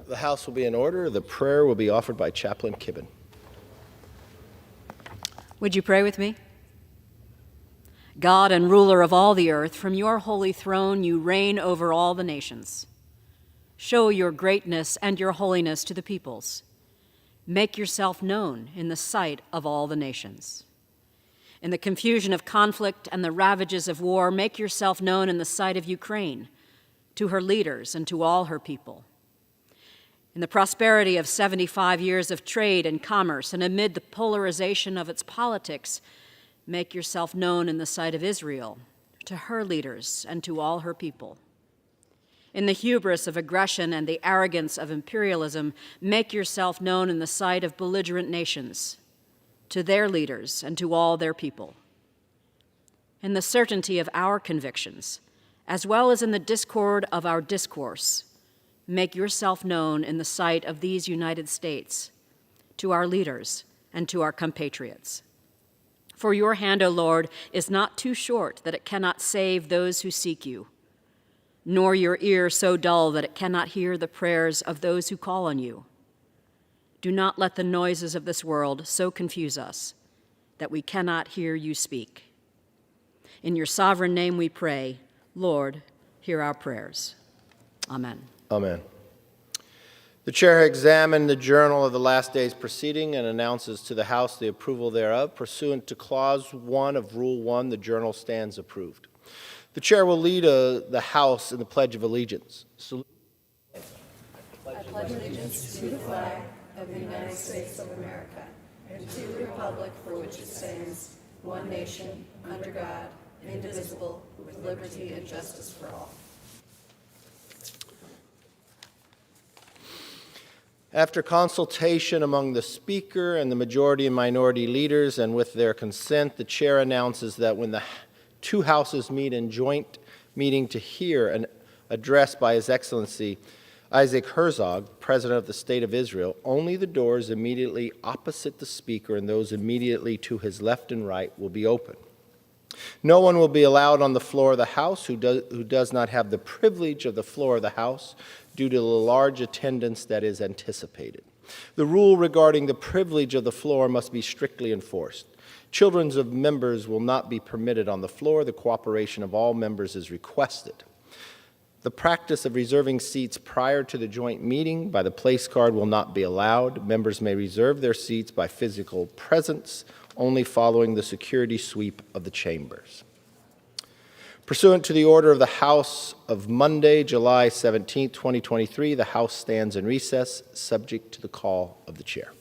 The House will be in order. The prayer will be offered by Chaplain Kibben. Would you pray with me? God and ruler of all the earth, from your holy throne you reign over all the nations. Show your greatness and your holiness to the peoples. Make yourself known in the sight of all the nations. In the confusion of conflict and the ravages of war, make yourself known in the sight of Ukraine, to her leaders and to all her people. In the prosperity of 75 years of trade and commerce, and amid the polarization of its politics, make yourself known in the sight of Israel, to her leaders and to all her people. In the hubris of aggression and the arrogance of imperialism, make yourself known in the sight of belligerent nations, to their leaders and to all their people. In the certainty of our convictions, as well as in the discord of our discourse, make yourself known in the sight of these United States, to our leaders and to our compatriots. For your hand, O Lord, is not too short that it cannot save those who seek you, nor your ear so dull that it cannot hear the prayers of those who call on you. Do not let the noises of this world so confuse us that we cannot hear you speak. In your sovereign name we pray, Lord, hear our prayers. Amen. Amen. The chair has examined the journal of the last day's proceeding and announces to the House the approval thereof. Pursuant to Clause 1 of Rule 1, the journal stands approved. The chair will lead the House in the Pledge of Allegiance. I pledge allegiance to the flag of the United States of America and to the republic for which it stands, one nation, under God, indivisible, with liberty and justice for all. After consultation among the Speaker and the majority and minority leaders, and with their consent, the chair announces that when the two houses meet in joint meeting to hear an address by His Excellency Isaac Herzog, President of the State of Israel, only the doors immediately opposite the Speaker and those immediately to his left and right will be open. No one will be allowed on the floor of the House who does not have the privilege of the floor of the House due to the large attendance that is anticipated. The rule regarding the privilege of the floor must be strictly enforced. Children of members will not be permitted on the floor. The cooperation of all members is requested. The practice of reserving seats prior to the joint meeting by the place card will not be allowed. Members may reserve their seats by physical presence only following the security sweep of the chambers. Pursuant to the order of the House of Monday, July 17, 2023, the House stands in recess, subject to the call of the chair.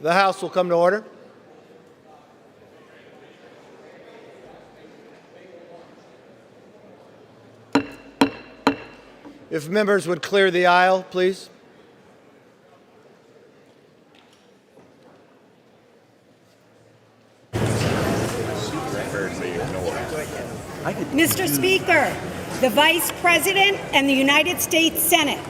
The House will come to order. If members would clear the aisle, please. Mr. Speaker, the Vice President and the United States Senate.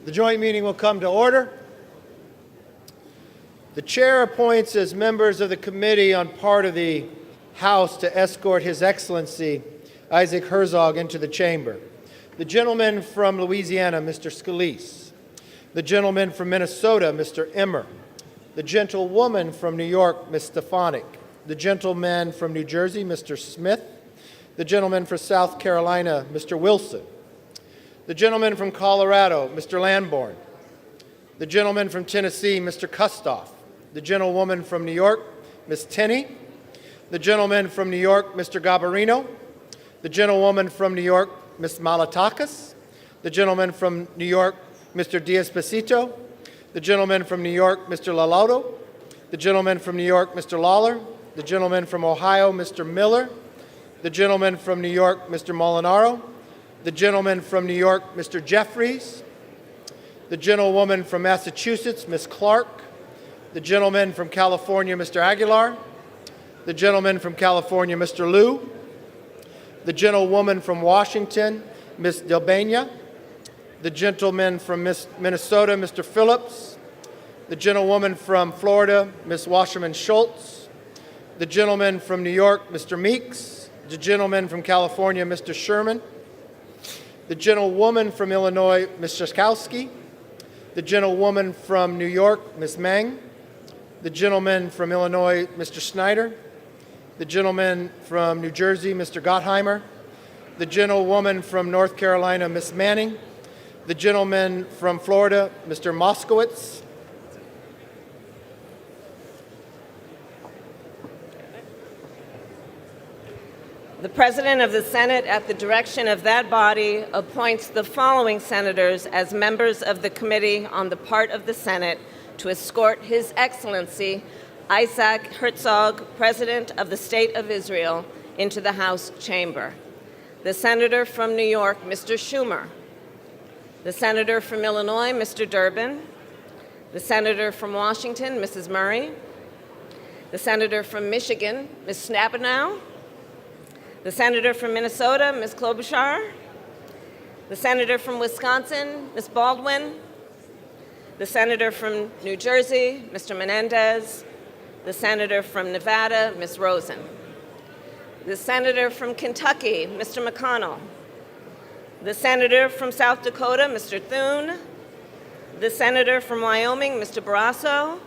The joint meeting will come to order. The chair appoints as members of the committee on part of the House to escort His Excellency Isaac Herzog into the chamber. The gentleman from Louisiana, Mr. Scalise. The gentleman from Minnesota, Mr. Emmer. The gentlewoman from New York, Ms. Stefanik. The gentleman from New Jersey, Mr. Smith. The gentleman from South Carolina, Mr. Wilson. The gentleman from Colorado, Mr. Lamborn. The gentleman from Tennessee, Mr. Kustoff. The gentlewoman from New York, Ms. Tenney. The gentleman from New York, Mr. Gabarino. The gentlewoman from New York, Ms. Malatakis. The gentleman from New York, Mr. Diaz-Pasito. The gentleman from New York, Mr. Lalaudo. The gentleman from New York, Mr. Lawler. The gentleman from Ohio, Mr. Miller. The gentleman from New York, Mr. Molinaro. The gentleman from New York, Mr. Jeffries. The gentlewoman from Massachusetts, Ms. Clark. The gentleman from California, Mr. Aguilar. The gentleman from California, Mr. Liu. The gentlewoman from Washington, Ms. Delbena. The gentleman from Minnesota, Mr. Phillips. The gentlewoman from Florida, Ms. Wasserman Schultz. The gentleman from New York, Mr. Meeks. The gentleman from California, Mr. Sherman. The gentlewoman from Illinois, Ms. Shashkowski. The gentlewoman from New York, Ms. Meng. The gentleman from Illinois, Mr. Snyder. The gentleman from New Jersey, Mr. Gottheimer. The gentlewoman from North Carolina, Ms. Manning. The gentleman from Florida, Mr. Moskowitz. The President of the Senate, at the direction of that body, appoints the following senators as members of the Committee on the part of the Senate to escort His Excellency Isaac Herzog, President of the State of Israel, into the House chamber. The Senator from New York, Mr. Schumer. The Senator from Illinois, Mr. Durbin. The Senator from Washington, Mrs. Murray. The Senator from Michigan, Ms. Stabenow. The Senator from Minnesota, Ms. Klobuchar. The Senator from Wisconsin, Ms. Baldwin. The Senator from New Jersey, Mr. Menendez. The Senator from Nevada, Ms. Rosen. The Senator from Kentucky, Mr. McConnell. The Senator from South Dakota, Mr. Thune. The Senator from Wyoming, Mr. Barrasso.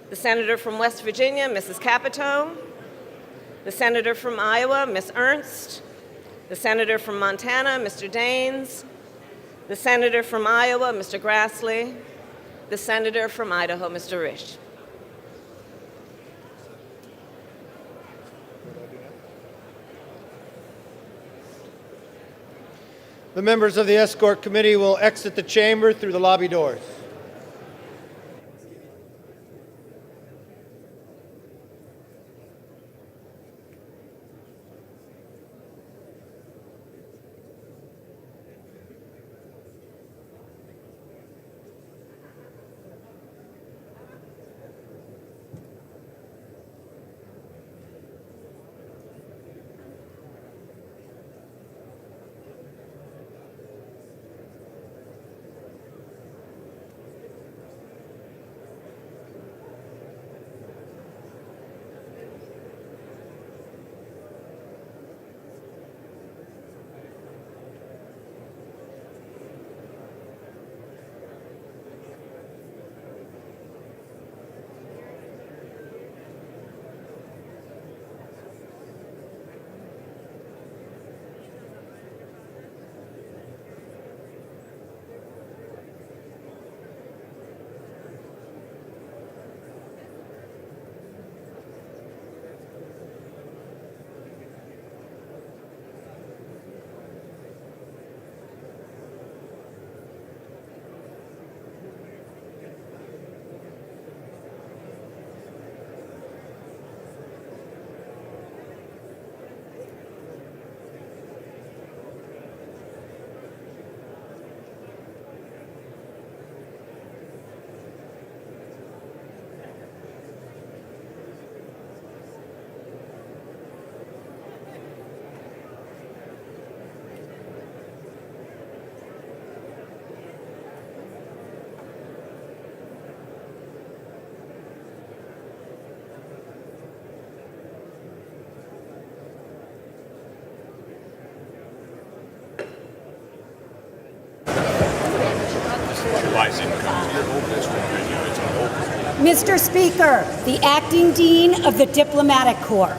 The Senator from West Virginia, Mrs. Capito. The Senator from Iowa, Ms. Ernst. The Senator from Montana, Mr. Daines. The Senator from Iowa, Mr. Grassley. The Senator from Idaho, Mr. Risch. The members of the escort committee will exit the chamber through the lobby doors. Mr. Speaker, the Acting Dean of the Diplomatic Corps.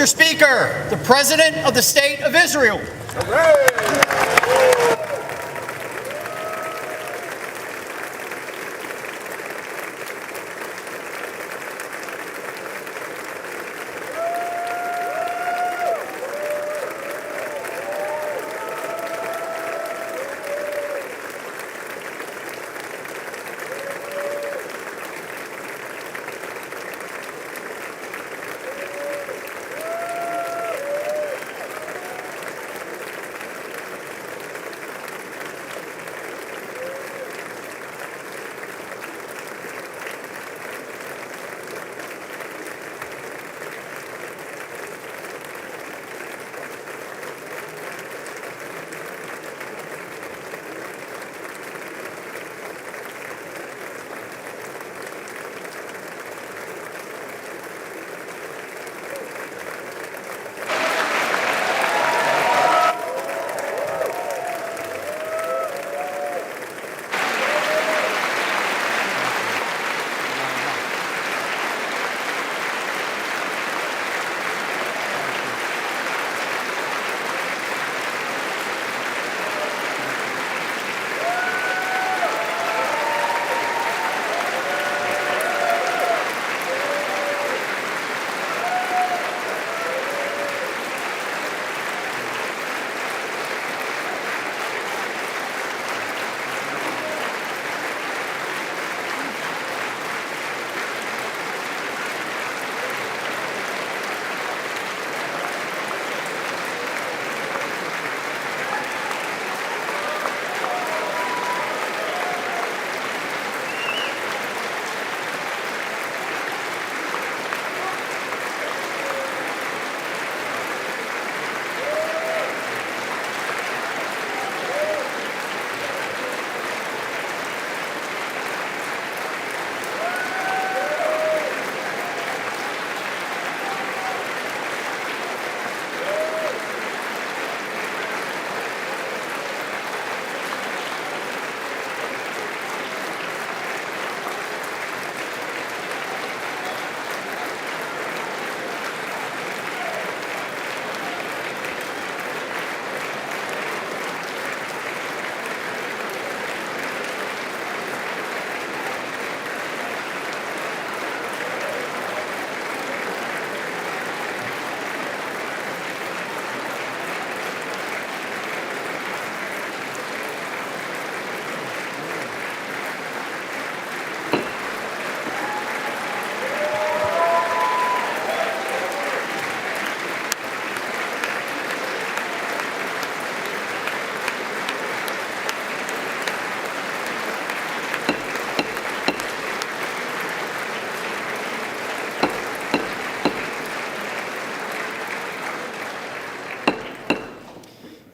Mr. Speaker, the President of the State of Israel.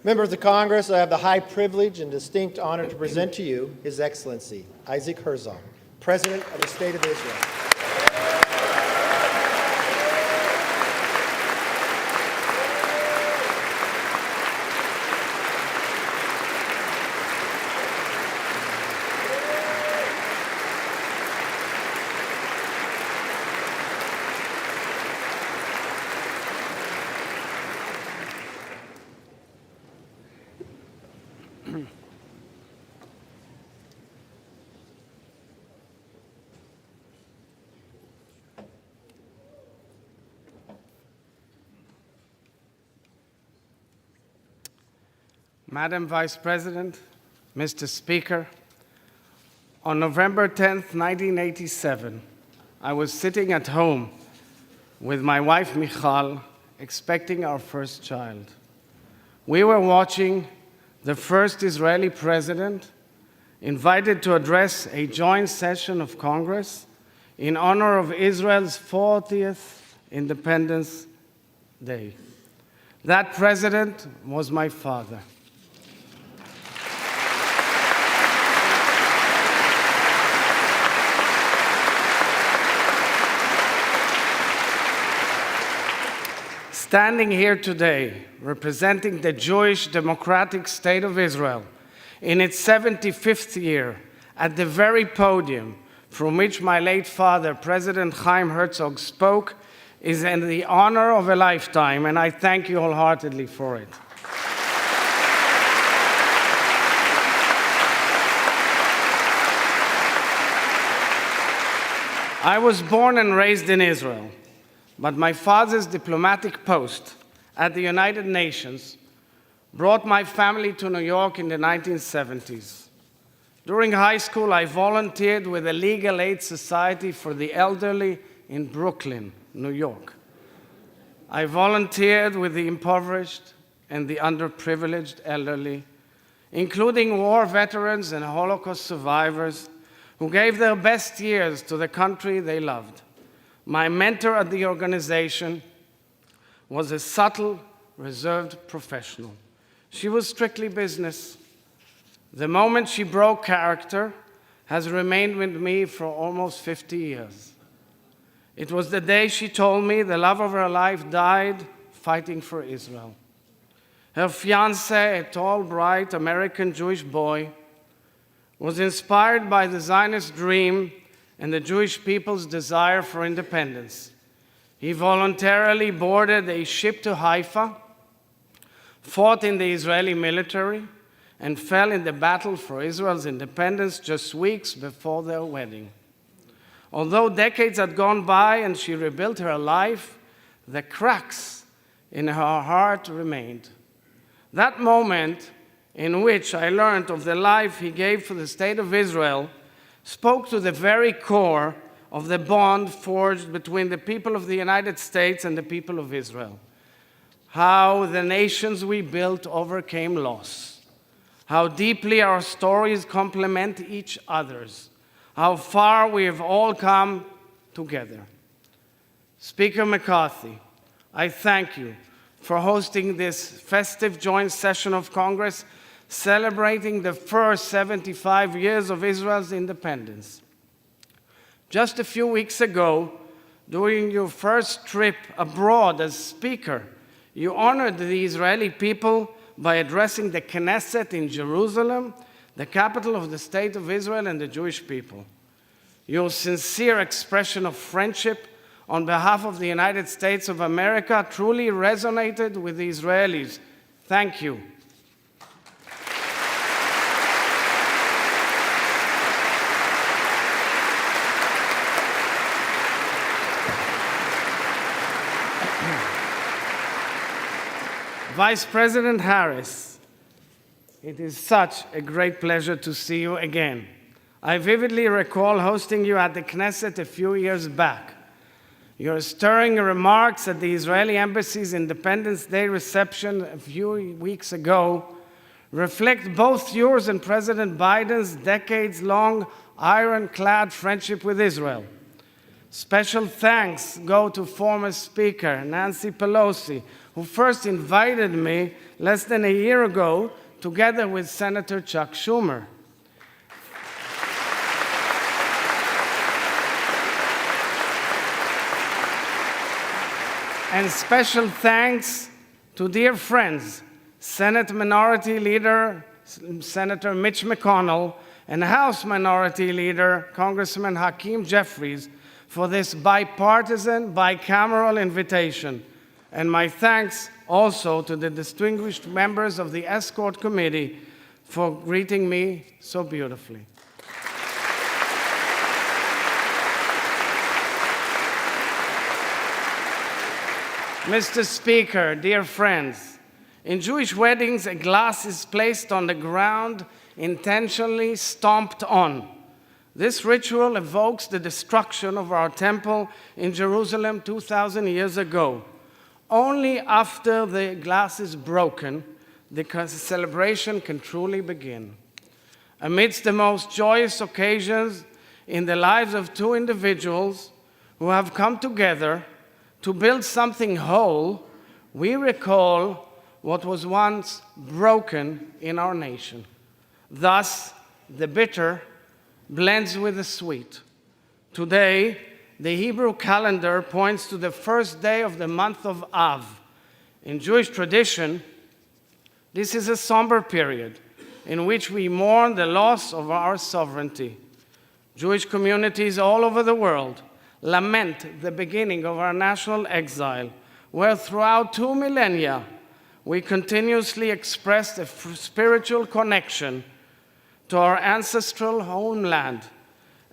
Members of Congress, I have the high privilege and distinct honor to present to you His Excellency Isaac Herzog, President of the State of Israel. Madam Vice President, Mr. Speaker, on November 10th, 1987, I was sitting at home with my wife, Michal, expecting our first child. We were watching the first Israeli president invited to address a joint session of Congress in honor of Israel's 40th Independence Day. That president was my father. Standing here today, representing the Jewish Democratic State of Israel in its 75th year, at the very podium from which my late father, President Chaim Herzog, spoke, is in the honor of a lifetime, and I thank you wholeheartedly for it. I was born and raised in Israel, but my father's diplomatic post at the United Nations brought my family to New York in the 1970s. During high school, I volunteered with the Legal Aid Society for the Elderly in Brooklyn, New York. I volunteered with the impoverished and the underprivileged elderly, including war veterans and Holocaust survivors who gave their best years to the country they loved. My mentor at the organization was a subtle, reserved professional. She was strictly business. The moment she broke character has remained with me for almost 50 years. It was the day she told me the love of her life died fighting for Israel. Her fiancé, a tall, bright American Jewish boy, was inspired by the Zionist dream and the Jewish people's desire for independence. He voluntarily boarded a ship to Haifa, fought in the Israeli military, and fell in the battle for Israel's independence just weeks before their wedding. Although decades had gone by and she rebuilt her life, the cracks in her heart remained. That moment in which I learned of the life he gave for the state of Israel spoke to the very core of the bond forged between the people of the United States and the people of Israel. How the nations we built overcame loss. How deeply our stories complement each other's. How far we have all come together. Speaker McCarthy, I thank you for hosting this festive joint session of Congress celebrating the first 75 years of Israel's independence. Just a few weeks ago, during your first trip abroad as Speaker, you honored the Israeli people by addressing the Knesset in Jerusalem, the capital of the State of Israel and the Jewish people. Your sincere expression of friendship on behalf of the United States of America truly resonated with the Israelis. Thank you. Vice President Harris, it is such a great pleasure to see you again. I vividly recall hosting you at the Knesset a few years back. Your stirring remarks at the Israeli Embassy's Independence Day reception a few weeks ago reflect both yours and President Biden's decades-long ironclad friendship with Israel. Special thanks go to former Speaker Nancy Pelosi, who first invited me less than a year ago, together with Senator Chuck Schumer. And special thanks to dear friends, Senate Minority Leader Senator Mitch McConnell and House Minority Leader Congressman Hakeem Jeffries for this bipartisan, bicameral invitation. And my thanks also to the distinguished members of the Escort Committee for greeting me so beautifully. Mr. Speaker, dear friends, in Jewish weddings, a glass is placed on the ground, intentionally stomped on. This ritual evokes the destruction of our temple in Jerusalem 2,000 years ago. Only after the glass is broken, the celebration can truly begin. Amidst the most joyous occasions in the lives of two individuals who have come together to build something whole, we recall what was once broken in our nation. Thus, the bitter blends with the sweet. Today, the Hebrew calendar points to the first day of the month of Av. In Jewish tradition, this is a somber period in which we mourn the loss of our sovereignty. Jewish communities all over the world lament the beginning of our national exile, where throughout 2 millennia we continuously expressed a spiritual connection to our ancestral homeland,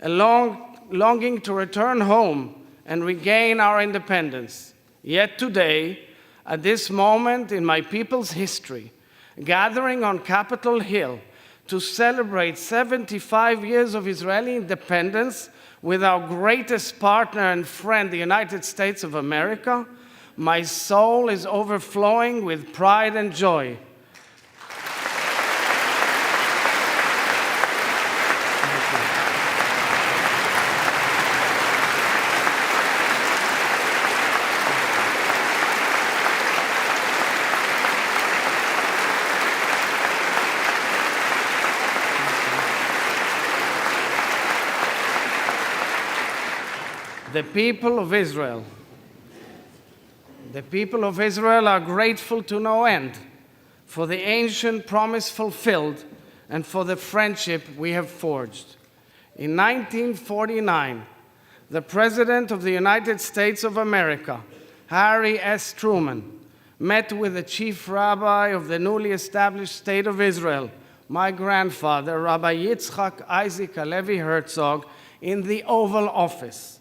a longing to return home and regain our independence. Yet today, at this moment in my people's history, gathering on Capitol Hill to celebrate 75 years of Israeli independence with our greatest partner and friend, the United States of America, my soul is overflowing with pride and joy. The people of Israel are grateful to no end for the ancient promise fulfilled and for the friendship we have forged. In 1949, the President of the United States of America, Harry S. Truman, met with the chief rabbi of the newly established State of Israel, my grandfather, Rabbi Yitzchak Isaac Halevi Herzog, in the Oval Office.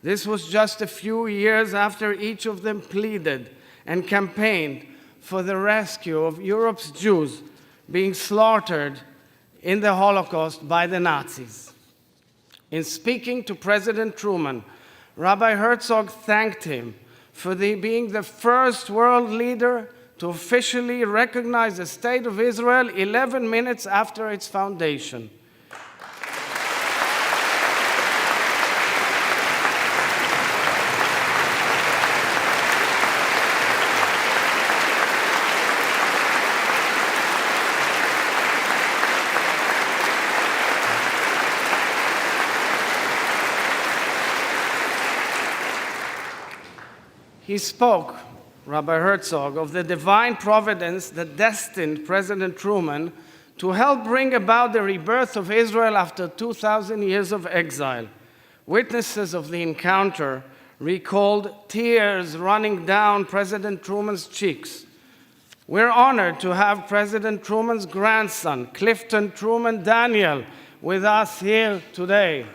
This was just a few years after each of them pleaded and campaigned for the rescue of Europe's Jews being slaughtered in the Holocaust by the Nazis. In speaking to President Truman, Rabbi Herzog thanked him for being the first world leader to officially recognize the State of Israel 11 minutes after its foundation. He spoke, Rabbi Herzog, of the divine providence that destined President Truman to help bring about the rebirth of Israel after 2,000 years of exile. Witnesses of the encounter recalled tears running down President Truman's cheeks. We're honored to have President Truman's grandson, Clifton Truman Daniel, with us here today.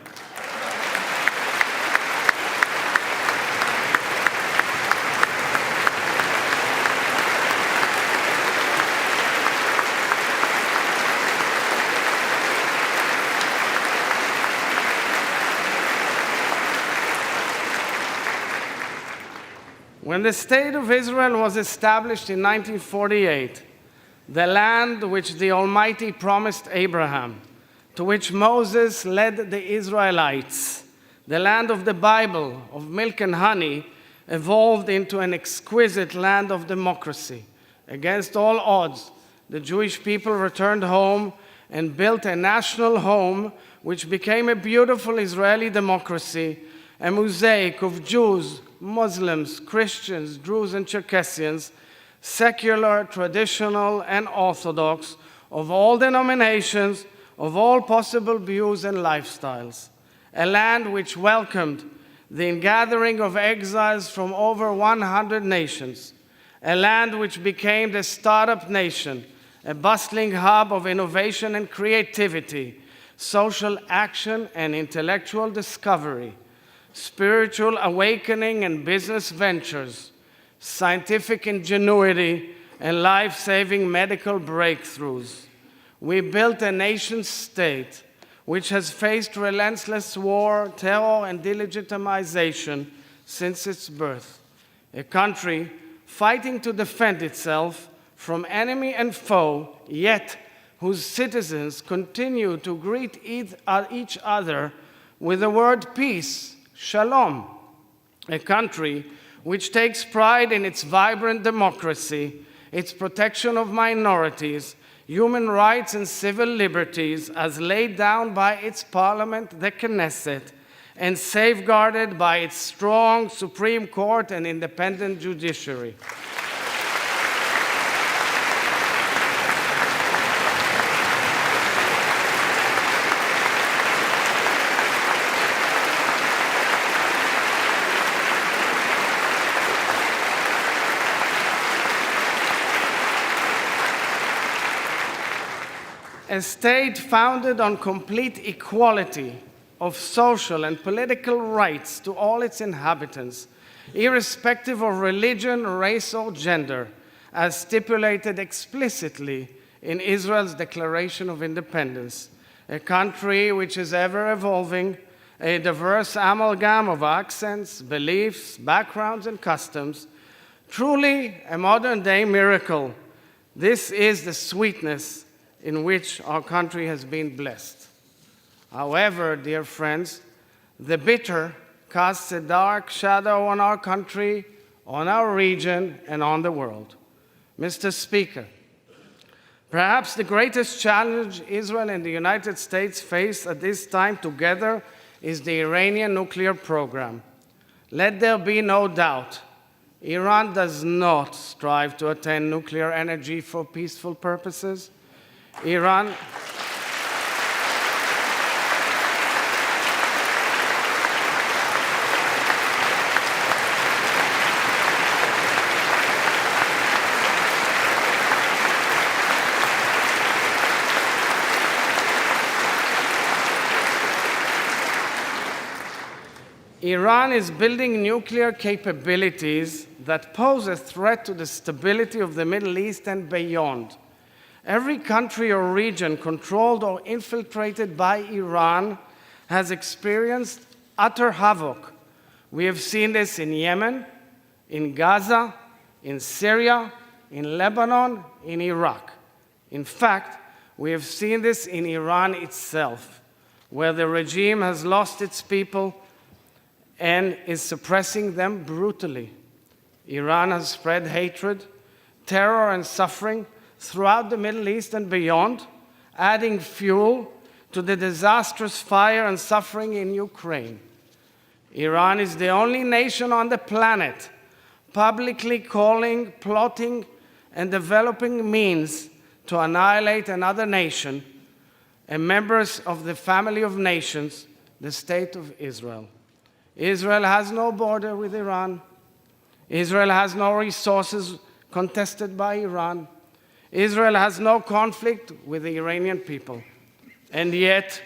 When the State of Israel was established in 1948, the land which the Almighty promised Abraham, to which Moses led the Israelites, the land of the Bible, of milk and honey, evolved into an exquisite land of democracy. Against all odds, the Jewish people returned home and built a national home which became a beautiful Israeli democracy, a mosaic of Jews, Muslims, Christians, Druze and Circassians, secular, traditional, and Orthodox, of all denominations, of all possible views and lifestyles. A land which welcomed the ingathering of exiles from over 100 nations. A land which became the startup nation, a bustling hub of innovation and creativity, social action and intellectual discovery, spiritual awakening and business ventures, scientific ingenuity, and life-saving medical breakthroughs. We built a nation-state which has faced relentless war, terror, and delegitimization since its birth. A country fighting to defend itself from enemy and foe, yet whose citizens continue to greet each other with the word peace, Shalom, a country which takes pride in its vibrant democracy, its protection of minorities, human rights and civil liberties as laid down by its parliament, the Knesset, and safeguarded by its strong Supreme Court and independent judiciary. a state founded on complete equality of social and political rights to all its inhabitants, irrespective of religion, race, or gender, as stipulated explicitly in Israel's Declaration of Independence, a country which is ever evolving, a diverse amalgam of accents, beliefs, backgrounds, and customs, truly a modern-day miracle. This is the sweetness in which our country has been blessed. However, dear friends, the bitter casts a dark shadow on our country, on our region, and on the world. Mr. Speaker, perhaps the greatest challenge Israel and the United States face at this time together is the Iranian nuclear program. Let there be no doubt, Iran does not strive to attain nuclear energy for peaceful purposes. Iran Iran is building nuclear capabilities that pose a threat to the stability of the Middle East and beyond. Every country or region controlled or infiltrated by Iran has experienced utter havoc. We have seen this in Yemen, in Gaza, in Syria, in Lebanon, in Iraq. In fact, we have seen this in Iran itself, where the regime has lost its people and is suppressing them brutally. Iran has spread hatred, terror, and suffering throughout the Middle East and beyond, adding fuel to the disastrous fire and suffering in Ukraine. Iran is the only nation on the planet publicly calling, plotting, and developing means to annihilate another nation, and members of the family of nations, the State of Israel. Israel has no border with Iran. Israel has no resources contested by Iran. Israel has no conflict with the Iranian people. And yet,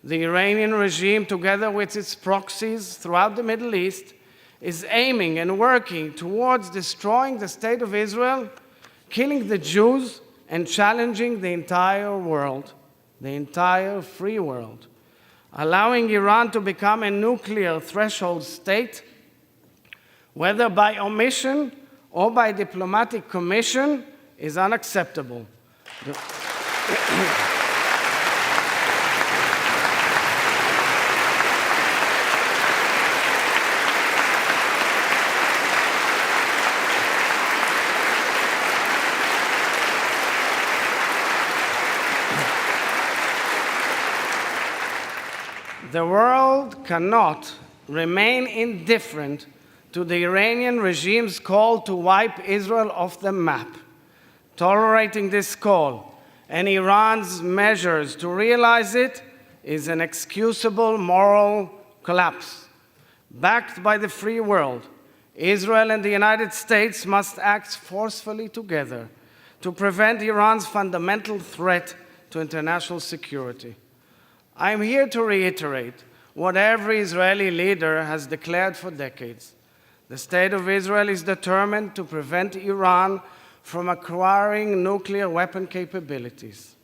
the Iranian regime, together with its proxies throughout the Middle East, is aiming and working towards destroying the State of Israel, killing the Jews, and challenging the entire world, the entire free world. Allowing Iran to become a nuclear threshold state, whether by omission or by diplomatic commission, is unacceptable. The world cannot remain indifferent to the Iranian regime's call to wipe Israel off the map. Tolerating this call and Iran's measures to realize it is an excusable moral collapse. Backed by the free world, Israel and the United States must act forcefully together to prevent Iran's fundamental threat to international security. I am here to reiterate what every Israeli leader has declared for decades. The State of Israel is determined to prevent Iran from acquiring nuclear weapon capabilities.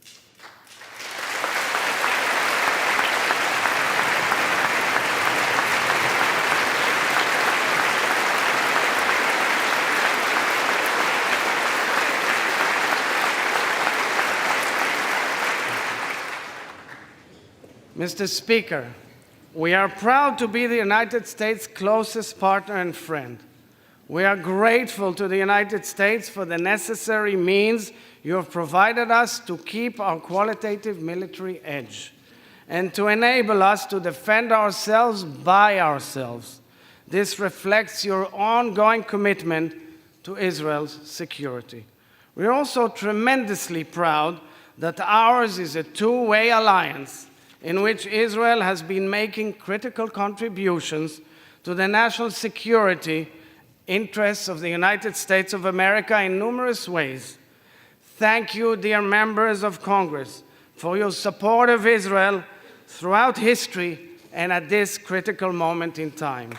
Mr. Speaker, we are proud to be the United States' closest partner and friend. We are grateful to the United States for the necessary means you have provided us to keep our qualitative military edge and to enable us to defend ourselves by ourselves. This reflects your ongoing commitment to Israel's security. We are also tremendously proud that ours is a two-way alliance in which Israel has been making critical contributions to the national security interests of the United States of America in numerous ways. Thank you, dear members of Congress, for your support of Israel throughout history and at this critical moment in time.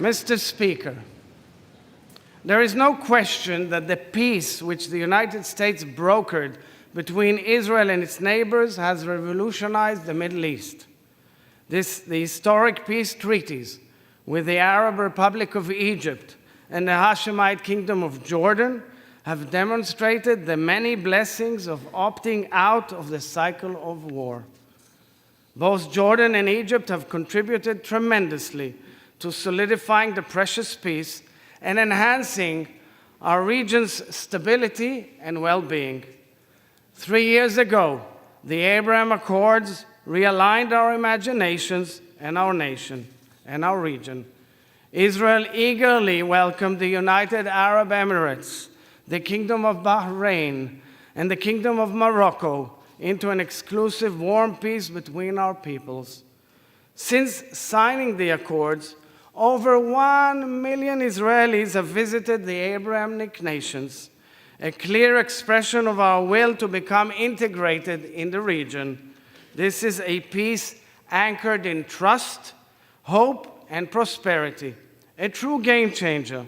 Mr. Speaker, there is no question that the peace which the United States brokered between Israel and its neighbors has revolutionized the Middle East. The historic peace treaties with the Arab Republic of Egypt and the Hashemite Kingdom of Jordan have demonstrated the many blessings of opting out of the cycle of war. Both Jordan and Egypt have contributed tremendously to solidifying the precious peace and enhancing our region's stability and well-being. 3 years ago, the Abraham Accords realigned our imaginations and our nation and our region. Israel eagerly welcomed the United Arab Emirates, the Kingdom of Bahrain, and the Kingdom of Morocco into an exclusive warm peace between our peoples. Since signing the accords, over 1 million Israelis have visited the Abrahamic nations, a clear expression of our will to become integrated in the region. This is a peace anchored in trust, hope, and prosperity, a true game changer.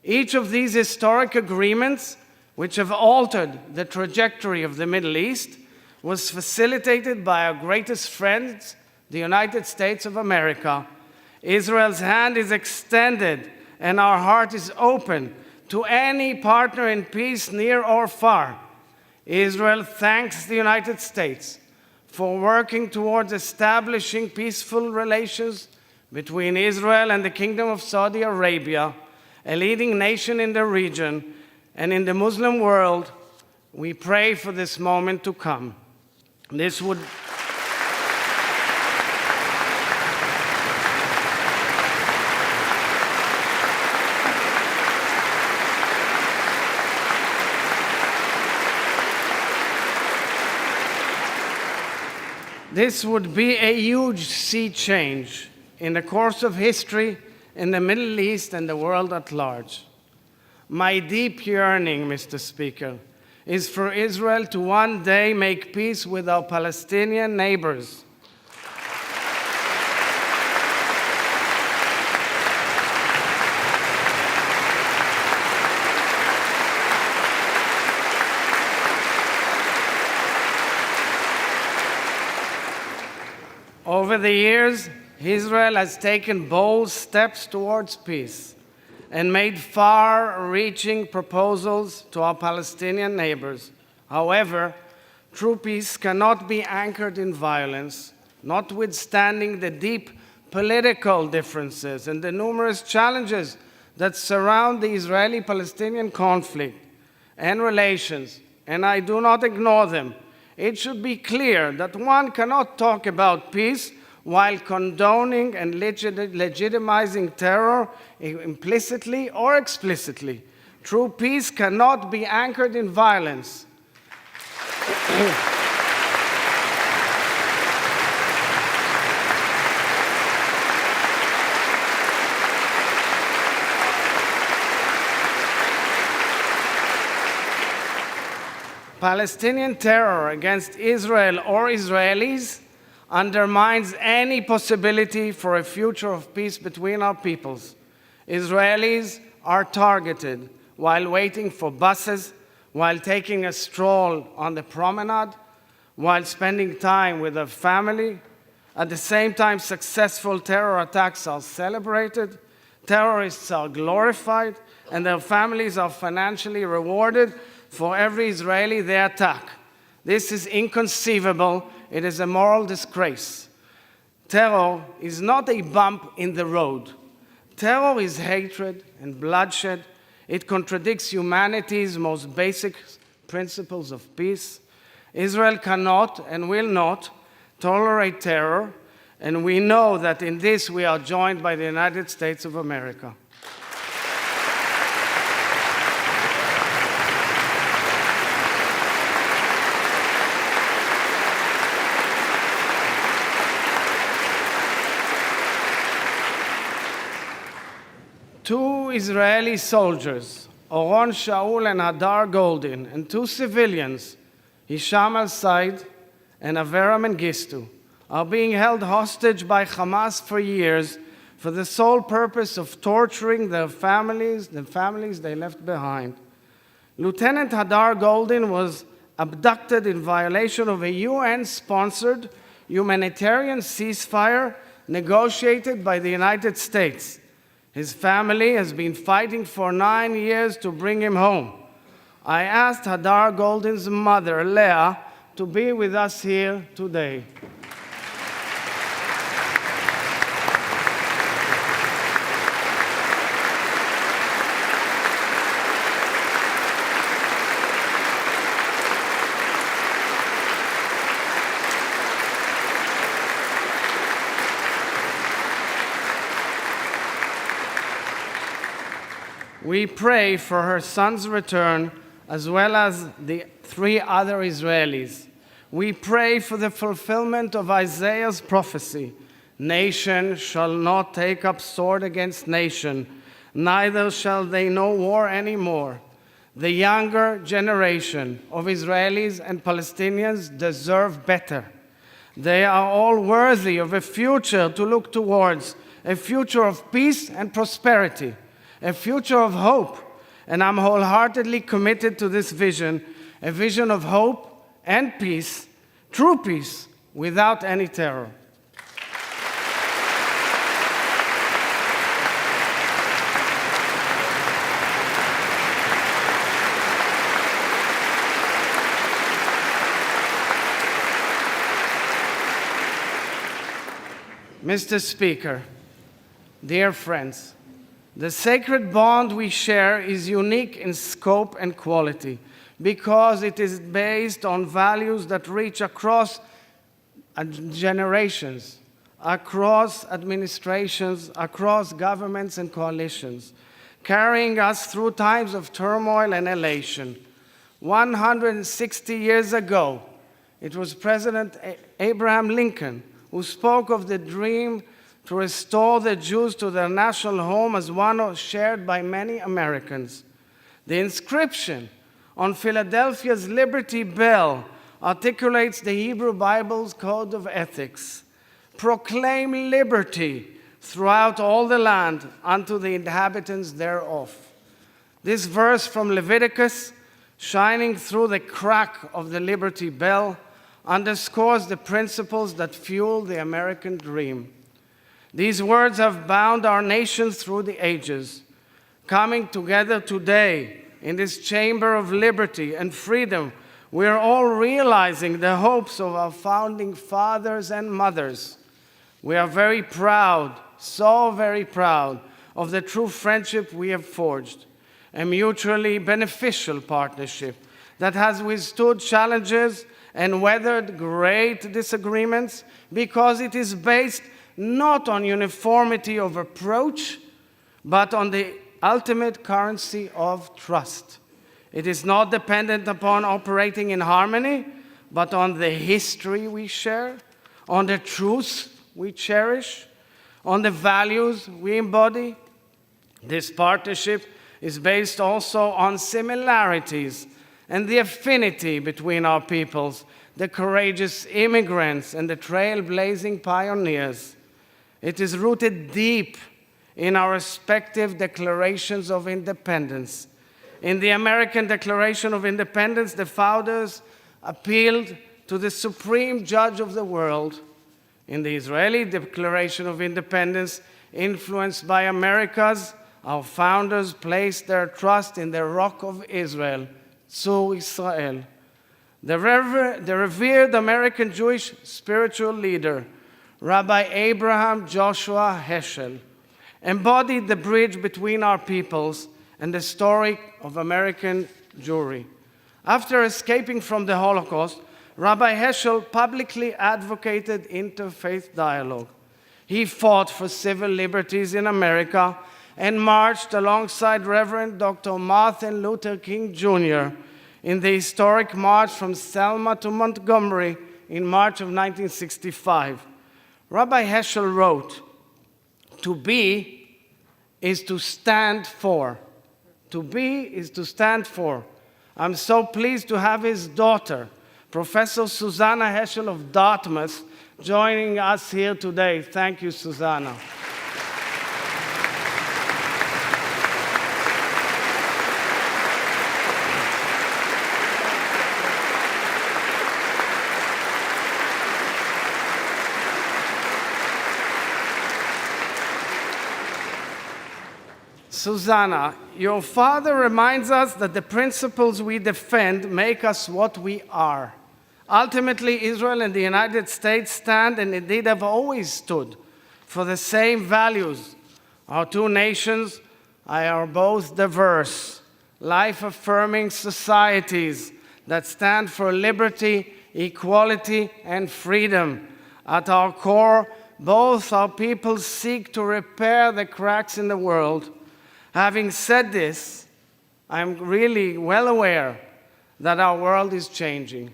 Each of these historic agreements, which have altered the trajectory of the Middle East, was facilitated by our greatest friends, the United States of America. Israel's hand is extended and our heart is open to any partner in peace, near or far. Israel thanks the United States for working towards establishing peaceful relations between Israel and the Kingdom of Saudi Arabia, a leading nation in the region and in the Muslim world. We pray for this moment to come. This would be a huge sea change in the course of history in the Middle East and the world at large. My deep yearning, Mr. Speaker, is for Israel to one day make peace with our Palestinian neighbors. Over the years, Israel has taken bold steps towards peace and made far-reaching proposals to our Palestinian neighbors. However, true peace cannot be anchored in violence, notwithstanding the deep political differences and the numerous challenges that surround the Israeli-Palestinian conflict and relations, and I do not ignore them. It should be clear that one cannot talk about peace while condoning and legitimizing terror implicitly or explicitly. True peace cannot be anchored in violence. Palestinian terror against Israel or Israelis undermines any possibility for a future of peace between our peoples. Israelis are targeted while waiting for buses, while taking a stroll on the promenade, while spending time with their family. At the same time, successful terror attacks are celebrated, terrorists are glorified, and their families are financially rewarded for every Israeli they attack. This is inconceivable. It is a moral disgrace. Terror is not a bump in the road. Terror is hatred and bloodshed. It contradicts humanity's most basic principles of peace. Israel cannot and will not tolerate terror, and we know that in this we are joined by the United States of America. 2 Israeli soldiers, Oron Shaul and Hadar Goldin, and 2 civilians, Hisham al-Said and Avera Mengistu, are being held hostage by Hamas for years for the sole purpose of torturing the families they left behind. Lieutenant Hadar Goldin was abducted in violation of a UN-sponsored humanitarian ceasefire negotiated by the United States. His family has been fighting for 9 years to bring him home. I asked Hadar Goldin's mother, Leah, to be with us here today. We pray for her son's return, as well as the 3 other Israelis. We pray for the fulfillment of Isaiah's prophecy. Nation shall not take up sword against nation, neither shall they know war anymore. The younger generation of Israelis and Palestinians deserve better. They are all worthy of a future to look towards, a future of peace and prosperity, a future of hope, and I'm wholeheartedly committed to this vision, a vision of hope and peace, true peace, without any terror. Mr. Speaker, dear friends, the sacred bond we share is unique in scope and quality because it is based on values that reach across generations, across administrations, across governments and coalitions, carrying us through times of turmoil and elation. 160 years ago, it was President Abraham Lincoln who spoke of the dream to restore the Jews to their national home as one shared by many Americans. The inscription on Philadelphia's Liberty Bell articulates the Hebrew Bible's code of ethics. Proclaim liberty throughout all the land unto the inhabitants thereof. This verse from Leviticus, shining through the crack of the Liberty Bell, underscores the principles that fuel the American dream. These words have bound our nation through the ages. Coming together today in this chamber of liberty and freedom, we are all realizing the hopes of our founding fathers and mothers. We are very proud, so very proud, of the true friendship we have forged, a mutually beneficial partnership that has withstood challenges and weathered great disagreements because it is based not on uniformity of approach, but on the ultimate currency of trust. It is not dependent upon operating in harmony, but on the history we share, on the truths we cherish, on the values we embody. This partnership is based also on similarities and the affinity between our peoples, the courageous immigrants and the trailblazing pioneers. It is rooted deep in our respective declarations of independence. In the American Declaration of Independence, the founders appealed to the supreme judge of the world. In the Israeli Declaration of Independence, influenced by America's, our founders placed their trust in the Rock of Israel, Tzur Israel. The revered American Jewish spiritual leader, Rabbi Abraham Joshua Heschel, embodied the bridge between our peoples and the story of American Jewry. After escaping from the Holocaust, Rabbi Heschel publicly advocated interfaith dialogue. He fought for civil liberties in America and marched alongside Reverend Dr. Martin Luther King Jr. in the historic march from Selma to Montgomery in March of 1965. Rabbi Heschel wrote, "To be is to stand for. To be is to stand for. I'm so pleased to have his daughter, Professor Susanna Heschel of Dartmouth, joining us here today. Thank you, Susanna. Susanna, your father reminds us that the principles we defend make us what we are. Ultimately, Israel and the United States stand, and indeed have always stood, for the same values. Our two nations are both diverse, life-affirming societies that stand for liberty, equality, and freedom. At our core, both our peoples seek to repair the cracks in the world. Having said this, I'm really well aware that our world is changing.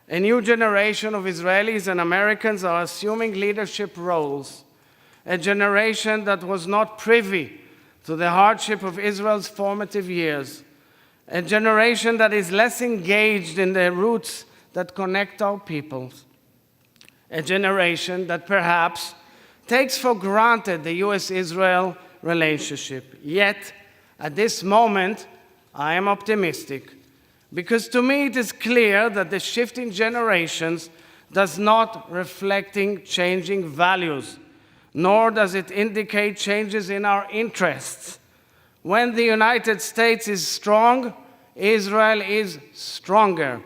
A new generation of Israelis and Americans are assuming leadership roles, a generation that was not privy to the hardship of Israel's formative years, a generation that is less engaged in the roots that connect our peoples, a generation that perhaps takes for granted the US-Israel relationship. Yet, at this moment, I am optimistic, because to me it is clear that the shift in generations does not reflect changing values, nor does it indicate changes in our interests. When the United States is strong, Israel is stronger.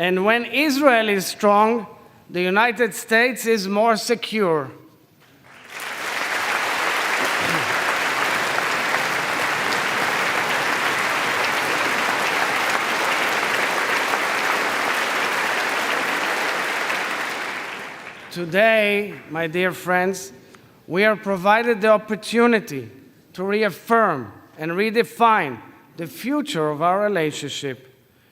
And when Israel is strong, the United States is more secure. Today, my dear friends, we are provided the opportunity to reaffirm and redefine the future of our relationship.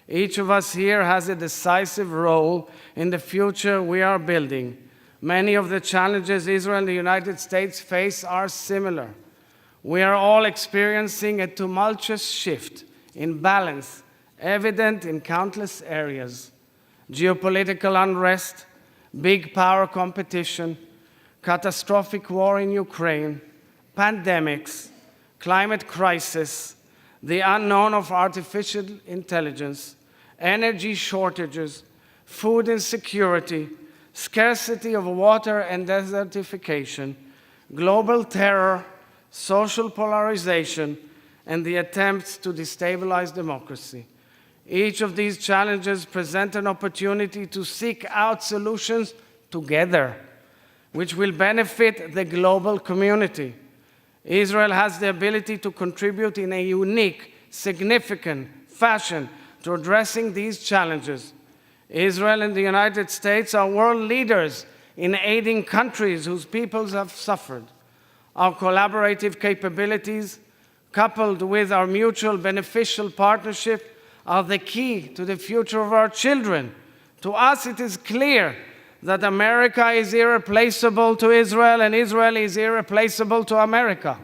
Each of us here has a decisive role in the future we are building. Many of the challenges Israel and the United States face are similar. We are all experiencing a tumultuous shift in balance, evident in countless areas: geopolitical unrest, big power competition, catastrophic war in Ukraine, pandemics, climate crisis, the unknown of artificial intelligence, energy shortages, food insecurity, scarcity of water and desertification, global terror, social polarization, and the attempts to destabilize democracy. Each of these challenges present an opportunity to seek out solutions together, which will benefit the global community. Israel has the ability to contribute in a unique, significant fashion to addressing these challenges. Israel and the United States are world leaders in aiding countries whose peoples have suffered. Our collaborative capabilities, coupled with our mutual beneficial partnership, are the key to the future of our children. To us, it is clear that America is irreplaceable to Israel, and Israel is irreplaceable to America.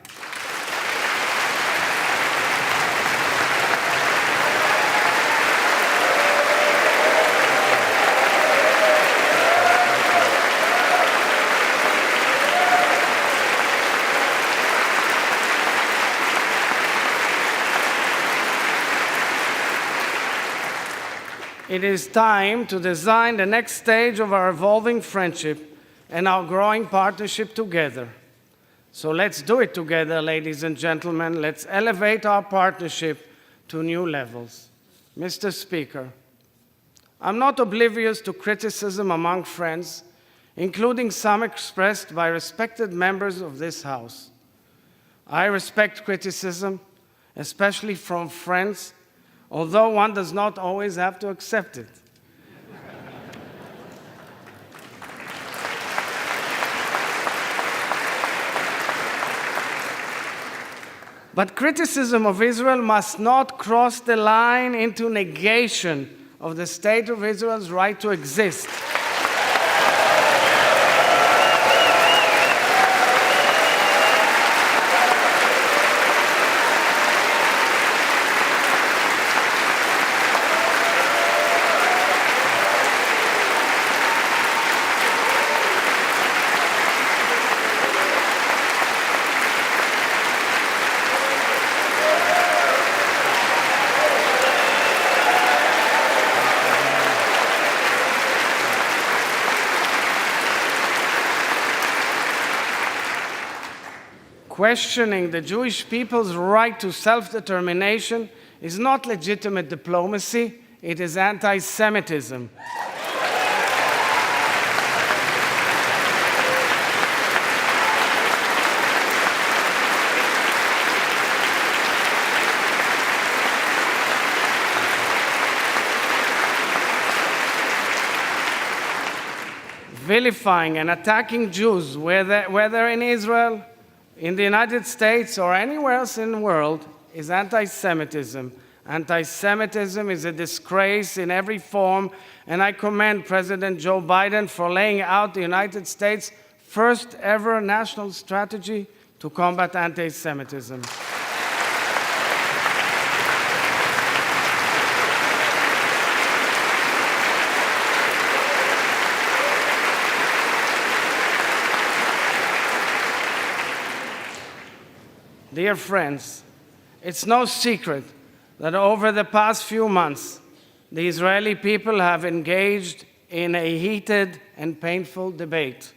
It is time to design the next stage of our evolving friendship and our growing partnership together. So let's do it together, ladies and gentlemen. Let's elevate our partnership to new levels. Mr. Speaker, I'm not oblivious to criticism among friends, including some expressed by respected members of this House. I respect criticism, especially from friends, although one does not always have to accept it. But criticism of Israel must not cross the line into negation of the State of Israel's right to exist. Questioning the Jewish people's right to self-determination is not legitimate diplomacy, it is anti-Semitism. Vilifying and attacking Jews, whether in Israel, in the United States, or anywhere else in the world, is anti-Semitism. Anti-Semitism is a disgrace in every form, and I commend President Joe Biden for laying out the United States' first ever national strategy to combat anti-Semitism. Dear friends, it's no secret that over the past few months, the Israeli people have engaged in a heated and painful debate.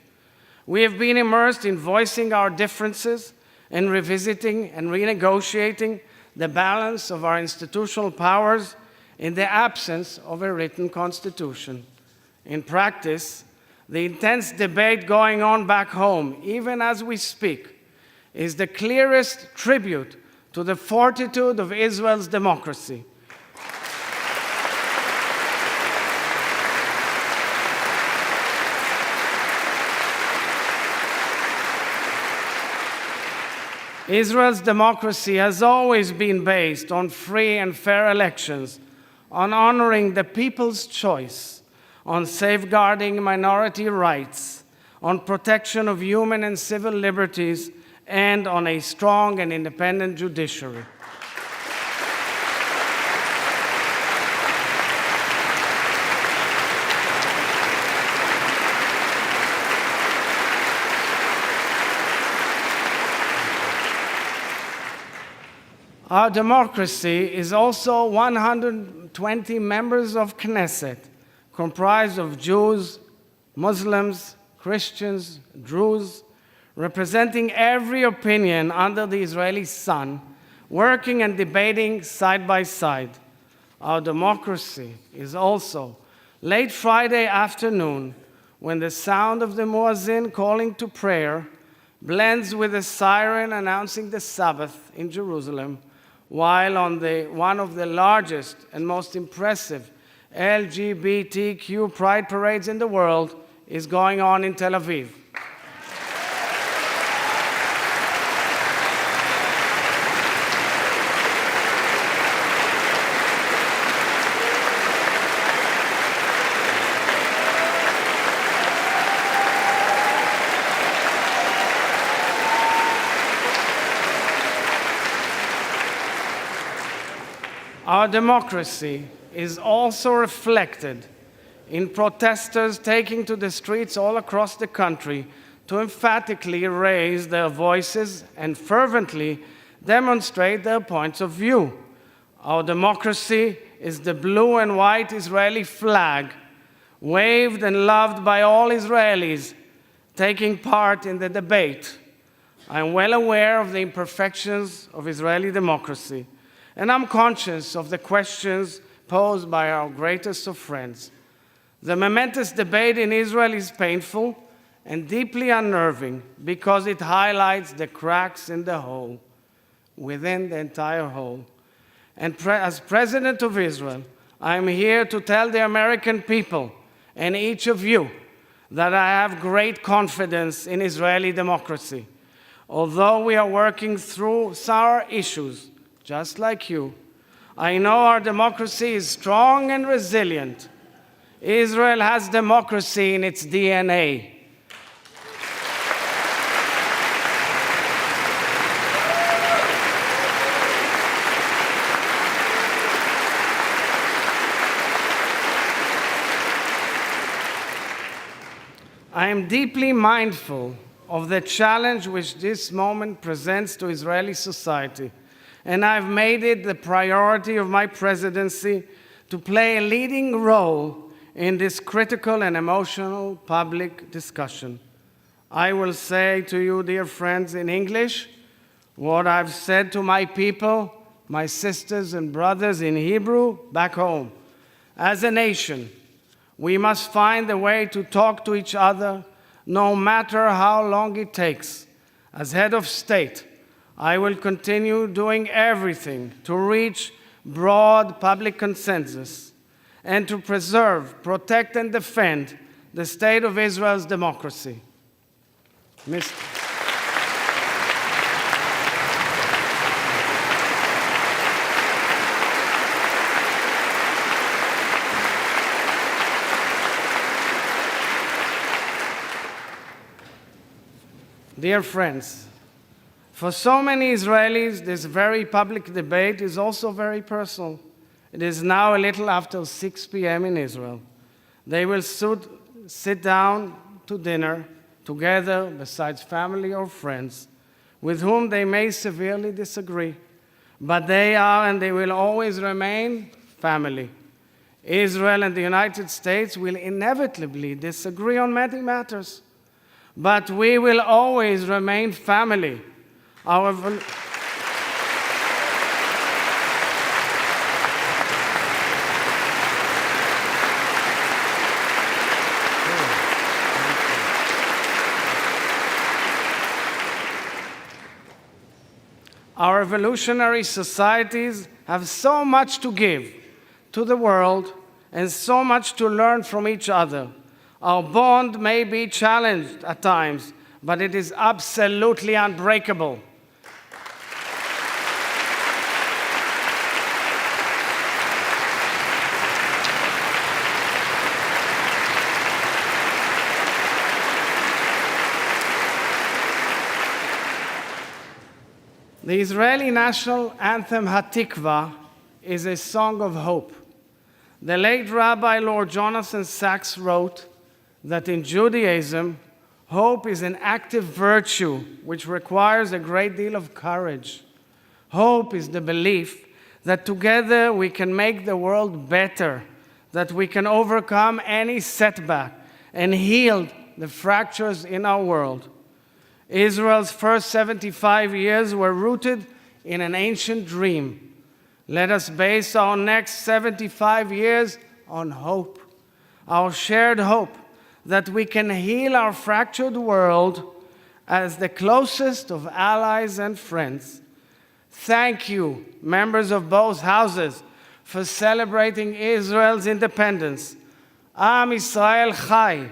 We have been immersed in voicing our differences and revisiting and renegotiating the balance of our institutional powers in the absence of a written constitution. In practice, the intense debate going on back home, even as we speak, is the clearest tribute to the fortitude of Israel's democracy. Israel's democracy has always been based on free and fair elections, on honoring the people's choice, on safeguarding minority rights, on protection of human and civil liberties, and on a strong and independent judiciary. Our democracy is also 120 members of Knesset, comprised of Jews, Muslims, Christians, Druze, representing every opinion under the Israeli sun, working and debating side by side. Our democracy is also late Friday afternoon, when the sound of the muezzin calling to prayer blends with a siren announcing the Sabbath in Jerusalem, while on one of the largest and most impressive LGBTQ pride parades in the world is going on in Tel Aviv. Our democracy is also reflected in protesters taking to the streets all across the country to emphatically raise their voices and fervently demonstrate their points of view. Our democracy is the blue and white Israeli flag, waved and loved by all Israelis taking part in the debate. I am well aware of the imperfections of Israeli democracy, and I'm conscious of the questions posed by our greatest of friends. The momentous debate in Israel is painful and deeply unnerving because it highlights the cracks in the whole, within the entire whole. And as President of Israel, I am here to tell the American people and each of you that I have great confidence in Israeli democracy. Although we are working through sour issues, just like you, I know our democracy is strong and resilient. Israel has democracy in its DNA. I am deeply mindful of the challenge which this moment presents to Israeli society, and I've made it the priority of my presidency to play a leading role in this critical and emotional public discussion. I will say to you, dear friends, in English, what I've said to my people, my sisters and brothers in Hebrew back home. As a nation, we must find a way to talk to each other, no matter how long it takes. As head of state, I will continue doing everything to reach broad public consensus and to preserve, protect, and defend the state of Israel's democracy. Dear friends, for so many Israelis, this very public debate is also very personal. It is now a little after 6 p.m. in Israel. They will sit down to dinner together besides family or friends with whom they may severely disagree, but they are and they will always remain family. Israel and the United States will inevitably disagree on many matters, but we will always remain family. Our evolutionary societies have so much to give to the world and so much to learn from each other. Our bond may be challenged at times, but it is absolutely unbreakable. The Israeli national anthem, Hatikva, is a song of hope. The late Rabbi Lord Jonathan Sachs wrote that in Judaism, hope is an active virtue which requires a great deal of courage. Hope is the belief that together we can make the world better, that we can overcome any setback and heal the fractures in our world. Israel's first 75 years were rooted in an ancient dream. Let us base our next 75 years on hope, our shared hope that we can heal our fractured world as the closest of allies and friends. Thank you, members of both houses, for celebrating Israel's independence. Am Yisrael Chai.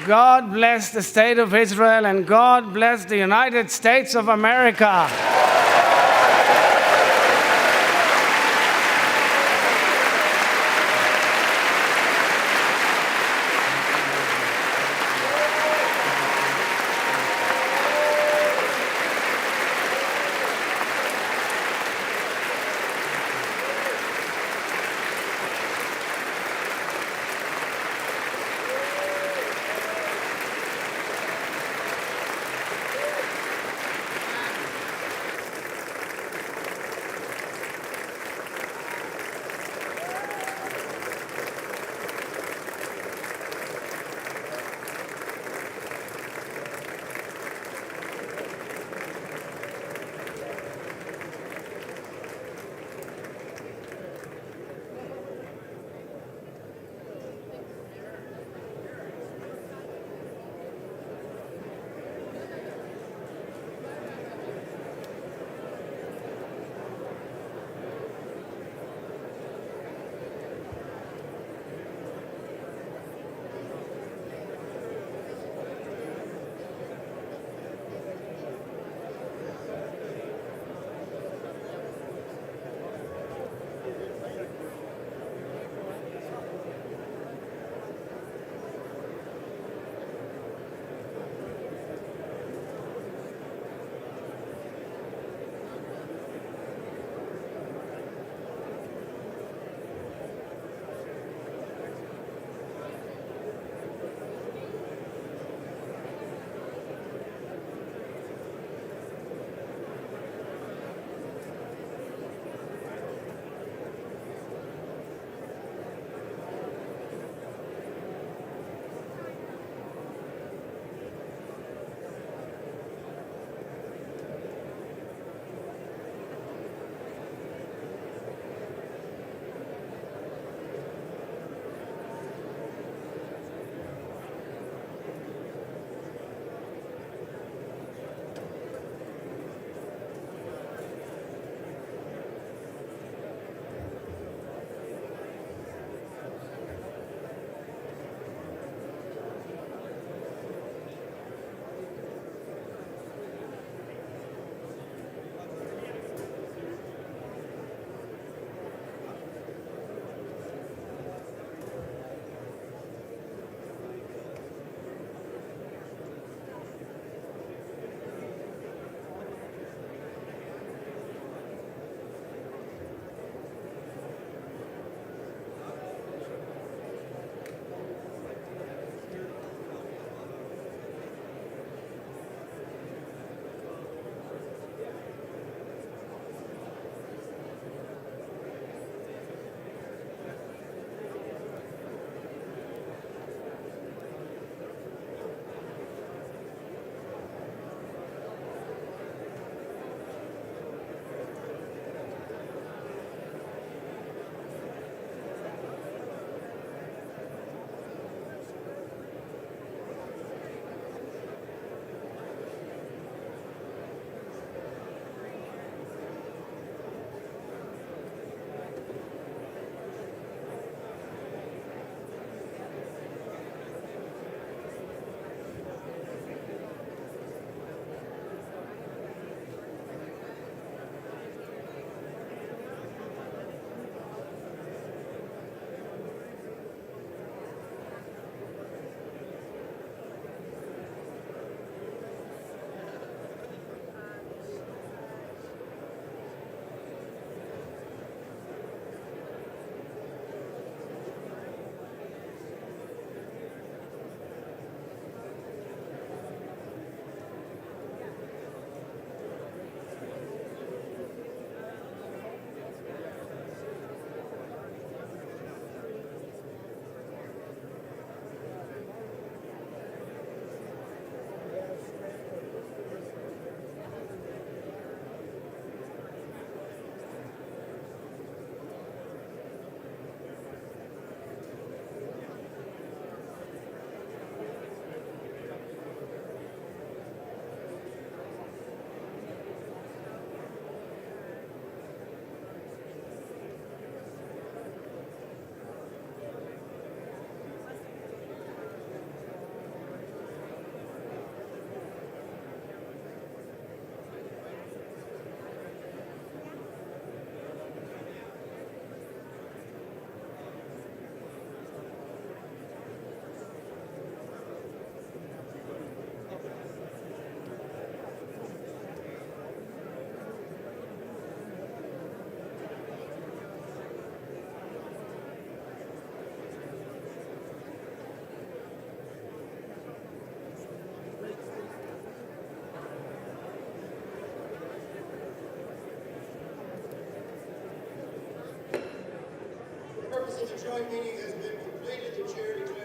God bless the state of Israel, and God bless the United States of America.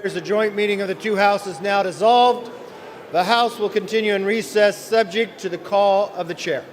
The joint meeting of the two houses now dissolved. The House will continue in recess, subject to the call of the chair.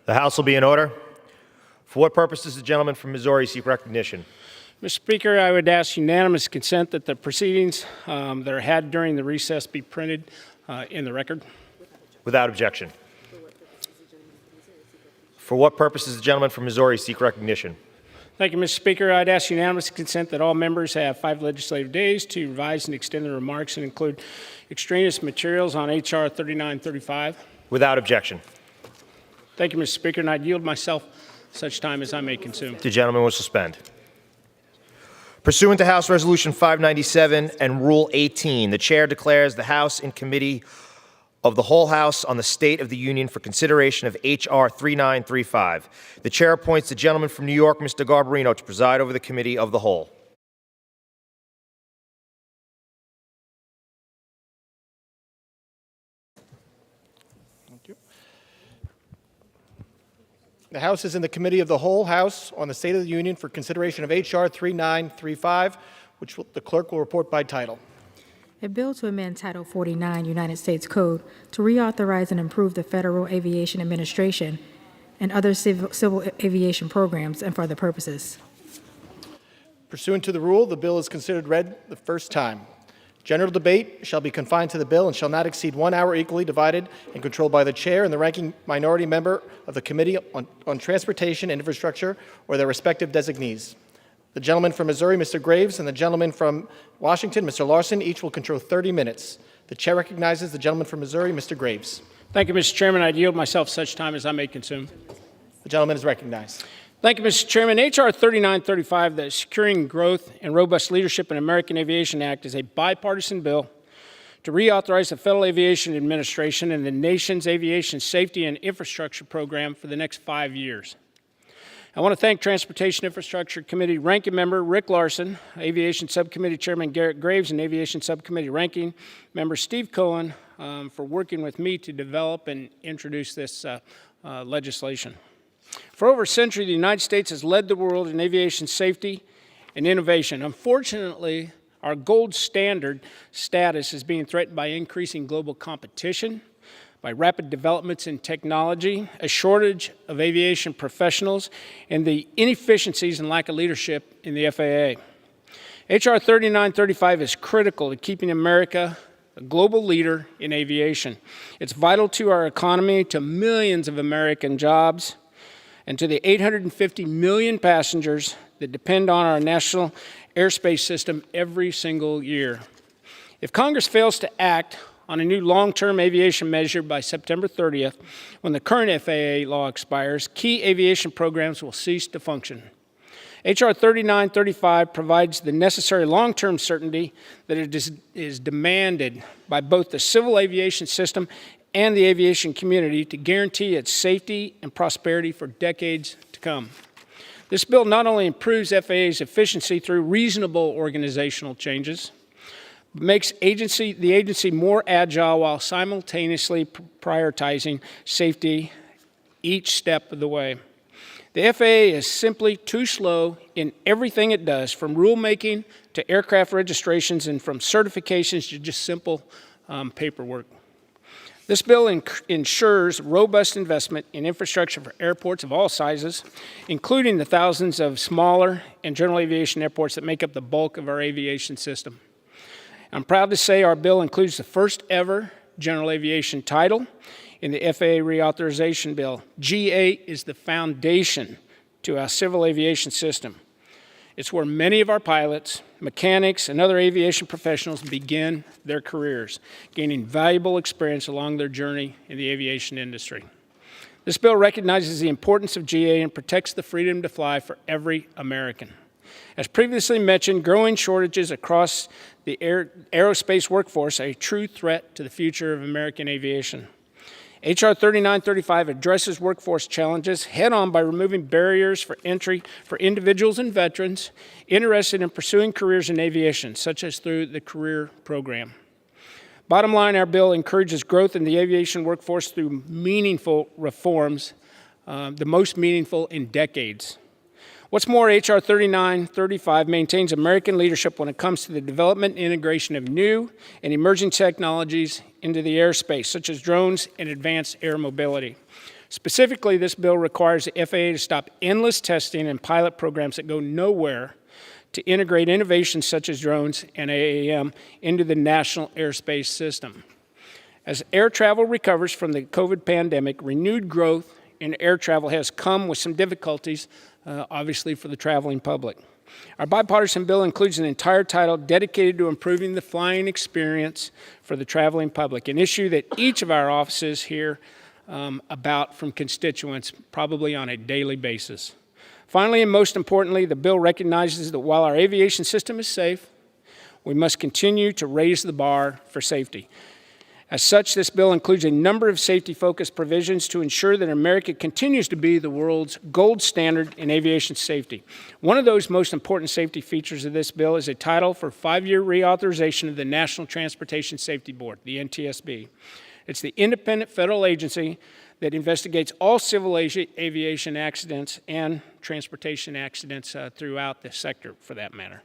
The House will be in order. For what purpose does the gentleman from Missouri seek recognition? Mr. Speaker, I would ask unanimous consent that the proceedings that are had during the recess be printed in the record. Without objection. For what purpose does the gentleman from Missouri seek recognition? Thank you, Mr. Speaker. I'd ask unanimous consent that all members have 5 legislative days to revise and extend their remarks and include extraneous materials on H.R. 3935. Without objection. Thank you, Mr. Speaker, and I'd yield myself such time as I may consume. The gentleman will suspend. Pursuant to House Resolution 597 and Rule 18, the Chair declares the House in committee of the whole House on the State of the Union for consideration of H.R. 3935. The Chair appoints the gentleman from New York, Mr. Garbarino, to preside over the Committee of the Whole. Thank you. The House is in the Committee of the Whole House on the State of the Union for consideration of H.R. 3935, which the clerk will report by title. A bill to amend Title 49 United States Code to reauthorize and improve the Federal Aviation Administration and other civil aviation programs and for other purposes. Pursuant to the rule, the bill is considered read the first time. General debate shall be confined to the bill and shall not exceed 1 hour, equally divided and controlled by the chair and the ranking minority member of the Committee on Transportation and Infrastructure or their respective designees. The gentleman from Missouri, Mr. Graves, and the gentleman from Washington, Mr. Larson, each will control 30 minutes. The chair recognizes the gentleman from Missouri, Mr. Graves. Thank you, Mr. Chairman. I'd yield myself such time as I may consume. The gentleman is recognized. Thank you, Mr. Chairman. H.R. 3935, the Securing Growth and Robust Leadership in American Aviation Act, is a bipartisan bill to reauthorize the Federal Aviation Administration and the nation's aviation safety and infrastructure program for the next 5 years. I want to thank Transportation Infrastructure Committee Ranking Member Rick Larson, Aviation Subcommittee Chairman Garrett Graves, and Aviation Subcommittee Ranking Member Steve Cohen for working with me to develop and introduce this legislation. For over a century, the United States has led the world in aviation safety and innovation. Unfortunately, our gold standard status is being threatened by increasing global competition, by rapid developments in technology, a shortage of aviation professionals, and the inefficiencies and lack of leadership in the FAA. H.R. 3935 is critical to keeping America a global leader in aviation. It's vital to our economy, to millions of American jobs, and to the 850 million passengers that depend on our national airspace system every single year. If Congress fails to act on a new long-term aviation measure by September 30th, when the current FAA law expires, key aviation programs will cease to function. H.R. 3935 provides the necessary long-term certainty that it is demanded by both the civil aviation system and the aviation community to guarantee its safety and prosperity for decades to come. This bill not only improves FAA's efficiency through reasonable organizational changes, makes the agency more agile while simultaneously prioritizing safety each step of the way. The FAA is simply too slow in everything it does, from rulemaking to aircraft registrations and from certifications to just simple paperwork. This bill ensures robust investment in infrastructure for airports of all sizes, including the thousands of smaller and general aviation airports that make up the bulk of our aviation system. I'm proud to say our bill includes the first ever general aviation title in the FAA reauthorization bill. GA is the foundation to our civil aviation system. It's where many of our pilots, mechanics, and other aviation professionals begin their careers, gaining valuable experience along their journey in the aviation industry. This bill recognizes the importance of GA and protects the freedom to fly for every American. As previously mentioned, growing shortages across the aerospace workforce are a true threat to the future of American aviation. H.R. 3935 addresses workforce challenges head-on by removing barriers for entry for individuals and veterans interested in pursuing careers in aviation, such as through the Career Program. Bottom line, our bill encourages growth in the aviation workforce through meaningful reforms, the most meaningful in decades. What's more, H.R. 3935 maintains American leadership when it comes to the development and integration of new and emerging technologies into the airspace, such as drones and advanced air mobility. Specifically, this bill requires the FAA to stop endless testing and pilot programs that go nowhere to integrate innovations such as drones and AAM into the national airspace system. As air travel recovers from the COVID pandemic, renewed growth in air travel has come with some difficulties, obviously, for the traveling public. Our bipartisan bill includes an entire title dedicated to improving the flying experience for the traveling public, an issue that each of our offices hear about from constituents probably on a daily basis. Finally, and most importantly, the bill recognizes that while our aviation system is safe, we must continue to raise the bar for safety. As such, this bill includes a number of safety-focused provisions to ensure that America continues to be the world's gold standard in aviation safety. One of those most important safety features of this bill is a title for 5-year reauthorization of the National Transportation Safety Board, the NTSB. It's the independent federal agency that investigates all civil aviation accidents and transportation accidents throughout the sector, for that matter.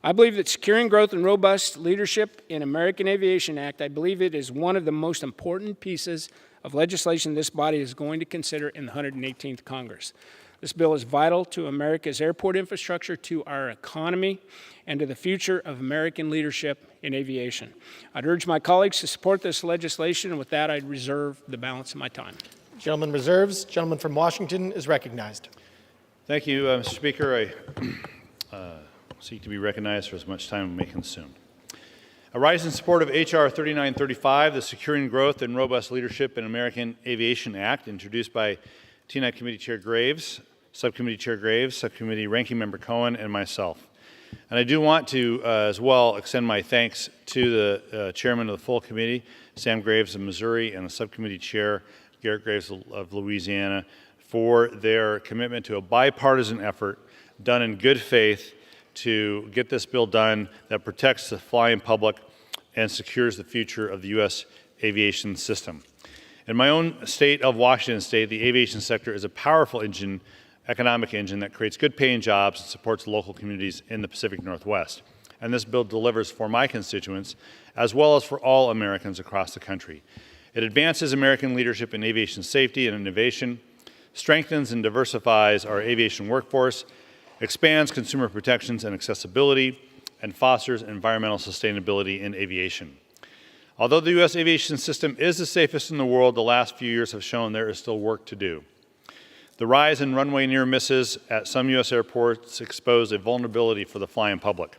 I believe that securing growth and robust leadership in American Aviation Act, I believe it is one of the most important pieces of legislation this body is going to consider in the 118th Congress. This bill is vital to America's airport infrastructure, to our economy, and to the future of American leadership in aviation. I'd urge my colleagues to support this legislation, and with that, I'd reserve the balance of my time. Gentleman reserves. Gentleman from Washington is recognized. Thank you, Mr. Speaker. I seek to be recognized for as much time as may consume. I rise in support of H.R. 3935, the Securing Growth and Robust Leadership in American Aviation Act, introduced by TNI Committee Chair Graves, Subcommittee Chair Graves, Subcommittee Ranking Member Cohen, and myself. And I do want to, as well, extend my thanks to the Chairman of the full committee, Sam Graves of Missouri, and the Subcommittee Chair, Garrett Graves of Louisiana, for their commitment to a bipartisan effort done in good faith to get this bill done that protects the flying public and secures the future of the U.S. aviation system. In my own state of Washington State, the aviation sector is a powerful engine, economic engine that creates good paying jobs and supports local communities in the Pacific Northwest. And this bill delivers for my constituents as well as for all Americans across the country. It advances American leadership in aviation safety and innovation, strengthens and diversifies our aviation workforce, expands consumer protections and accessibility, and fosters environmental sustainability in aviation. Although the U.S. aviation system is the safest in the world, the last few years have shown there is still work to do. The rise in runway near misses at some U.S. airports expose a vulnerability for the flying public.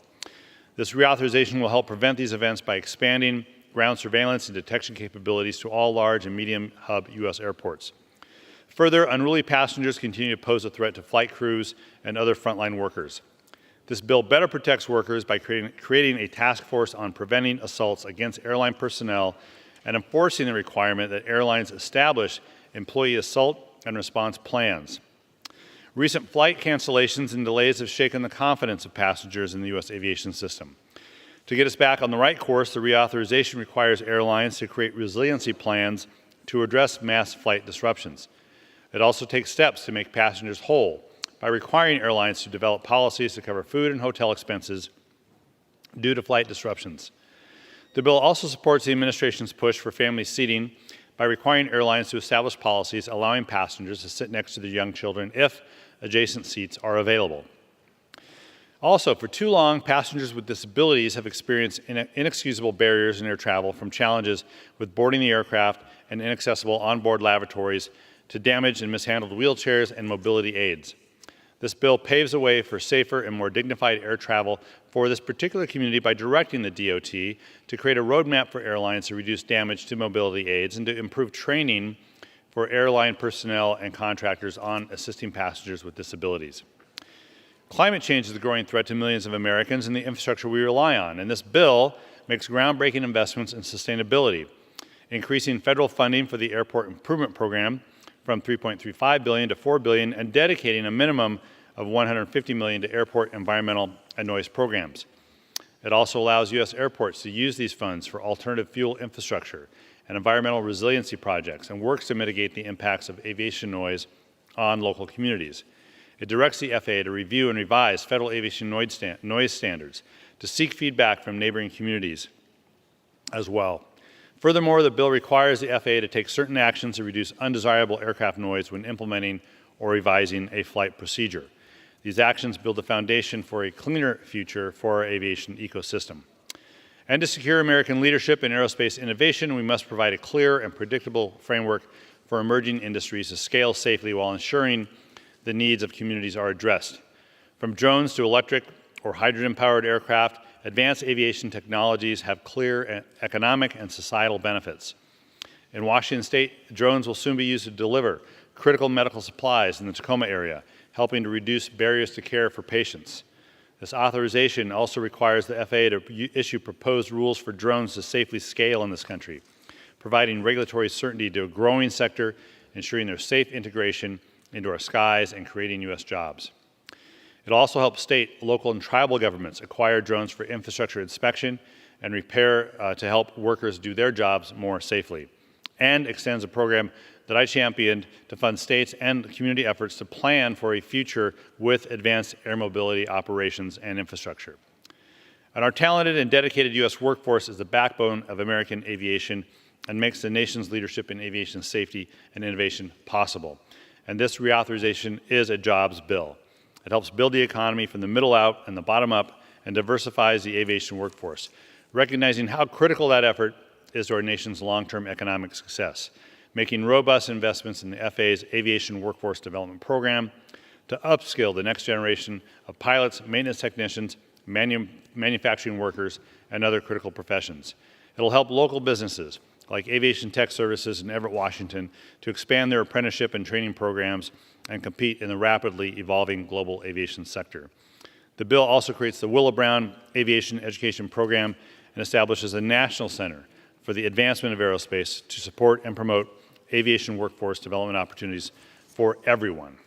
This reauthorization will help prevent these events by expanding ground surveillance and detection capabilities to all large and medium hub U.S. airports. Further, unruly passengers continue to pose a threat to flight crews and other frontline workers. This bill better protects workers by creating a task force on preventing assaults against airline personnel and enforcing the requirement that airlines establish employee assault and response plans. Recent flight cancellations and delays have shaken the confidence of passengers in the U.S. aviation system. To get us back on the right course, the reauthorization requires airlines to create resiliency plans to address mass flight disruptions. It also takes steps to make passengers whole by requiring airlines to develop policies to cover food and hotel expenses due to flight disruptions. The bill also supports the administration's push for family seating by requiring airlines to establish policies allowing passengers to sit next to their young children if adjacent seats are available. Also, for too long, passengers with disabilities have experienced inexcusable barriers in air travel, from challenges with boarding the aircraft and inaccessible onboard lavatories to damaged and mishandled wheelchairs and mobility aids. This bill paves the way for safer and more dignified air travel for this particular community by directing the DOT to create a roadmap for airlines to reduce damage to mobility aids and to improve training for airline personnel and contractors on assisting passengers with disabilities. Climate change is a growing threat to millions of Americans and the infrastructure we rely on, and this bill makes groundbreaking investments in sustainability, increasing federal funding for the Airport Improvement Program from $3.35 billion to $4 billion, and dedicating a minimum of $150 million to airport environmental and noise programs. It also allows U.S. airports to use these funds for alternative fuel infrastructure and environmental resiliency projects, and works to mitigate the impacts of aviation noise on local communities. It directs the FAA to review and revise federal aviation noise standards, to seek feedback from neighboring communities as well. Furthermore, the bill requires the FAA to take certain actions to reduce undesirable aircraft noise when implementing or revising a flight procedure. These actions build the foundation for a cleaner future for our aviation ecosystem. And to secure American leadership in aerospace innovation, we must provide a clear and predictable framework for emerging industries to scale safely while ensuring the needs of communities are addressed. From drones to electric or hydrogen-powered aircraft, advanced aviation technologies have clear economic and societal benefits. In Washington State, drones will soon be used to deliver critical medical supplies in the Tacoma area, helping to reduce barriers to care for patients. This authorization also requires the FAA to issue proposed rules for drones to safely scale in this country, providing regulatory certainty to a growing sector, ensuring their safe integration into our skies and creating U.S. jobs. It also helps state, local, and tribal governments acquire drones for infrastructure inspection and repair to help workers do their jobs more safely, and extends a program that I championed to fund states and community efforts to plan for a future with advanced air mobility operations and infrastructure. And our talented and dedicated U.S. workforce is the backbone of American aviation and makes the nation's leadership in aviation safety and innovation possible. And this reauthorization is a jobs bill. It helps build the economy from the middle out and the bottom up and diversifies the aviation workforce, recognizing how critical that effort is to our nation's long-term economic success, making robust investments in the FAA's Aviation Workforce Development Program to upskill the next generation of pilots, maintenance technicians, manufacturing workers, and other critical professions. It'll help local businesses like Aviation Tech Services in Everett, Washington, to expand their apprenticeship and training programs and compete in the rapidly evolving global aviation sector. The bill also creates the Willow Brown Aviation Education Program and establishes a national center for the advancement of aerospace to support and promote aviation workforce development opportunities for everyone.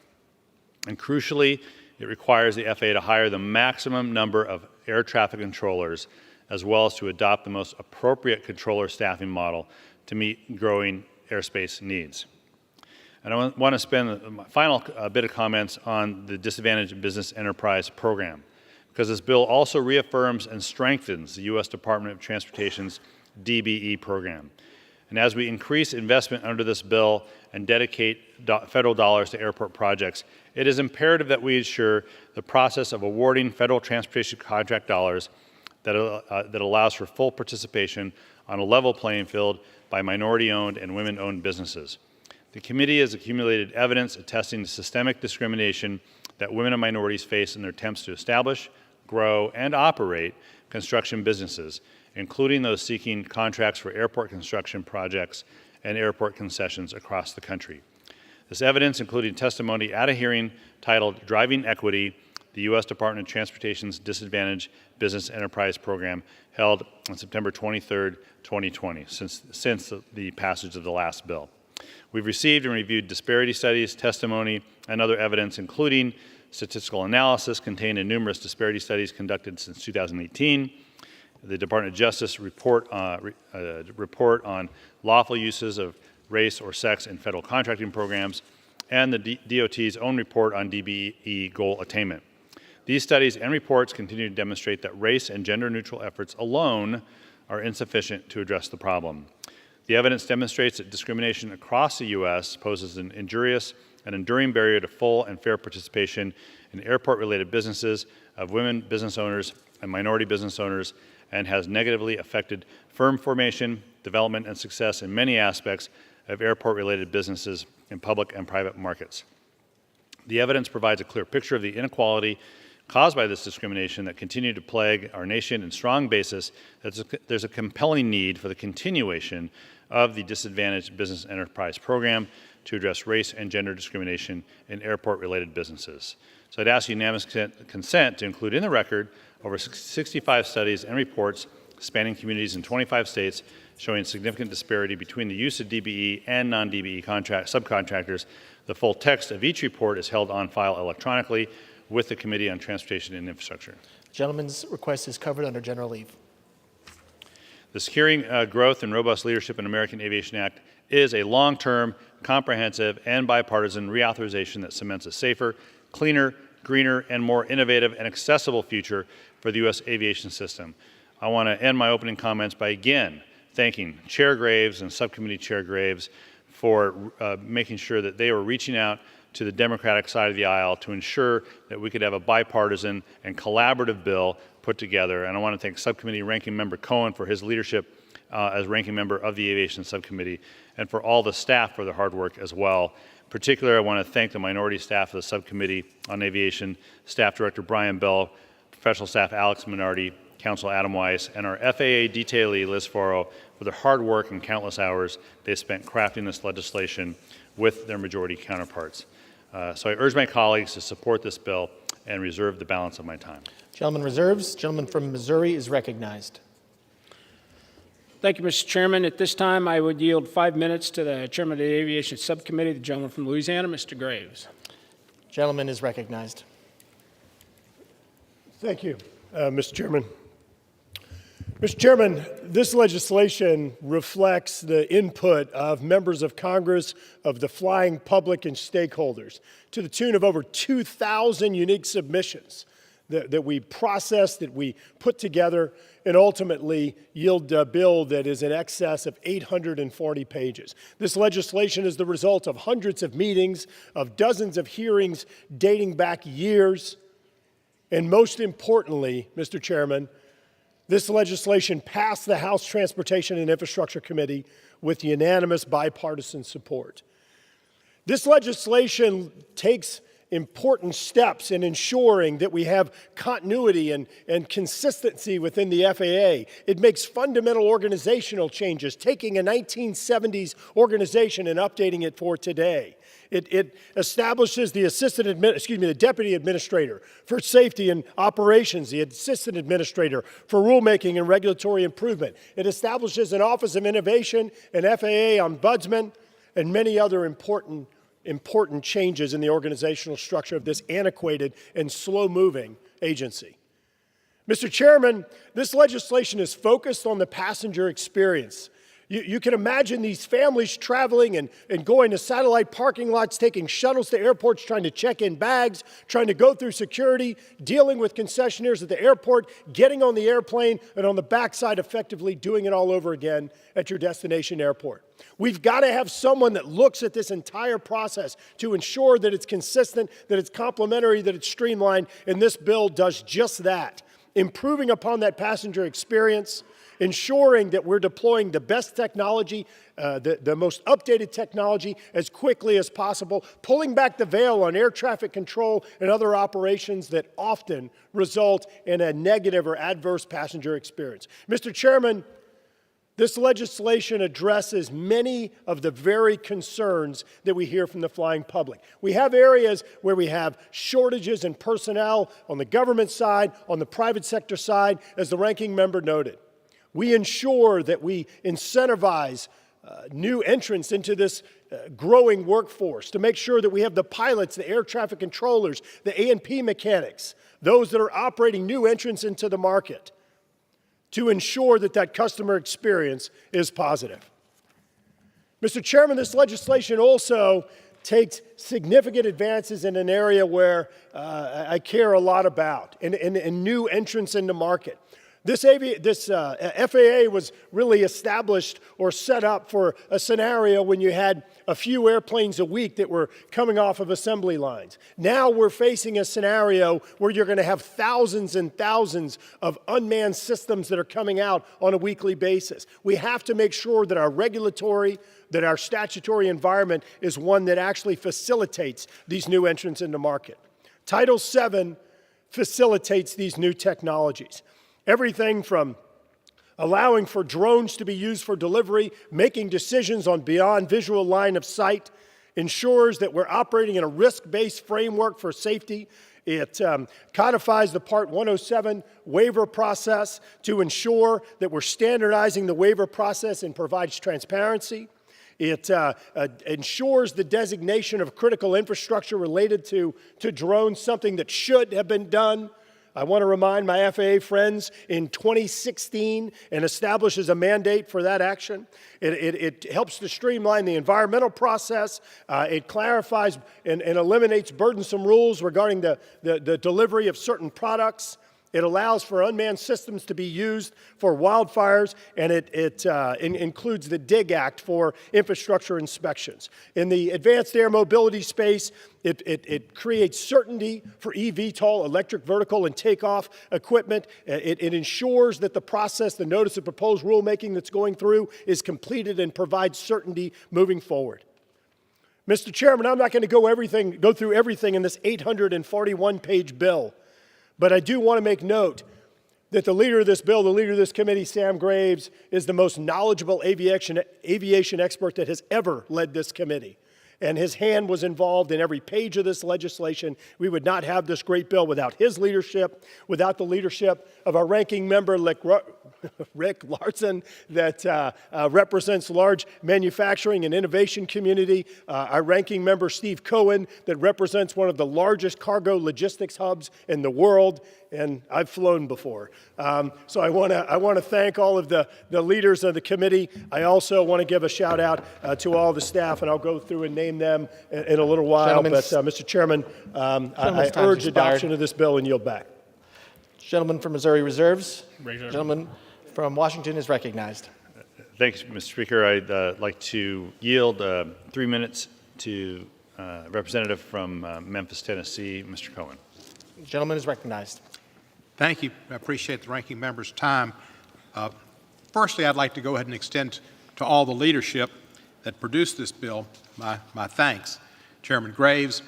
And crucially, it requires the FAA to hire the maximum number of air traffic controllers, as well as to adopt the most appropriate controller staffing model to meet growing airspace needs. And I want to spend a final bit of comments on the Disadvantaged Business Enterprise Program, because this bill also reaffirms and strengthens the U.S. Department of Transportation's DBE program. And as we increase investment under this bill and dedicate federal dollars to airport projects, it is imperative that we ensure the process of awarding federal transportation contract dollars that allows for full participation on a level playing field by minority-owned and women-owned businesses. The committee has accumulated evidence attesting to systemic discrimination that women and minorities face in their attempts to establish, grow, and operate construction businesses, including those seeking contracts for airport construction projects and airport concessions across the country. This evidence, including testimony at a hearing titled Driving Equity, the U.S. Department of Transportation's Disadvantaged Business Enterprise Program, held on September 23, 2020, since the passage of the last bill. We've received and reviewed disparity studies, testimony, and other evidence, including statistical analysis contained in numerous disparity studies conducted since 2018, the Department of Justice report on lawful uses of race or sex in federal contracting programs, and the DOT's own report on DBE goal attainment. These studies and reports continue to demonstrate that race and gender-neutral efforts alone are insufficient to address the problem. The evidence demonstrates that discrimination across the U.S. poses an injurious and enduring barrier to full and fair participation in airport-related businesses of women business owners and minority business owners, and has negatively affected firm formation, development, and success in many aspects of airport-related businesses in public and private markets. The evidence provides a clear picture of the inequality caused by this discrimination that continue to plague our nation and strong basis that there's a compelling need for the continuation of the Disadvantaged Business Enterprise Program to address race and gender discrimination in airport-related businesses. So I'd ask unanimous consent to include in the record over 65 studies and reports spanning communities in 25 states showing significant disparity between the use of DBE and non-DBE subcontractors. The full text of each report is held on file electronically with the Committee on Transportation and Infrastructure. The gentleman's request is covered under general leave. The Securing Growth and Robust Leadership in American Aviation Act is a long-term, comprehensive, and bipartisan reauthorization that cements a safer, cleaner, greener, and more innovative and accessible future for the U.S. aviation system. I want to end my opening comments by again thanking Chair Graves and Subcommittee Chair Graves for making sure that they were reaching out to the Democratic side of the aisle to ensure that we could have a bipartisan and collaborative bill put together. And I want to thank Subcommittee Ranking Member Cohen for his leadership as Ranking Member of the Aviation Subcommittee, and for all the staff for their hard work as well. In particular, I want to thank the minority staff of the Subcommittee on Aviation, Staff Director Brian Bell, Professional Staff Alex Minardi, Counsel Adam Weiss, and our FAA detailee Liz Foro for their hard work and countless hours they spent crafting this legislation with their majority counterparts. So I urge my colleagues to support this bill and reserve the balance of my time. Gentleman reserves. Gentleman from Missouri is recognized. Thank you, Mr. Chairman. At this time, I would yield 5 minutes to the Chairman of the Aviation Subcommittee, the gentleman from Louisiana, Mr. Graves. Gentleman is recognized. Thank you, Mr. Chairman. Mr. Chairman, this legislation reflects the input of members of Congress, of the flying public and stakeholders, to the tune of over 2,000 unique submissions that we process, that we put together, and ultimately yield a bill that is in excess of 840 pages. This legislation is the result of hundreds of meetings, of dozens of hearings dating back years, and most importantly, Mr. Chairman, this legislation passed the House Transportation and Infrastructure Committee with unanimous bipartisan support. This legislation takes important steps in ensuring that we have continuity and consistency within the FAA. It makes fundamental organizational changes, taking a 1970s organization and updating it for today. It establishes the the deputy administrator for safety and operations, the assistant administrator for rulemaking and regulatory improvement. It establishes an Office of Innovation, an FAA ombudsman, and many other important changes in the organizational structure of this antiquated and slow-moving agency. Mr. Chairman, this legislation is focused on the passenger experience. You can imagine these families traveling and going to satellite parking lots, taking shuttles to airports, trying to check in bags, trying to go through security, dealing with concessionaires at the airport, getting on the airplane, and on the backside effectively doing it all over again at your destination airport. We've got to have someone that looks at this entire process to ensure that it's consistent, that it's complementary, that it's streamlined, and this bill does just that, improving upon that passenger experience, ensuring that we're deploying the best technology, the most updated technology as quickly as possible, pulling back the veil on air traffic control and other operations that often result in a negative or adverse passenger experience. Mr. Chairman, this legislation addresses many of the very concerns that we hear from the flying public. We have areas where we have shortages in personnel on the government side, on the private sector side, as the ranking member noted. We ensure that we incentivize new entrants into this growing workforce to make sure that we have the pilots, the air traffic controllers, the A&P mechanics, those that are operating new entrants into the market, to ensure that that customer experience is positive. Mr. Chairman, this legislation also takes significant advances in an area where I care a lot about, in new entrants into market. This FAA was really established or set up for a scenario when you had a few airplanes a week that were coming off of assembly lines. Now we're facing a scenario where you're going to have thousands and thousands of unmanned systems that are coming out on a weekly basis. We have to make sure that our statutory environment is one that actually facilitates these new entrants into market. Title VII facilitates these new technologies. Everything from allowing for drones to be used for delivery, making decisions on beyond visual line of sight, ensures that we're operating in a risk-based framework for safety. It codifies the Part 107 waiver process to ensure that we're standardizing the waiver process and provides transparency. It ensures the designation of critical infrastructure related to drones, something that should have been done. I want to remind my FAA friends in 2016 and establishes a mandate for that action. It helps to streamline the environmental process. It clarifies and eliminates burdensome rules regarding the delivery of certain products. It allows for unmanned systems to be used for wildfires, and it includes the DIG Act for infrastructure inspections. In the advanced air mobility space, it creates certainty for eVTOL, electric vertical and takeoff equipment. It ensures that the process, the notice of proposed rulemaking that's going through, is completed and provides certainty moving forward. Mr. Chairman, I'm not going to go through everything in this 841-page bill. But I do want to make note that the leader of this bill, the leader of this committee, Sam Graves, is the most knowledgeable aviation expert that has ever led this committee. And his hand was involved in every page of this legislation. We would not have this great bill without his leadership, without the leadership of our ranking member, Rick Larson, that represents large manufacturing and innovation community, our ranking member, Steve Cohen, that represents one of the largest cargo logistics hubs in the world, and I've flown before. So I want to thank all of the leaders of the committee. I also want to give a shout out to all the staff, and I'll go through and name them in a little while. But Mr. Chairman, I urge adoption of this bill and yield back. Gentleman from Missouri reserves. Gentleman from Washington is recognized. Thanks, Mr. Speaker. I'd like to yield 3 minutes to Representative from Memphis, Tennessee, Mr. Cohen. Gentleman is recognized. Thank you. I appreciate the ranking member's time. Firstly, I'd like to go ahead and extend to all the leadership that produced this bill my thanks. Chairman Graves,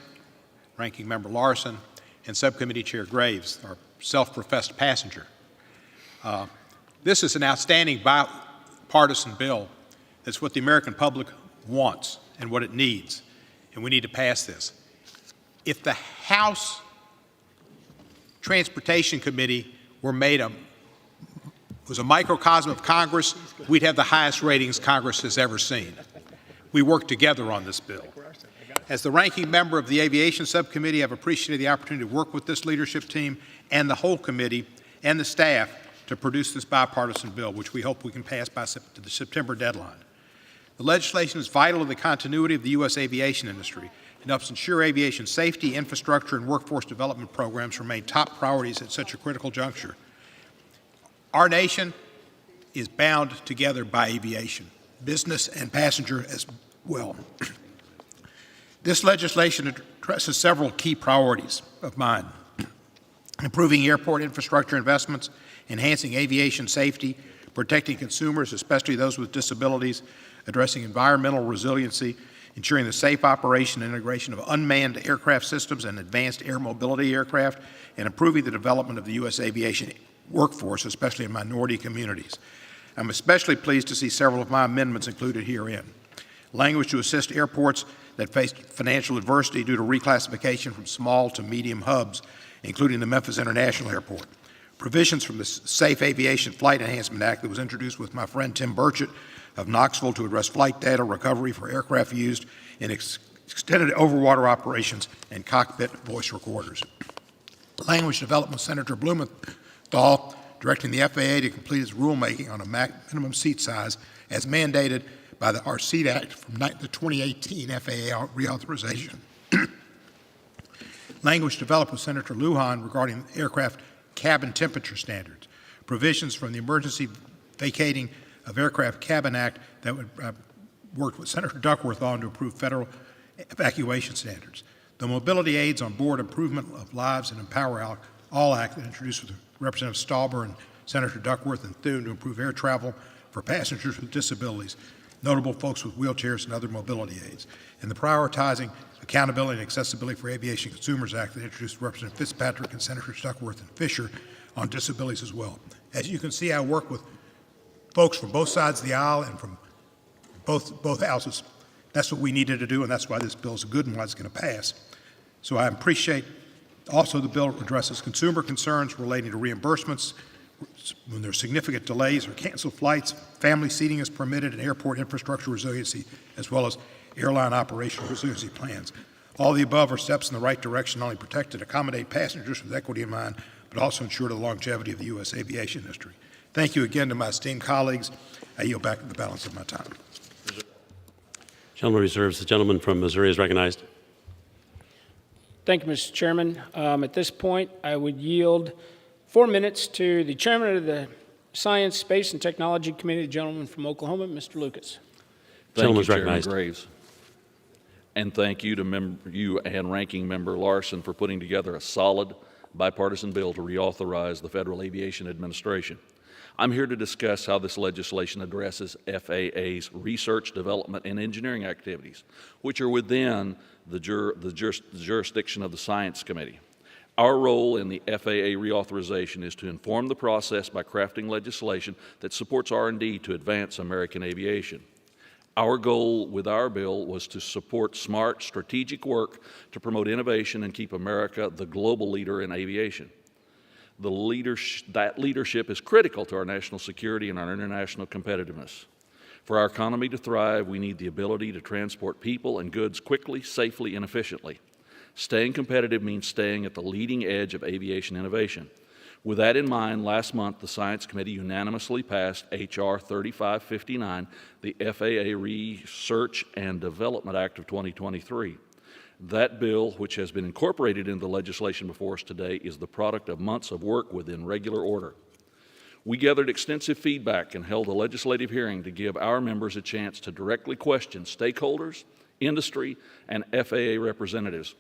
Ranking Member Larson, and Subcommittee Chair Graves, our self-professed passenger. This is an outstanding bipartisan bill. That's what the American public wants and what it needs, and we need to pass this. If the House Transportation Committee was a microcosm of Congress, we'd have the highest ratings Congress has ever seen. We worked together on this bill. As the ranking member of the Aviation Subcommittee, I've appreciated the opportunity to work with this leadership team and the whole committee and the staff to produce this bipartisan bill, which we hope we can pass by the September deadline. The legislation is vital to the continuity of the U.S. aviation industry and helps ensure aviation safety, infrastructure, and workforce development programs remain top priorities at such a critical juncture. Our nation is bound together by aviation, business and passenger as well. This legislation addresses several key priorities of mine: improving airport infrastructure investments, enhancing aviation safety, protecting consumers, especially those with disabilities, addressing environmental resiliency, ensuring the safe operation and integration of unmanned aircraft systems and advanced air mobility aircraft, and improving the development of the U.S. aviation workforce, especially in minority communities. I'm especially pleased to see several of my amendments included herein. Language to assist airports that faced financial adversity due to reclassification from small to medium hubs, including the Memphis International Airport. Provisions from the Safe Aviation Flight Enhancement Act that was introduced with my friend Tim Burchett of Knoxville to address flight data recovery for aircraft used in extended overwater operations and cockpit voice recorders. Language developed with Senator Blumenthal directing the FAA to complete its rulemaking on a minimum seat size as mandated by the RCEAT Act from the 2018 FAA reauthorization. Language developed with Senator Lujan regarding aircraft cabin temperature standards. Provisions from the Emergency Vacating of Aircraft Cabin Act that would work with Senator Duckworth on to approve federal evacuation standards. The Mobility Aids on Board Improvement of Lives and Empower All Act that introduced with Representative Stauber and Senator Duckworth and Thune to improve air travel for passengers with disabilities, notable folks with wheelchairs and other mobility aids. And the Prioritizing Accountability and Accessibility for Aviation Consumers Act that introduced Representative Fitzpatrick and Senators Duckworth and Fisher on disabilities as well. As you can see, I work with folks from both sides of the aisle and from both houses. That's what we needed to do, and that's why this bill is a good and why it's going to pass. So I appreciate also the bill addresses consumer concerns relating to reimbursements when there are significant delays or canceled flights. Family seating is permitted, and airport infrastructure resiliency, as well as airline operational resiliency plans. All the above are steps in the right direction, not only protect and accommodate passengers with equity in mind, but also ensure the longevity of the U.S. aviation industry. Thank you again to my esteemed colleagues. I yield back the balance of my time. Gentleman reserves. The gentleman from Missouri is recognized. Thank you, Mr. Chairman. At this point, I would yield 4 minutes to the chairman of the Science, Space, and Technology Committee, the gentleman from Oklahoma, Mr. Lucas. Gentleman is Chairman recognized. Graves. And thank you to you and Ranking Member Larson for putting together a solid bipartisan bill to reauthorize the Federal Aviation Administration. I'm here to discuss how this legislation addresses FAA's research, development, and engineering activities, which are within the jurisdiction of the Science Committee. Our role in the FAA reauthorization is to inform the process by crafting legislation that supports R&D to advance American aviation. Our goal with our bill was to support smart, strategic work to promote innovation and keep America the global leader in aviation. That leadership is critical to our national security and our international competitiveness. For our economy to thrive, we need the ability to transport people and goods quickly, safely, and efficiently. Staying competitive means staying at the leading edge of aviation innovation. With that in mind, last month the Science Committee unanimously passed H.R. 3559, the FAA Research and Development Act of 2023. That bill, which has been incorporated into the legislation before us today, is the product of months of work within regular order. We gathered extensive feedback and held a legislative hearing to give our members a chance to directly question stakeholders, industry, and FAA representatives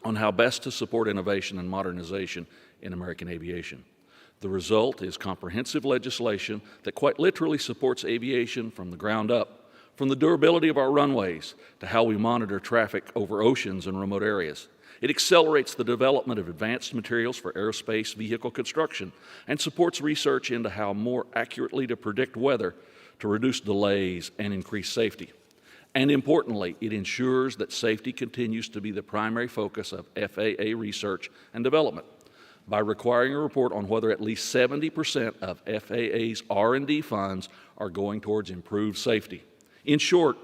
on how best to support innovation and modernization in American aviation. The result is comprehensive legislation that quite literally supports aviation from the ground up, from the durability of our runways to how we monitor traffic over oceans and remote areas. It accelerates the development of advanced materials for aerospace vehicle construction and supports research into how more accurately to predict weather to reduce delays and increase safety. And importantly, it ensures that safety continues to be the primary focus of FAA research and development by requiring a report on whether at least 70% of FAA's R&D funds are going towards improved safety. In short,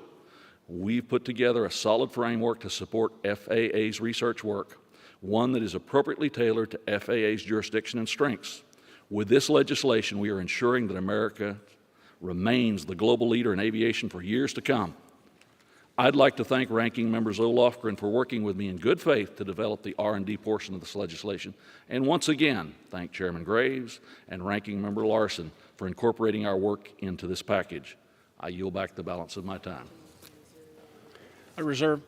we've put together a solid framework to support FAA's research work, one that is appropriately tailored to FAA's jurisdiction and strengths. With this legislation, we are ensuring that America remains the global leader in aviation for years to come. I'd like to thank Ranking Member Zoe Lofgren for working with me in good faith to develop the R&D portion of this legislation, and once again, thank Chairman Graves and Ranking Member Larson for incorporating our work into this package. I yield back the balance of my time. I reserve.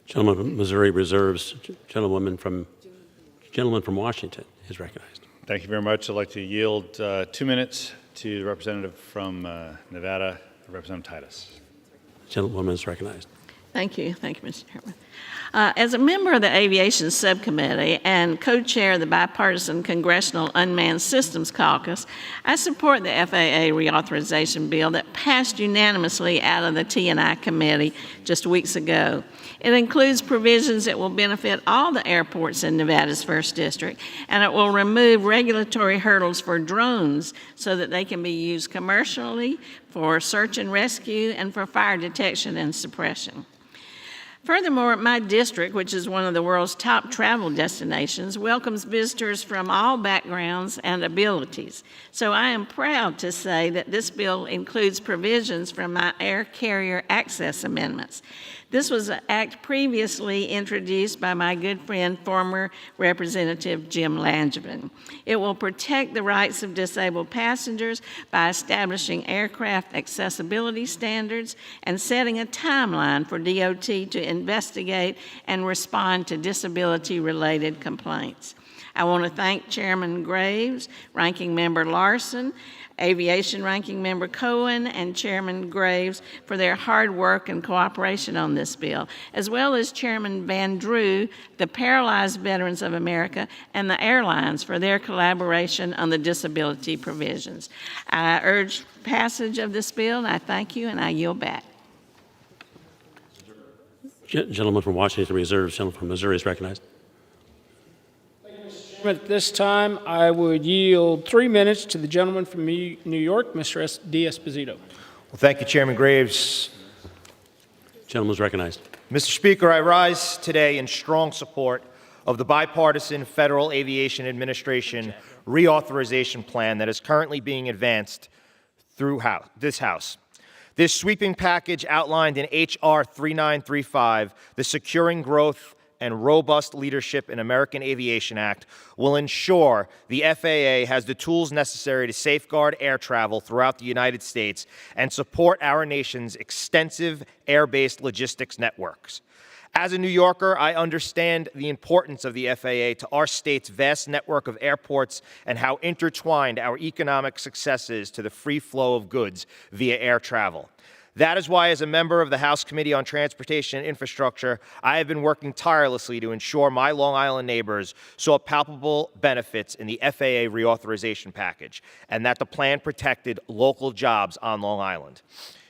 Gentleman from Missouri reserves. Gentleman from Washington is recognized. Thank you very much. I'd like to yield 2 minutes to the representative from Nevada, Representative Titus. Gentlewoman is recognized. Thank you, Mr. Chairman. As a member of the Aviation Subcommittee and co-chair of the Bipartisan Congressional Unmanned Systems Caucus, I support the FAA reauthorization bill that passed unanimously out of the T&I committee just weeks ago. It includes provisions that will benefit all the airports in Nevada's 1st District, and it will remove regulatory hurdles for drones so that they can be used commercially for search and rescue and for fire detection and suppression. Furthermore, my district, which is one of the world's top travel destinations, welcomes visitors from all backgrounds and abilities. So I am proud to say that this bill includes provisions from my Air Carrier Access Amendments. This was an act previously introduced by my good friend, former Representative Jim Langevin. It will protect the rights of disabled passengers by establishing aircraft accessibility standards and setting a timeline for DOT to investigate and respond to disability-related complaints. I want to thank Chairman Graves, Ranking Member Larson, Aviation Ranking Member Cohen, and Chairman Graves for their hard work and cooperation on this bill, as well as Chairman Van Drew, the Paralyzed Veterans of America, and the airlines for their collaboration on the disability provisions. I urge passage of this bill, and I thank you, and I yield back. Gentleman from Washington reserves. Gentleman from Missouri is recognized. At this time, I would yield 3 minutes to the gentleman from New York, Mr. D'Esposito. Well, thank you, Chairman Graves. Gentleman is recognized. Mr. Speaker, I rise today in strong support of the bipartisan Federal Aviation Administration reauthorization plan that is currently being advanced through this House. This sweeping package outlined in H.R. 3935, the Securing Growth and Robust Leadership in American Aviation Act will ensure the FAA has the tools necessary to safeguard air travel throughout the United States and support our nation's extensive air-based logistics networks. As a New Yorker, I understand the importance of the FAA to our state's vast network of airports and how intertwined our economic success is to the free flow of goods via air travel. That is why, as a member of the House Committee on Transportation and Infrastructure, I have been working tirelessly to ensure my Long Island neighbors saw palpable benefits in the FAA reauthorization package, and that the plan protected local jobs on Long Island.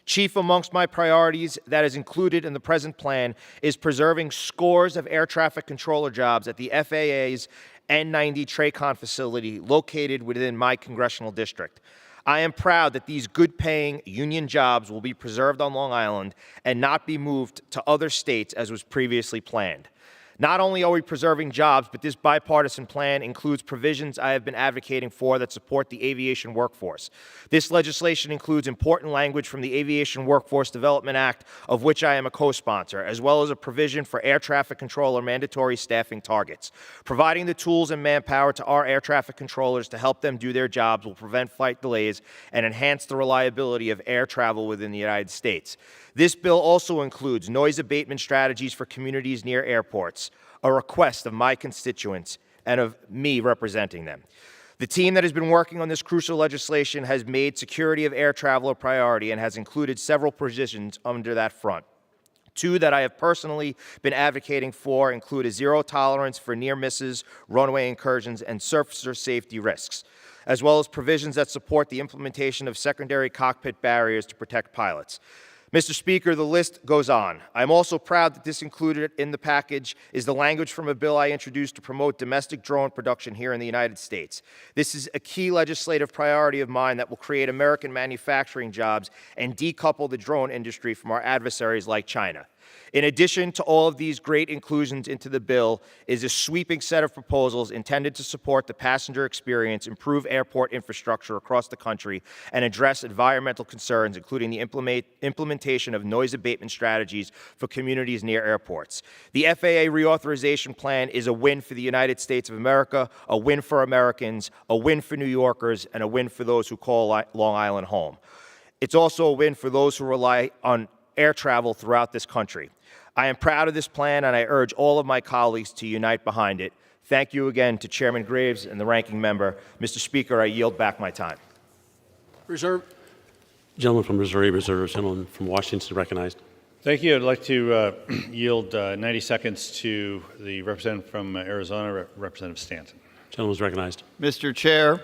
Chief amongst my priorities that is included in the present plan is preserving scores of air traffic controller jobs at the FAA's N90 TRACON facility located within my congressional district. I am proud that these good-paying union jobs will be preserved on Long Island and not be moved to other states as was previously planned. Not only are we preserving jobs, but this bipartisan plan includes provisions I have been advocating for that support the aviation workforce. This legislation includes important language from the Aviation Workforce Development Act, of which I am a co-sponsor, as well as a provision for air traffic controller mandatory staffing targets. Providing the tools and manpower to our air traffic controllers to help them do their jobs will prevent flight delays and enhance the reliability of air travel within the United States. This bill also includes noise abatement strategies for communities near airports, a request of my constituents and of me representing them. The team that has been working on this crucial legislation has made security of air travel a priority and has included several provisions under that front. Two that I have personally been advocating for include a zero tolerance for near misses, runway incursions, and surfacer safety risks, as well as provisions that support the implementation of secondary cockpit barriers to protect pilots. Mr. Speaker, the list goes on. I'm also proud that this included in the package is the language from a bill I introduced to promote domestic drone production here in the United States. This is a key legislative priority of mine that will create American manufacturing jobs and decouple the drone industry from our adversaries like China. In addition to all of these great inclusions into the bill is a sweeping set of proposals intended to support the passenger experience, improve airport infrastructure across the country, and address environmental concerns, including the implementation of noise abatement strategies for communities near airports. The FAA reauthorization plan is a win for the United States of America, a win for Americans, a win for New Yorkers, and a win for those who call Long Island home. It's also a win for those who rely on air travel throughout this country. I am proud of this plan, and I urge all of my colleagues to unite behind it. Thank you again to Chairman Graves and the ranking member. Mr. Speaker, I yield back my time. Reserve. Gentleman from Missouri reserves. Gentleman from Washington recognized. Thank you. I'd like to yield 90 seconds to the representative from Arizona, Representative Stanton. Gentleman is recognized. Mr. Chair,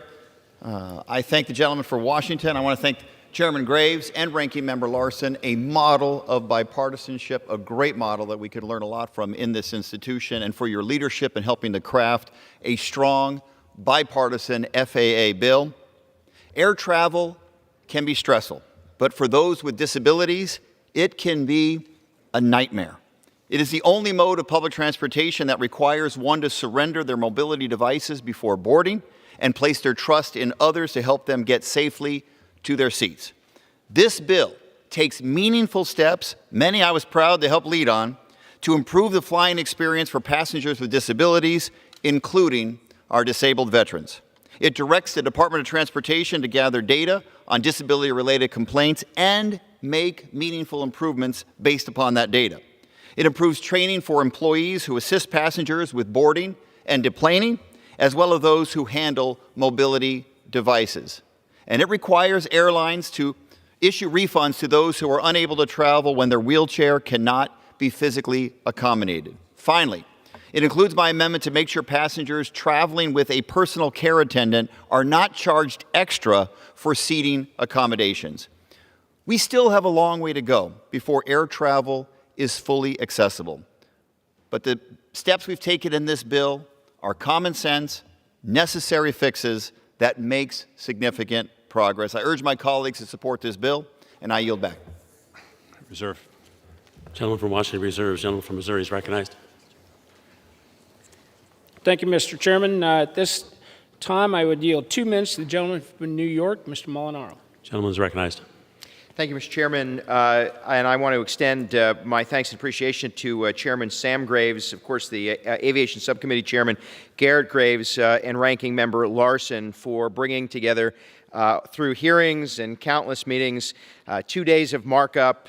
I thank the gentleman for Washington. I want to thank Chairman Graves and Ranking Member Larson, a model of bipartisanship, a great model that we could learn a lot from in this institution, and for your leadership in helping to craft a strong bipartisan FAA bill. Air travel can be stressful, but for those with disabilities, it can be a nightmare. It is the only mode of public transportation that requires one to surrender their mobility devices before boarding and place their trust in others to help them get safely to their seats. This bill takes meaningful steps, many I was proud to help lead on, to improve the flying experience for passengers with disabilities, including our disabled veterans. It directs the Department of Transportation to gather data on disability-related complaints and make meaningful improvements based upon that data. It improves training for employees who assist passengers with boarding and deplaning, as well as those who handle mobility devices. And it requires airlines to issue refunds to those who are unable to travel when their wheelchair cannot be physically accommodated. Finally, it includes my amendment to make sure passengers traveling with a personal care attendant are not charged extra for seating accommodations. We still have a long way to go before air travel is fully accessible. But the steps we've taken in this bill are common sense, necessary fixes that makes significant progress. I urge my colleagues to support this bill, and I yield back. Reserve. Gentleman from Washington reserves. Gentleman from Missouri is recognized. Thank you, Mr. Chairman. At this time, I would yield 2 minutes to the gentleman from New York, Mr. Molinaro. Gentleman is recognized. Thank you, Mr. Chairman. And I want to extend my thanks and appreciation to Chairman Sam Graves, of course, the Aviation Subcommittee Chairman Garrett Graves, and Ranking Member Larson for bringing together through hearings and countless meetings, 2 days of markup,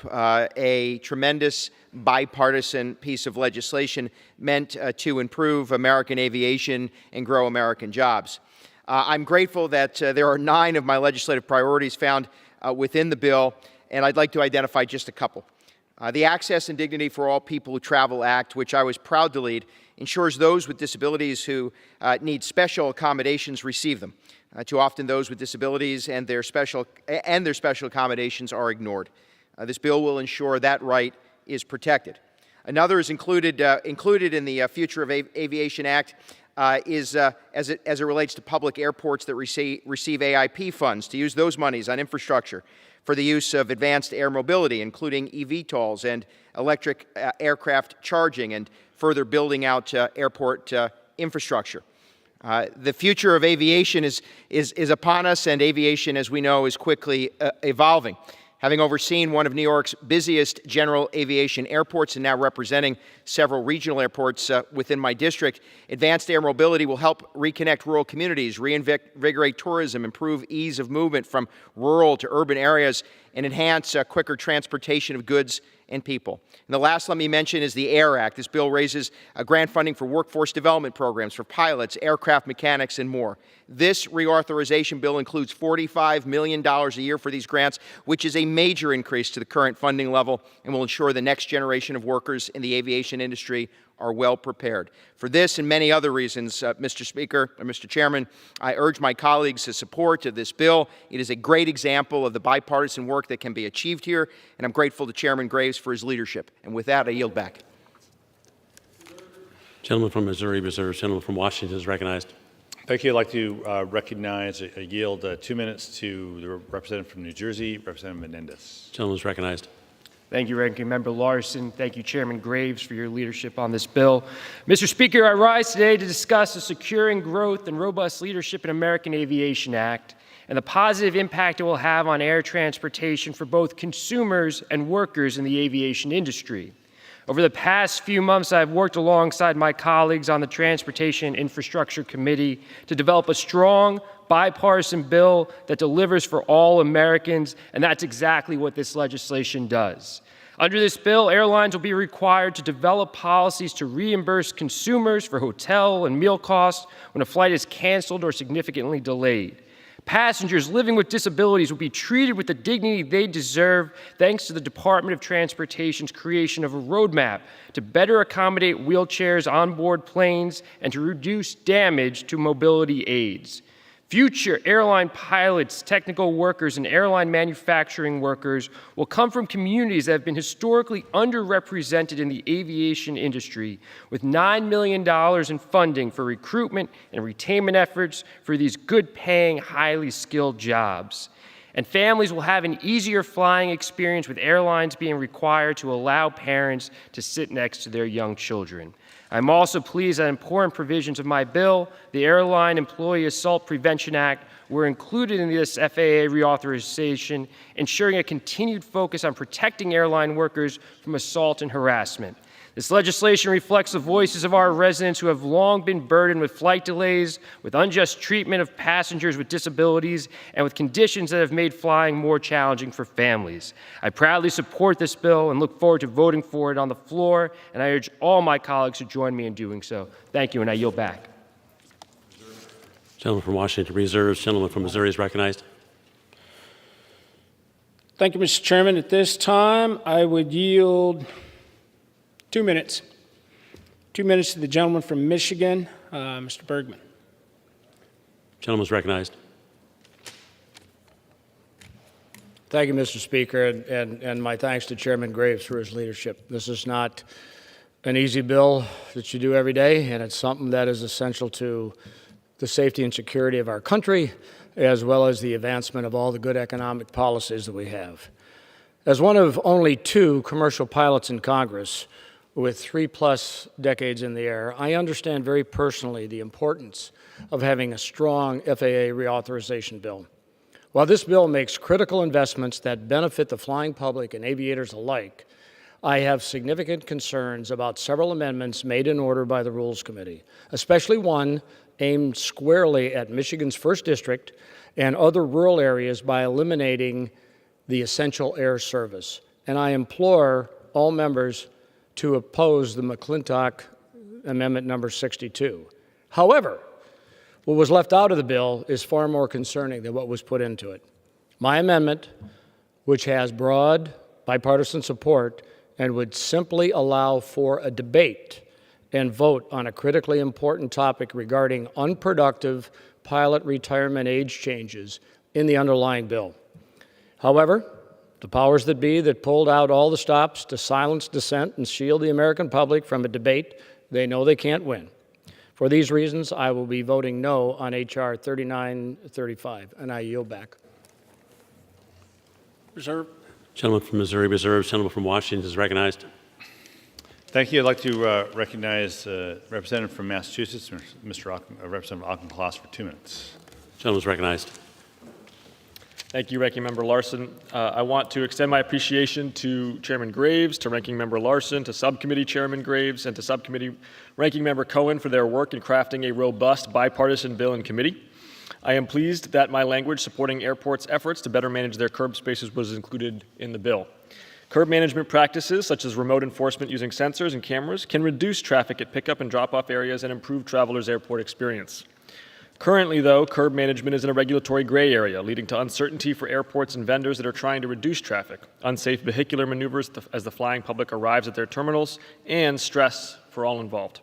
a tremendous bipartisan piece of legislation meant to improve American aviation and grow American jobs. I'm grateful that there are 9 of my legislative priorities found within the bill, and I'd like to identify just a couple. The Access and Dignity for All People Who Travel Act, which I was proud to lead, ensures those with disabilities who need special accommodations receive them. Too often those with disabilities and their special accommodations are ignored. This bill will ensure that right is protected. Another is included in the Future of Aviation Act as it relates to public airports that receive AIP funds, to use those monies on infrastructure for the use of advanced air mobility, including eVTOLs and electric aircraft charging, and further building out airport infrastructure. The future of aviation is upon us, and aviation, as we know, is quickly evolving. Having overseen one of New York's busiest general aviation airports and now representing several regional airports within my district, advanced air mobility will help reconnect rural communities, reinvigorate tourism, improve ease of movement from rural to urban areas, and enhance quicker transportation of goods and people. And the last let me mention is the AIR Act. This bill raises grant funding for workforce development programs for pilots, aircraft mechanics, and more. This reauthorization bill includes $45 million a year for these grants, which is a major increase to the current funding level and will ensure the next generation of workers in the aviation industry are well prepared. For this and many other reasons, Mr. Chairman, I urge my colleagues to support of this bill. It is a great example of the bipartisan work that can be achieved here, and I'm grateful to Chairman Graves for his leadership. And with that, I yield back. Gentleman from Missouri reserves. Gentleman from Washington is recognized. Thank you. I'd like to recognize, yield 2 minutes to the representative from New Jersey, Representative Menendez. Gentleman is recognized. Thank you, Ranking Member Larson. Thank you, Chairman Graves, for your leadership on this bill. Mr. Speaker, I rise today to discuss the Securing Growth and Robust Leadership in American Aviation Act and the positive impact it will have on air transportation for both consumers and workers in the aviation industry. Over the past few months, I've worked alongside my colleagues on the Transportation and Infrastructure Committee to develop a strong, bipartisan bill that delivers for all Americans, and that's exactly what this legislation does. Under this bill, airlines will be required to develop policies to reimburse consumers for hotel and meal costs when a flight is canceled or significantly delayed. Passengers living with disabilities will be treated with the dignity they deserve thanks to the Department of Transportation's creation of a roadmap to better accommodate wheelchairs on board planes and to reduce damage to mobility aids. Future airline pilots, technical workers, and airline manufacturing workers will come from communities that have been historically underrepresented in the aviation industry, with $9 million in funding for recruitment and retainment efforts for these good-paying, highly skilled jobs. And families will have an easier flying experience with airlines being required to allow parents to sit next to their young children. I'm also pleased that important provisions of my bill, the Airline Employee Assault Prevention Act, were included in this FAA reauthorization, ensuring a continued focus on protecting airline workers from assault and harassment. This legislation reflects the voices of our residents who have long been burdened with flight delays, with unjust treatment of passengers with disabilities, and with conditions that have made flying more challenging for families. I proudly support this bill and look forward to voting for it on the floor, and I urge all my colleagues to join me in doing so. Thank you, and I yield back. Gentleman from Washington reserves. Gentleman from Missouri is recognized. Thank you, Mr. Chairman. At this time, I would yield 2 minutes. 2 minutes to the gentleman from Michigan, Mr. Bergman. Gentleman is recognized. Thank you, Mr. Speaker, and my thanks to Chairman Graves for his leadership. This is not an easy bill that you do every day, and it's something that is essential to the safety and security of our country, as well as the advancement of all the good economic policies that we have. As one of only 2 commercial pilots in Congress, with 3+ decades in the air, I understand very personally the importance of having a strong FAA reauthorization bill. While this bill makes critical investments that benefit the flying public and aviators alike, I have significant concerns about several amendments made in order by the Rules Committee, especially one aimed squarely at Michigan's 1st District and other rural areas by eliminating the essential air service. And I implore all members to oppose the McClintock Amendment number 62. However, what was left out of the bill is far more concerning than what was put into it. My amendment, which has broad bipartisan support and would simply allow for a debate and vote on a critically important topic regarding unproductive pilot retirement age changes in the underlying bill. However, the powers that be that pulled out all the stops to silence dissent and shield the American public from a debate they know they can't win. For these reasons, I will be voting no on H.R. 3935, and I yield back. Reserve. Gentleman from Missouri reserves. Gentleman from Washington is recognized. Thank you. I'd like to recognize Representative from Massachusetts, Representative Auchincloss, for 2 minutes. Gentleman is recognized. Thank you, Ranking Member Larson. I want to extend my appreciation to Chairman Graves, to Ranking Member Larson, to Subcommittee Chairman Graves, and to Subcommittee Ranking Member Cohen for their work in crafting a robust bipartisan bill in committee. I am pleased that my language supporting airports' efforts to better manage their curb spaces was included in the bill. Curb management practices, such as remote enforcement using sensors and cameras, can reduce traffic at pickup and drop-off areas and improve travelers' airport experience. Currently, though, curb management is in a regulatory gray area, leading to uncertainty for airports and vendors that are trying to reduce traffic, unsafe vehicular maneuvers as the flying public arrives at their terminals, and stress for all involved.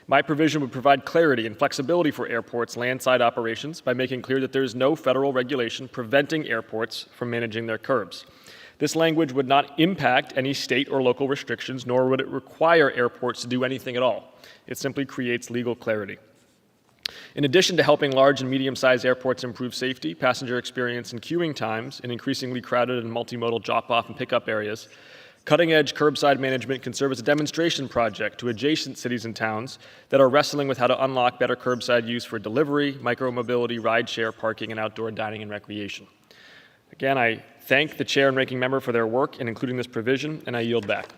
My provision would provide clarity and flexibility for airports' landside operations by making clear that there is no federal regulation preventing airports from managing their curbs. This language would not impact any state or local restrictions, nor would it require airports to do anything at all. It simply creates legal clarity. In addition to helping large and medium-sized airports improve safety, passenger experience, and queuing times in increasingly crowded and multimodal drop-off and pickup areas, cutting-edge curbside management can serve as a demonstration project to adjacent cities and towns that are wrestling with how to unlock better curbside use for delivery, micromobility, rideshare, parking, and outdoor dining and recreation. Again, I thank the Chair and Ranking Member for their work in including this provision, and I yield back.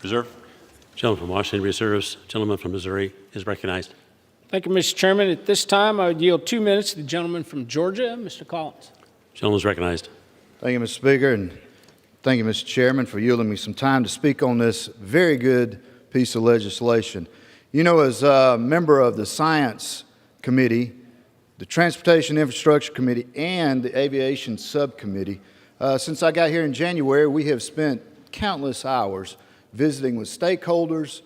Reserve. Gentleman from Washington reserves. Gentleman from Missouri is recognized. Thank you, Mr. Chairman. At this time, I would yield 2 minutes to the gentleman from Georgia, Mr. Collins. Gentleman is recognized. Thank you, Mr. Speaker, and thank you, Mr. Chairman, for yielding me some time to speak on this very good piece of legislation. You know, as a member of the Science Committee, the Transportation Infrastructure Committee, and the Aviation Subcommittee, since I got here in January, we have spent countless hours visiting with stakeholders,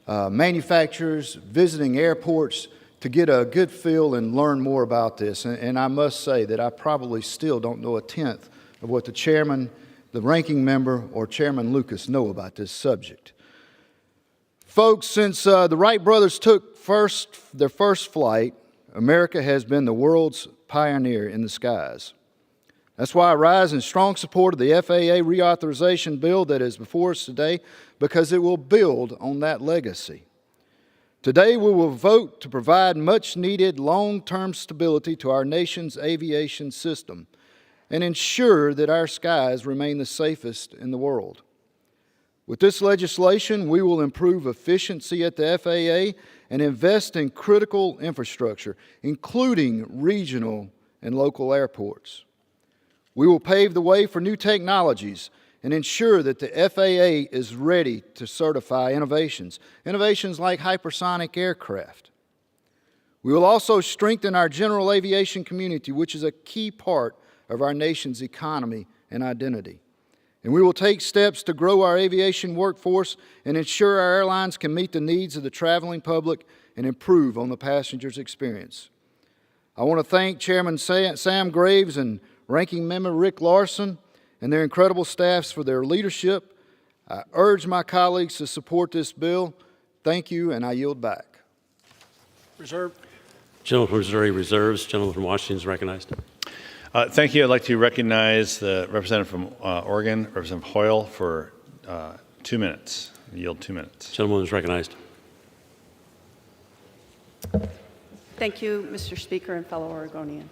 manufacturers, visiting airports to get a good feel and learn more about this. And I must say that I probably still don't know a tenth of what the chairman, the ranking member, or Chairman Lucas know about this subject. Folks, since the Wright brothers took their first flight, America has been the world's pioneer in the skies. That's why I rise in strong support of the FAA reauthorization bill that is before us today, because it will build on that legacy. Today, we will vote to provide much-needed long-term stability to our nation's aviation system and ensure that our skies remain the safest in the world. With this legislation, we will improve efficiency at the FAA and invest in critical infrastructure, including regional and local airports. We will pave the way for new technologies and ensure that the FAA is ready to certify innovations like hypersonic aircraft. We will also strengthen our general aviation community, which is a key part of our nation's economy and identity. And we will take steps to grow our aviation workforce and ensure our airlines can meet the needs of the traveling public and improve on the passenger's experience. I want to thank Chairman Sam Graves and Ranking Member Rick Larson and their incredible staffs for their leadership. I urge my colleagues to support this bill. Thank you, and I yield back. Reserve. Gentleman from Missouri reserves. Gentleman from Washington is recognized. Thank you. I'd like to recognize the representative from Oregon, Representative Hoyle, for 2 minutes. I yield 2 minutes. Gentleman is recognized. Thank you, Mr. Speaker and fellow Oregonian.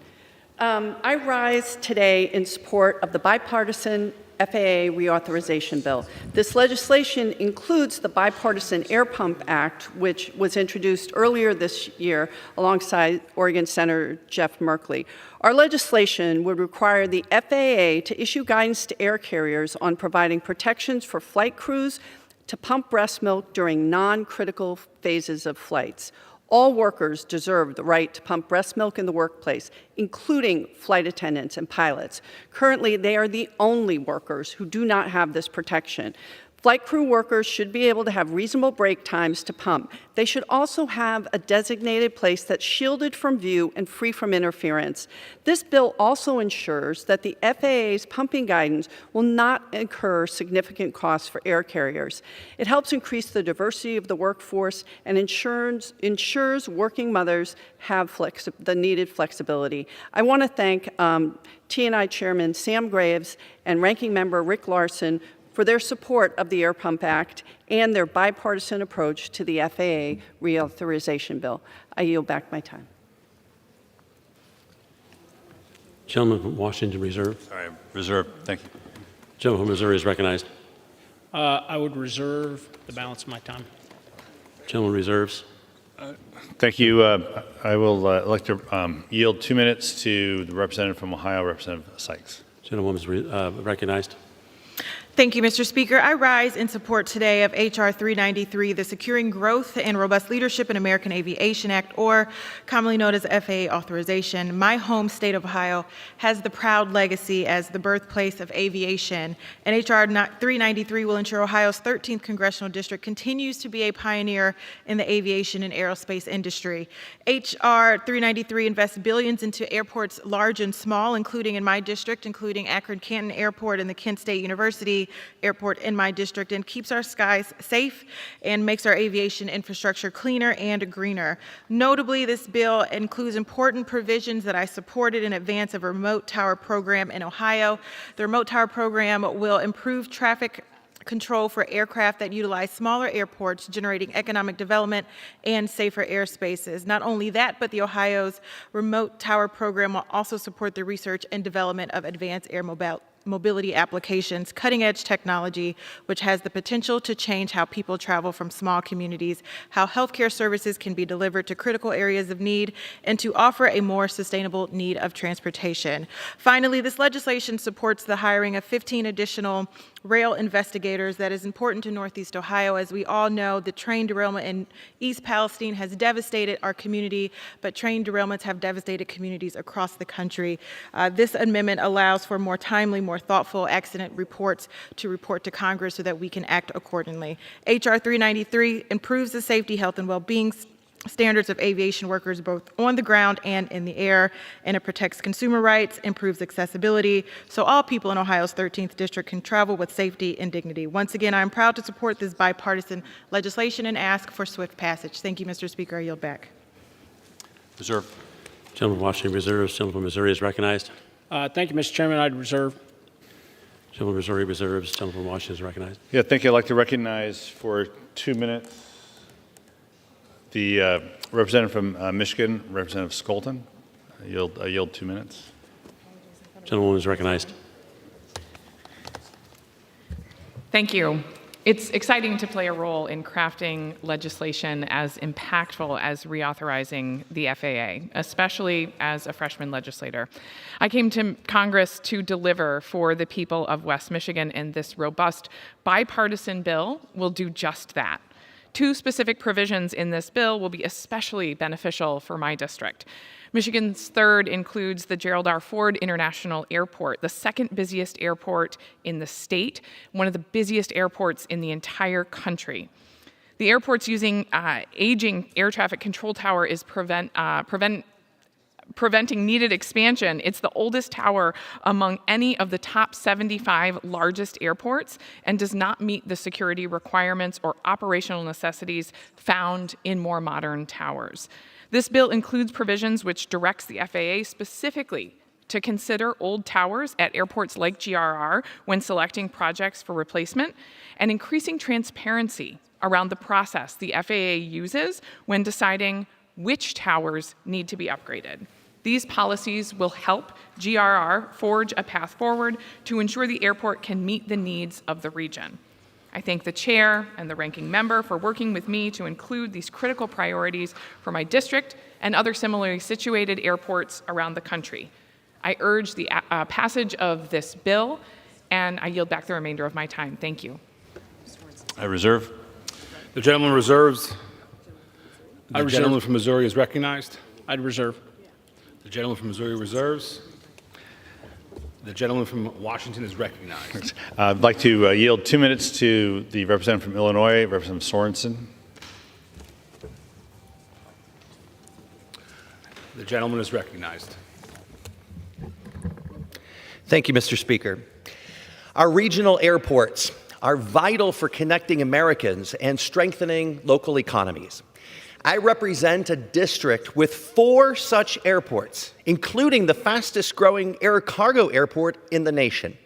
I rise today in support of the bipartisan FAA reauthorization bill. This legislation includes the Bipartisan Air Pump Act, which was introduced earlier this year alongside Oregon Senator Jeff Merkley. Our legislation would require the FAA to issue guidance to air carriers on providing protections for flight crews to pump breast milk during non-critical phases of flights. All workers deserve the right to pump breast milk in the workplace, including flight attendants and pilots. Currently, they are the only workers who do not have this protection. Flight crew workers should be able to have reasonable break times to pump. They should also have a designated place that's shielded from view and free from interference. This bill also ensures that the FAA's pumping guidance will not incur significant costs for air carriers. It helps increase the diversity of the workforce and ensures working mothers have the needed flexibility. I want to thank T&I Chairman Sam Graves and Ranking Member Rick Larson for their support of the Air Pump Act and their bipartisan approach to the FAA reauthorization bill. I yield back my time. Gentleman from Washington Reserve. Sorry, reserve. Thank you. Gentleman from Missouri is recognized. I would reserve the balance of my time. Gentleman reserves. Thank you. I will like to yield 2 minutes to the representative from Ohio, Representative Sykes. Gentlewoman is recognized. Thank you, Mr. Speaker. I rise in support today of H.R. 393, the Securing Growth and Robust Leadership in American Aviation Act, or commonly known as FAA authorization. My home state of Ohio has the proud legacy as the birthplace of aviation, and H.R. 393 will ensure Ohio's 13th congressional district continues to be a pioneer in the aviation and aerospace industry. H.R. 393 invests billions into airports large and small, including in my district, including Akron-Canton Airport and the Kent State University Airport in my district, and keeps our skies safe and makes our aviation infrastructure cleaner and greener. Notably, this bill includes important provisions that I supported in advance of a remote tower program in Ohio. The remote tower program will improve traffic control for aircraft that utilize smaller airports, generating economic development and safer airspaces. Not only that, but the Ohio's remote tower program will also support the research and development of advanced air mobility applications, cutting-edge technology, which has the potential to change how people travel from small communities, how healthcare services can be delivered to critical areas of need, and to offer a more sustainable need of transportation. Finally, this legislation supports the hiring of 15 additional rail investigators. That is important to Northeast Ohio. As we all know, the train derailment in East Palestine has devastated our community, but train derailments have devastated communities across the country. This amendment allows for more timely, more thoughtful accident reports to report to Congress so that we can act accordingly. H.R. 393 improves the safety, health, and well-being standards of aviation workers both on the ground and in the air, and it protects consumer rights, improves accessibility, so all people in Ohio's 13th district can travel with safety and dignity. Once again, I am proud to support this bipartisan legislation and ask for swift passage. Thank you, Mr. Speaker. I yield back. Reserve. Gentleman from Washington reserves. Gentleman from Missouri is recognized. Thank you, Mr. Chairman. I'd reserve. Gentleman from Missouri reserves. Gentleman from Washington is recognized. Yeah, thank you. I'd like to recognize for 2 minutes the representative from Michigan, Representative Skolton. I yield 2 minutes. Gentlewoman is recognized. Thank you. It's exciting to play a role in crafting legislation as impactful as reauthorizing the FAA, especially as a freshman legislator. I came to Congress to deliver for the people of West Michigan, and this robust bipartisan bill will do just that. 2 specific provisions in this bill will be especially beneficial for my district. Michigan's third includes the Gerald R. Ford International Airport, the second busiest airport in the state, one of the busiest airports in the entire country. The airport's using aging air traffic control tower is preventing needed expansion. It's the oldest tower among any of the top 75 largest airports and does not meet the security requirements or operational necessities found in more modern towers. This bill includes provisions which directs the FAA specifically to consider old towers at airports like GRR when selecting projects for replacement, and increasing transparency around the process the FAA uses when deciding which towers need to be upgraded. These policies will help GRR forge a path forward to ensure the airport can meet the needs of the region. I thank the chair and the ranking member for working with me to include these critical priorities for my district and other similarly situated airports around the country. I urge the passage of this bill, and I yield back the remainder of my time. Thank you. I reserve. The gentleman reserves. The reserve. gentleman from Missouri is recognized. I'd reserve. The gentleman from Missouri reserves. The gentleman from Washington is recognized. I'd like to yield 2 minutes to the representative from Illinois, Representative Sorensen. The gentleman is recognized. Thank you, Mr. Speaker. Our regional airports are vital for connecting Americans and strengthening local economies. I represent a district with 4 such airports, including the fastest growing air cargo airport in the nation.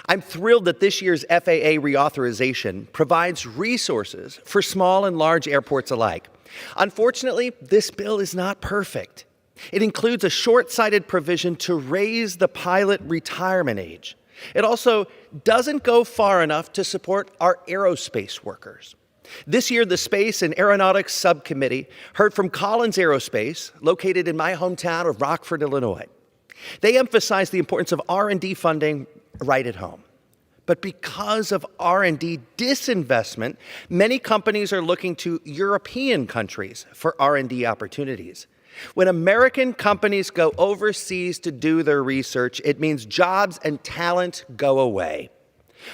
I'm thrilled that this year's FAA reauthorization provides resources for small and large airports alike. Unfortunately, this bill is not perfect. It includes a short-sighted provision to raise the pilot retirement age. It also doesn't go far enough to support our aerospace workers. This year, the Space and Aeronautics Subcommittee heard from Collins Aerospace, located in my hometown of Rockford, Illinois. They emphasized the importance of R&D funding right at home. But because of R&D disinvestment, many companies are looking to European countries for R&D opportunities. When American companies go overseas to do their research, it means jobs and talent go away.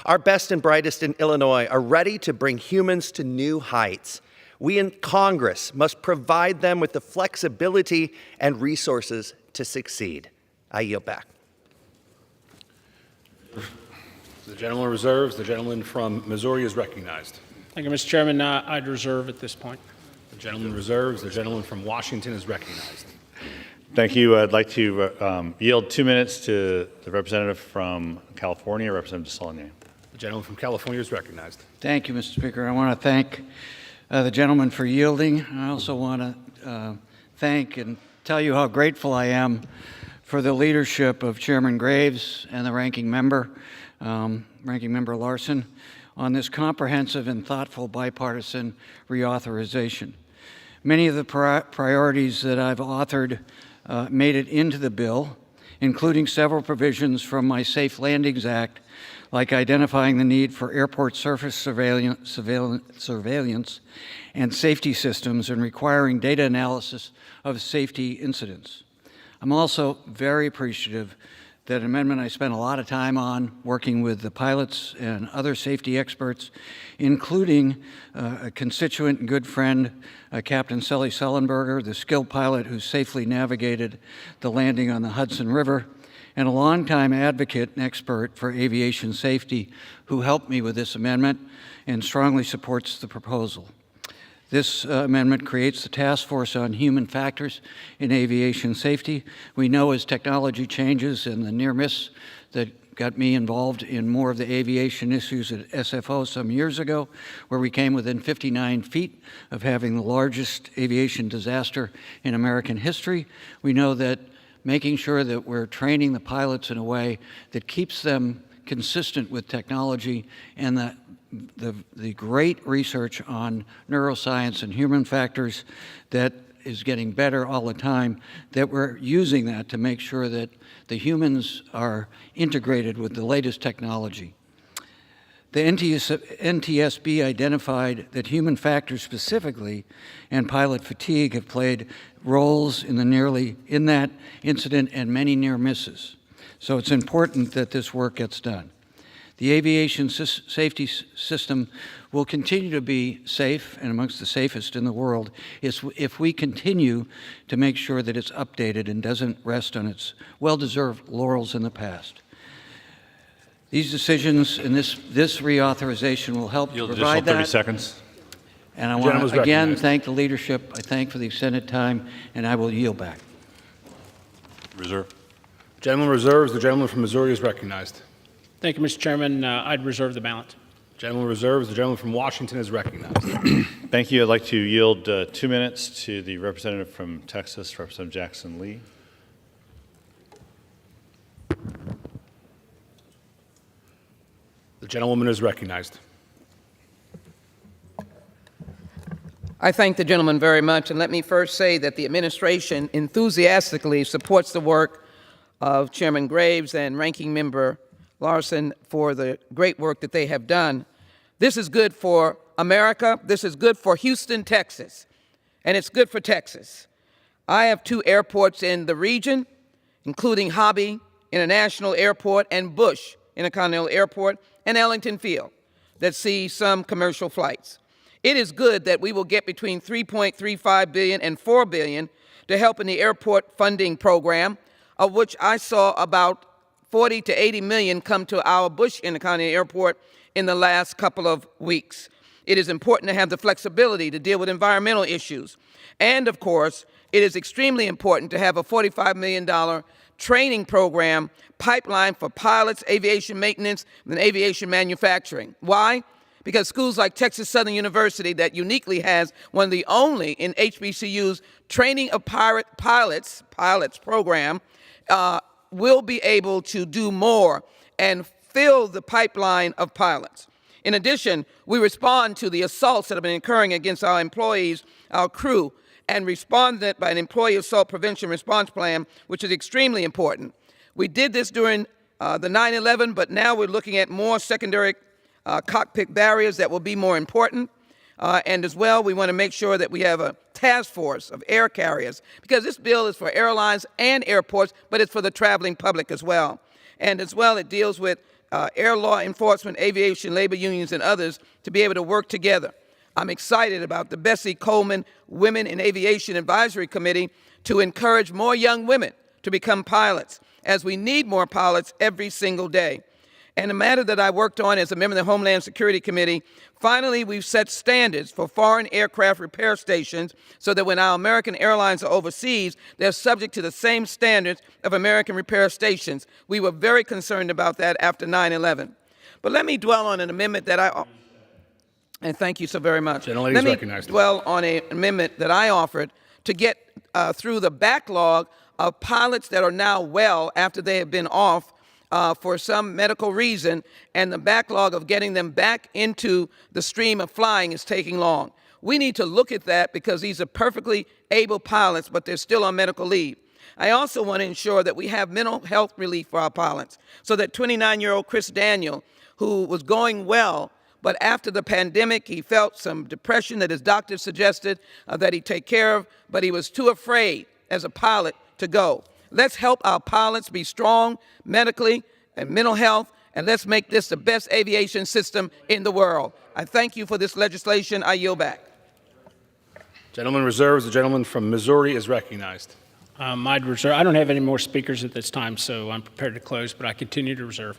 Our best and brightest in Illinois are ready to bring humans to new heights. We in Congress must provide them with the flexibility and resources to succeed. I yield back. The gentleman reserves. The gentleman from Missouri is recognized. Thank you, Mr. Chairman. I'd reserve at this point. The gentleman reserves. The gentleman from Washington is recognized. Thank you. I'd like to yield 2 minutes to the representative from California, Representative Desaulniers. The gentleman from California is recognized. Thank you, Mr. Speaker. I want to thank the gentleman for yielding. I also want to thank and tell you how grateful I am for the leadership of Chairman Graves and the Ranking Member Larson, on this comprehensive and thoughtful bipartisan reauthorization. Many of the priorities that I've authored made it into the bill, including several provisions from my Safe Landings Act, like identifying the need for airport surface surveillance and safety systems and requiring data analysis of safety incidents. I'm also very appreciative that an amendment I spent a lot of time on working with the pilots and other safety experts, including a constituent and good friend, Captain Sully Sullenberger, the skilled pilot who safely navigated the landing on the Hudson River, and a longtime advocate and expert for aviation safety who helped me with this amendment and strongly supports the proposal. This amendment creates the Task Force on Human Factors in Aviation Safety. We know as technology changes and the near miss that got me involved in more of the aviation issues at SFO some years ago, where we came within 59 feet of having the largest aviation disaster in American history. We know that making sure that we're training the pilots in a way that keeps them consistent with technology and the great research on neuroscience and human factors that is getting better all the time, that we're using that to make sure that the humans are integrated with the latest technology. The NTSB identified that human factors specifically and pilot fatigue have played roles in that incident and many near misses. So it's important that this work gets done. The aviation safety system will continue to be safe and amongst the safest in the world if we continue to make sure that it's updated and doesn't rest on its well-deserved laurels in the past. These decisions and this reauthorization will help provide that. 30 seconds. And I want to again thank the leadership. I thank for the extended time, and I will yield back. Reserve. Gentleman reserves. The gentleman from Missouri is recognized. Thank you, Mr. Chairman. I'd reserve the balance. Gentleman reserves. The gentleman from Washington is recognized. Thank you. I'd like to yield 2 minutes to the representative from Texas, Representative Jackson Lee. gentlewoman is recognized. I thank the gentleman very much, and let me first say that the administration enthusiastically supports the work of Chairman Graves and Ranking Member Larson for the great work that they have done. This is good for America. This is good for Houston, Texas, and it's good for Texas. I have 2 airports in the region, including Hobby International Airport and Bush Intercontinental Airport and Ellington Field, that see some commercial flights. It is good that we will get between $3.35 billion and $4 billion to help in the airport funding program, of which I saw about 40 to 80 million come to our Bush Intercontinental Airport in the last couple of weeks. It is important to have the flexibility to deal with environmental issues. And of course, it is extremely important to have a $45 million training program pipeline for pilots, aviation maintenance, and aviation manufacturing. Why? Because schools like Texas Southern University, that uniquely has one of the only in HBCUs training of pilots program, will be able to do more and fill the pipeline of pilots. In addition, we respond to the assaults that have been occurring against our employees, our crew, and responded by an employee assault prevention response plan, which is extremely important. We did this during the 9/11, but now we're looking at more secondary cockpit barriers that will be more important. And as well, we want to make sure that we have a task force of air carriers, because this bill is for airlines and airports, but it's for the traveling public as well. And as well, it deals with air law enforcement, aviation, labor unions, and others to be able to work together. I'm excited about the Bessie Coleman Women in Aviation Advisory Committee to encourage more young women to become pilots, as we need more pilots every single day. And a matter that I worked on as a member of the Homeland Security Committee, finally we've set standards for foreign aircraft repair stations so that when our American airlines are overseas, they're subject to the same standards of American repair stations. We were very concerned about that after 9/11. But let me dwell on an amendment that and thank you so very much. Let me dwell on an amendment that I offered to get through the backlog of pilots that are now well after they have been off for some medical reason, and the backlog of getting them back into the stream of flying is taking long. We need to look at that because these are perfectly able pilots, but they're still on medical leave. I also want to ensure that we have mental health relief for our pilots, so that 29-year-old Chris Daniel, who was going well, but after the pandemic, he felt some depression that his doctor suggested that he take care of, but he was too afraid as a pilot to go. Let's help our pilots be strong medically and mental health, and let's make this the best aviation system in the world. I thank you for this legislation. I yield back. Gentleman reserves. The gentleman from Missouri is recognized. I'd reserve. I don't have any more speakers at this time, so I'm prepared to close, but I continue to reserve.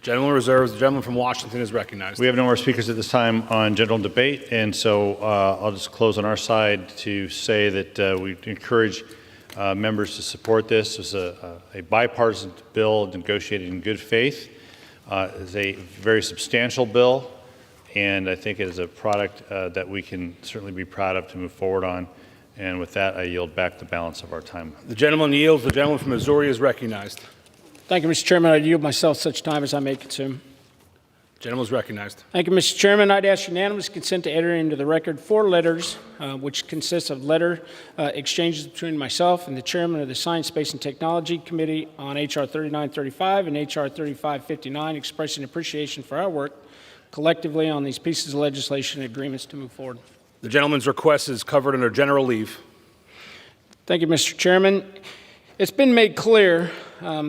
Gentleman reserves. The gentleman from Washington is recognized. We have no more speakers at this time on general debate, and so I'll just close on our side to say that we encourage members to support this. It's a bipartisan bill negotiated in good faith. It's a very substantial bill, and I think it is a product that we can certainly be proud of to move forward on. And with that, I yield back the balance of our time. The gentleman yields. The gentleman from Missouri is recognized. Thank you, Mr. Chairman. I yield myself such time as I may consume. Gentleman is recognized. Thank you, Mr. Chairman. I'd ask unanimous consent to enter into the record 4 letters, which consists of letter exchanges between myself and the chairman of the Science, Space, and Technology Committee on H.R. 3935 and H.R. 3559, expressing appreciation for our work collectively on these pieces of legislation and agreements to move forward. The gentleman's request is covered under general leave. Thank you, Mr. Chairman. It's been made clear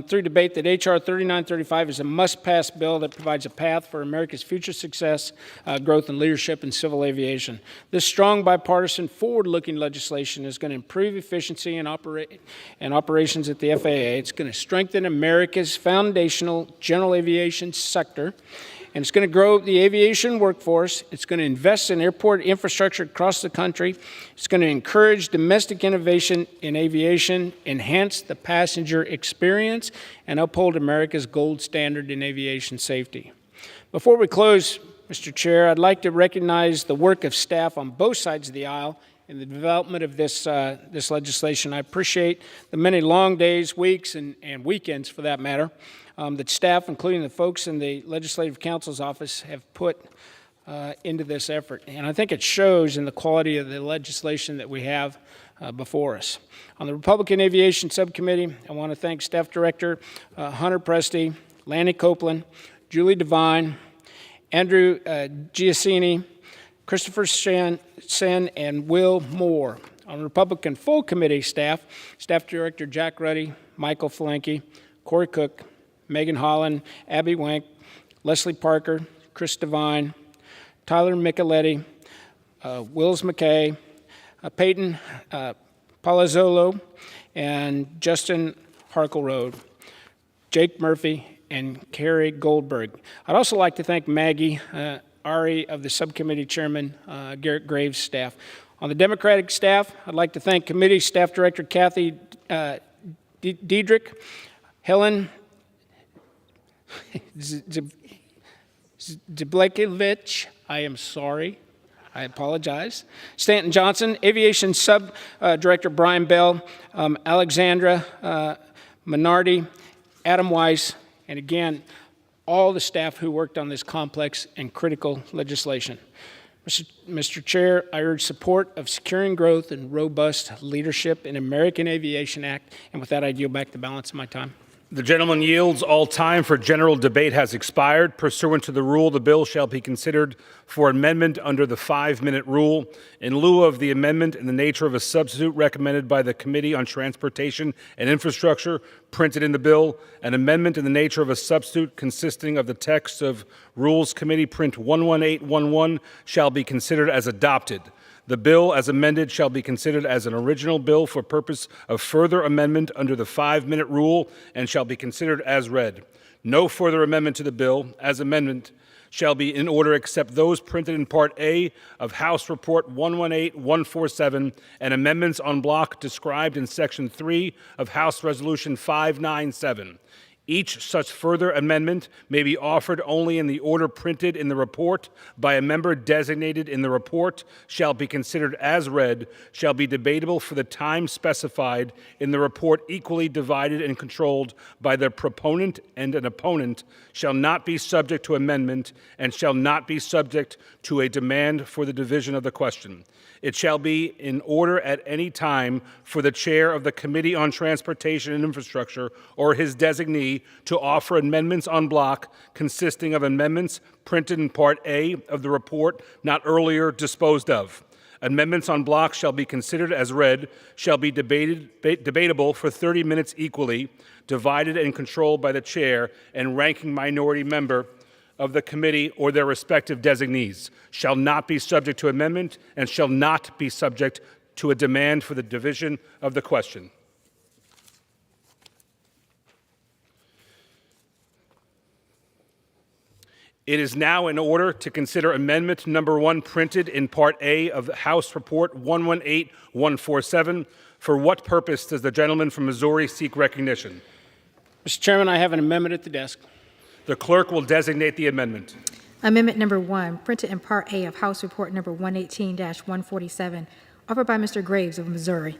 through debate that H.R. 3935 is a must-pass bill that provides a path for America's future success, growth, and leadership in civil aviation. This strong, bipartisan, forward-looking legislation is going to improve efficiency and operations at the FAA. It's going to strengthen America's foundational general aviation sector, and it's going to grow the aviation workforce. It's going to invest in airport infrastructure across the country. It's going to encourage domestic innovation in aviation, enhance the passenger experience, and uphold America's gold standard in aviation safety. Before we close, Mr. Chair, I'd like to recognize the work of staff on both sides of the aisle in the development of this legislation. I appreciate the many long days, weeks, and weekends, for that matter, that staff, including the folks in the Legislative Counsel's office, have put into this effort. And I think it shows in the quality of the legislation that we have before us. On the Republican Aviation Subcommittee, I want to thank Staff Director Hunter Presti, Lanny Copeland, Julie Devine, Andrew Giacini, Christopher Sen, and Will Moore. On the Republican Full Committee staff, Staff Director Jack Ruddy, Michael Falanke, Corey Cook, Megan Holland, Abby Wank, Leslie Parker, Chris Devine, Tyler Micheletti, Wills McKay, Peyton Palazzolo, and Justin Harkleroad, Jake Murphy, and Carrie Goldberg. I'd also like to thank Maggie Ari of the subcommittee chairman, Garrett Graves' staff. On the Democratic staff, I'd like to thank committee staff director Kathy Diedrich, Helen Zblekevich, I am sorry, I apologize, Stanton Johnson, aviation sub director Brian Bell, Alexandra Minardi, Adam Weiss, and again, all the staff who worked on this complex and critical legislation. Mr. Chair, I urge support of Securing Growth and Robust Leadership in American Aviation Act, and with that, I yield back the balance of my time. The gentleman yields. All time for general debate has expired. Pursuant to the rule, the bill shall be considered for amendment under the 5-minute rule. In lieu of the amendment in the nature of a substitute recommended by the Committee on Transportation and Infrastructure, printed in the bill, an amendment in the nature of a substitute consisting of the text of Rules Committee Print 11811 shall be considered as adopted. The bill, as amended, shall be considered as an original bill for purpose of further amendment under the 5-minute rule and shall be considered as read. No further amendment to the bill, as amendment, shall be in order except those printed in Part A of House Report 118147 and amendments en bloc described in Section 3 of House Resolution 597. Each such further amendment may be offered only in the order printed in the report by a member designated in the report, shall be considered as read, shall be debatable for the time specified in the report, equally divided and controlled by the proponent and an opponent, shall not be subject to amendment, and shall not be subject to a demand for the division of the question. It shall be in order at any time for the chair of the Committee on Transportation and Infrastructure or his designee to offer amendments en bloc consisting of amendments printed in Part A of the report not earlier disposed of. Amendments en bloc shall be considered as read, shall be debatable for 30 minutes equally, divided and controlled by the chair and ranking minority member of the committee or their respective designees, shall not be subject to amendment, and shall not be subject to a demand for the division of the question. It is now in order to consider amendment number 1 printed in Part A of House Report 118147. For what purpose does the gentleman from Missouri seek recognition? Mr. Chairman, I have an amendment at the desk. The clerk will designate the amendment. Amendment number 1, printed in Part A of House Report number 118-147, offered by Mr. Graves of Missouri.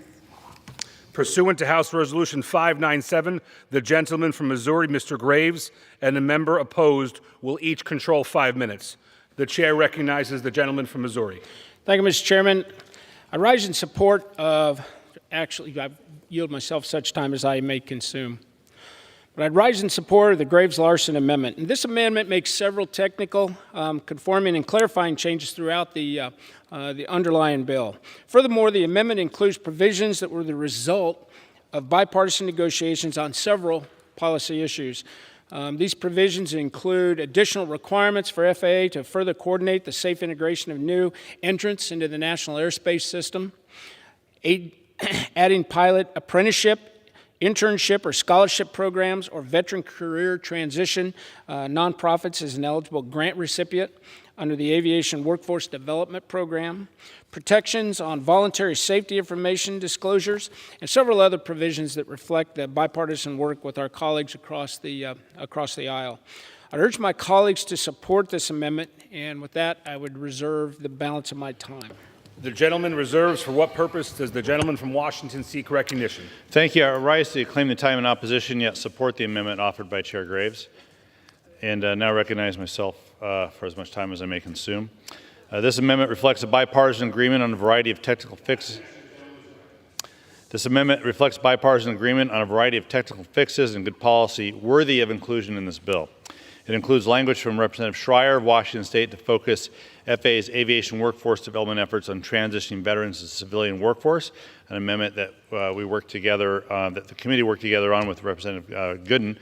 Pursuant to House Resolution 597, the gentleman from Missouri, Mr. Graves, and the member opposed will each control 5 minutes. The chair recognizes the gentleman from Missouri. Thank you, Mr. Chairman. I rise in support of, actually, I yield myself such time as I may consume. But I'd rise in support of the Graves-Larson amendment. And this amendment makes several technical, conforming, and clarifying changes throughout the underlying bill. Furthermore, the amendment includes provisions that were the result of bipartisan negotiations on several policy issues. These provisions include additional requirements for FAA to further coordinate the safe integration of new entrants into the national airspace system, adding pilot apprenticeship, internship or scholarship programs, or veteran career transition nonprofits as an eligible grant recipient under the Aviation Workforce Development Program, protections on voluntary safety information disclosures, and several other provisions that reflect the bipartisan work with our colleagues across the aisle. I urge my colleagues to support this amendment, and with that, I would reserve the balance of my time. The gentleman reserves. For what purpose does the gentleman from Washington seek recognition? Thank you. I rise to claim the time in opposition, yet support the amendment offered by Chair Graves, and now recognize myself for as much time as I may consume. This amendment reflects a bipartisan agreement on a variety of technical fixes. This amendment reflects bipartisan agreement on a variety of technical fixes and good policy worthy of inclusion in this bill. It includes language from Representative Schreier of Washington State to focus FAA's aviation workforce development efforts on transitioning veterans to the civilian workforce, an amendment that we worked together, that the committee worked together on with Representative Gooden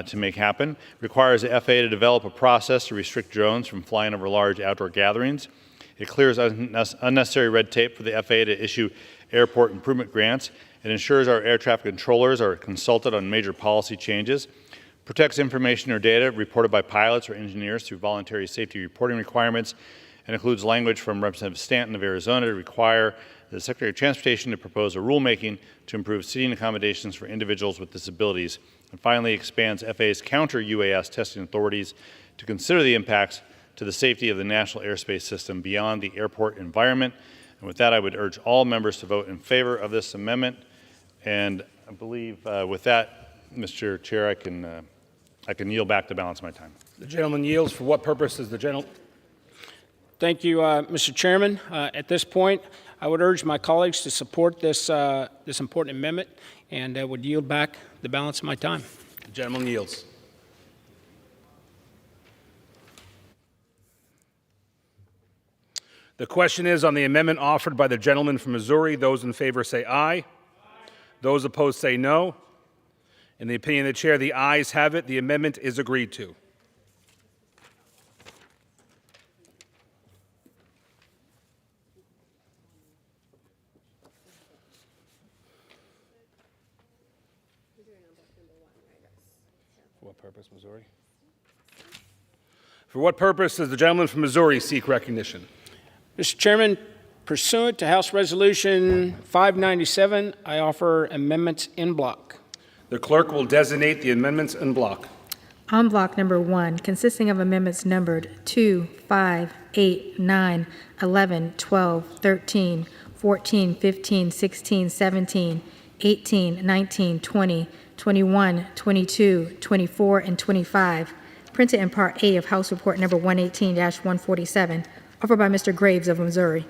to make happen. Requires the FAA to develop a process to restrict drones from flying over large outdoor gatherings. It clears unnecessary red tape for the FAA to issue airport improvement grants. It ensures our air traffic controllers are consulted on major policy changes. Protects information or data reported by pilots or engineers through voluntary safety reporting requirements, and includes language from Representative Stanton of Arizona to require the Secretary of Transportation to propose a rulemaking to improve seating accommodations for individuals with disabilities, and finally expands FAA's counter-UAS testing authorities to consider the impacts to the safety of the national airspace system beyond the airport environment. And with that, I would urge all members to vote in favor of this amendment. And I believe with that, Mr. Chair, I can yield back the balance of my time. The gentleman yields. For what purpose does the gentleman? Thank you, Mr. Chairman. At this point, I would urge my colleagues to support this important amendment, and I would yield back the balance of my time. The gentleman yields. The question is on the amendment offered by the gentleman from Missouri. Those in favor say aye. Aye. Those opposed say no. In the opinion of the chair, the ayes have it. The amendment is agreed to. For what purpose, Missouri? For what purpose does the gentleman from Missouri seek recognition? Mr. Chairman, pursuant to House Resolution 597, I offer amendments in block. The clerk will designate the amendments in block. On block number 1, consisting of amendments numbered 2, 5, 8, 9, 11, 12, 13, 14, 15, 16, 17, 18, 19, 20, 21, 22, 24, and 25, printed in Part A of House Report number 118-147, offered by Mr. Graves of Missouri.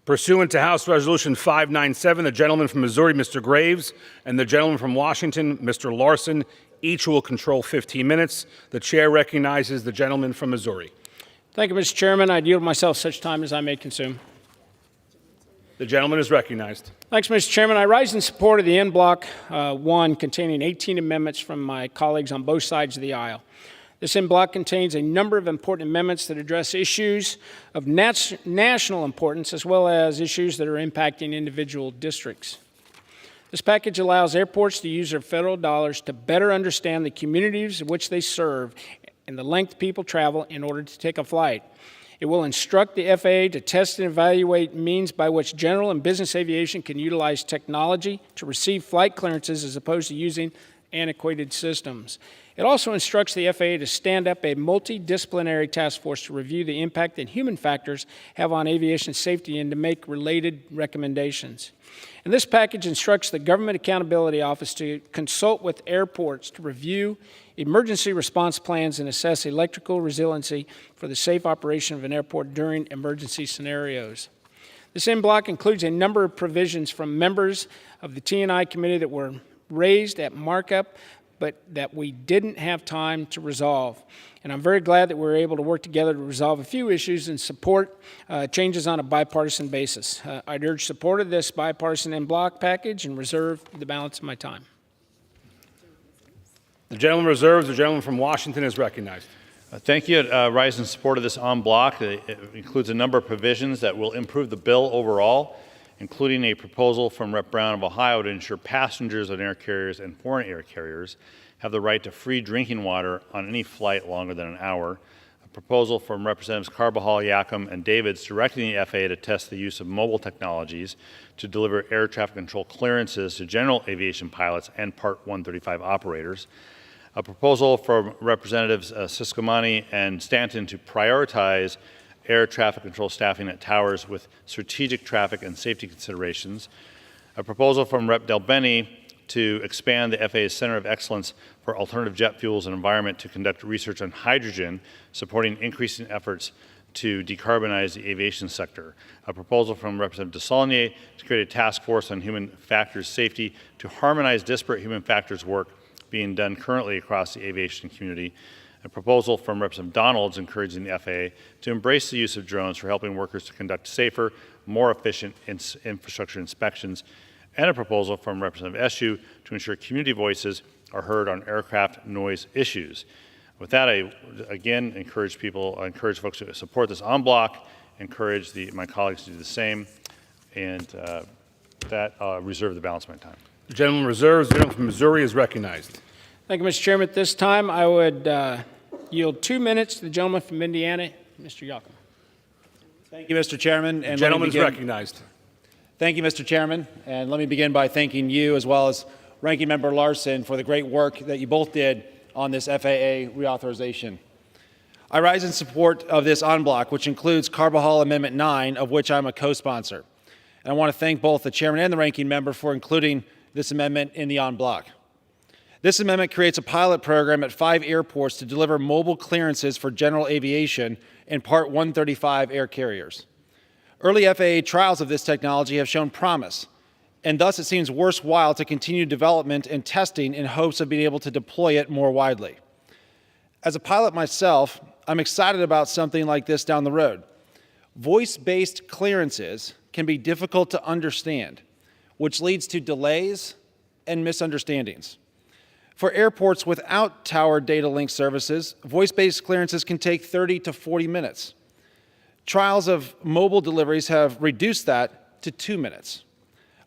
Pursuant to House Resolution 597, the gentleman from Missouri, Mr. Graves, and the gentleman from Washington, Mr. Larson, each will control 15 minutes. The chair recognizes the gentleman from Missouri. Thank you, Mr. Chairman. I yield myself such time as I may consume. The gentleman is recognized. Thanks, Mr. Chairman. I rise in support of the en bloc 1 containing 18 amendments from my colleagues on both sides of the aisle. This en bloc contains a number of important amendments that address issues of national importance as well as issues that are impacting individual districts. This package allows airports to use their federal dollars to better understand the communities in which they serve and the length people travel in order to take a flight. It will instruct the FAA to test and evaluate means by which general and business aviation can utilize technology to receive flight clearances as opposed to using antiquated systems. It also instructs the FAA to stand up a multidisciplinary task force to review the impact that human factors have on aviation safety and to make related recommendations. And this package instructs the Government Accountability Office to consult with airports to review emergency response plans and assess electrical resiliency for the safe operation of an airport during emergency scenarios. This en bloc includes a number of provisions from members of the T&I committee that were raised at markup, but that we didn't have time to resolve. And I'm very glad that we were able to work together to resolve a few issues and support changes on a bipartisan basis. I'd urge support of this bipartisan en bloc package and reserve the balance of my time. The gentleman reserves. The gentleman from Washington is recognized. Thank you. Rise in support of this en bloc. It includes a number of provisions that will improve the bill overall, including a proposal from Rep. Brown of Ohio to ensure passengers on air carriers and foreign air carriers have the right to free drinking water on any flight longer than an hour. A proposal from Representatives Carbajal, Yacom, and Davids directing the FAA to test the use of mobile technologies to deliver air traffic control clearances to general aviation pilots and Part 135 operators. A proposal from Representatives Siscomani and Stanton to prioritize air traffic control staffing at towers with strategic traffic and safety considerations. A proposal from Rep. Del Bene to expand the FAA's Center of Excellence for Alternative Jet Fuels and Environment to conduct research on hydrogen, supporting increasing efforts to decarbonize the aviation sector. A proposal from Representative Desaulnier to create a task force on human factors safety to harmonize disparate human factors work being done currently across the aviation community. A proposal from Representative Donalds encouraging the FAA to embrace the use of drones for helping workers to conduct safer, more efficient infrastructure inspections, and a proposal from Representative Eshoo to ensure community voices are heard on aircraft noise issues. With that, I again encourage folks to support this en bloc, encourage my colleagues to do the same, and reserve the balance of my time. The gentleman reserves. The gentleman from Missouri is recognized. Thank you, Mr. Chairman. At this time, I would yield 2 minutes to the gentleman from Indiana, Mr. Yocum. Thank you, Mr. Chairman. The gentleman is recognized. Thank you, Mr. Chairman. And let me begin by thanking you as well as Ranking Member Larson for the great work that you both did on this FAA reauthorization. I rise in support of this en bloc, which includes Carbajal Amendment 9, of which I'm a co-sponsor. And I want to thank both the chairman and the ranking member for including this amendment in the en bloc. This amendment creates a pilot program at 5 airports to deliver mobile clearances for general aviation and Part 135 air carriers. Early FAA trials of this technology have shown promise, and thus it seems worthwhile to continue development and testing in hopes of being able to deploy it more widely. As a pilot myself, I'm excited about something like this down the road. Voice-based clearances can be difficult to understand, which leads to delays and misunderstandings. For airports without tower data link services, voice-based clearances can take 30 to 40 minutes. Trials of mobile deliveries have reduced that to 2 minutes.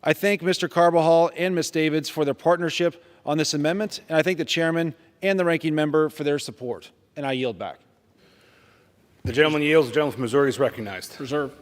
I thank Mr. Carbajal and Ms. Davids for their partnership on this amendment, and I thank the chairman and the ranking member for their support. And I yield back. The gentleman yields. The gentleman from Missouri is recognized. Reserve.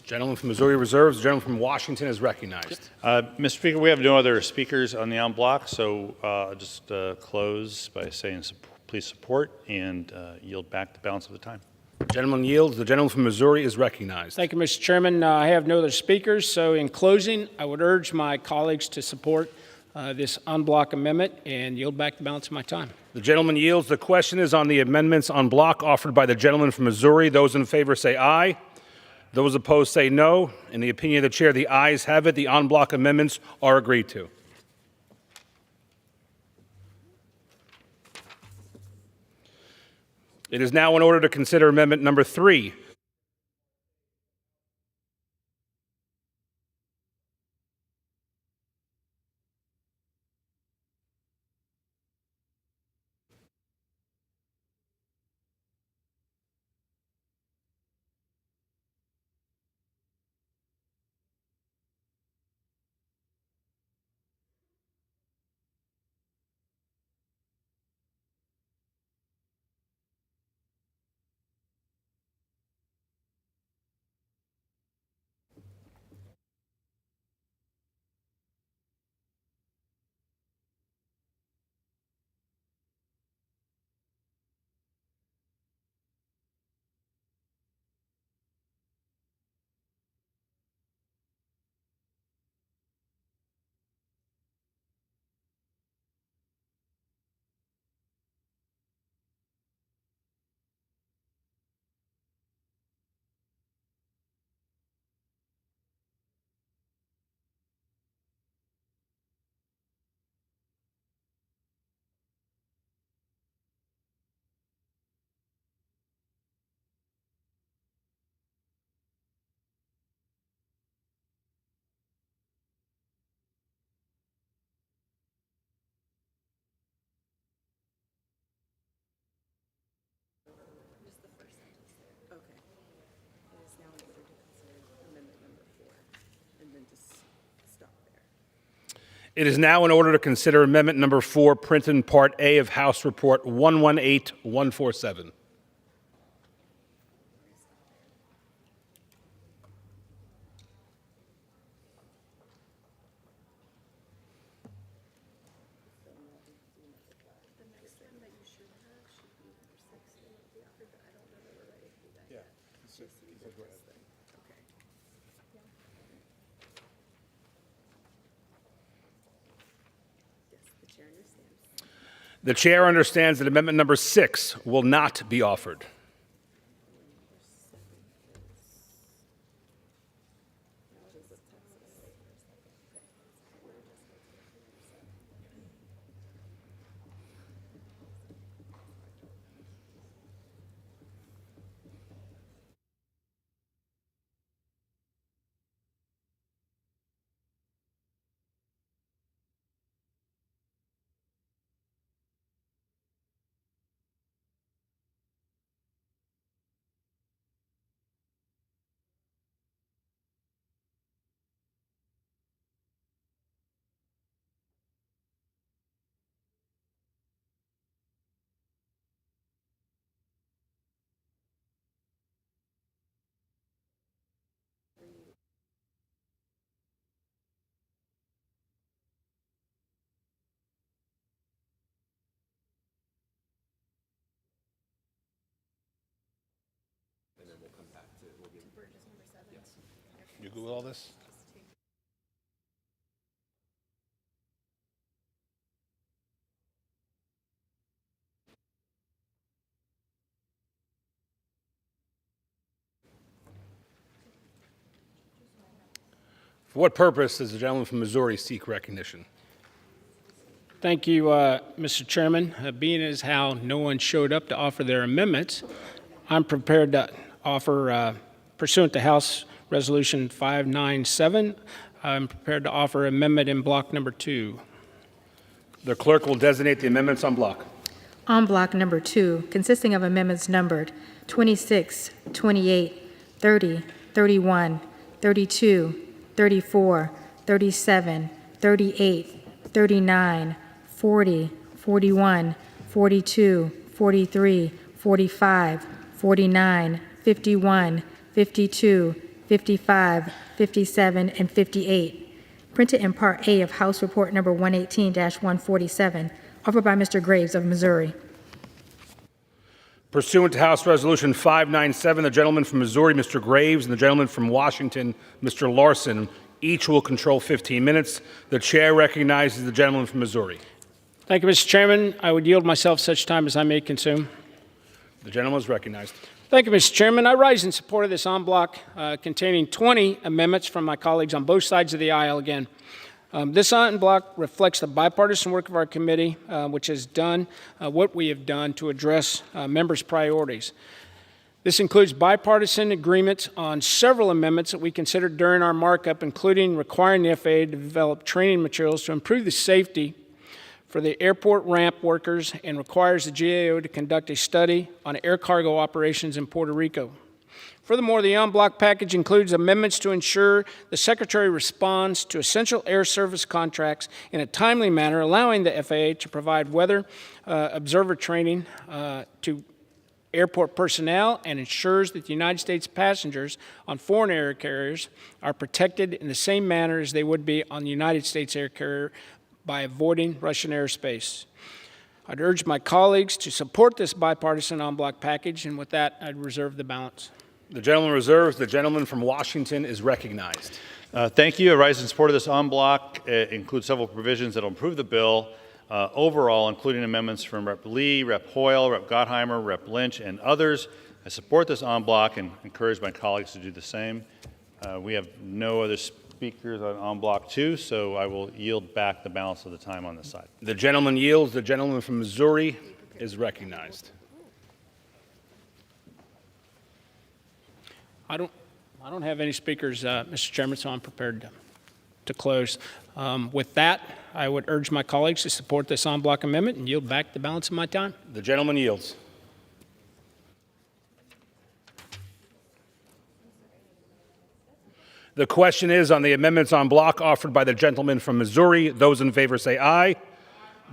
Gentleman from Missouri reserves. The gentleman from Washington is recognized. Mr. Speaker, we have no other speakers on the en bloc, so I'll just close by saying please support and yield back the balance of the time. The gentleman yields. The gentleman from Missouri is recognized. Thank you, Mr. Chairman. I have no other speakers, so in closing, I would urge my colleagues to support this en bloc amendment and yield back the balance of my time. The gentleman yields. The question is on the amendments en bloc offered by the gentleman from Missouri. Those in favor say aye. Those opposed say no. In the opinion of the chair, the ayes have it. The en bloc amendments are agreed to. It is now in order to consider amendment number 3. It is now in order to consider amendment number 4, printed in Part A of House Report 118147. The chair understands that amendment number 6 will not be offered. You Google all this? For what purpose does the gentleman from Missouri seek recognition? Thank you, Mr. Chairman. Being as how no one showed up to offer their amendments, I'm prepared to offer, pursuant to House Resolution 597, I'm prepared to offer amendment in block number 2. The clerk will designate the amendments on block. On block number 2, consisting of amendments numbered 26, 28, 30, 31, 32, 34, 37, 38, 39, 40, 41, 42, 43, 45, 49, 51, 52, 55, 57, and 58. Printed in Part A of House Report Number 118-147, offered by Mr. Graves of Missouri. Pursuant to House Resolution 597, the gentleman from Missouri, Mr. Graves, and the gentleman from Washington, Mr. Larson, each will control 15 minutes. The chair recognizes the gentleman from Missouri. Thank you, Mr. Chairman. I would yield myself such time as I may consume. The gentleman is recognized. Thank you, Mr. Chairman. I rise in support of this en bloc containing 20 amendments from my colleagues on both sides of the aisle again. This en bloc reflects the bipartisan work of our committee, which has done what we have done to address members' priorities. This includes bipartisan agreements on several amendments that we considered during our markup, including requiring the FAA to develop training materials to improve the safety for the airport ramp workers and requires the GAO to conduct a study on air cargo operations in Puerto Rico. Furthermore, the en bloc package includes amendments to ensure the Secretary responds to essential air service contracts in a timely manner, allowing the FAA to provide weather observer training to airport personnel, and ensures that the United States passengers on foreign air carriers are protected in the same manner as they would be on the United States air carrier by avoiding Russian airspace. I'd urge my colleagues to support this bipartisan en bloc package, and with that, I'd reserve the balance. The gentleman reserves. The gentleman from Washington is recognized. Thank you. I rise in support of this en bloc. It includes several provisions that will improve the bill overall, including amendments from Rep. Lee, Rep. Hoyle, Rep. Gottheimer, Rep. Lynch, and others. I support this en bloc and encourage my colleagues to do the same. We have no other speakers on en bloc 2, so I will yield back the balance of the time on this side. The gentleman yields. The gentleman from Missouri is recognized. I don't have any speakers, Mr. Chairman, so I'm prepared to close. With that, I would urge my colleagues to support this en bloc amendment and yield back the balance of my time. The gentleman yields. The question is on the amendments en bloc offered by the gentleman from Missouri. Those in favor say aye.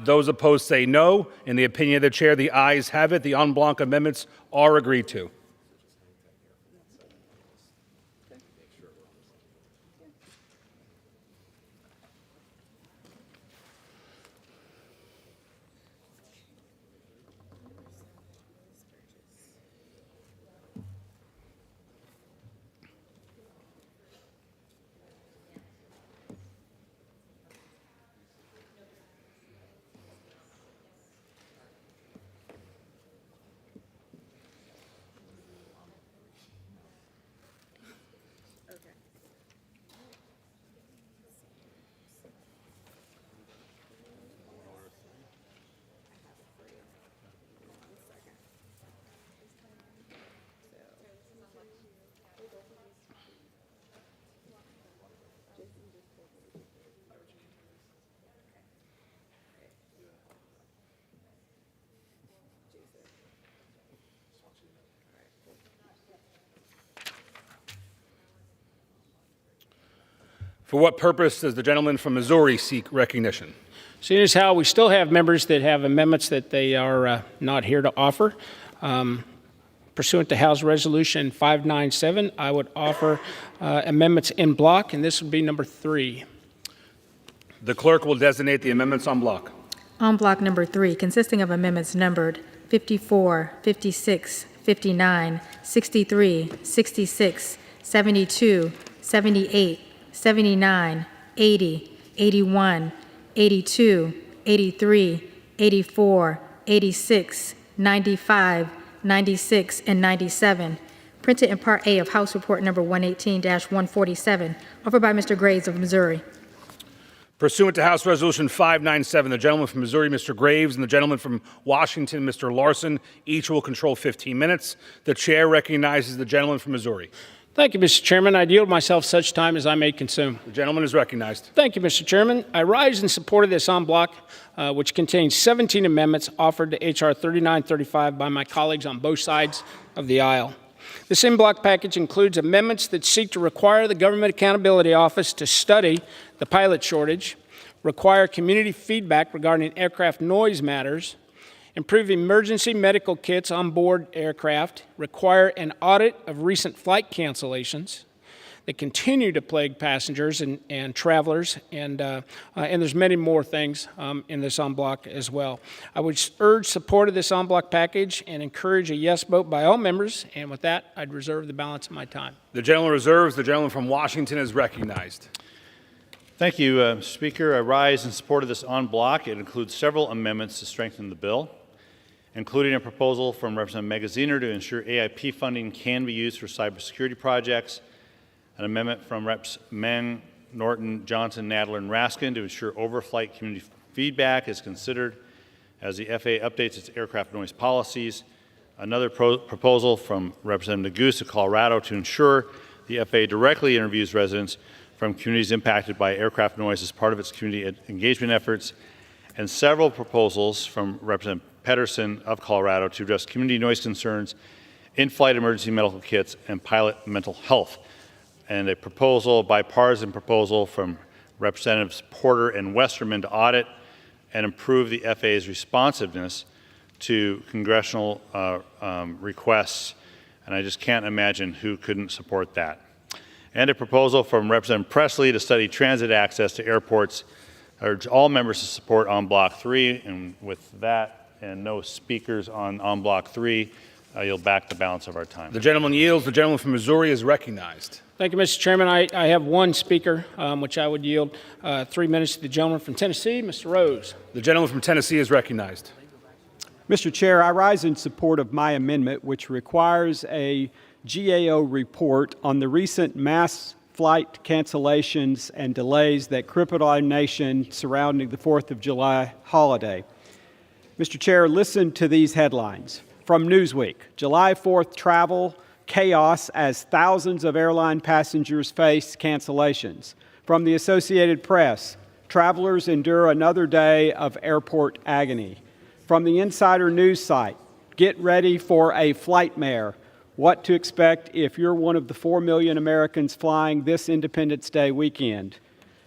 Those opposed say no. In the opinion of the chair, the ayes have it. The en bloc amendments are agreed to. For what purpose does the gentleman from Missouri seek recognition? Seeing as how we still have members that have amendments that they are not here to offer, pursuant to House Resolution 597, I would offer amendments in block, and this would be number 3. The clerk will designate the amendments en bloc. On block number 3, consisting of amendments numbered 54, 56, 59, 63, 66, 72, 78, 79, 80, 81, 82, 83, 84, 86, 95, 96, and 97, printed in Part A of House Report Number 118-147, offered by Mr. Graves of Missouri. Pursuant to House Resolution 597, the gentleman from Missouri, Mr. Graves, and the gentleman from Washington, Mr. Larson, each will control 15 minutes. The chair recognizes the gentleman from Missouri. Thank you, Mr. Chairman. I yield myself such time as I may consume. The gentleman is recognized. Thank you, Mr. Chairman. I rise in support of this en bloc, which contains 17 amendments offered to H.R. 3935 by my colleagues on both sides of the aisle. This en bloc package includes amendments that seek to require the Government Accountability Office to study the pilot shortage, require community feedback regarding aircraft noise matters, improve emergency medical kits on board aircraft, require an audit of recent flight cancellations that continue to plague passengers and travelers, and there's many more things in this en bloc as well. I would urge support of this en bloc package and encourage a yes vote by all members, and with that, I'd reserve the balance of my time. The gentleman reserves. The gentleman from Washington is recognized. Thank you, Mr. Speaker. I rise in support of this en bloc. It includes several amendments to strengthen the bill, including a proposal from Representative Magaziner to ensure AIP funding can be used for cybersecurity projects, an amendment from Reps. Meng, Norton, Johnson, Nadler, and Raskin to ensure overflight community feedback is considered as the FAA updates its aircraft noise policies, another proposal from Representative Neguse of Colorado to ensure the FAA directly interviews residents from communities impacted by aircraft noise as part of its community engagement efforts, and several proposals from Representative Pedersen of Colorado to address community noise concerns, in-flight emergency medical kits, and pilot mental health. And a bipartisan proposal from Representatives Porter and Westerman to audit and improve the FAA's responsiveness to congressional requests. And I just can't imagine who couldn't support that. And a proposal from Representative Presley to study transit access to airports. I urge all members to support en bloc 3, and with that, and no speakers on en bloc 3, I yield back the balance of our time. The gentleman yields. The gentleman from Missouri is recognized. Thank you, Mr. Chairman. I have one speaker, which I would yield 3 minutes to the gentleman from Tennessee, Mr. Rose. The gentleman from Tennessee is recognized. Mr. Chair, I rise in support of my amendment, which requires a GAO report on the recent mass flight cancellations and delays that crippled our nation surrounding the 4th of July holiday. Mr. Chair, listen to these headlines. From Newsweek, July 4th travel chaos as thousands of airline passengers face cancellations. From the Associated Press, travelers endure another day of airport agony. From the Insider News site, get ready for a flightmare. What to expect if you're one of the 4 million Americans flying this Independence Day weekend.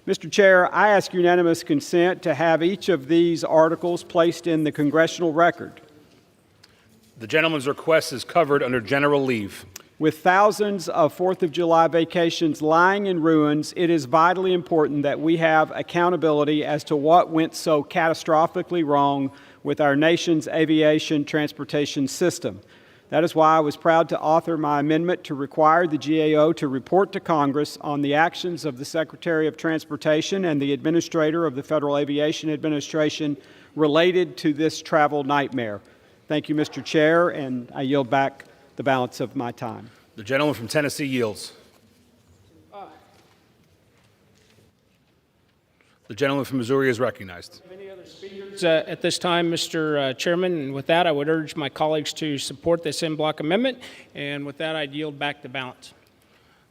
Mr. Chair, I ask unanimous consent to have each of these articles placed in the congressional record. The gentleman's request is covered under general leave. With thousands of 4th of July vacations lying in ruins, it is vitally important that we have accountability as to what went so catastrophically wrong with our nation's aviation transportation system. That is why I was proud to author my amendment to require the GAO to report to Congress on the actions of the Secretary of Transportation and the Administrator of the Federal Aviation Administration related to this travel nightmare. Thank you, Mr. Chair, and I yield back the balance of my time. The gentleman from Tennessee yields. The gentleman from Missouri is recognized. Any other speakers at this time, Mr. Chairman? And with that, I would urge my colleagues to support this en bloc amendment. And with that, I'd yield back the balance.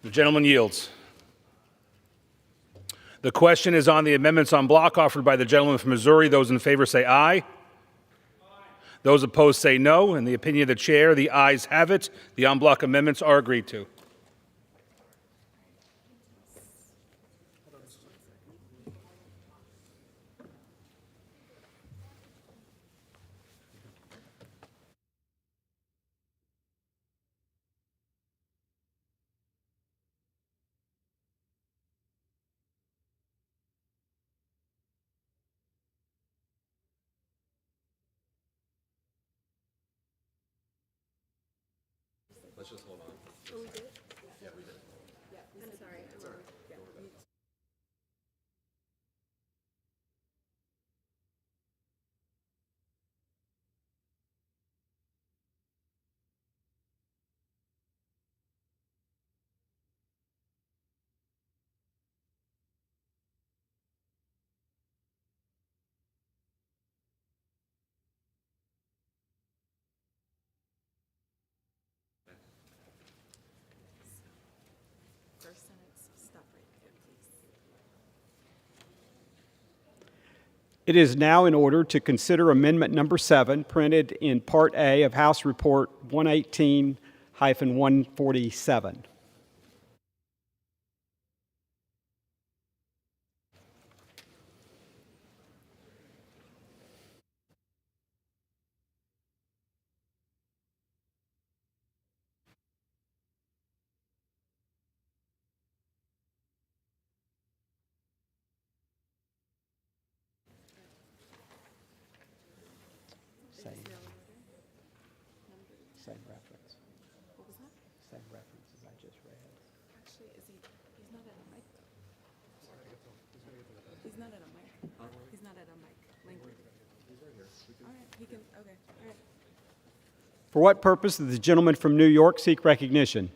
The gentleman yields. The question is on the amendments en bloc offered by the gentleman from Missouri. Those in favor say aye. Those opposed say no. In the opinion of the chair, the ayes have it. The en bloc amendments are agreed to. Let's just hold on. Oh, we did? Yeah, we did. Yeah, I'm sorry. First sentence, stop right there, please. It is now in order to consider Amendment Number 7, printed in Part A of House Report 118-147. Same reference. What was that? Same reference as I just read. Actually, he's not at a mic though. He's not at a mic. He's not at a mic. Language. All right, he can, okay, all right. For what purpose does the gentleman from New York seek recognition?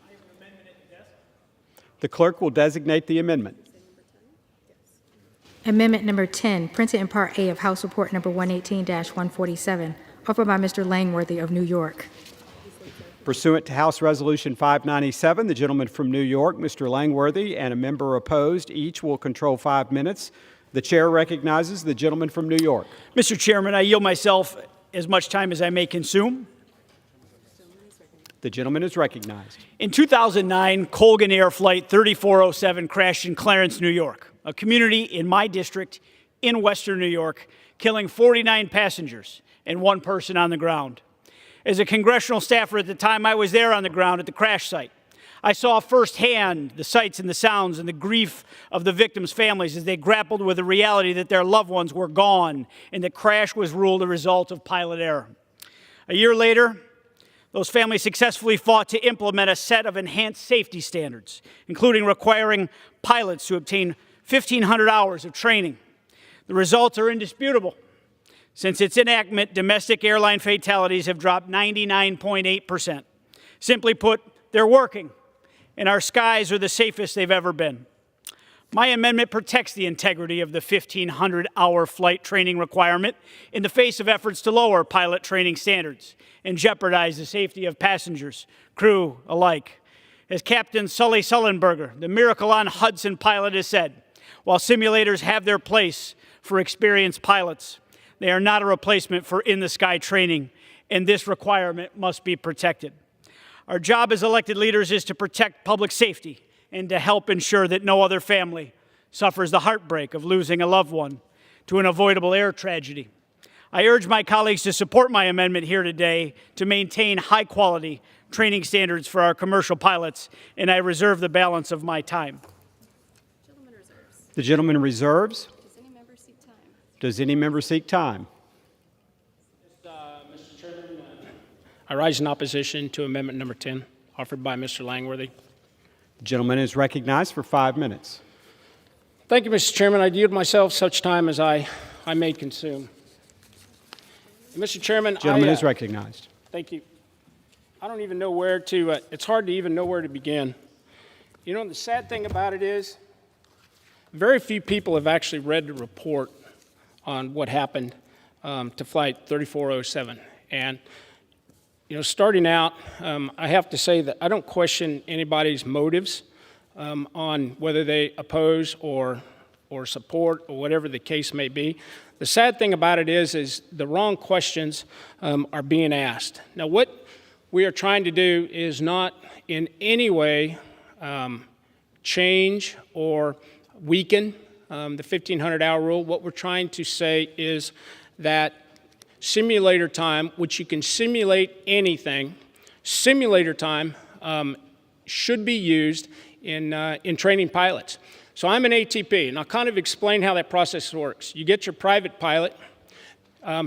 The clerk will designate the amendment. Amendment number 10, printed in Part A of House Report number 118-147, offered by Mr. Langworthy of New York. Pursuant to House Resolution 597, the gentleman from New York, Mr. Langworthy, and a member opposed, each will control 5 minutes. The chair recognizes the gentleman from New York. Mr. Chairman, I yield myself as much time as I may consume. The gentleman is recognized. In 2009, Colgan Air Flight 3407 crashed in Clarence, New York, a community in my district in Western New York, killing 49 passengers and 1 person on the ground. As a congressional staffer at the time, I was there on the ground at the crash site. I saw firsthand the sights and the sounds and the grief of the victims' families as they grappled with the reality that their loved ones were gone and the crash was ruled a result of pilot error. A year later, those families successfully fought to implement a set of enhanced safety standards, including requiring pilots to obtain 1,500 hours of training. The results are indisputable. Since its enactment, domestic airline fatalities have dropped 99.8%. Simply put, they're working, and our skies are the safest they've ever been. My amendment protects the integrity of the 1,500-hour flight training requirement in the face of efforts to lower pilot training standards and jeopardize the safety of passengers, crew alike. As Captain Sully Sullenberger, the Miracle on Hudson pilot, has said, while simulators have their place for experienced pilots, they are not a replacement for in-the-sky training, and this requirement must be protected. Our job as elected leaders is to protect public safety and to help ensure that no other family suffers the heartbreak of losing a loved one to an avoidable air tragedy. I urge my colleagues to support my amendment here today to maintain high-quality training standards for our commercial pilots, and I reserve the balance of my time. The gentleman reserves. Does any member seek time? Does any member seek time? Mr. Chairman, I rise in opposition to Amendment Number 10, offered by Mr. Langworthy. The gentleman is recognized for 5 minutes. Thank you, Mr. Chairman. I yield myself such time as I may consume. Mr. Chairman, The gentleman is recognized. Thank you. I don't even know where to, it's hard to even know where to begin. You know, the sad thing about it is, very few people have actually read the report on what happened to Flight 3407. And, you know, starting out, I have to say that I don't question anybody's motives on whether they oppose or support or whatever the case may be. The sad thing about it is the wrong questions are being asked. Now, what we are trying to do is not in any way change or weaken the 1,500-hour rule. What we're trying to say is that simulator time, which you can simulate anything, simulator time should be used in training pilots. So I'm an ATP, and I'll kind of explain how that process works. You get your private pilot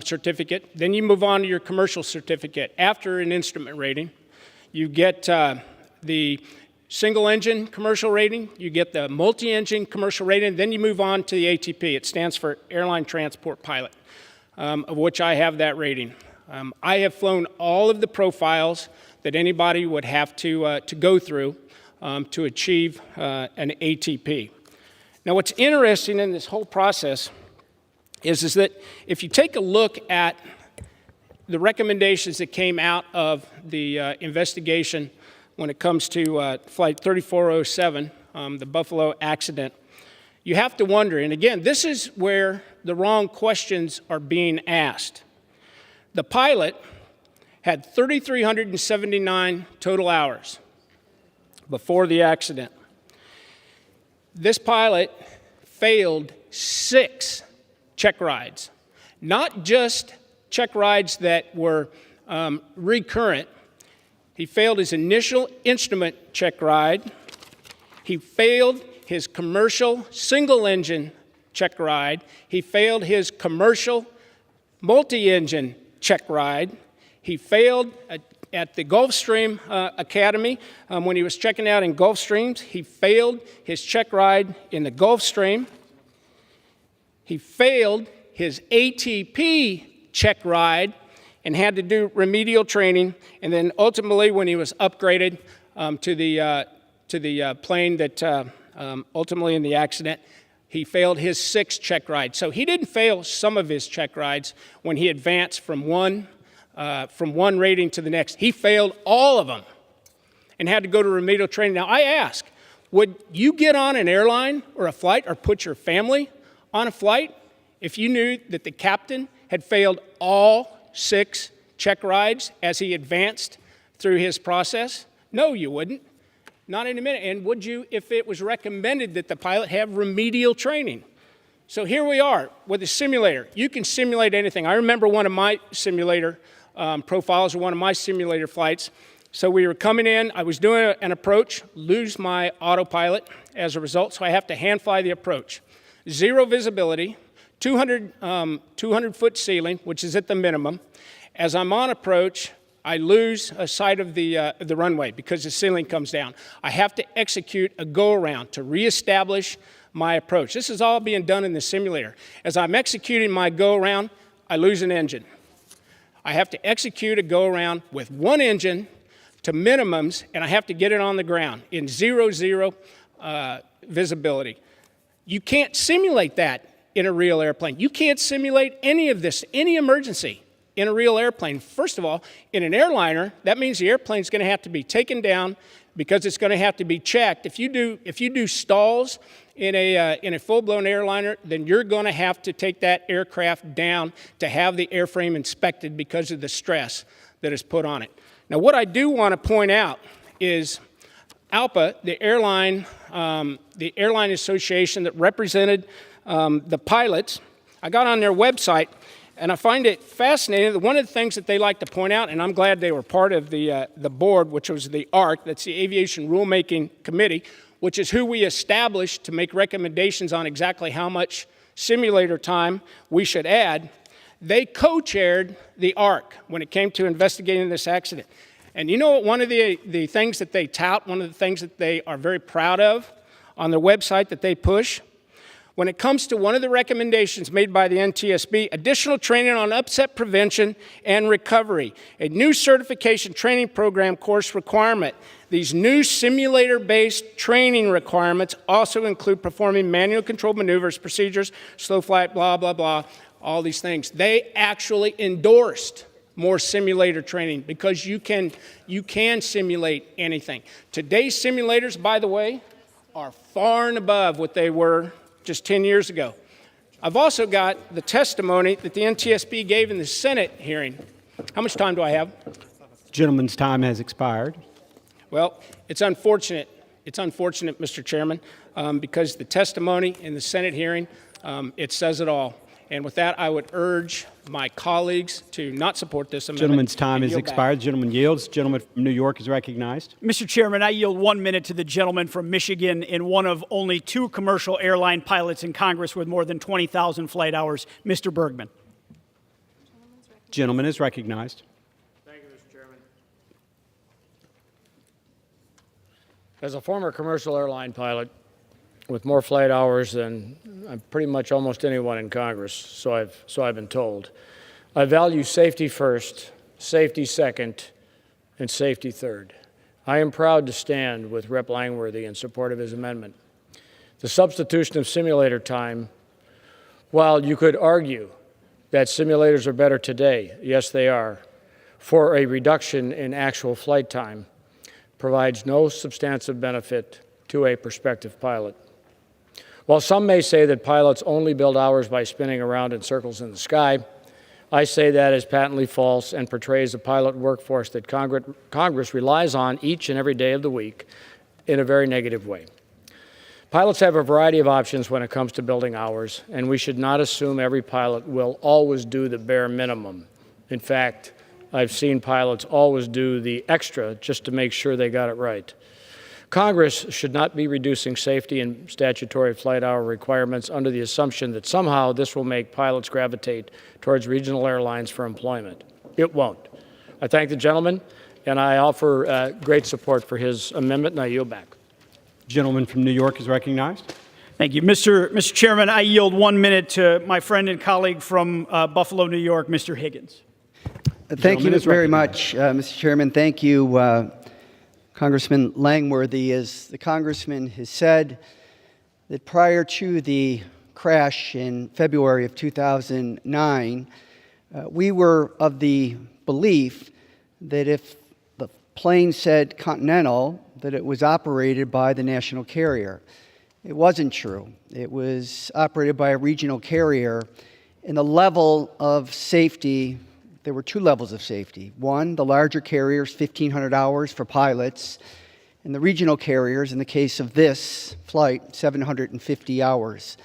certificate, then you move on to your commercial certificate. After an instrument rating, You get the single-engine commercial rating, you get the multi-engine commercial rating, then you move on to the ATP. It stands for Airline Transport Pilot, of which I have that rating. I have flown all of the profiles that anybody would have to go through to achieve an ATP. Now, what's interesting in this whole process is that if you take a look at the recommendations that came out of the investigation when it comes to Flight 3407, the Buffalo accident, you have to wonder, and again, this is where the wrong questions are being asked. The pilot had 3,379 total hours before the accident. This pilot failed 6 check rides, not just check rides that were recurrent. He failed his initial instrument check ride. He failed his commercial single-engine check ride. He failed his commercial multi-engine check ride. He failed at the Gulfstream Academy when he was checking out in Gulfstreams. He failed his check ride in the Gulfstream. He failed his ATP check ride and had to do remedial training. And then ultimately, when he was upgraded to the plane that ultimately in the accident, he failed his 6th check ride. So he didn't fail some of his check rides when he advanced from one rating to the next. He failed all of them and had to go to remedial training. Now, I ask, would you get on an airline or a flight or put your family on a flight if you knew that the captain had failed all 6 check rides as he advanced through his process? No, you wouldn't. Not in a minute. And would you if it was recommended that the pilot have remedial training? So here we are with a simulator. You can simulate anything. I remember one of my simulator profiles or one of my simulator flights. So we were coming in. I was doing an approach, lose my autopilot as a result, so I have to hand fly the approach. 0 visibility, 200-foot ceiling, which is at the minimum. As I'm on approach, I lose a sight of the runway because the ceiling comes down. I have to execute a go-around to reestablish my approach. This is all being done in the simulator. As I'm executing my go-around, I lose an engine. I have to execute a go-around with 1 engine to minimums, and I have to get it on the ground in 0 visibility. You can't simulate that in a real airplane. You can't simulate any of this, any emergency in a real airplane. First of all, in an airliner, that means the airplane's going to have to be taken down because it's going to have to be checked. If you do stalls in a full-blown airliner, then you're going to have to take that aircraft down to have the airframe inspected because of the stress that is put on it. Now, what I do want to point out is ALPA, the airline association that represented the pilots, I got on their website, and I find it fascinating that one of the things that they like to point out, and I'm glad they were part of the board, which was the ARC, that's the Aviation Rulemaking Committee, which is who we established to make recommendations on exactly how much simulator time we should add. They co-chaired the ARC when it came to investigating this accident. And you know what, one of the things that they tout, one of the things that they are very proud of on their website that they push, when it comes to one of the recommendations made by the NTSB, additional training on upset prevention and recovery, a new certification training program course requirement. These new simulator-based training requirements also include performing manual control maneuvers, procedures, slow flight, blah, blah, blah, all these things. They actually endorsed more simulator training because you can simulate anything. Today's simulators, by the way, are far and above what they were just 10 years ago. I've also got the testimony that the NTSB gave in the Senate hearing. How much time do I have? Gentleman's time has expired. Well, it's unfortunate. It's unfortunate, Mr. Chairman, because the testimony in the Senate hearing, it says it all. And with that, I would urge my colleagues to not support this amendment. Gentleman's time has expired. The gentleman yields. The gentleman from New York is recognized. Mr. Chairman, I yield 1 minute to the gentleman from Michigan and one of only 2 commercial airline pilots in Congress with more than 20,000 flight hours, Mr. Bergman. Gentleman is recognized. Thank you, Mr. Chairman. As a former commercial airline pilot with more flight hours than pretty much almost anyone in Congress, so I've been told, I value safety first, safety second, and safety third. I am proud to stand with Rep. Langworthy in support of his amendment. The substitution of simulator time, while you could argue that simulators are better today, yes they are, for a reduction in actual flight time, provides no substantive benefit to a prospective pilot. While some may say that pilots only build hours by spinning around in circles in the sky, I say that is patently false and portrays a pilot workforce that Congress relies on each and every day of the week in a very negative way. Pilots have a variety of options when it comes to building hours, and we should not assume every pilot will always do the bare minimum. In fact, I've seen pilots always do the extra just to make sure they got it right. Congress should not be reducing safety and statutory flight hour requirements under the assumption that somehow this will make pilots gravitate towards regional airlines for employment. It won't. I thank the gentleman, and I offer great support for his amendment, and I yield back. Gentleman from New York is recognized. Thank you. Mr. Chairman, I yield 1 minute to my friend and colleague from Buffalo, New York, Mr. Higgins. Thank you very much, Mr. Chairman. Thank you, Congressman Langworthy. As the congressman has said, that prior to the crash in February of 2009, we were of the belief that if the plane said Continental, that it was operated by the national carrier. It wasn't true. It was operated by a regional carrier, and the level of safety, there were two levels of safety. One, the larger carriers, 1,500 hours for pilots, and the regional carriers, in the case of this flight, 750 hours.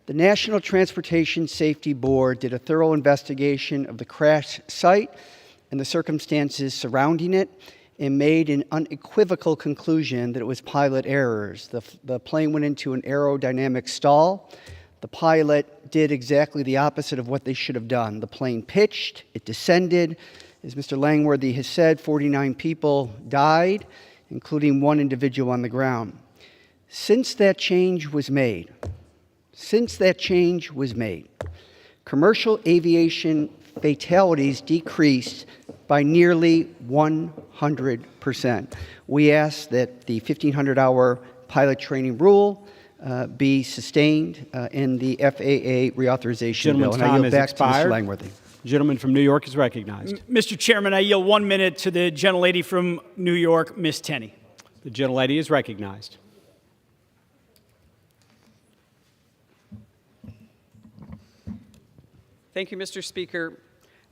The National Transportation Safety Board did a thorough investigation of the crash site and the circumstances surrounding it, and made an unequivocal conclusion that it was pilot errors. The plane went into an aerodynamic stall. The pilot did exactly the opposite of what they should have done. The plane pitched, it descended. As Mr. Langworthy has said, 49 people died, including one individual on the ground. Since that change was made, commercial aviation fatalities decreased by nearly 100%. We ask that the 1,500-hour pilot training rule be sustained in the FAA reauthorization bill. And I yield back to Mr. Langworthy. Gentleman from New York is recognized. Mr. Chairman, I yield 1 minute to the gentlelady from New York, Ms. Tenney. The gentlelady is recognized. Thank you, Mr. Speaker.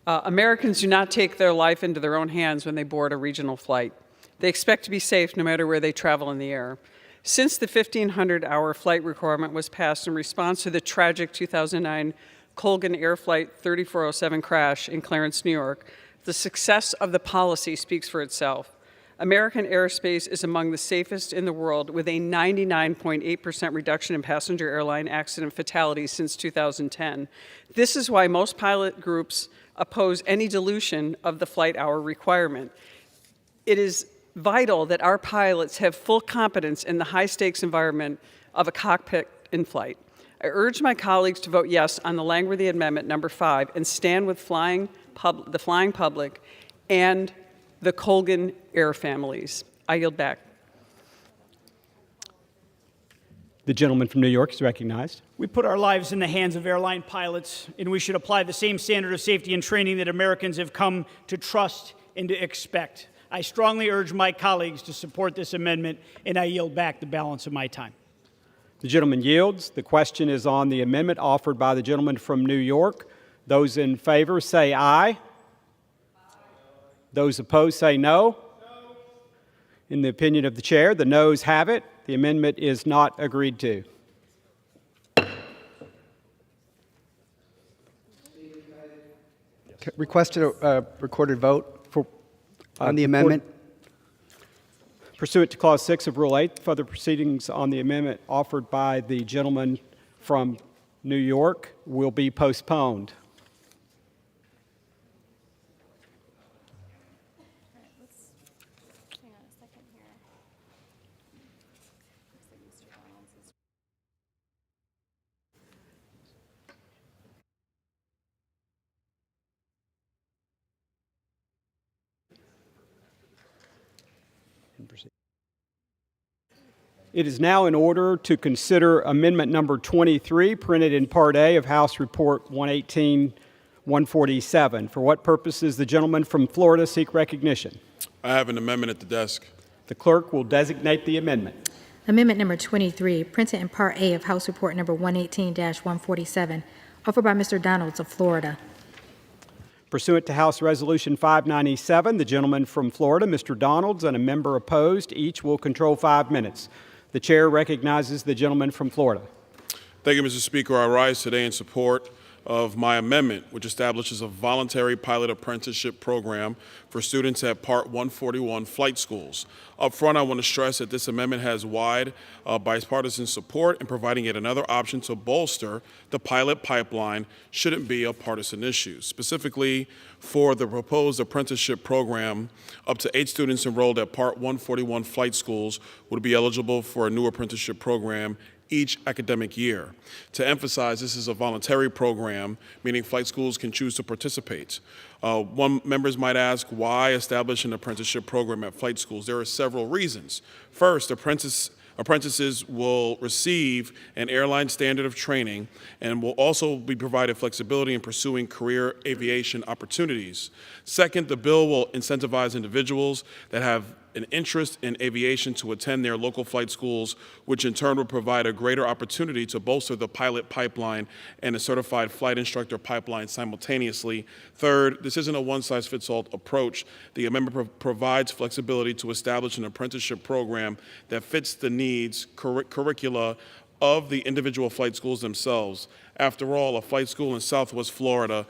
Americans do not take their life into their own hands when they board a regional flight. They expect to be safe no matter where they travel in the air. Since the 1,500-hour flight requirement was passed in response to the tragic 2009 Colgan Air Flight 3407 crash in Clarence, New York, the success of the policy speaks for itself. American airspace is among the safest in the world, with a 99.8% reduction in passenger airline accident fatalities since 2010. This is why most pilot groups oppose any dilution of the flight hour requirement. It is vital that our pilots have full competence in the high-stakes environment of a cockpit in flight. I urge my colleagues to vote yes on the Langworthy Amendment number 5 and stand with the flying public and the Colgan Air families. I yield back. The gentleman from New York is recognized. We put our lives in the hands of airline pilots, and we should apply the same standard of safety and training that Americans have come to trust and to expect. I strongly urge my colleagues to support this amendment, and I yield back the balance of my time. The gentleman yields. The question is on the amendment offered by the gentleman from New York. Those in favor say aye. Those opposed say no. In the opinion of the chair, the noes have it. The amendment is not agreed to. Requested a recorded vote on the amendment. Pursuant to Clause 6 of Rule 8, further proceedings on the amendment offered by the gentleman from New York will be postponed. It is now in order to consider Amendment Number 23, printed in Part A of House Report 118-147. For what purposes the gentleman from Florida seek recognition? I have an amendment at the desk. The clerk will designate the amendment. Amendment number 23, printed in Part A of House Report number 118-147, offered by Mr. Donalds of Florida. Pursuant to House Resolution 597, the gentleman from Florida, Mr. Donalds, and a member opposed, each will control 5 minutes. The chair recognizes the gentleman from Florida. Thank you, Mr. Speaker. I rise today in support of my amendment, which establishes a voluntary pilot apprenticeship program for students at Part 141 flight schools. Up front, I want to stress that this amendment has wide bipartisan support, and providing yet another option to bolster the pilot pipeline shouldn't be a partisan issue. Specifically, for the proposed apprenticeship program, up to 8 students enrolled at Part 141 flight schools would be eligible for a new apprenticeship program each academic year. To emphasize, this is a voluntary program, meaning flight schools can choose to participate. Members might ask, why establish an apprenticeship program at flight schools? There are several reasons. First, apprentices will receive an airline standard of training and will also be provided flexibility in pursuing career aviation opportunities. Second, the bill will incentivize individuals that have an interest in aviation to attend their local flight schools, which in turn will provide a greater opportunity to bolster the pilot pipeline and a certified flight instructor pipeline simultaneously. Third, this isn't a one-size-fits-all approach. The amendment provides flexibility to establish an apprenticeship program that fits the needs, curricula of the individual flight schools themselves. After all, a flight school in Southwest Florida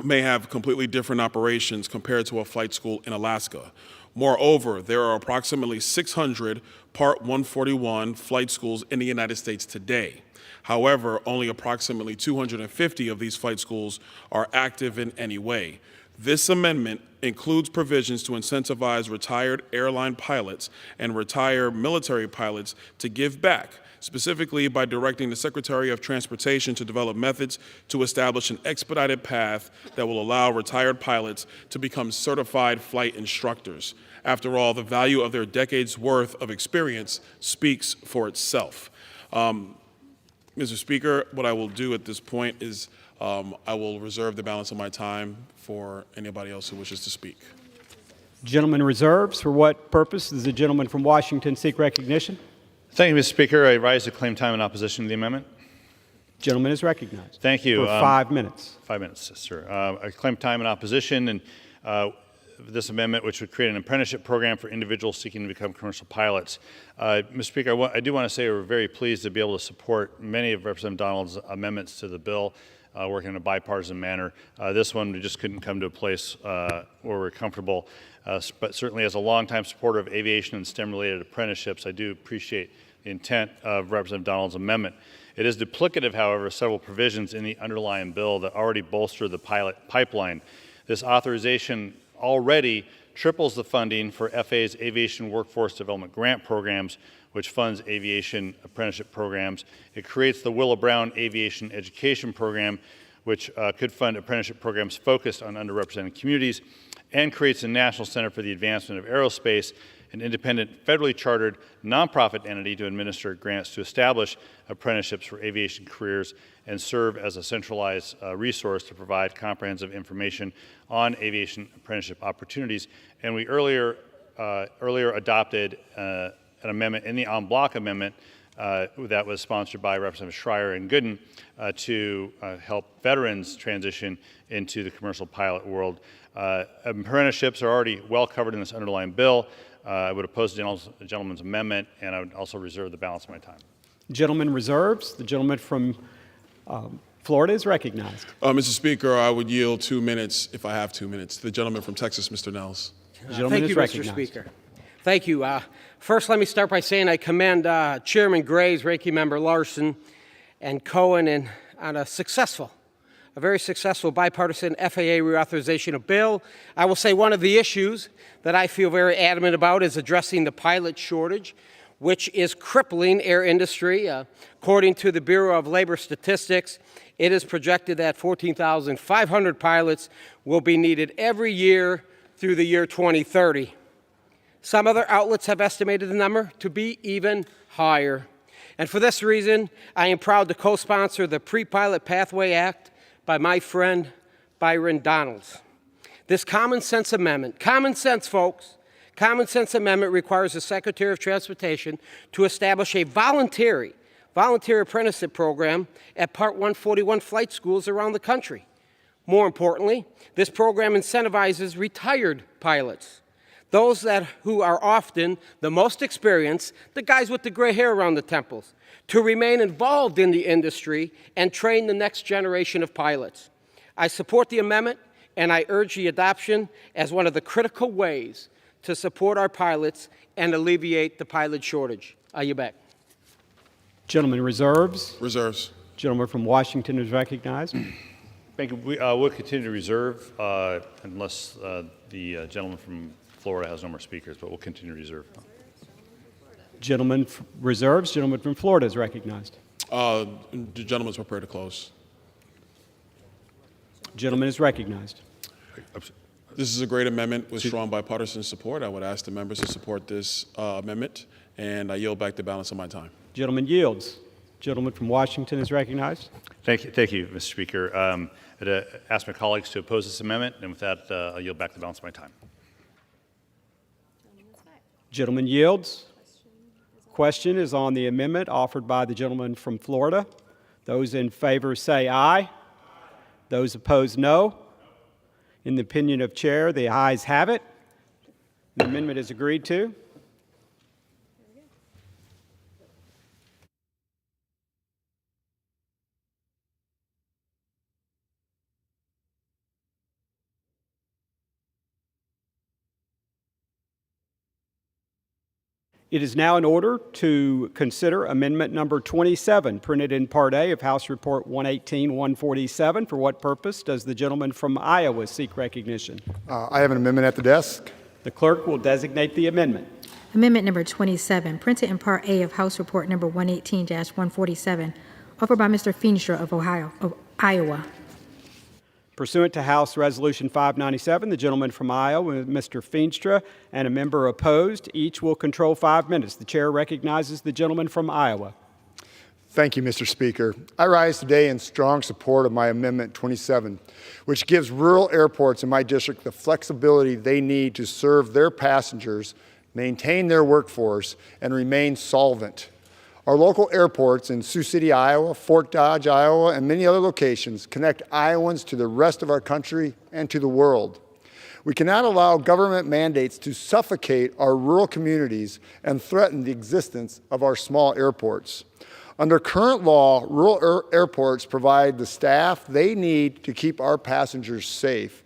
may have completely different operations compared to a flight school in Alaska. Moreover, there are approximately 600 Part 141 flight schools in the United States today. However, only approximately 250 of these flight schools are active in any way. This amendment includes provisions to incentivize retired airline pilots and retired military pilots to give back, specifically by directing the Secretary of Transportation to develop methods to establish an expedited path that will allow retired pilots to become certified flight instructors. After all, the value of their decades' worth of experience speaks for itself. Mr. Speaker, what I will do at this point is I will reserve the balance of my time for anybody else who wishes to speak. Gentleman reserves. For what purpose does the gentleman from Washington seek recognition? Thank you, Mr. Speaker. I rise to claim time in opposition to the amendment. Gentleman is recognized. Thank you. For 5 minutes. 5 minutes, sir. I claim time in opposition, and this amendment, which would create an apprenticeship program for individuals seeking to become commercial pilots. Mr. Speaker, I do want to say we're very pleased to be able to support many of Representative Donald's amendments to the bill, working in a bipartisan manner. This one, we just couldn't come to a place where we're comfortable. But certainly as a longtime supporter of aviation and STEM-related apprenticeships, I do appreciate the intent of Representative Donald's amendment. It is duplicative, however, of several provisions in the underlying bill that already bolster the pilot pipeline. This authorization already triples the funding for FAA's Aviation Workforce Development Grant programs, which funds aviation apprenticeship programs. It creates the Willa Brown Aviation Education Program, which could fund apprenticeship programs focused on underrepresented communities, and creates a National Center for the Advancement of Aerospace, an independent, federally chartered nonprofit entity to administer grants to establish apprenticeships for aviation careers and serve as a centralized resource to provide comprehensive information on aviation apprenticeship opportunities. And we earlier adopted an amendment in the en bloc amendment that was sponsored by Representative Schreier and Gooden to help veterans transition into the commercial pilot world. Apprenticeships are already well covered in this underlying bill. I would oppose the gentleman's amendment, and I would also reserve the balance of my time. Gentleman reserves. The gentleman from Florida is recognized. Mr. Speaker, I would yield 2 minutes, if I have 2 minutes, to the gentleman from Texas, Mr. Nels. Gentleman is recognized. Mr. Speaker. Thank you. First, let me start by saying I commend Chairman Graves, Ranking Member Larson, and Cohen on a very successful bipartisan FAA reauthorization of bill. I will say one of the issues that I feel very adamant about is addressing the pilot shortage, which is crippling air industry. According to the Bureau of Labor Statistics, it is projected that 14,500 pilots will be needed every year through the year 2030. Some other outlets have estimated the number to be even higher. And for this reason, I am proud to co-sponsor the Pre-Pilot Pathway Act by my friend Byron Donalds. This common sense amendment, common sense, folks, common sense amendment requires the Secretary of Transportation to establish a voluntary apprenticeship program at Part 141 flight schools around the country. More importantly, this program incentivizes retired pilots, those who are often the most experienced, the guys with the gray hair around the temples, to remain involved in the industry and train the next generation of pilots. I support the amendment, and I urge the adoption as one of the critical ways to support our pilots and alleviate the pilot shortage. I yield back. Gentleman reserves. Reserves. Gentleman from Washington is recognized. Thank you. We'll continue to reserve unless the gentleman from Florida has no more speakers, but we'll continue to reserve. Gentleman reserves. Gentleman from Florida is recognized. The gentleman's prepared to close. Gentleman is recognized. This is a great amendment with strong bipartisan support. I would ask the members to support this amendment, and I yield back the balance of my time. Gentleman yields. Gentleman from Washington is recognized. Thank you, Mr. Speaker. I'd ask my colleagues to oppose this amendment, and with that, I'll yield back the balance of my time. Gentleman yields. Question is on the amendment offered by the gentleman from Florida. Those in favor say aye. Those opposed, no. In the opinion of chair, the ayes have it. The amendment is agreed to. It is now in order to consider amendment number 27, printed in Part A of House Report 118-147. For what purpose does the gentleman from Iowa seek recognition? I have an amendment at the desk. The clerk will designate the amendment. Amendment number 27, printed in Part A of House Report number 118-147, offered by Mr. Feenstra of Iowa. Pursuant to House Resolution 597, the gentleman from Iowa, Mr. Feenstra, and a member opposed, each will control 5 minutes. The chair recognizes the gentleman from Iowa. Thank you, Mr. Speaker. I rise today in strong support of my Amendment 27, which gives rural airports in my district the flexibility they need to serve their passengers, maintain their workforce, and remain solvent. Our local airports in Sioux City, Iowa, Fort Dodge, Iowa, and many other locations connect Iowans to the rest of our country and to the world. We cannot allow government mandates to suffocate our rural communities and threaten the existence of our small airports. Under current law, rural airports provide the staff they need to keep our passengers safe.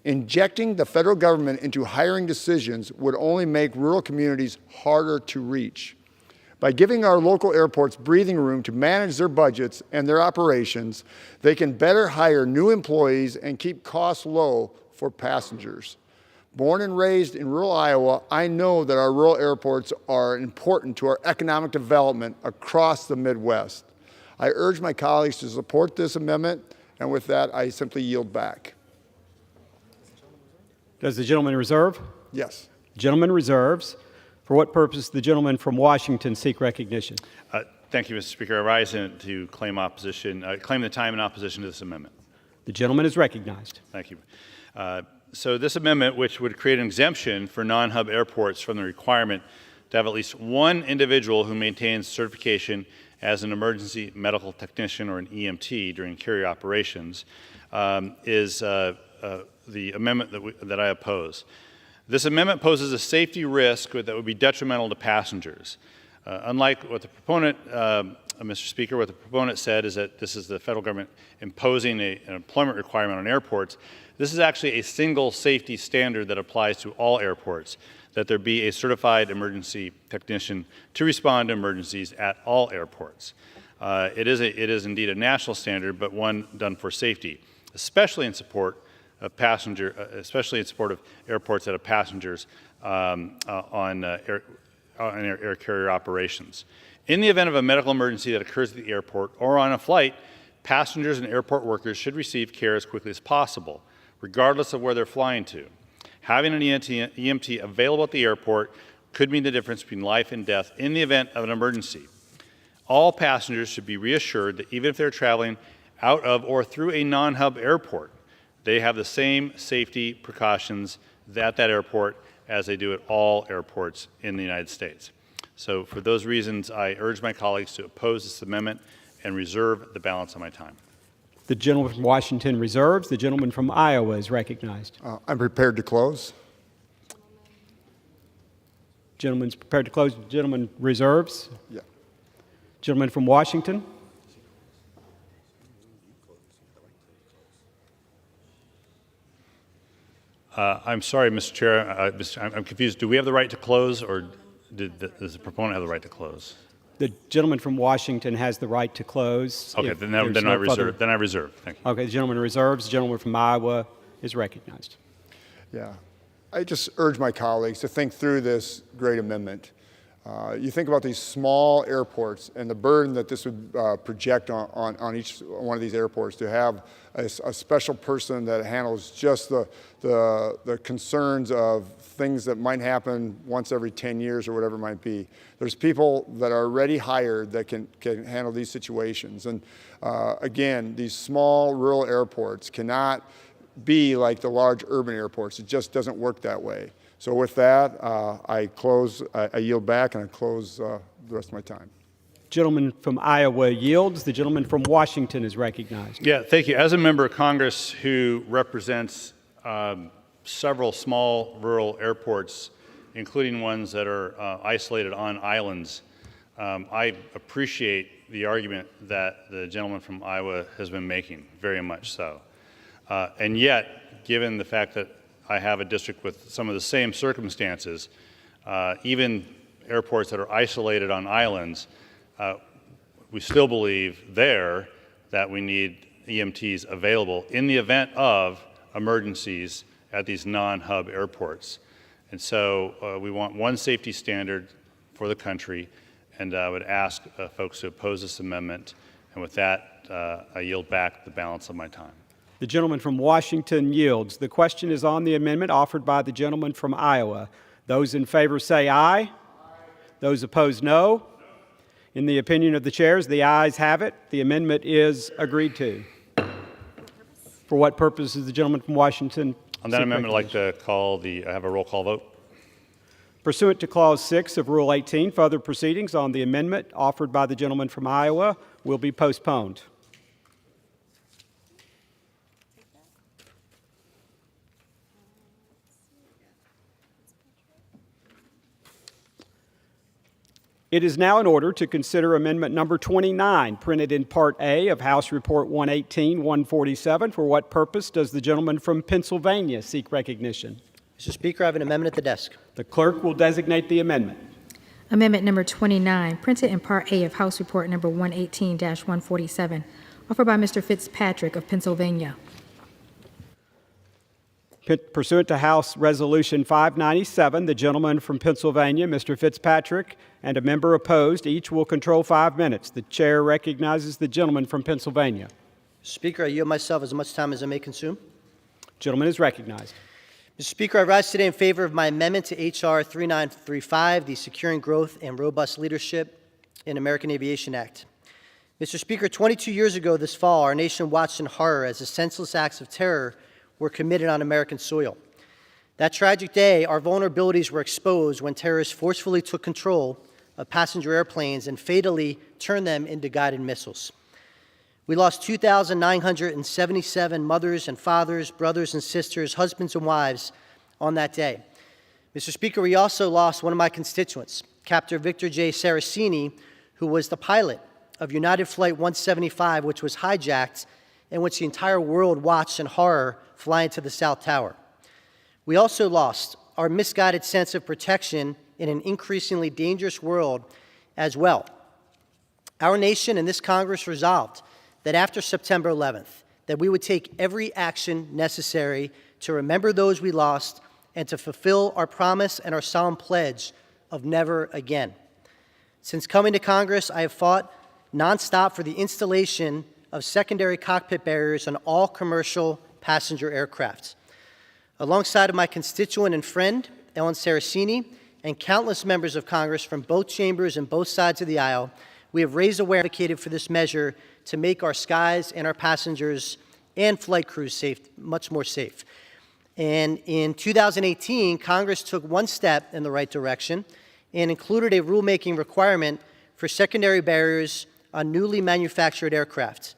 Injecting the federal government into hiring decisions would only make rural communities harder to reach. By giving our local airports breathing room to manage their budgets and their operations, they can better hire new employees and keep costs low for passengers. Born and raised in rural Iowa, I know that our rural airports are important to our economic development across the Midwest. I urge my colleagues to support this amendment, and with that, I simply yield back. Does the gentleman reserve? Yes. Gentleman reserves. For what purpose the gentleman from Washington seek recognition? Thank you, Mr. Speaker. I rise to claim the time in opposition to this amendment. The gentleman is recognized. Thank you. So this amendment, which would create an exemption for non-hub airports from the requirement to have at least one individual who maintains certification as an emergency medical technician or an EMT during carrier operations, is the amendment that I oppose. This amendment poses a safety risk that would be detrimental to passengers. Unlike what the proponent, Mr. Speaker, what the proponent said is that this is the federal government imposing an employment requirement on airports. This is actually a single safety standard that applies to all airports, that there be a certified emergency technician to respond to emergencies at all airports. It is indeed a national standard, but one done for safety, especially in support of airports that have passengers on air carrier operations. In the event of a medical emergency that occurs at the airport or on a flight, passengers and airport workers should receive care as quickly as possible, regardless of where they're flying to. Having an EMT available at the airport could mean the difference between life and death in the event of an emergency. All passengers should be reassured that even if they're traveling out of or through a non-hub airport, they have the same safety precautions at that airport as they do at all airports in the United States. So for those reasons, I urge my colleagues to oppose this amendment and reserve the balance of my time. The gentleman from Washington reserves. The gentleman from Iowa is recognized. I'm prepared to close. Gentleman's prepared to close. Gentleman reserves. Yeah. Gentleman from Washington. I'm sorry, Mr. Chair. I'm confused. Do we have the right to close, or does the proponent have the right to close? The gentleman from Washington has the right to close. Okay, then I reserve. Then I reserve. Thank you. Okay, the gentleman reserves. The gentleman from Iowa is recognized. Yeah. I just urge my colleagues to think through this great amendment. You think about these small airports and the burden that this would project on each one of these airports to have a special person that handles just the concerns of things that might happen once every 10 years or whatever it might be. There's people that are already hired that can handle these situations. And again, these small rural airports cannot be like the large urban airports. It just doesn't work that way. So with that, I yield back and I close the rest of my time. Gentleman from Iowa yields. The gentleman from Washington is recognized. Yeah, thank you. As a member of Congress who represents several small rural airports, including ones that are isolated on islands, I appreciate the argument that the gentleman from Iowa has been making, very much so. And yet, given the fact that I have a district with some of the same circumstances, even airports that are isolated on islands, we still believe there that we need EMTs available in the event of emergencies at these non-hub airports. And so we want one safety standard for the country, and I would ask folks to oppose this amendment. And with that, I yield back the balance of my time. The gentleman from Washington yields. The question is on the amendment offered by the gentleman from Iowa. Those in favor say aye. Aye. Those opposed, no. In the opinion of the chairs, the ayes have it. The amendment is agreed to. For what purpose is the gentleman from Washington? On that amendment, I'd like to have a roll call vote. Pursuant to Clause 6 of Rule 18, further proceedings on the amendment offered by the gentleman from Iowa will be postponed. It is now in order to consider amendment number 29, printed in Part A of House Report 118-147. For what purpose does the gentleman from Pennsylvania seek recognition? Mr. Speaker, I have an amendment at the desk. The clerk will designate the amendment. Amendment number 29, printed in Part A of House Report number 118-147, offered by Mr. Fitzpatrick of Pennsylvania. Pursuant to House Resolution 597, the gentleman from Pennsylvania, Mr. Fitzpatrick, and a member opposed, each will control 5 minutes. The chair recognizes the gentleman from Pennsylvania. Speaker, I yield myself as much time as I may consume. Gentleman is recognized. Mr. Speaker, I rise today in favor of my amendment to H.R. 3935, the Securing Growth and Robust Leadership in American Aviation Act. Mr. Speaker, 22 years ago this fall, our nation watched in horror as the senseless acts of terror were committed on American soil. That tragic day, our vulnerabilities were exposed when terrorists forcefully took control of passenger airplanes and fatally turned them into guided missiles. We lost 2,977 mothers and fathers, brothers and sisters, husbands and wives on that day. Mr. Speaker, we also lost one of my constituents, Captain Victor J. Saraceni, who was the pilot of United Flight 175, which was hijacked and which the entire world watched in horror fly into the South Tower. We also lost our misguided sense of protection in an increasingly dangerous world as well. Our nation and this Congress resolved that after September 11th, that we would take every action necessary to remember those we lost and to fulfill our promise and our solemn pledge of never again. Since coming to Congress, I have fought nonstop for the installation of secondary cockpit barriers on all commercial passenger aircraft. Alongside of my constituent and friend, Ellen Saraceni, and countless members of Congress from both chambers and both sides of the aisle, we have raised awareness and advocated for this measure to make our skies and our passengers and flight crews much more safe. And in 2018, Congress took one step in the right direction and included a rulemaking requirement for secondary barriers on newly manufactured aircraft.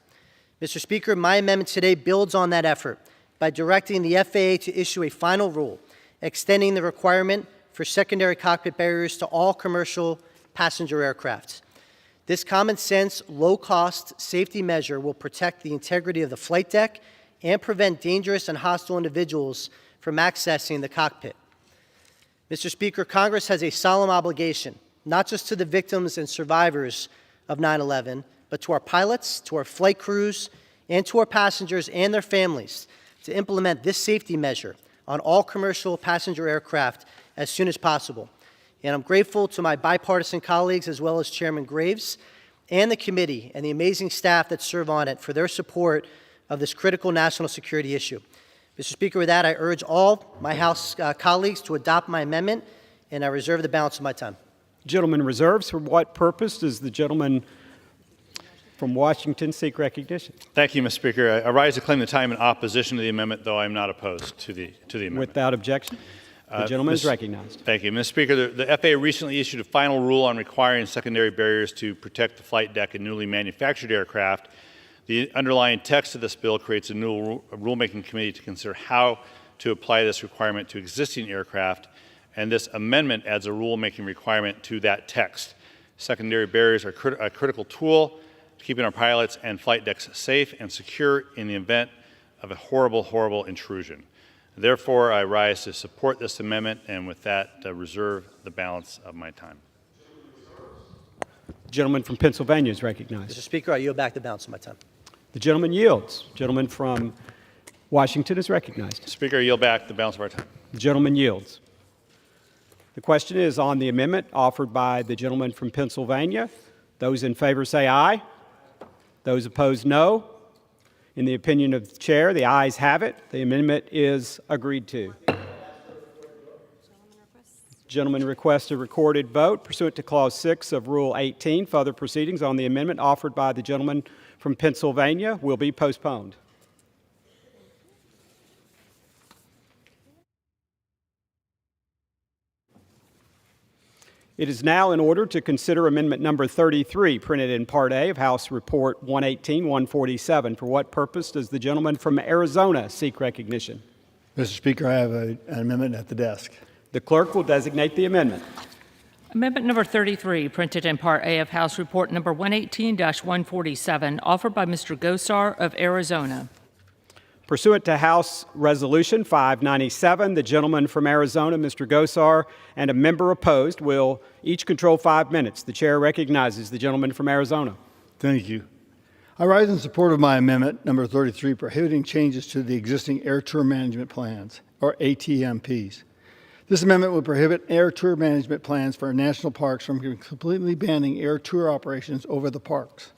Mr. Speaker, my amendment today builds on that effort by directing the FAA to issue a final rule extending the requirement for secondary cockpit barriers to all commercial passenger aircraft. This common sense, low-cost safety measure will protect the integrity of the flight deck and prevent dangerous and hostile individuals from accessing the cockpit. Mr. Speaker, Congress has a solemn obligation, not just to the victims and survivors of 9/11, but to our pilots, to our flight crews, and to our passengers and their families to implement this safety measure on all commercial passenger aircraft as soon as possible. And I'm grateful to my bipartisan colleagues, as well as Chairman Graves and the committee and the amazing staff that serve on it for their support of this critical national security issue. Mr. Speaker, with that, I urge all my House colleagues to adopt my amendment, and I reserve the balance of my time. Gentleman reserves. For what purpose does the gentleman from Washington seek recognition? Thank you, Mr. Speaker. I rise to claim the time in opposition to the amendment, though I'm not opposed to the amendment. Without objection. The gentleman is recognized. Thank you. Mr. Speaker, the FAA recently issued a final rule on requiring secondary barriers to protect the flight deck in newly manufactured aircraft. The underlying text of this bill creates a new rulemaking committee to consider how to apply this requirement to existing aircraft, and this amendment adds a rulemaking requirement to that text. Secondary barriers are a critical tool to keeping our pilots and flight decks safe and secure in the event of a horrible, horrible intrusion. Therefore, I rise to support this amendment, and with that, reserve the balance of my time. The gentleman from Pennsylvania is recognized. Mr. Speaker, I yield back the balance of my time. The gentleman yields. The gentleman from Washington is recognized. Speaker, I yield back the balance of our time. The gentleman yields. The question is on the amendment offered by the gentleman from Pennsylvania. Those in favor say aye. Those opposed, no. In the opinion of the chair, the ayes have it. The amendment is agreed to. The gentleman requests a recorded vote pursuant to Clause 6 of Rule 18. Further proceedings on the amendment offered by the gentleman from Pennsylvania will be postponed. It is now in order to consider Amendment Number 33, printed in Part A of House Report 118-147. For what purpose does the gentleman from Arizona seek recognition? Mr. Speaker, I have an amendment at the desk. The clerk will designate the amendment. Amendment number 33, printed in Part A of House Report number 118-147, offered by Mr. Gosar of Arizona. Pursuant to House Resolution 597, the gentleman from Arizona, Mr. Gosar, and a member opposed will each control 5 minutes. The chair recognizes the gentleman from Arizona. Thank you. I rise in support of my amendment, number 33, prohibiting changes to the existing Air Tour Management Plans, or ATMPs. This amendment would prohibit air tour management plans for national parks from completely banning air tour operations over the parks.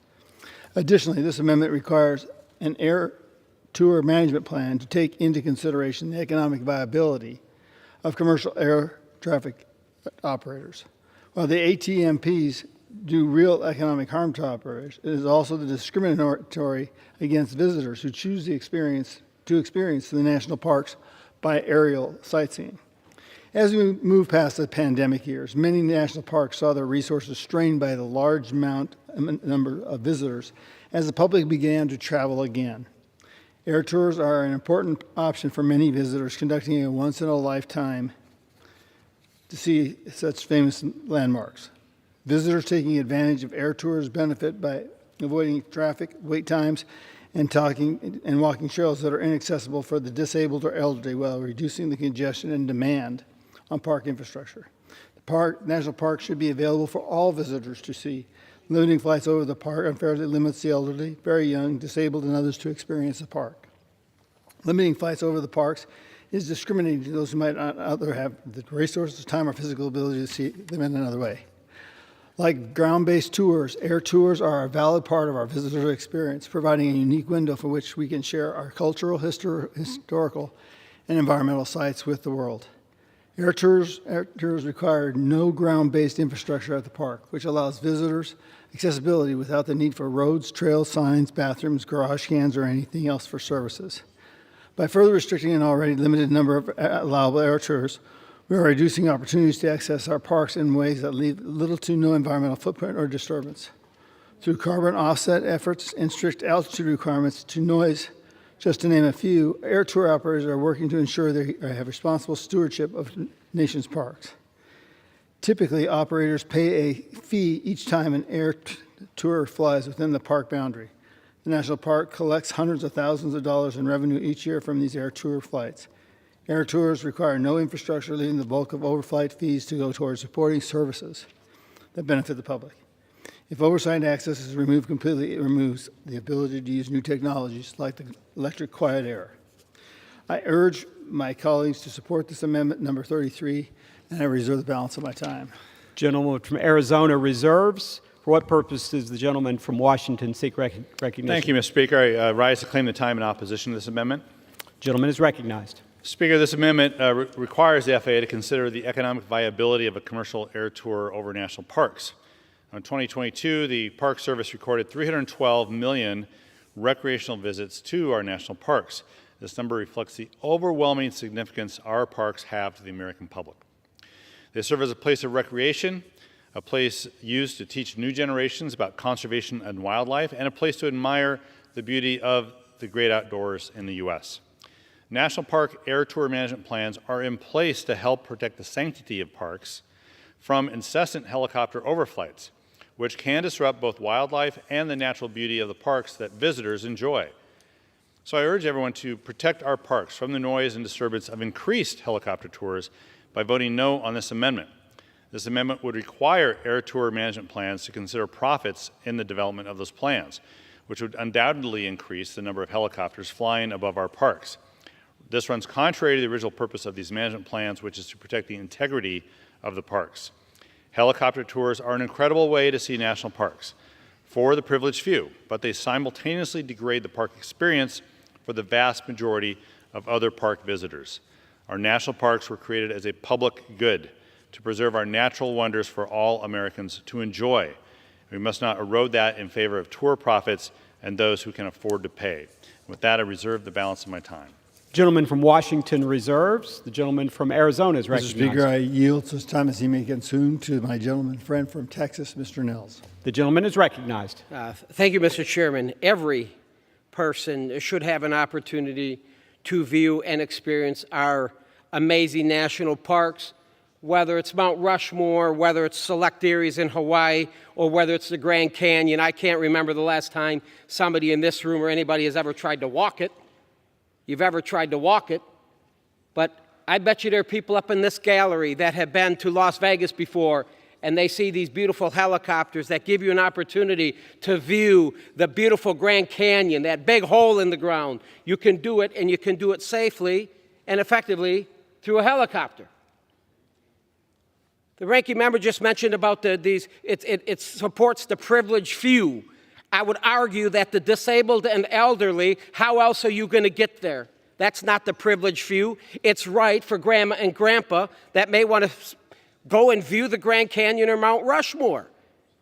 Additionally, this amendment requires an air tour management plan to take into consideration the economic viability of commercial air traffic operators. While the ATMPs do real economic harm to operators, it is also discriminatory against visitors who choose to experience the national parks by aerial sightseeing. As we move past the pandemic years, many national parks saw their resources strained by the large number of visitors as the public began to travel again. Air tours are an important option for many visitors conducting a once-in-a-lifetime to see such famous landmarks. Visitors taking advantage of air tours benefit by avoiding traffic, wait times, and walking trails that are inaccessible for the disabled or elderly while reducing the congestion and demand on park infrastructure. The national park should be available for all visitors to see. Limiting flights over the park unfairly limits the elderly, very young, disabled, and others to experience the park. Limiting flights over the parks is discriminating to those who might not either have the resources, time, or physical ability to see them in another way. Like ground-based tours, air tours are a valid part of our visitor experience, providing a unique window for which we can share our cultural, historical, and environmental sites with the world. Air tours require no ground-based infrastructure at the park, which allows visitors accessibility without the need for roads, trails, signs, bathrooms, garage cans, or anything else for services. By further restricting an already limited number of allowable air tours, we are reducing opportunities to access our parks in ways that leave little to no environmental footprint or disturbance. Through carbon offset efforts and strict altitude requirements to noise, just to name a few, air tour operators are working to ensure they have responsible stewardship of the nation's parks. Typically, operators pay a fee each time an air tour flies within the park boundary. The national park collects hundreds of thousands of dollars in revenue each year from these air tour flights. Air tours require no infrastructure, leaving the bulk of overflight fees to go towards supporting services that benefit the public. If oversight access is removed completely, it removes the ability to use new technologies like the electric quiet air. I urge my colleagues to support this amendment number 33, and I reserve the balance of my time. Gentleman from Arizona reserves. For what purpose does the gentleman from Washington seek recognition? Thank you, Mr. Speaker. I rise to claim the time in opposition to this amendment. Gentleman is recognized. Speaker, this amendment requires the FAA to consider the economic viability of a commercial air tour over national parks. In 2022, the Park Service recorded 312 million recreational visits to our national parks. This number reflects the overwhelming significance our parks have to the American public. They serve as a place of recreation, a place used to teach new generations about conservation and wildlife, and a place to admire the beauty of the great outdoors in the U.S. National Park air tour management plans are in place to help protect the sanctity of parks from incessant helicopter overflights, which can disrupt both wildlife and the natural beauty of the parks that visitors enjoy. So I urge everyone to protect our parks from the noise and disturbance of increased helicopter tours by voting no on this amendment. This amendment would require air tour management plans to consider profits in the development of those plans, which would undoubtedly increase the number of helicopters flying above our parks. This runs contrary to the original purpose of these management plans, which is to protect the integrity of the parks. Helicopter tours are an incredible way to see national parks for the privileged few, but they simultaneously degrade the park experience for the vast majority of other park visitors. Our national parks were created as a public good to preserve our natural wonders for all Americans to enjoy. We must not erode that in favor of tour profits and those who can afford to pay. With that, I reserve the balance of my time. Gentleman from Washington reserves. The gentleman from Arizona is recognized. Mr. Speaker, I yield such time as he may consume to my gentleman friend from Texas, Mr. Nels. The gentleman is recognized. Thank you, Mr. Chairman. Every person should have an opportunity to view and experience our amazing national parks, whether it's Mount Rushmore, whether it's select areas in Hawaii, or whether it's the Grand Canyon. I can't remember the last time somebody in this room or anybody has ever tried to walk it. You've ever tried to walk it, but I bet you there are people up in this gallery that have been to Las Vegas before, and they see these beautiful helicopters that give you an opportunity to view the beautiful Grand Canyon, that big hole in the ground. You can do it, and you can do it safely and effectively through a helicopter. The ranking member just mentioned about it supports the privileged few. I would argue that the disabled and elderly, how else are you going to get there? That's not the privileged few. It's right for grandma and grandpa that may want to go and view the Grand Canyon or Mount Rushmore.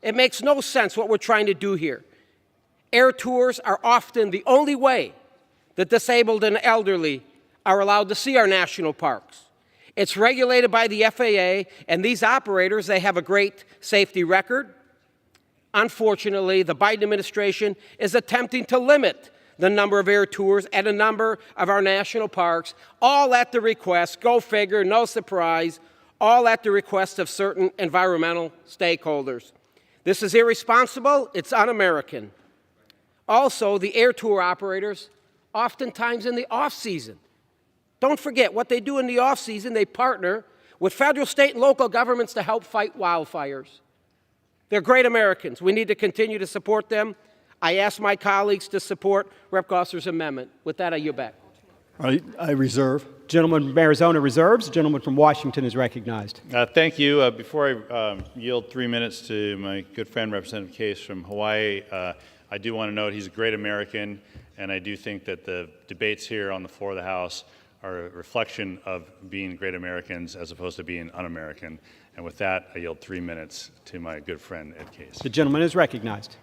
It makes no sense what we're trying to do here. Air tours are often the only way the disabled and elderly are allowed to see our national parks. It's regulated by the FAA, and these operators, they have a great safety record. Unfortunately, the Biden administration is attempting to limit the number of air tours at a number of our national parks, all at the request, go figure, no surprise, all at the request of certain environmental stakeholders. This is irresponsible, it's un-American. Also, the air tour operators, oftentimes in the off-season, don't forget what they do in the off-season, they partner with federal, state, and local governments to help fight wildfires. They're great Americans. We need to continue to support them. I ask my colleagues to support Rep. Gosser's amendment. With that, I yield back. I reserve. Gentleman from Arizona reserves. The gentleman from Washington is recognized. Thank you. Before I yield 3 minutes to my good friend, Representative Case from Hawaii, I do want to note he's a great American, and I do think that the debates here on the floor of the House are a reflection of being great Americans as opposed to being un-American. And with that, I yield 3 minutes to my good friend, Ed Case. The gentleman is recognized.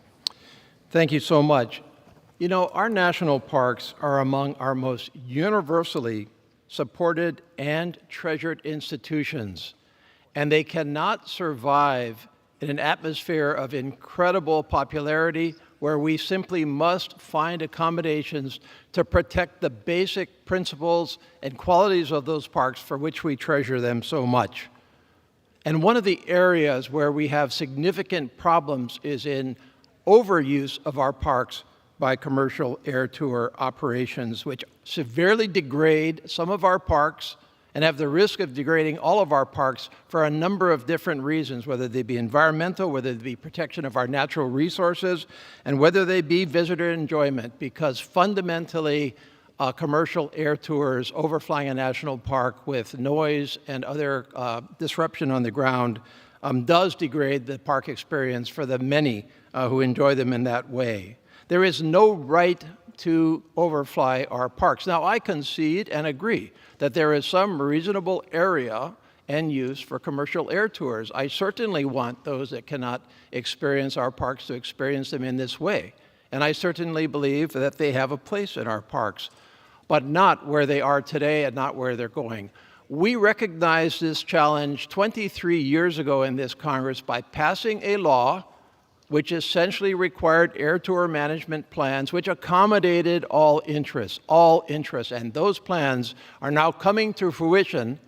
Thank you so much. You know, our national parks are among our most universally supported and treasured institutions, and they cannot survive in an atmosphere of incredible popularity where we simply must find accommodations to protect the basic principles and qualities of those parks for which we treasure them so much. And one of the areas where we have significant problems is in overuse of our parks by commercial air tour operations, which severely degrade some of our parks and have the risk of degrading all of our parks for a number of different reasons, whether they be environmental, whether they be protection of our natural resources, and whether they be visitor enjoyment, because fundamentally, commercial air tours overflying a national park with noise and other disruption on the ground does degrade the park experience for the many who enjoy them in that way. There is no right to overfly our parks. Now, I concede and agree that there is some reasonable area and use for commercial air tours. I certainly want those that cannot experience our parks to experience them in this way. And I certainly believe that they have a place in our parks, but not where they are today and not where they're going. We recognized this challenge 23 years ago in this Congress by passing a law which essentially required air tour management plans which accommodated all interests, and those plans are now coming to fruition.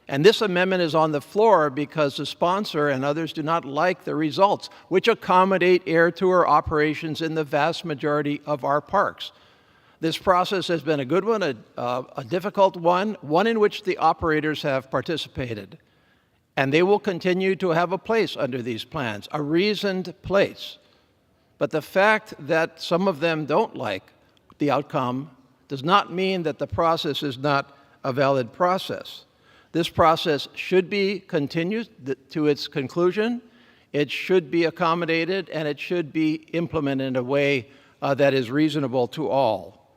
And this amendment is on the floor because the sponsor and others do not like the results, which accommodate air tour operations in the vast majority of our parks. This process has been a good one, a difficult one in which the operators have participated. And they will continue to have a place under these plans, a reasoned place. But the fact that some of them don't like the outcome does not mean that the process is not a valid process. This process should be continued to its conclusion. It should be accommodated, and it should be implemented in a way that is reasonable to all.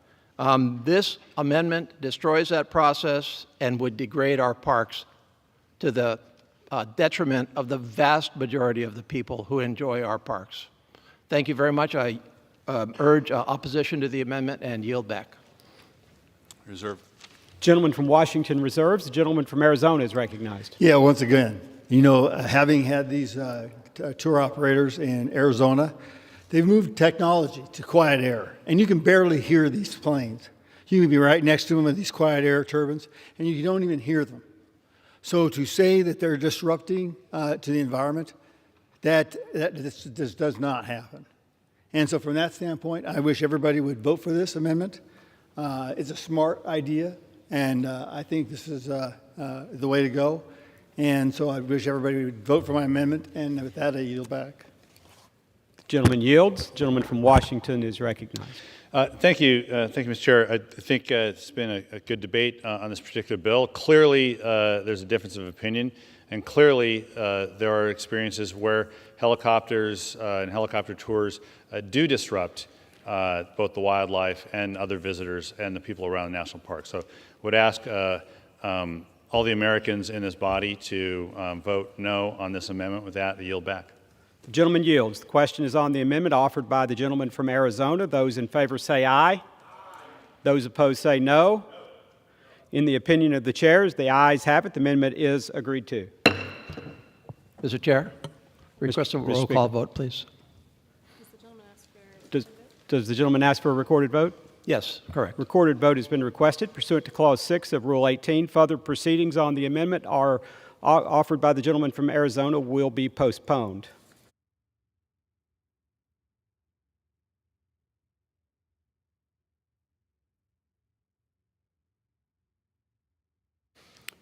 This amendment destroys that process and would degrade our parks to the detriment of the vast majority of the people who enjoy our parks. Thank you very much. I urge opposition to the amendment and yield back. Reserve. Gentleman from Washington reserves. The gentleman from Arizona is recognized. Yeah, once again, you know, having had these tour operators in Arizona, they've moved technology to quiet air, and you can barely hear these planes. You can be right next to them with these quiet air turbines, and you don't even hear them. So to say that they're disrupting to the environment, this does not happen. And so from that standpoint, I wish everybody would vote for this amendment. It's a smart idea, and I think this is the way to go. And so I wish everybody would vote for my amendment, and with that, I yield back. The gentleman yields. The gentleman from Washington is recognized. Thank you, Mr. Chair. I think it's been a good debate on this particular bill. Clearly, there's a difference of opinion, and clearly there are experiences where helicopters and helicopter tours do disrupt both the wildlife and other visitors and the people around the national park. So would ask all the Americans in this body to vote no on this amendment. With that, I yield back. The gentleman yields. The question is on the amendment offered by the gentleman from Arizona. Those in favor say aye. Aye. Those opposed say no. In the opinion of the chairs, the ayes have it. The amendment is agreed to. Mr. Chair, request a roll call vote, please. Does the gentleman ask for a recorded vote? Yes, correct. Recorded vote has been requested pursuant to Clause 6 of Rule 18. Further proceedings on the amendment are offered by the gentleman from Arizona will be postponed.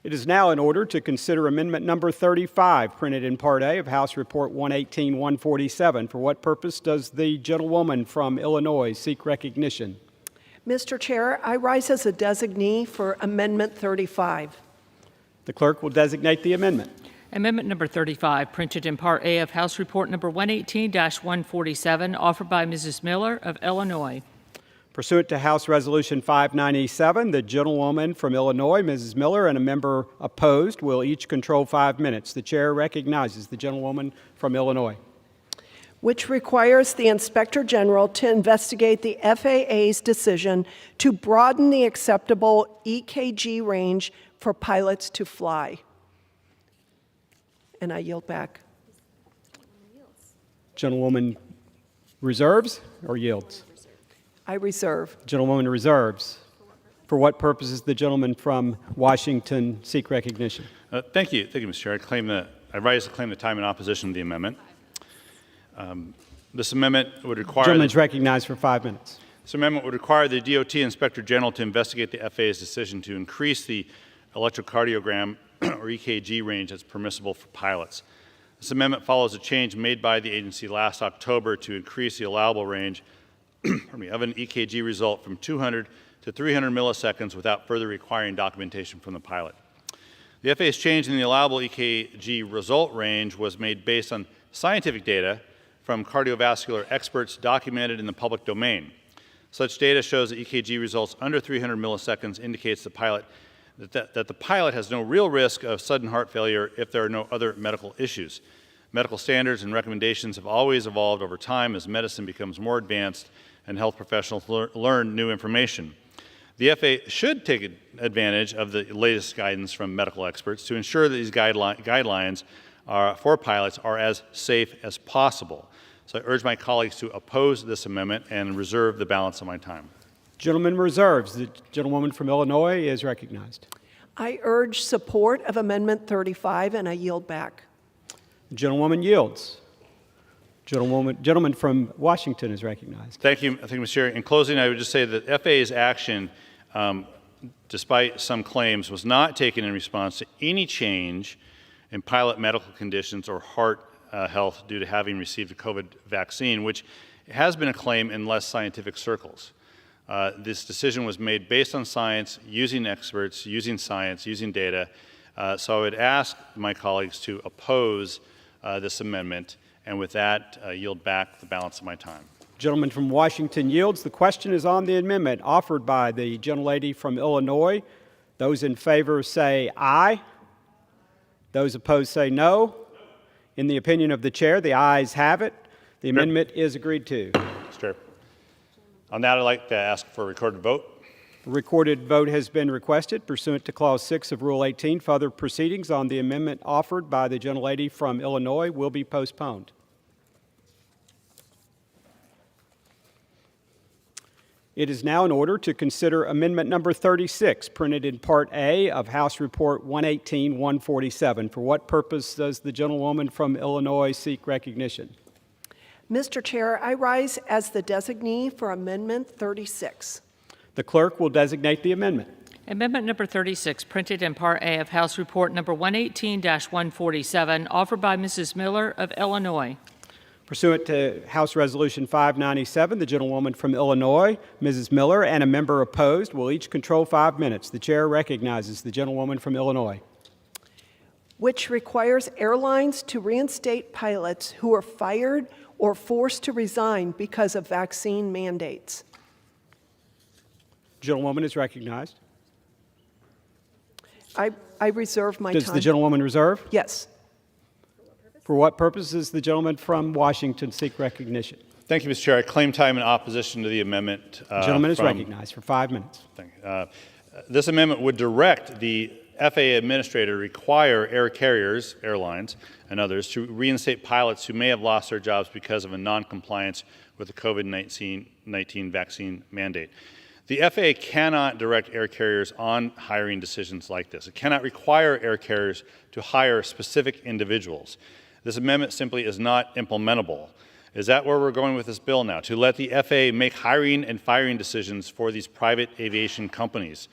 It is now in order to consider amendment number 35, printed in Part A of House Report 118-147. For what purpose does the gentlewoman from Illinois seek recognition? Mr. Chair, I rise as a designee for Amendment 35. The clerk will designate the amendment. Amendment number 35, printed in Part A of House Report number 118-147, offered by Mrs. Miller of Illinois. Pursuant to House Resolution 597, the gentlewoman from Illinois, Mrs. Miller, and a member opposed will each control 5 minutes. The chair recognizes the gentlewoman from Illinois. Which requires the Inspector General to investigate the FAA's decision to broaden the acceptable EKG range for pilots to fly. And I yield back. Gentlewoman reserves or yields? I reserve. Gentlewoman reserves. For what purpose does the gentleman from Washington seek recognition? Thank you, Mr. Chair. I rise to claim the time in opposition to the amendment. This amendment would require... Gentleman's recognized for 5 minutes. This amendment would require the DOT Inspector General to investigate the FAA's decision to increase the electrocardiogram or EKG range that's permissible for pilots. This amendment follows a change made by the agency last October to increase the allowable range of an EKG result from 200 to 300 milliseconds without further requiring documentation from the pilot. The FAA's change in the allowable EKG result range was made based on scientific data from cardiovascular experts documented in the public domain. Such data shows that EKG results under 300 milliseconds indicates that the pilot has no real risk of sudden heart failure if there are no other medical issues. Medical standards and recommendations have always evolved over time as medicine becomes more advanced and health professionals learn new information. The FAA should take advantage of the latest guidance from medical experts to ensure that these guidelines for pilots are as safe as possible. So I urge my colleagues to oppose this amendment and reserve the balance of my time. Gentleman reserves. The gentlewoman from Illinois is recognized. I urge support of Amendment 35, and I yield back. The gentlewoman yields. Gentleman from Washington is recognized. Thank you, Mr. Chair. In closing, I would just say that FAA's action, despite some claims, was not taken in response to any change in pilot medical conditions or heart health due to having received a COVID vaccine, which has been a claim in less scientific circles. This decision was made based on science, using experts, using science, using data. So I would ask my colleagues to oppose this amendment, and with that, yield back the balance of my time. Gentleman from Washington yields. The question is on the amendment offered by the gentlelady from Illinois. Those in favor say aye. Those opposed say no. In the opinion of the chair, the ayes have it. The amendment is agreed to. Mr. Chair. On that, I'd like to ask for a recorded vote. A recorded vote has been requested pursuant to Clause 6 of Rule 18. Further proceedings on the amendment offered by the gentlelady from Illinois will be postponed. It is now in order to consider Amendment Number 36, printed in Part A of House Report 118-147. For what purpose does the gentlewoman from Illinois seek recognition? Mr. Chair, I rise as the designee for Amendment 36. The clerk will designate the amendment. Amendment number 36, printed in Part A of House Report number 118-147, offered by Mrs. Miller of Illinois. Pursuant to House Resolution 597, the gentlewoman from Illinois, Mrs. Miller, and a member opposed will each control 5 minutes. The chair recognizes the gentlewoman from Illinois. Which requires airlines to reinstate pilots who are fired or forced to resign because of vaccine mandates. Gentlewoman is recognized. I reserve my time. Does the gentlewoman reserve? Yes. For what purpose does the gentleman from Washington seek recognition? Thank you, Mr. Chair. I claim time in opposition to the amendment. The gentleman is recognized for 5 minutes. Thank you. This amendment would direct the FAA administrator to require air carriers, airlines, and others to reinstate pilots who may have lost their jobs because of a noncompliance with the COVID-19 vaccine mandate. The FAA cannot direct air carriers on hiring decisions like this. It cannot require air carriers to hire specific individuals. This amendment simply is not implementable. Is that where we're going with this bill now? To let the FAA make hiring and firing decisions for these private aviation companies?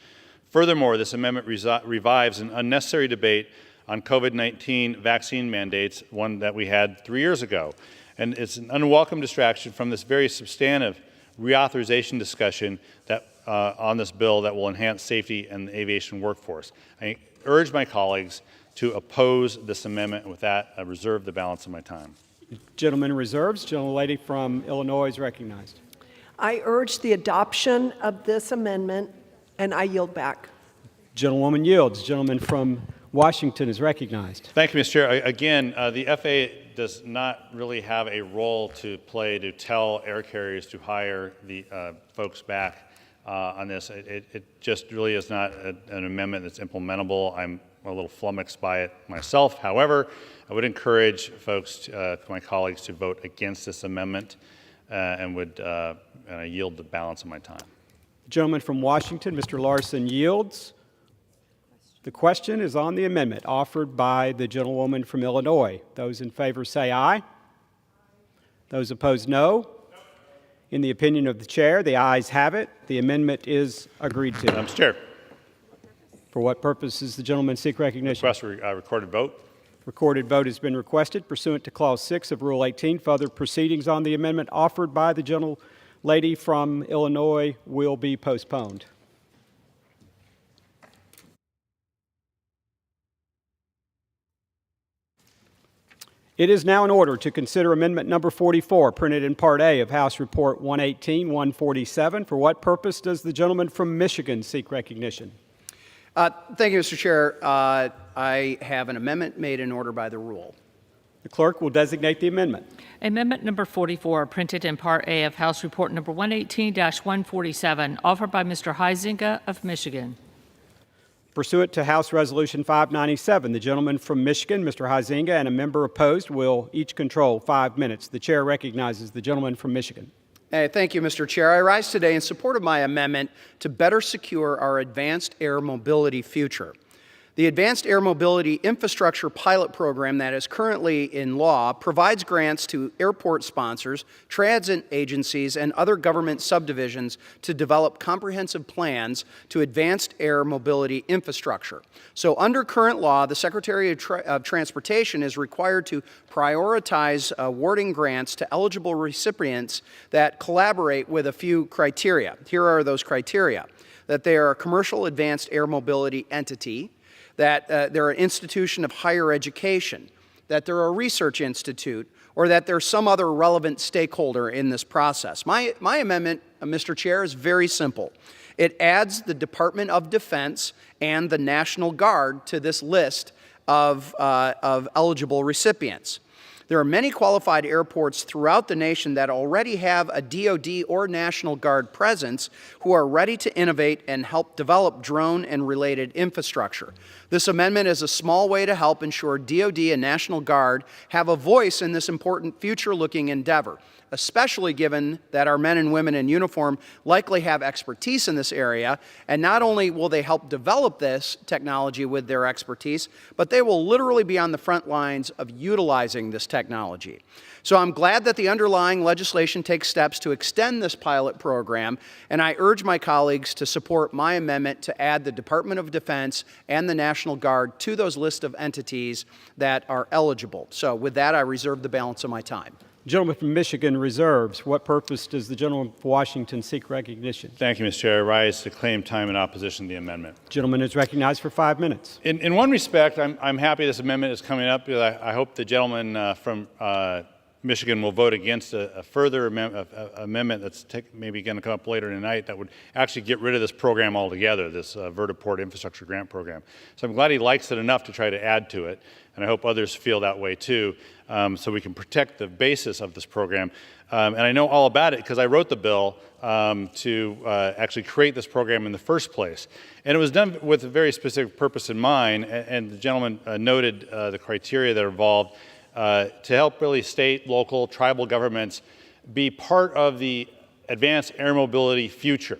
Furthermore, this amendment revives an unnecessary debate on COVID-19 vaccine mandates, one that we had 3 years ago. And it's an unwelcome distraction from this very substantive reauthorization discussion that, on this bill that will enhance safety in the aviation workforce. I urge my colleagues to oppose this amendment. And with that, I reserve the balance of my time. Gentleman reserves. Gentlelady from Illinois is recognized. I urge the adoption of this amendment, and I yield back. Gentlewoman yields. Gentleman from Washington is recognized. Thank you, Mr. Chair. Again, the FAA does not really have a role to play to tell air carriers to hire the folks back on this. It just really is not an amendment that's implementable. I'm a little flummoxed by it myself. However, I would encourage folks, my colleagues, to vote against this amendment and would yield the balance of my time. Gentleman from Washington, Mr. Larson, yields. The question is on the amendment offered by the gentlewoman from Illinois. Those in favor say aye. Those opposed, no. In the opinion of the chair, the ayes have it. The amendment is agreed to. Mr. Chair. For what purpose does the gentleman seek recognition? Request a recorded vote. Recorded vote has been requested pursuant to Clause 6 of Rule 18. Further proceedings on the amendment offered by the gentlelady from Illinois will be postponed. It is now in order to consider Amendment Number 44, printed in Part A of House Report 118-147. For what purpose does the gentleman from Michigan seek recognition? Thank you, Mr. Chair. I have an amendment made in order by the rule. The clerk will designate the amendment. Amendment number 44, printed in Part A of House Report number 118-147, offered by Mr. Huizenga of Michigan. Pursuant to House Resolution 597, the gentleman from Michigan, Mr. Huizenga, and a member opposed will each control 5 minutes. The chair recognizes the gentleman from Michigan. Thank you, Mr. Chair. I rise today in support of my amendment to better secure our advanced air mobility future. The Advanced Air Mobility Infrastructure Pilot Program that is currently in law provides grants to airport sponsors, transit agencies, and other government subdivisions to develop comprehensive plans to advanced air mobility infrastructure. So under current law, the Secretary of Transportation is required to prioritize awarding grants to eligible recipients that collaborate with a few criteria. Here are those criteria: that they are a commercial advanced air mobility entity, that they're an institution of higher education, that they're a research institute, or that there's some other relevant stakeholder in this process. My amendment, Mr. Chair, is very simple. It adds the Department of Defense and the National Guard to this list of eligible recipients. There are many qualified airports throughout the nation that already have a DoD or National Guard presence who are ready to innovate and help develop drone and related infrastructure. This amendment is a small way to help ensure DoD and National Guard have a voice in this important future-looking endeavor, especially given that our men and women in uniform likely have expertise in this area, and not only will they help develop this technology with their expertise, but they will literally be on the front lines of utilizing this technology. So I'm glad that the underlying legislation takes steps to extend this pilot program, and I urge my colleagues to support my amendment to add the Department of Defense and the National Guard to those list of entities that are eligible. So with that, I reserve the balance of my time. Gentleman from Michigan reserves. What purpose does the gentleman from Washington seek recognition? Thank you, Mr. Chair. I rise to claim time in opposition to the amendment. Gentleman is recognized for 5 minutes. In one respect, I'm happy this amendment is coming up because I hope the gentleman from Michigan will vote against a further amendment that's maybe going to come up later tonight that would actually get rid of this program altogether, this Vertiport Infrastructure Grant Program. So I'm glad he likes it enough to try to add to it, and I hope others feel that way too, so we can protect the basis of this program. And I know all about it because I wrote the bill to actually create this program in the first place. And it was done with a very specific purpose in mind, and the gentleman noted the criteria that are involved to help really state, local, tribal governments be part of the advanced air mobility future.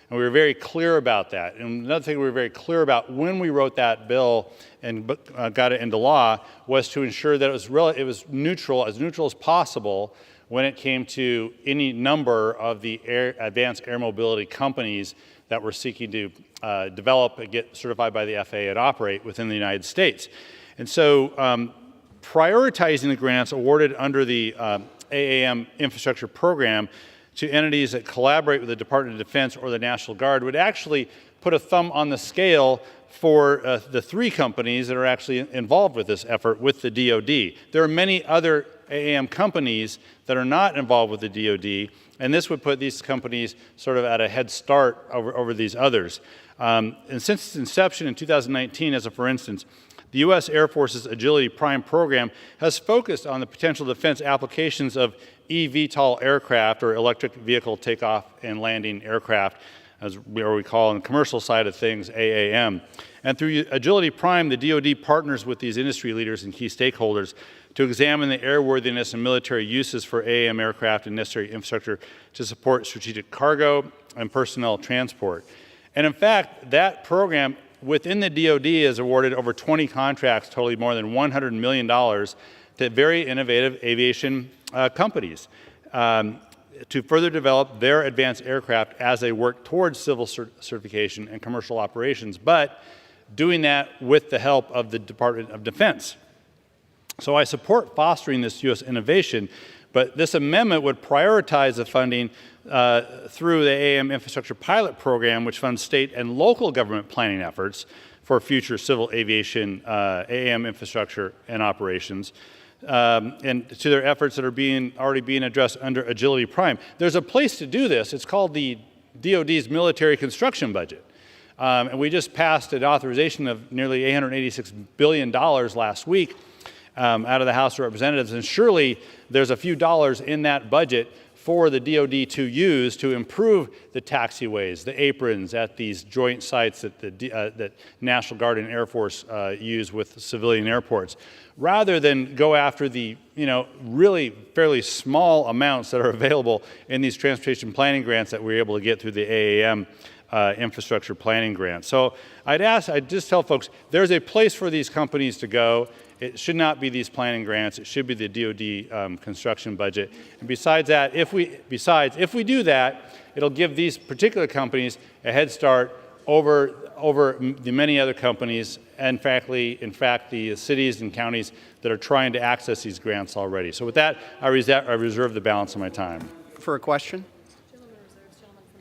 And we were very clear about that. And another thing we were very clear about when we wrote that bill and got it into law was to ensure that it was neutral as possible when it came to any number of the advanced air mobility companies that were seeking to develop and get certified by the FAA and operate within the United States. And so prioritizing the grants awarded under the AAM infrastructure program to entities that collaborate with the Department of Defense or the National Guard would actually put a thumb on the scale for the 3 companies that are actually involved with this effort with the DoD. There are many other AAM companies that are not involved with the DoD, and this would put these companies sort of at a head start over these others. And since its inception in 2019, as a for instance, the U.S. Air Force's Agility Prime program has focused on the potential defense applications of eVTOL aircraft, or electric vehicle takeoff and landing aircraft, as we call on the commercial side of things, AAM. And through Agility Prime, the DoD partners with these industry leaders and key stakeholders to examine the airworthiness and military uses for AAM aircraft and necessary infrastructure to support strategic cargo and personnel transport. And in fact, that program within the DoD has awarded over 20 contracts totaling more than $100 million to very innovative aviation companies to further develop their advanced aircraft as they work towards civil certification and commercial operations, but doing that with the help of the Department of Defense. So I support fostering this U.S. innovation, but this amendment would prioritize the funding through the AAM Infrastructure Pilot Program, which funds state and local government planning efforts for future civil aviation AAM infrastructure and operations, and to their efforts that are already being addressed under Agility Prime. There's a place to do this. It's called the DoD's military construction budget. And we just passed an authorization of nearly $886 billion last week out of the House of Representatives, and surely there's a few dollars in that budget for the DoD to use to improve the taxiways, the aprons at these joint sites that National Guard and Air Force use with civilian airports, rather than go after the really fairly small amounts that are available in these transportation planning grants that we're able to get through the AAM infrastructure planning grant. So I'd just tell folks, there's a place for these companies to go. It should not be these planning grants. It should be the DoD construction budget. And besides that, if we do that, it'll give these particular companies a head start over the many other companies, and in fact, the cities and counties that are trying to access these grants already. So with that, I reserve the balance of my time. For a question?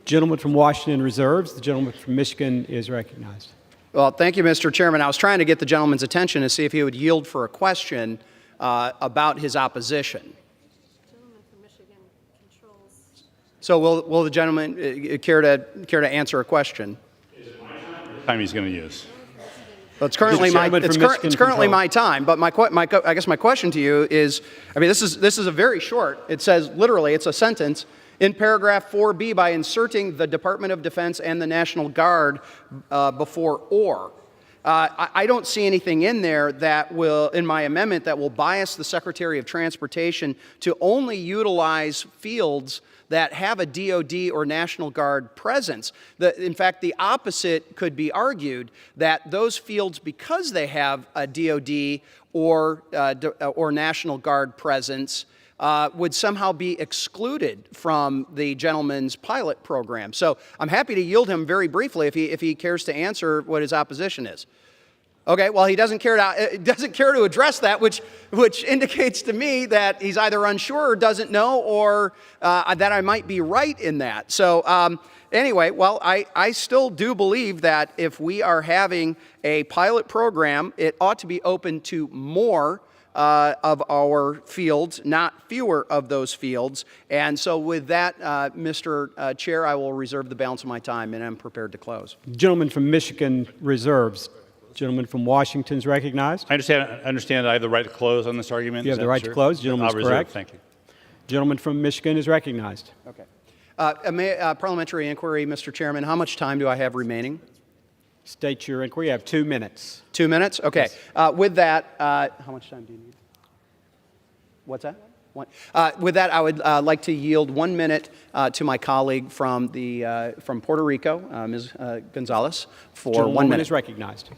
Gentleman from Washington reserves. The gentleman from Michigan is recognized. Well, thank you, Mr. Chairman. I was trying to get the gentleman's attention to see if he would yield for a question about his opposition. So will the gentleman care to answer a question? Time he's going to use. Well, it's currently my time, but I guess my question to you is, this is a very short. It says literally, it's a sentence. In paragraph 4B, by inserting the Department of Defense and the National Guard before or. I don't see anything in there in my amendment, that will bias the Secretary of Transportation to only utilize fields that have a DoD or National Guard presence. In fact, the opposite could be argued, that those fields, because they have a DoD or National Guard presence, would somehow be excluded from the gentleman's pilot program. So I'm happy to yield him very briefly if he cares to answer what his opposition is. Okay, well, he doesn't care to address that, which indicates to me that he's either unsure or doesn't know, or that I might be right in that. So anyway, well, I still do believe that if we are having a pilot program, it ought to be open to more of our fields, not fewer of those fields. And so with that, Mr. Chair, I will reserve the balance of my time, and I'm prepared to close. Gentleman from Michigan reserves. Gentleman from Washington is recognized. I understand I have the right to close on this argument. You have the right to close. Gentleman is correct. Thank you. Gentleman from Michigan is recognized. Okay. Parliamentary inquiry, Mr. Chairman. How much time do I have remaining? State your inquiry. You have 2 minutes. 2 minutes? Okay. Yes. With that, how much time do you need? What's that? With that, I would like to yield 1 minute to my colleague from Puerto Rico, Ms. Gonzalez, for 1 minute. Is recognized.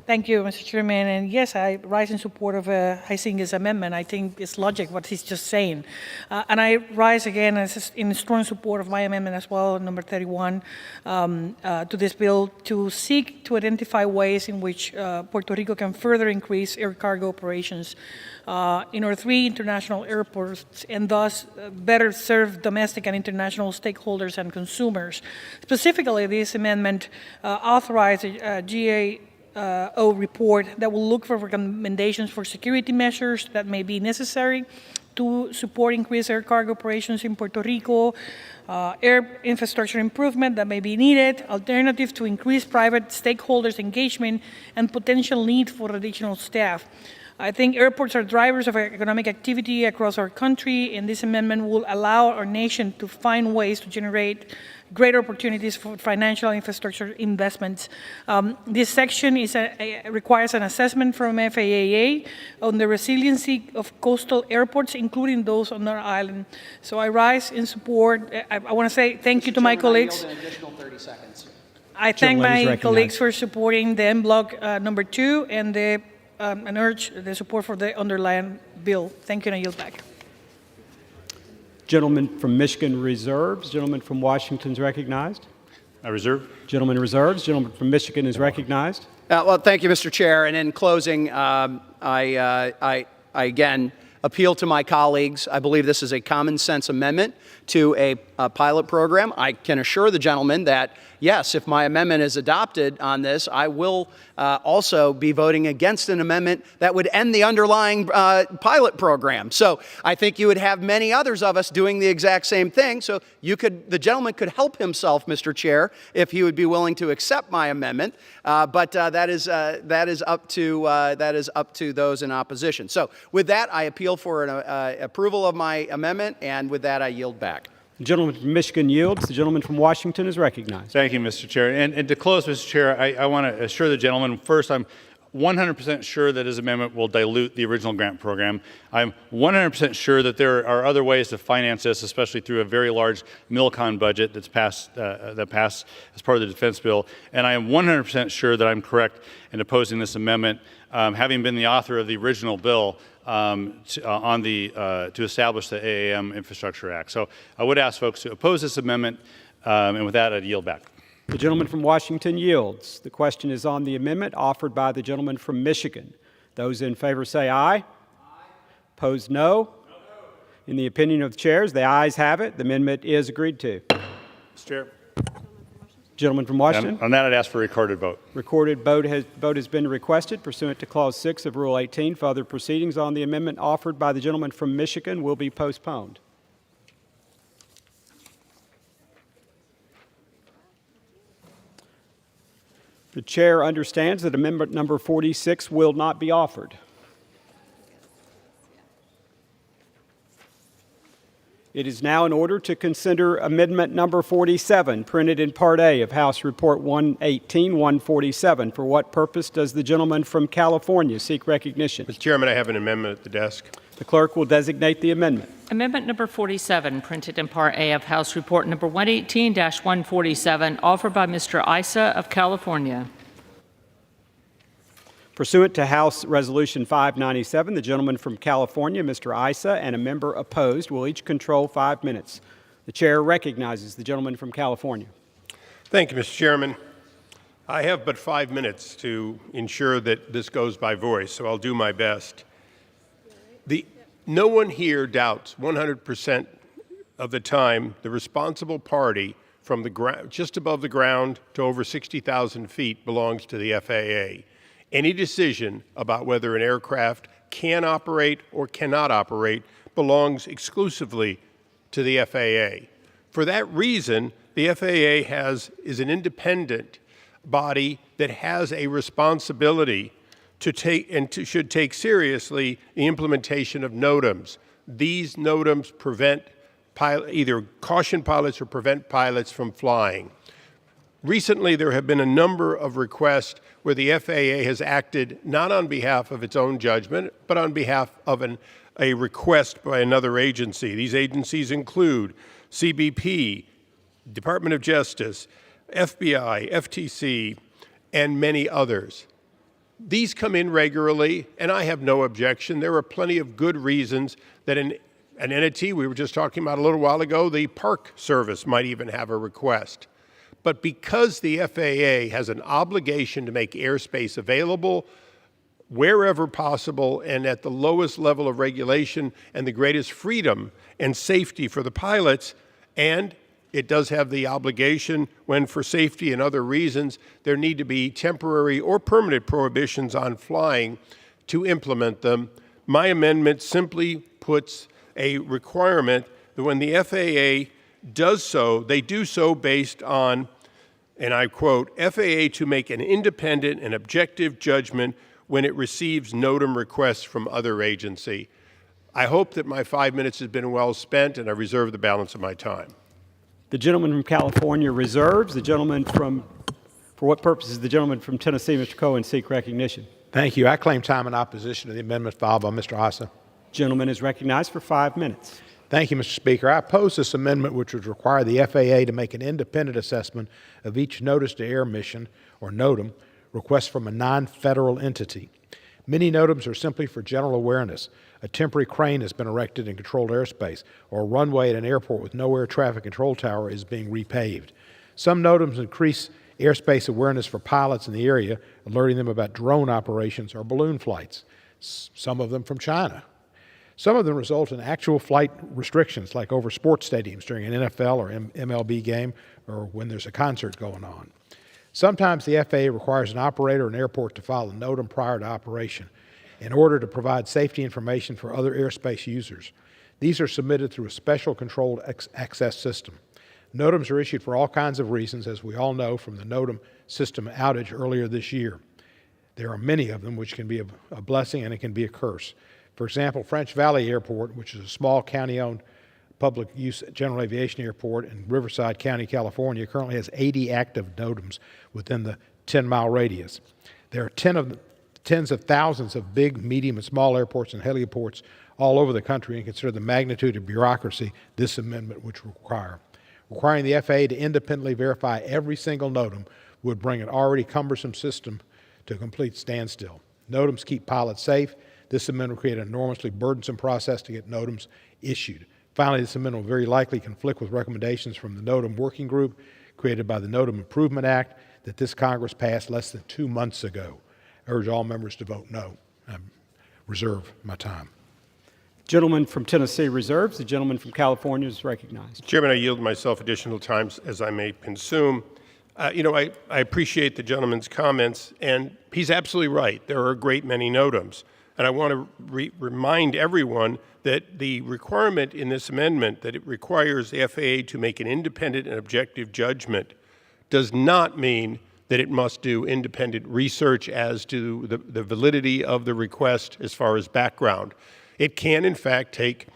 Thank you, Mr. Chairman. And yes, I rise in support of Heisinger's amendment. I think it's logic what he's just saying. And I rise again in strong support of my amendment as well, number 31, to this bill, to seek to identify ways in which Puerto Rico can further increase air cargo operations in our 3 international airports, and thus better serve domestic and international stakeholders and consumers. Specifically, this amendment authorizes GA report that will look for recommendations for security measures that may be necessary to support increased air cargo operations in Puerto Rico, air infrastructure improvement that may be needed, alternatives to increase private stakeholders' engagement, and potential need for additional staff. I think airports are drivers of economic activity across our country, and this amendment will allow our nation to find ways to generate greater opportunities for financial infrastructure investments. This section requires an assessment from FAA on the resiliency of coastal airports, including those on our island. So I rise in support. I want to say thank you to my colleagues. I yield an additional 30 seconds. I thank my colleagues for supporting the en bloc number 2 and and urge the support for the underlying bill. Thank you, and I yield back. Gentleman from Michigan reserves. Gentleman from Washington is recognized. I reserve. Gentleman reserves. Gentleman from Michigan is recognized. Well, thank you, Mr. Chair. And in closing, I again appeal to my colleagues. I believe this is a common sense amendment to a pilot program. I can assure the gentleman that, yes, if my amendment is adopted on this, I will also be voting against an amendment that would end the underlying pilot program. So I think you would have many others of us doing the exact same thing. So the gentleman could help himself, Mr. Chair, if he would be willing to accept my amendment. But that is up to those in opposition. So with that, I appeal for an approval of my amendment, and with that, I yield back. The gentleman from Michigan yields. The gentleman from Washington is recognized. Thank you, Mr. Chair. And to close, Mr. Chair, I want to assure the gentleman, first, I'm 100% sure that his amendment will dilute the original grant program. I'm 100% sure that there are other ways to finance this, especially through a very large MILCON budget that passed as part of the defense bill. And I am 100% sure that I'm correct in opposing this amendment, having been the author of the original bill to establish the AAM Infrastructure Act. So I would ask folks to oppose this amendment, and with that, I'd yield back. The gentleman from Washington yields. The question is on the amendment offered by the gentleman from Michigan. Those in favor say aye. Aye. Opposed, no. No. In the opinion of the chairs, the ayes have it. The amendment is agreed to. Mr. Chair. Gentleman from Washington. On that, I'd ask for a recorded vote. Recorded vote has been requested pursuant to Clause 6 of Rule 18. Further proceedings on the amendment offered by the gentleman from Michigan will be postponed. The chair understands that amendment number 46 will not be offered. It is now in order to consider amendment number 47, printed in Part A of House Report 118-147. For what purpose does the gentleman from California seek recognition? Mr. Chairman, I have an amendment at the desk. The clerk will designate the amendment. Amendment number 47, printed in Part A of House Report number 118-147, offered by Mr. Issa of California. Pursuant to House Resolution 597, the gentleman from California, Mr. Issa, and a member opposed will each control 5 minutes. The chair recognizes the gentleman from California. Thank you, Mr. Chairman. I have but 5 minutes to ensure that this goes by voice, so I'll do my best. No one here doubts 100% of the time the responsible party from the just above the ground to over 60,000 feet belongs to the FAA. Any decision about whether an aircraft can operate or cannot operate belongs exclusively to the FAA. For that reason, the FAA is an independent body that has a responsibility to take and should take seriously the implementation of NOTAMs. These NOTAMs prevent either caution pilots or prevent pilots from flying. Recently, there have been a number of requests where the FAA has acted not on behalf of its own judgment, but on behalf of a request by another agency. These agencies include CBP, Department of Justice, FBI, FTC, and many others. These come in regularly, and I have no objection. There are plenty of good reasons that an entity we were just talking about a little while ago, the Park Service, might even have a request. But because the FAA has an obligation to make airspace available wherever possible and at the lowest level of regulation and the greatest freedom and safety for the pilots, and it does have the obligation when, for safety and other reasons, there need to be temporary or permanent prohibitions on flying to implement them. My amendment simply puts a requirement that when the FAA does so, they do so based on, and I quote, FAA to make an independent and objective judgment when it receives NOTAM requests from other agency. I hope that my 5 minutes has been well spent, and I reserve the balance of my time. The gentleman from California reserves. The gentleman from, for what purposes the gentleman from Tennessee, Mr. Cohen, seek recognition? Thank you. I claim time in opposition to the amendment filed by Mr. Asa. Gentleman is recognized for 5 minutes. Thank you, Mr. Speaker. I oppose this amendment, which would require the FAA to make an independent assessment of each notice to air mission, or NOTAM, request from a non-federal entity. Many NOTAMs are simply for general awareness. A temporary crane has been erected in controlled airspace, or a runway at an airport with no air traffic control tower is being repaved. Some NOTAMs increase airspace awareness for pilots in the area, alerting them about drone operations or balloon flights, some of them from China. Some of them result in actual flight restrictions, like over sports stadiums during an NFL or MLB game, or when there's a concert going on. Sometimes the FAA requires an operator or an airport to file a NOTAM prior to operation in order to provide safety information for other airspace users. These are submitted through a special controlled access system. NOTAMs are issued for all kinds of reasons, as we all know from the NOTAM system outage earlier this year. There are many of them, which can be a blessing and it can be a curse. For example, French Valley Airport, which is a small county-owned public use general aviation airport in Riverside County, California, currently has 80 active NOTAMs within the 10-mile radius. There are tens of thousands of big, medium, and small airports and heliports all over the country, and consider the magnitude of bureaucracy this amendment would require. Requiring the FAA to independently verify every single NOTAM would bring an already cumbersome system to a complete standstill. NOTAMs keep pilots safe. This amendment will create an enormously burdensome process to get NOTAMs issued. Finally, this amendment will very likely conflict with recommendations from the NOTAM working group created by the NOTAM Improvement Act that this Congress passed less than 2 months ago. I urge all members to vote no. I reserve my time. Gentleman from Tennessee reserves. The gentleman from California is recognized. Chairman, I yield myself additional time as I may consume. I appreciate the gentleman's comments, and he's absolutely right. There are a great many NOTAMs. And I want to remind everyone that the requirement in this amendment that it requires the FAA to make an independent and objective judgment does not mean that it must do independent research as to the validity of the request as far as background. It can, in fact, take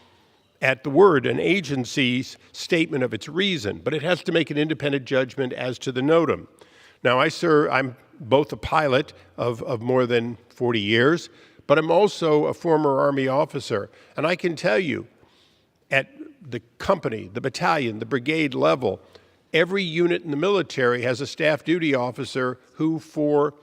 at the word an agency's statement of its reason, but it has to make an independent judgment as to the NOTAM. Now, I'm both a pilot of more than 40 years, but I'm also a former Army officer, and I can tell you, at the company, the battalion, the brigade level, every unit in the military has a staff duty officer who, for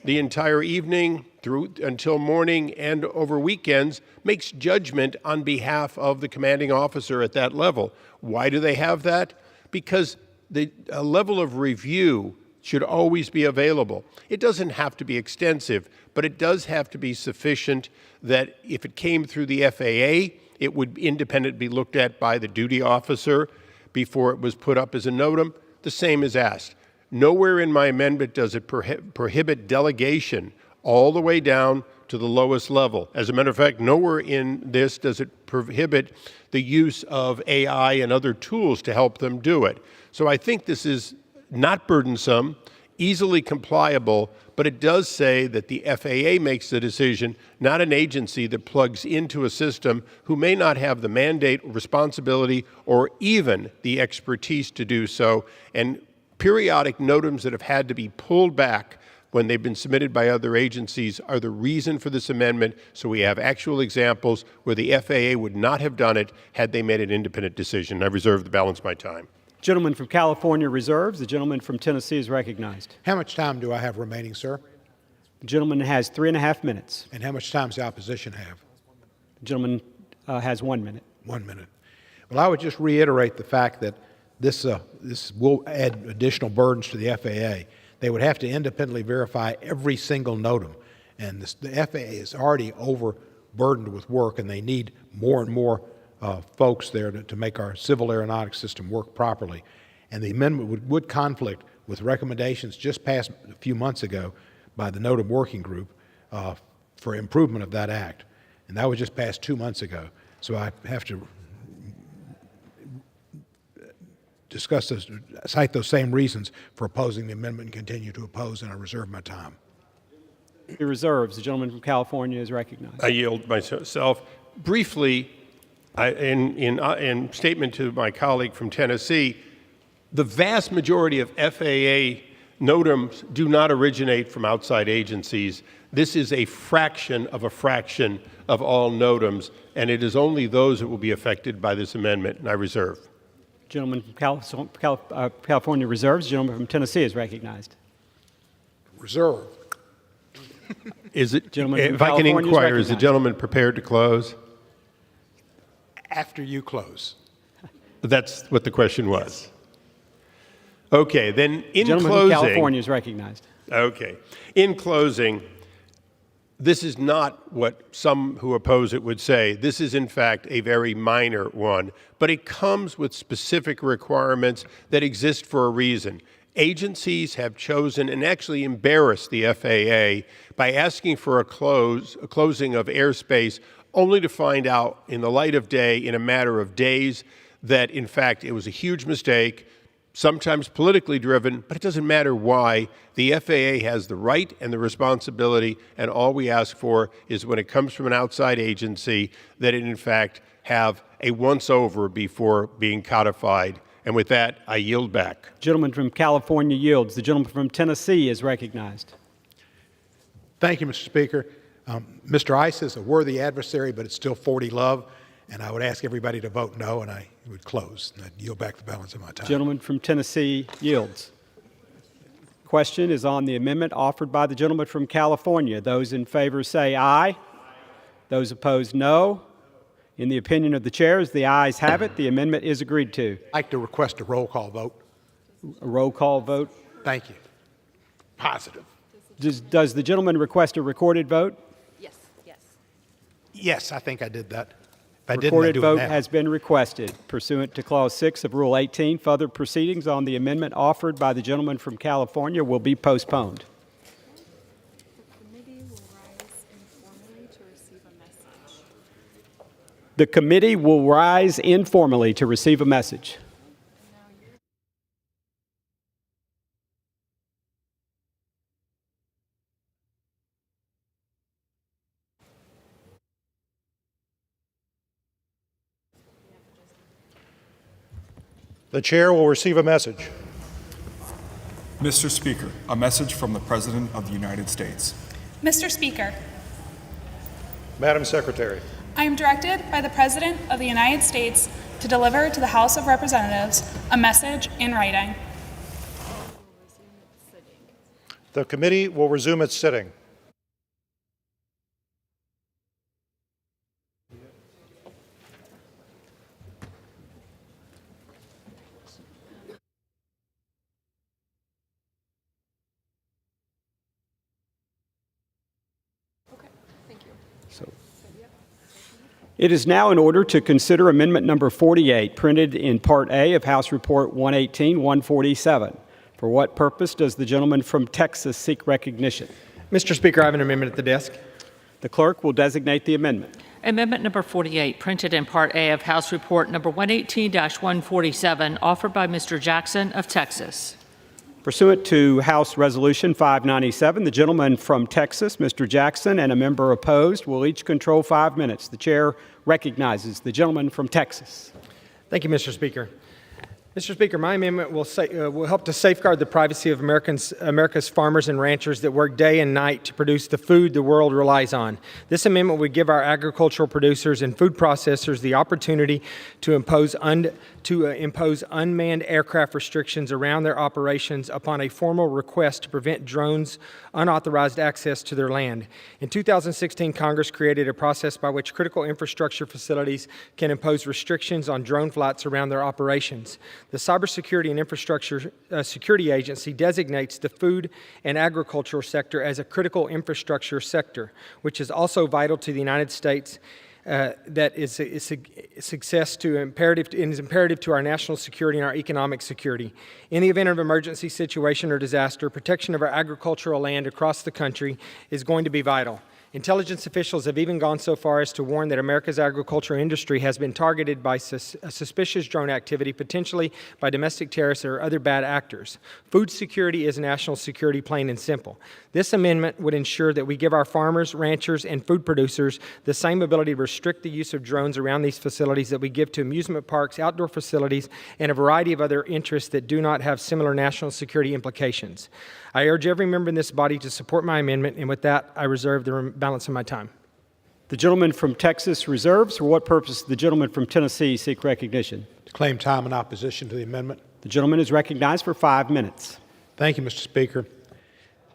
the entire evening through until morning and over weekends, makes judgment on behalf of the commanding officer at that level. Why do they have that? Because the level of review should always be available. It doesn't have to be extensive, but it does have to be sufficient that if it came through the FAA, it would independently be looked at by the duty officer before it was put up as a NOTAM. The same is asked. Nowhere in my amendment does it prohibit delegation all the way down to the lowest level. As a matter of fact, nowhere in this does it prohibit the use of AI and other tools to help them do it. So I think this is not burdensome, easily compliable, but it does say that the FAA makes the decision, not an agency that plugs into a system who may not have the mandate, responsibility, or even the expertise to do so. And periodic NOTAMs that have had to be pulled back when they've been submitted by other agencies are the reason for this amendment, so we have actual examples where the FAA would not have done it had they made an independent decision. I reserve the balance of my time. Gentleman from California reserves. The gentleman from Tennessee is recognized. How much time do I have remaining, sir? The gentleman has 3.5 minutes. And how much time does the opposition have? The gentleman has 1 minute. 1 minute. Well, I would just reiterate the fact that this will add additional burdens to the FAA. They would have to independently verify every single NOTAM. And the FAA is already overburdened with work, and they need more and more folks there to make our civil aeronautics system work properly. And the amendment would conflict with recommendations just passed a few months ago by the NOTAM Working Group for improvement of that act. And that was just passed 2 months ago. So I have to cite those same reasons for opposing the amendment and continue to oppose, and I reserve my time. He reserves. The gentleman from California is recognized. I yield myself. Briefly, in statement to my colleague from Tennessee, the vast majority of FAA NOTAMs do not originate from outside agencies. This is a fraction of all NOTAMs, and it is only those that will be affected by this amendment, and I reserve. Gentleman from California reserves. The gentleman from Tennessee is recognized. Reserve. Is it, gentleman if I can inquire, is the gentleman prepared to close? After you close. That's what the question was. Yes. Okay, then in gentleman closing. From California is recognized. Okay. In closing, this is not what some who oppose it would say. This is, in fact, a very minor one, but it comes with specific requirements that exist for a reason. Agencies have chosen and actually embarrassed the FAA by asking for a closing of airspace only to find out in the light of day, in a matter of days, that, in fact, it was a huge mistake, sometimes politically driven, but it doesn't matter why. The FAA has the right and the responsibility, and all we ask for is when it comes from an outside agency that it, in fact, have a once-over before being codified. And with that, I yield back. Gentleman from California yields. The gentleman from Tennessee is recognized. Thank you, Mr. Speaker. Mr. Ice is a worthy adversary, but it's still 40 love, and I would ask everybody to vote no, and I would close. And I'd yield back the balance of my time. Gentleman from Tennessee yields. Question is on the amendment offered by the gentleman from California. Those in favor say aye. Those opposed, no. In the opinion of the chair, as the ayes have it, the amendment is agreed to. I'd like to request a roll call vote. A roll call vote? Thank you. Positive. Does the gentleman request a recorded vote? Yes, I think I did that. If I didn't, Recorded I do it vote now. has been requested. Pursuant to Clause 6 of Rule 18, further proceedings on the amendment offered by the gentleman from California will be postponed. The committee will rise informally to receive a message. The chair will receive a message. Mr. Speaker, a message from the President of the United States. Mr. Speaker, Madam Secretary. I am directed by the President of the United States to deliver to the House of Representatives a message in writing. The committee will resume its sitting. It is now in order to consider Amendment Number 48, printed in Part A of House Report 118-147. For what purpose does the gentleman from Texas seek recognition? Mr. Speaker, I have an amendment at the desk. The clerk will designate the amendment. Amendment number 48, printed in Part A of House Report number 118-147, offered by Mr. Jackson of Texas. Pursuant to House Resolution 597, the gentleman from Texas, Mr. Jackson, and a member opposed will each control 5 minutes. The chair recognizes the gentleman from Texas. Thank you, Mr. Speaker. Mr. Speaker, my amendment will help to safeguard the privacy of America's farmers and ranchers that work day and night to produce the food the world relies on. This amendment would give our agricultural producers and food processors the opportunity to impose unmanned aircraft restrictions around their operations upon a formal request to prevent drones' unauthorized access to their land. In 2016, Congress created a process by which critical infrastructure facilities can impose restrictions on drone flights around their operations. The Cybersecurity and Infrastructure Security Agency designates the food and agricultural sector as a critical infrastructure sector, which is also vital to the United States that is imperative to our national security and our economic security. In the event of emergency situation or disaster, protection of our agricultural land across the country is going to be vital. Intelligence officials have even gone so far as to warn that America's agricultural industry has been targeted by suspicious drone activity, potentially by domestic terrorists or other bad actors. Food security is national security, plain and simple. This amendment would ensure that we give our farmers, ranchers, and food producers the same ability to restrict the use of drones around these facilities that we give to amusement parks, outdoor facilities, and a variety of other interests that do not have similar national security implications. I urge every member in this body to support my amendment, and with that, I reserve the balance of my time. The gentleman from Texas reserves. For what purpose does the gentleman from Tennessee seek recognition? To claim time in opposition to the amendment. The gentleman is recognized for 5 minutes. Thank you, Mr. Speaker.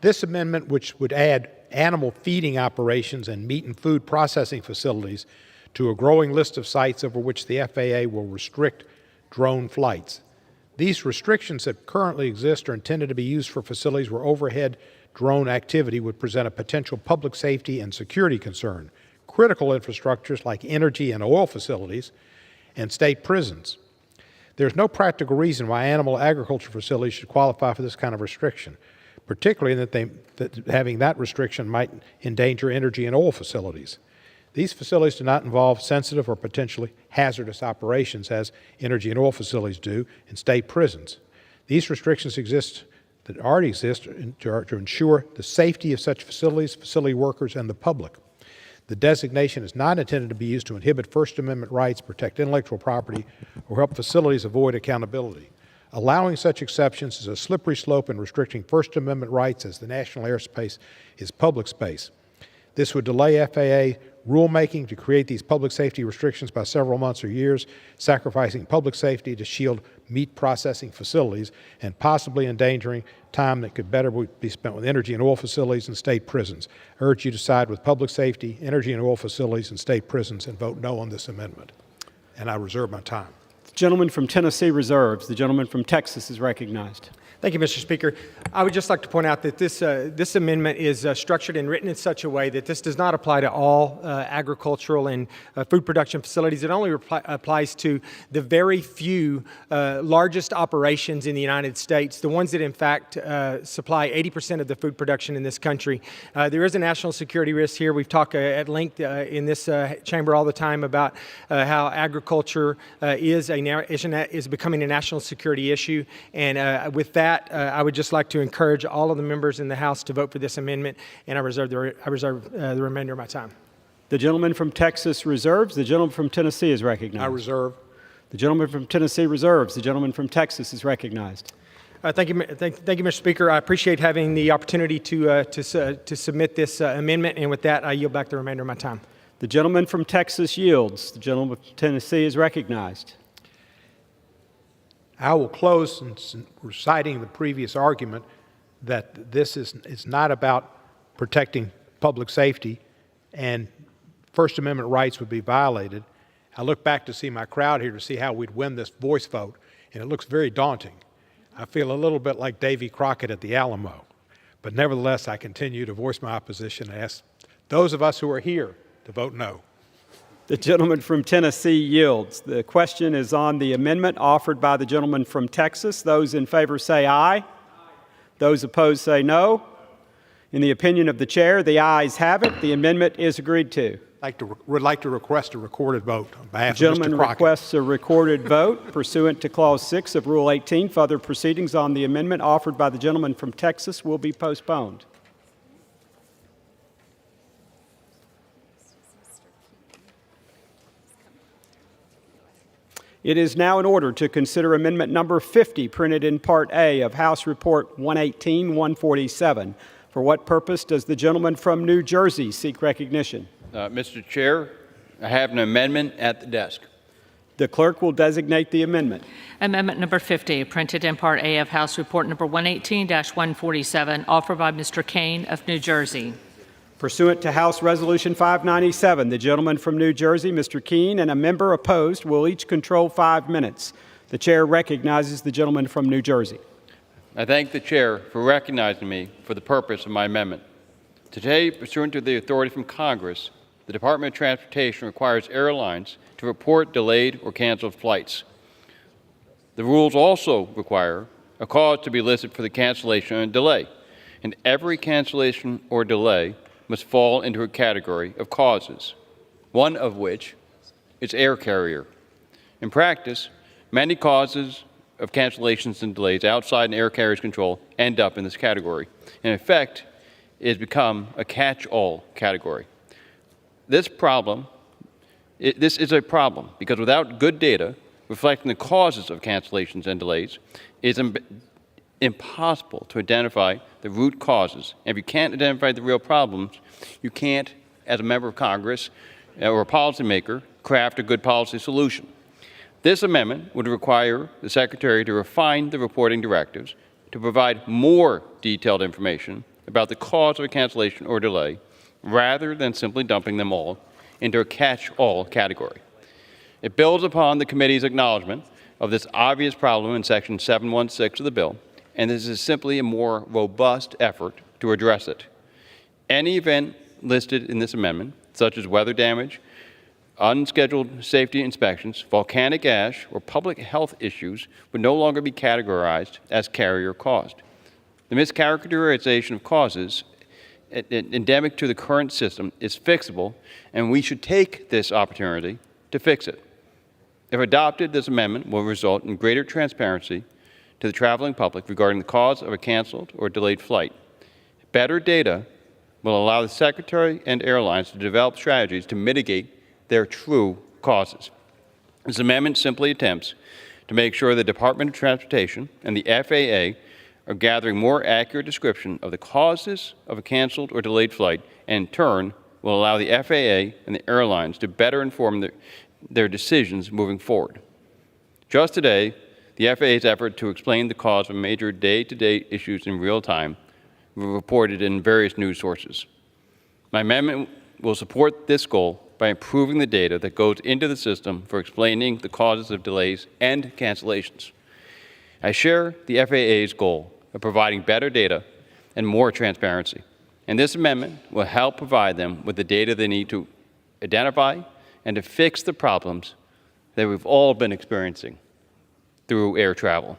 This amendment, which would add animal feeding operations and meat and food processing facilities to a growing list of sites over which the FAA will restrict drone flights. These restrictions that currently exist are intended to be used for facilities where overhead drone activity would present a potential public safety and security concern, critical infrastructures like energy and oil facilities, and state prisons. There's no practical reason why animal agriculture facilities should qualify for this kind of restriction, particularly that having that restriction might endanger energy and oil facilities. These facilities do not involve sensitive or potentially hazardous operations as energy and oil facilities do in state prisons. These restrictions already exist to ensure the safety of such facilities, facility workers, and the public. The designation is not intended to be used to inhibit First Amendment rights, protect intellectual property, or help facilities avoid accountability. Allowing such exceptions is a slippery slope in restricting First Amendment rights as the national airspace is public space. This would delay FAA rulemaking to create these public safety restrictions by several months or years, sacrificing public safety to shield meat processing facilities and possibly endangering time that could better be spent with energy and oil facilities and state prisons. I urge you to side with public safety, energy and oil facilities, and state prisons and vote no on this amendment. And I reserve my time. The gentleman from Tennessee reserves. The gentleman from Texas is recognized. Thank you, Mr. Speaker. I would just like to point out that this amendment is structured and written in such a way that this does not apply to all agricultural and food production facilities. It only applies to the very few largest operations in the United States, the ones that in fact supply 80% of the food production in this country. There is a national security risk here. We've talked at length in this chamber all the time about how agriculture is becoming a national security issue, and with that, I would just like to encourage all of the members in the House to vote for this amendment, and I reserve the remainder of my time. The gentleman from Texas reserves. The gentleman from Tennessee is recognized. I reserve. The gentleman from Tennessee reserves. The gentleman from Texas is recognized. Thank you, Mr. Speaker. I appreciate having the opportunity to submit this amendment, and with that, I yield back the remainder of my time. The gentleman from Texas yields. The gentleman from Tennessee is recognized. I will close reciting the previous argument that this is not about protecting public safety and First Amendment rights would be violated. I look back to see my crowd here to see how we'd win this voice vote, and it looks very daunting. I feel a little bit like Davy Crockett at the Alamo, but nevertheless, I continue to voice my opposition and ask those of us who are here to vote no. The gentleman from Tennessee yields. The question is on the amendment offered by the gentleman from Texas. Those in favor say aye. Those opposed say no. In the opinion of the chair, the ayes have it. The amendment is agreed to. Would like to request a recorded vote on behalf the of Mr. gentleman Crockett. requests a recorded vote pursuant to Clause 6 of Rule 18. Further proceedings on the amendment offered by the gentleman from Texas will be postponed. It is now in order to consider amendment number 50, printed in Part A of House Report 118-147. For what purpose does the gentleman from New Jersey seek recognition? Mr. Chair, I have an amendment at the desk. The clerk will designate the amendment. Amendment number 50, printed in Part A of House Report number 118-147, offered by Mr. Kane of New Jersey. Pursuant to House Resolution 597, the gentleman from New Jersey, Mr. Keene, and a member opposed will each control 5 minutes. The chair recognizes the gentleman from New Jersey. I thank the chair for recognizing me for the purpose of my amendment. Today, pursuant to the authority from Congress, the Department of Transportation requires airlines to report delayed or canceled flights. The rules also require a cause to be listed for the cancellation and delay, and every cancellation or delay must fall into a category of causes, one of which is air carrier. In practice, many causes of cancellations and delays outside an air carrier's control end up in this category. In effect, it has become a catch-all category. This is a problem because without good data reflecting the causes of cancellations and delays, it is impossible to identify the root causes. And if you can't identify the real problems, you can't, as a member of Congress or a policymaker, craft a good policy solution. This amendment would require the Secretary to refine the reporting directives to provide more detailed information about the cause of a cancellation or delay, rather than simply dumping them all into a catch-all category. It builds upon the committee's acknowledgement of this obvious problem in Section 716 of the bill, and this is simply a more robust effort to address it. Any event listed in this amendment, such as weather damage, unscheduled safety inspections, volcanic ash, or public health issues would no longer be categorized as carrier-caused. The mischaracterization of causes endemic to the current system is fixable, and we should take this opportunity to fix it. If adopted, this amendment will result in greater transparency to the traveling public regarding the cause of a canceled or delayed flight. Better data will allow the Secretary and airlines to develop strategies to mitigate their true causes. This amendment simply attempts to make sure the Department of Transportation and the FAA are gathering more accurate description of the causes of a canceled or delayed flight, and in turn will allow the FAA and the airlines to better inform their decisions moving forward. Just today, the FAA's effort to explain the cause of major day-to-day issues in real time were reported in various news sources. My amendment will support this goal by improving the data that goes into the system for explaining the causes of delays and cancellations. I share the FAA's goal of providing better data and more transparency, and this amendment will help provide them with the data they need to identify and to fix the problems that we've all been experiencing through air travel.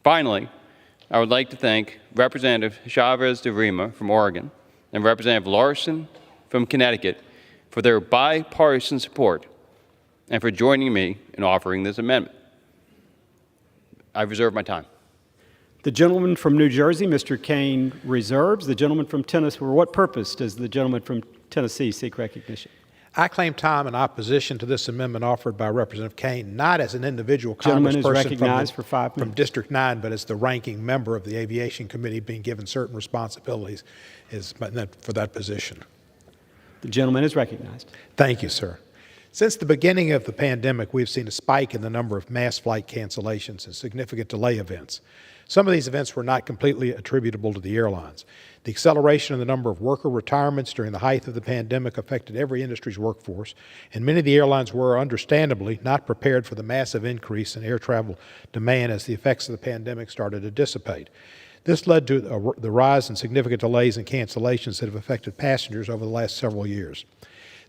Finally, I would like to thank Representative Chavez de Rima from Oregon and Representative Larson from Connecticut for their bipartisan support and for joining me in offering this amendment. I reserve my time. The gentleman from New Jersey, Mr. Kane, reserves. The gentleman from Tennessee, for what purpose does the gentleman from Tennessee seek recognition? I claim time in opposition to this amendment offered by Representative Kane, not as an individual Gentleman is congressperson recognized for 5 minutes. from District 9, but as the ranking member of the Aviation Committee being given certain responsibilities for that position. The gentleman is recognized. Thank you, sir. Since the beginning of the pandemic, we've seen a spike in the number of mass flight cancellations and significant delay events. Some of these events were not completely attributable to the airlines. The acceleration in the number of worker retirements during the height of the pandemic affected every industry's workforce, and many of the airlines were, understandably, not prepared for the massive increase in air travel demand as the effects of the pandemic started to dissipate. This led to the rise in significant delays and cancellations that have affected passengers over the last several years.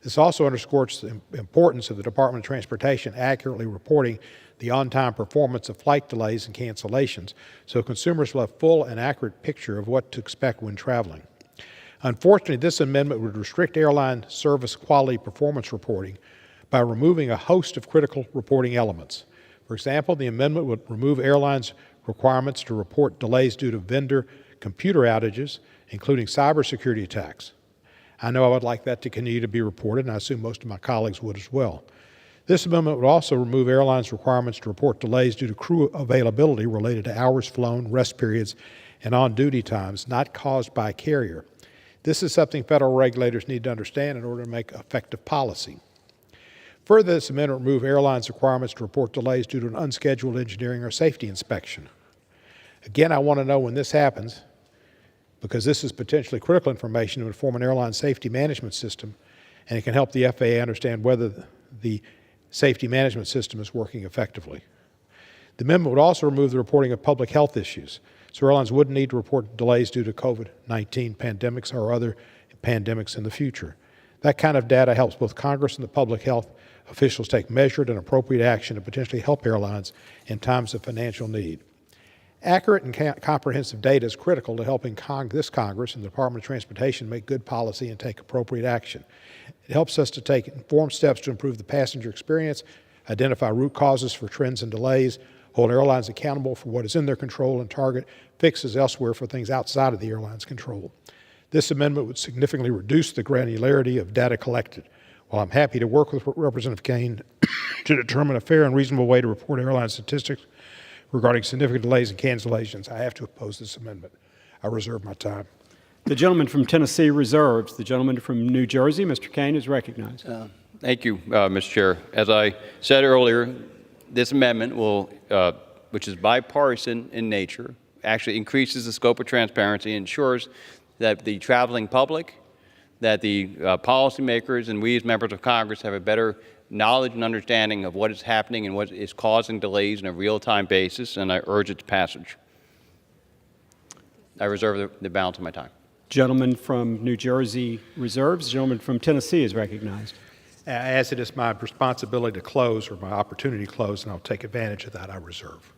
This also underscores the importance of the Department of Transportation accurately reporting the on-time performance of flight delays and cancellations, so consumers will have a full and accurate picture of what to expect when traveling. Unfortunately, this amendment would restrict airline service quality performance reporting by removing a host of critical reporting elements. For example, the amendment would remove airlines' requirements to report delays due to vendor computer outages, including cybersecurity attacks. I know I would like that to continue to be reported, and I assume most of my colleagues would as well. This amendment would also remove airlines' requirements to report delays due to crew availability related to hours flown, rest periods, and on-duty times not caused by a carrier. This is something federal regulators need to understand in order to make effective policy. Further, this amendment would remove airlines' requirements to report delays due to an unscheduled engineering or safety inspection. Again, I want to know when this happens, because this is potentially critical information to inform an airline safety management system, and it can help the FAA understand whether the safety management system is working effectively. The amendment would also remove the reporting of public health issues, so airlines wouldn't need to report delays due to COVID-19 pandemics or other pandemics in the future. That kind of data helps both Congress and the public health officials take measured and appropriate action to potentially help airlines in times of financial need. Accurate and comprehensive data is critical to helping this Congress and the Department of Transportation make good policy and take appropriate action. It helps us to take informed steps to improve the passenger experience, identify root causes for trends and delays, hold airlines accountable for what is in their control, and target fixes elsewhere for things outside of the airline's control. This amendment would significantly reduce the granularity of data collected. While I'm happy to work with Representative Kane to determine a fair and reasonable way to report airline statistics regarding significant delays and cancellations, I have to oppose this amendment. I reserve my time. The gentleman from Tennessee reserves. The gentleman from New Jersey, Mr. Kane, is recognized. Thank you, Mr. Chair. As I said earlier, this amendment will, which is bipartisan in nature, actually increases the scope of transparency, ensures that the traveling public, that the policymakers, and we as members of Congress have a better knowledge and understanding of what is happening and what is causing delays on a real-time basis, and I urge its passage. I reserve the balance of my time. Gentleman from New Jersey reserves. Gentleman from Tennessee is recognized. As it is my responsibility to close, or my opportunity to close, and I'll take advantage of that, I reserve.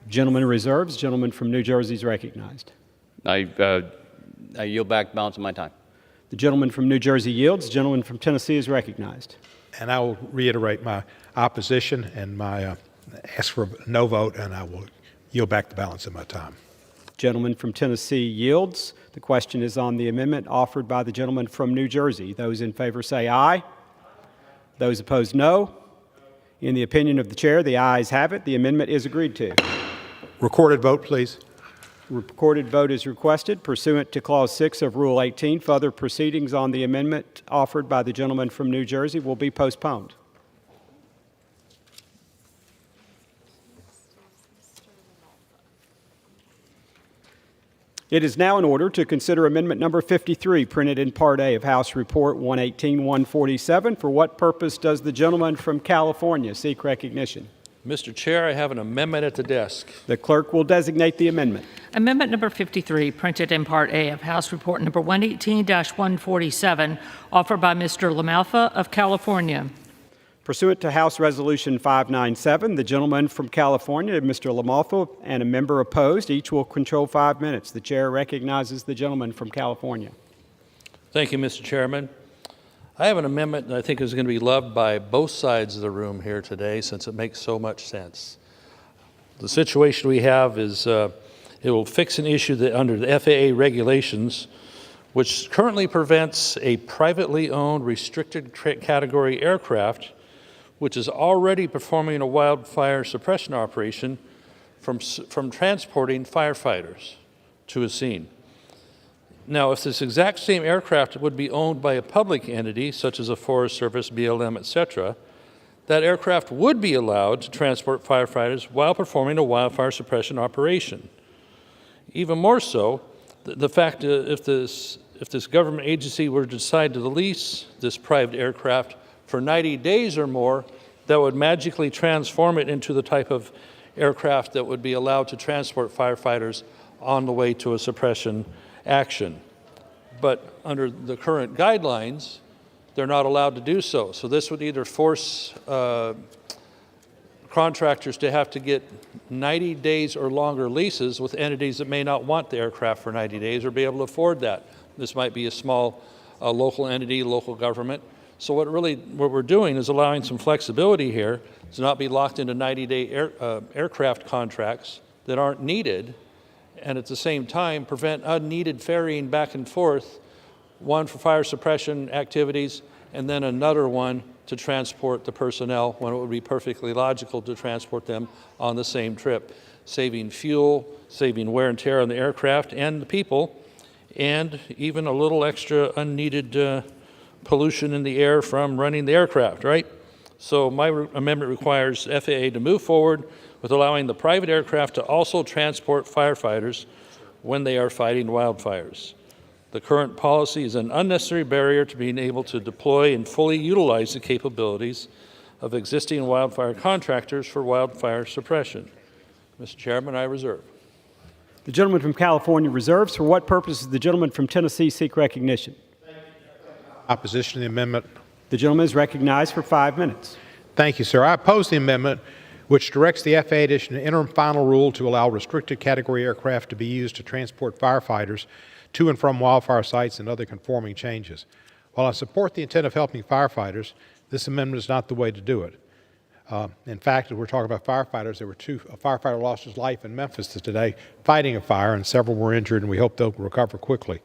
Gentleman reserves. Gentleman from New Jersey is recognized. I yield back the balance of my time. The gentleman from New Jersey yields. The gentleman from Tennessee is recognized. And I will reiterate my opposition and my ask for a no vote, and I will yield back the balance of my time. Gentleman from Tennessee yields. The question is on the amendment offered by the gentleman from New Jersey. Those in favor say aye. Those opposed, no. In the opinion of the chair, the ayes have it. The amendment is agreed to. Recorded vote, please. Recorded vote is requested pursuant to Clause 6 of Rule 18. Further proceedings on the amendment offered by the gentleman from New Jersey will be postponed. It is now in order to consider Amendment Number 53, printed in Part A of House Report 118-147. For what purpose does the gentleman from California seek recognition? Mr. Chair, I have an amendment at the desk. The clerk will designate the amendment. Amendment number 53, printed in Part A of House Report number 118-147, offered by Mr. LaMalfa of California. Pursuant to House Resolution 597, the gentleman from California, Mr. LaMalfa, and a member opposed, each will control 5 minutes. The chair recognizes the gentleman from California. Thank you, Mr. Chairman. I have an amendment that I think is going to be loved by both sides of the room here today, since it makes so much sense. The situation we have is it will fix an issue that under the FAA regulations, which currently prevents a privately owned restricted category aircraft, which is already performing a wildfire suppression operation, from transporting firefighters to a scene. Now, if this exact same aircraft would be owned by a public entity, such as a Forest Service, BLM, etc., that aircraft would be allowed to transport firefighters while performing a wildfire suppression operation. Even more so, the fact if this government agency were to decide to lease this private aircraft for 90 days or more, that would magically transform it into the type of aircraft that would be allowed to transport firefighters on the way to a suppression action. But under the current guidelines, they're not allowed to do so. So this would either force contractors to have to get 90 days or longer leases with entities that may not want the aircraft for 90 days or be able to afford that. This might be a small local entity, local government. So what we're doing is allowing some flexibility here to not be locked into 90-day aircraft contracts that aren't needed, and at the same time prevent unneeded ferrying back and forth, one for fire suppression activities and then another one to transport the personnel when it would be perfectly logical to transport them on the same trip, saving fuel, saving wear and tear on the aircraft and the people, and even a little extra unneeded pollution in the air from running the aircraft, right? So my amendment requires FAA to move forward with allowing the private aircraft to also transport firefighters when they are fighting wildfires. The current policy is an unnecessary barrier to being able to deploy and fully utilize the capabilities of existing wildfire contractors for wildfire suppression. Mr. Chairman, I reserve. The gentleman from California reserves. For what purpose does the gentleman from Tennessee seek recognition? Opposition to the amendment. The gentleman is recognized for 5 minutes. Thank you, sir. I oppose the amendment which directs the FAA to issue an interim final rule to allow restricted category aircraft to be used to transport firefighters to and from wildfire sites and other conforming changes. While I support the intent of helping firefighters, this amendment is not the way to do it. In fact, if we're talking about firefighters, a firefighter lost his life in Memphis today fighting a fire, and several were injured, and we hope they'll recover quickly.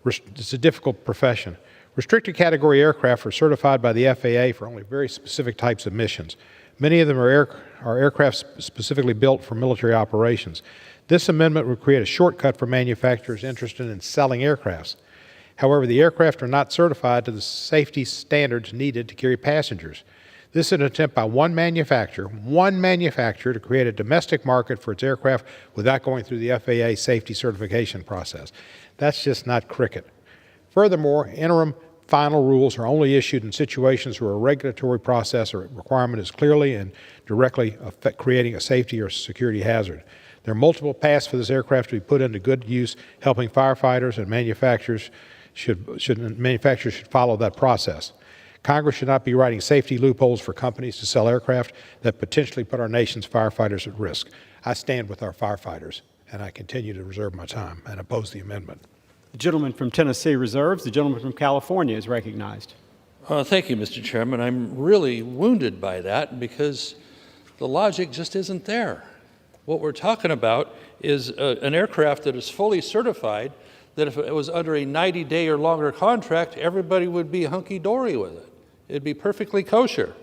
It's a difficult profession. Restricted category aircraft are certified by the FAA for only very specific types of missions. Many of them are aircraft specifically built for military operations. This amendment would create a shortcut for manufacturers interested in selling aircrafts. However, the aircraft are not certified to the safety standards needed to carry passengers. This is an attempt by one manufacturer to create a domestic market for its aircraft without going through the FAA safety certification process. That's just not cricket. Furthermore, interim final rules are only issued in situations where a regulatory process or requirement is clearly and directly creating a safety or security hazard. There are multiple paths for this aircraft to be put into good use, helping firefighters, and manufacturers should follow that process. Congress should not be writing safety loopholes for companies to sell aircraft that potentially put our nation's firefighters at risk. I stand with our firefighters, and I continue to reserve my time and oppose the amendment. The gentleman from Tennessee reserves. The gentleman from California is recognized. Thank you, Mr. Chairman. I'm really wounded by that because the logic just isn't there. What we're talking about is an aircraft that is fully certified, that if it was under a 90-day or longer contract, everybody would be hunky-dory with it. It'd be perfectly kosher.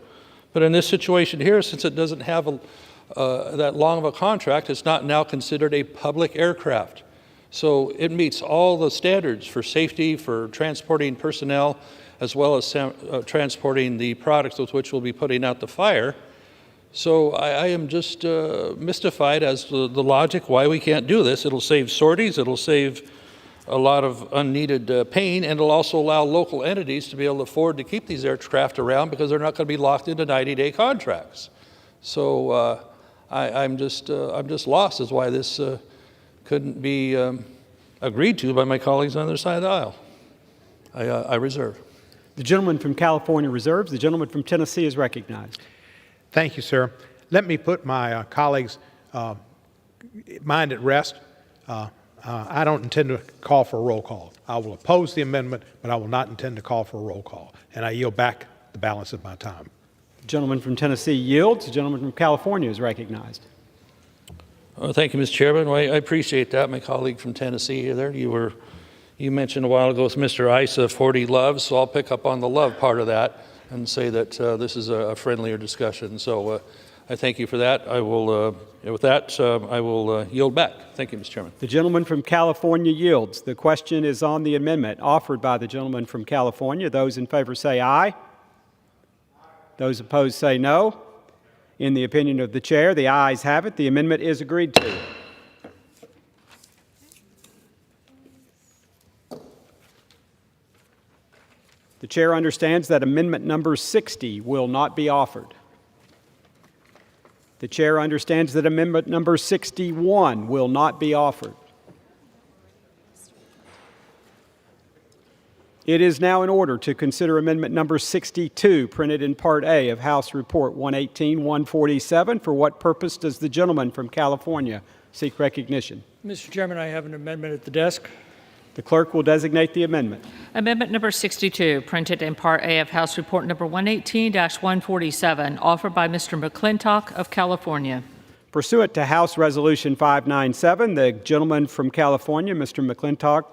But in this situation here, since it doesn't have that long of a contract, it's not now considered a public aircraft. So it meets all the standards for safety, for transporting personnel, as well as transporting the products with which we'll be putting out the fire. So I am just mystified as to the logic why we can't do this. It'll save sorties, it'll save a lot of unneeded pain, and it'll also allow local entities to be able to afford to keep these aircraft around because they're not going to be locked into 90-day contracts. So I'm just lost as why this couldn't be agreed to by my colleagues on the other side of the aisle. I reserve. The gentleman from California reserves. The gentleman from Tennessee is recognized. Thank you, sir. Let me put my colleagues' mind at rest. I don't intend to call for a roll call. I will oppose the amendment, but I will not intend to call for a roll call. And I yield back the balance of my time. The gentleman from Tennessee yields. The gentleman from California is recognized. Thank you, Mr. Chairman. Well, I appreciate that. My colleague from Tennessee there, you mentioned a while ago with Mr. Issa 40 loves, so I'll pick up on the love part of that and say that this is a friendlier discussion. So I thank you for that. I will, with that, I will yield back. Thank you, Mr. Chairman. The gentleman from California yields. The question is on the amendment offered by the gentleman from California. Those in favor say aye. Those opposed say no. In the opinion of the chair, the ayes have it. The amendment is agreed to. The chair understands that amendment number 60 will not be offered. The chair understands that amendment number 61 will not be offered. It is now in order to consider amendment number 62, printed in Part A of House Report 118-147. For what purpose does the gentleman from California seek recognition? Mr. Chairman, I have an amendment at the desk. The clerk will designate the amendment. Amendment number 62, printed in Part A of House Report number 118-147, offered by Mr. McClintock of California. Pursuant to House Resolution 597, the gentleman from California, Mr. McClintock,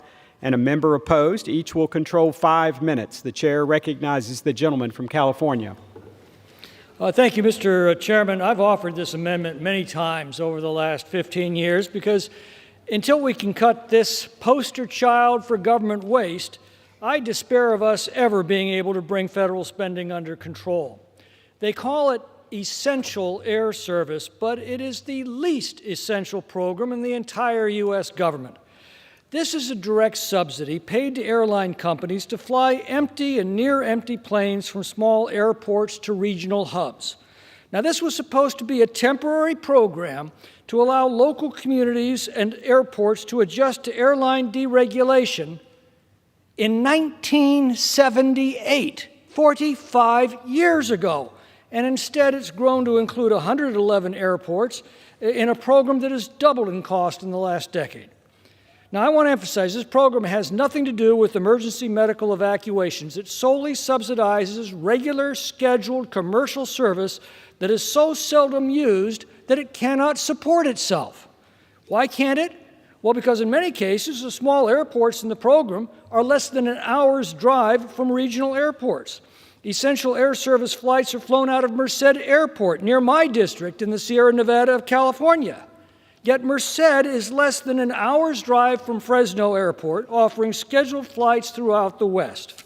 and a member opposed, each will control 5 minutes. The chair recognizes the gentleman from California. Thank you, Mr. Chairman. I've offered this amendment many times over the last 15 years because until we can cut this poster child for government waste, I despair of us ever being able to bring federal spending under control. They call it essential air service, but it is the least essential program in the entire U.S. government. This is a direct subsidy paid to airline companies to fly empty and near-empty planes from small airports to regional hubs. Now, this was supposed to be a temporary program to allow local communities and airports to adjust to airline deregulation in 1978, 45 years ago. And instead, it's grown to include 111 airports in a program that has doubled in cost in the last decade. Now, I want to emphasize this program has nothing to do with emergency medical evacuations. It solely subsidizes regular, scheduled commercial service that is so seldom used that it cannot support itself. Why can't it? Well, because in many cases, the small airports in the program are less than an hour's drive from regional airports. Essential air service flights are flown out of Merced Airport near my district in the Sierra Nevada of California. Yet Merced is less than an hour's drive from Fresno Airport, offering scheduled flights throughout the West.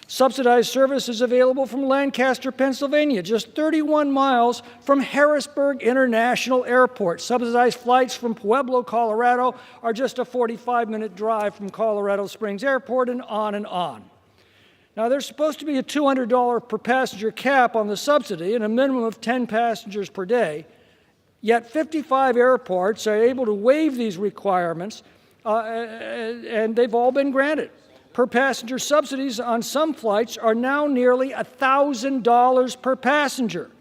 Subsidized service is available from Lancaster, Pennsylvania, just 31 miles from Harrisburg International Airport. Subsidized flights from Pueblo, Colorado are just a 45-minute drive from Colorado Springs Airport, and on and on. Now, there's supposed to be a $200 per passenger cap on the subsidy and a minimum of 10 passengers per day. Yet 55 airports are able to waive these requirements, and they've all been granted. Per passenger subsidies on some flights are now nearly $1,000 per passenger.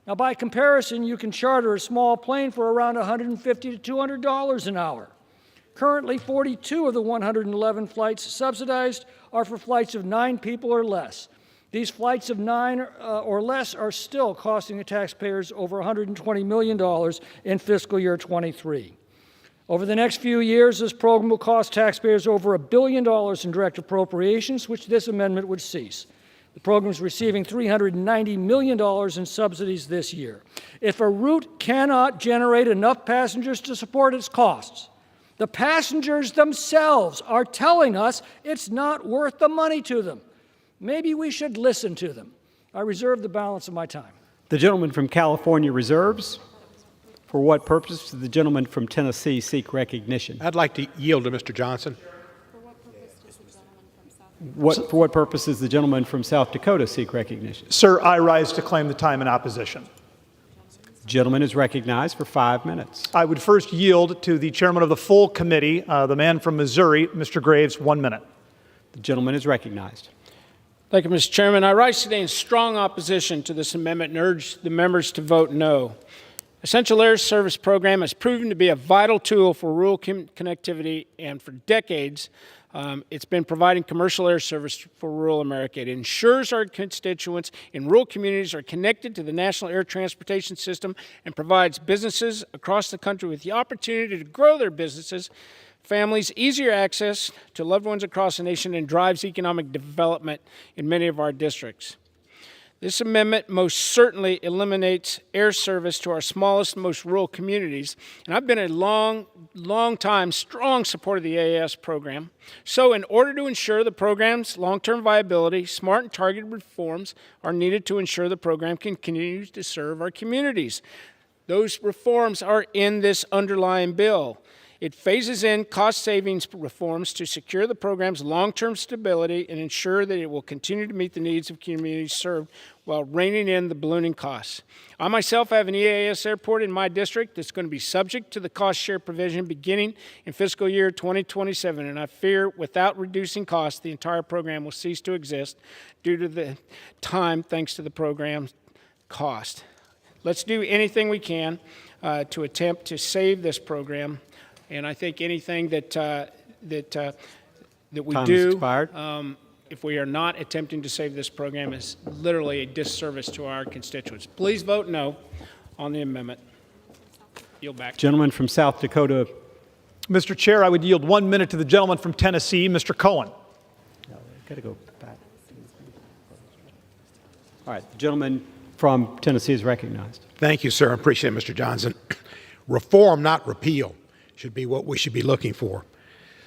Now, by comparison, you can charter a small plane for around $150 to $200 an hour. Currently, 42 of the 111 flights subsidized are for flights of 9 people or less. These flights of 9 or less are still costing the taxpayers over $120 million in fiscal year 23. Over the next few years, this program will cost taxpayers over $1 billion in direct appropriations, which this amendment would cease. The program is receiving $390 million in subsidies this year. If a route cannot generate enough passengers to support its costs, the passengers themselves are telling us it's not worth the money to them. Maybe we should listen to them. I reserve the balance of my time. The gentleman from California reserves. For what purpose does the gentleman from Tennessee seek recognition? I'd like to yield to Mr. Johnson. For what purpose does the gentleman from South Dakota seek recognition? Sir, I rise to claim the time in opposition. The gentleman is recognized for 5 minutes. I would first yield to the chairman of the full committee, the man from Missouri, Mr. Graves, 1 minute. The gentleman is recognized. Thank you, Mr. Chairman. I rise today in strong opposition to this amendment and urge the members to vote no. Essential Air Service program has proven to be a vital tool for rural connectivity, and for decades, it's been providing commercial air service for rural America. It ensures our constituents in rural communities are connected to the national air transportation system and provides businesses across the country with the opportunity to grow their businesses, families easier access to loved ones across the nation, and drives economic development in many of our districts. This amendment most certainly eliminates air service to our smallest, most rural communities, and I've been a long time strong supporter of the AAS program. So in order to ensure the program's long-term viability, smart and targeted reforms are needed to ensure the program can continue to serve our communities. Those reforms are in this underlying bill. It phases in cost savings reforms to secure the program's long-term stability and ensure that it will continue to meet the needs of communities served while reining in the ballooning costs. I myself have an EAS airport in my district that's going to be subject to the cost share provision beginning in fiscal year 2027, and I fear without reducing costs, the entire program will cease to exist due to the time thanks to the program's cost. Let's do anything we can to attempt to save this program. And I think anything that we do, if we are not attempting to save this program, is literally a disservice to our constituents. Please vote no on the amendment. Yield back. Gentleman from South Dakota. Mr. Chair, I would yield 1 minute to the gentleman from Tennessee, Mr. Cohen. Got to go back. All right, the gentleman from Tennessee is recognized. Thank you, sir. I appreciate it, Mr. Johnson. Reform, not repeal, should be what we should be looking for.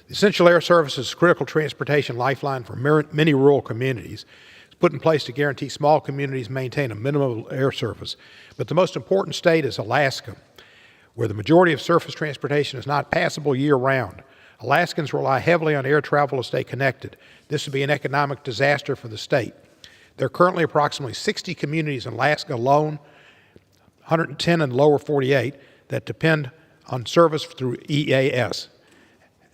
The Essential Air Service is a critical transportation lifeline for many rural communities. It's put in place to guarantee small communities maintain a minimum air service. But the most important state is Alaska, where the majority of surface transportation is not passable year-round. Alaskans rely heavily on air travel to stay connected. This would be an economic disaster for the state. There are currently approximately 60 communities in Alaska alone, 110 in the lower 48, that depend on service through EAS.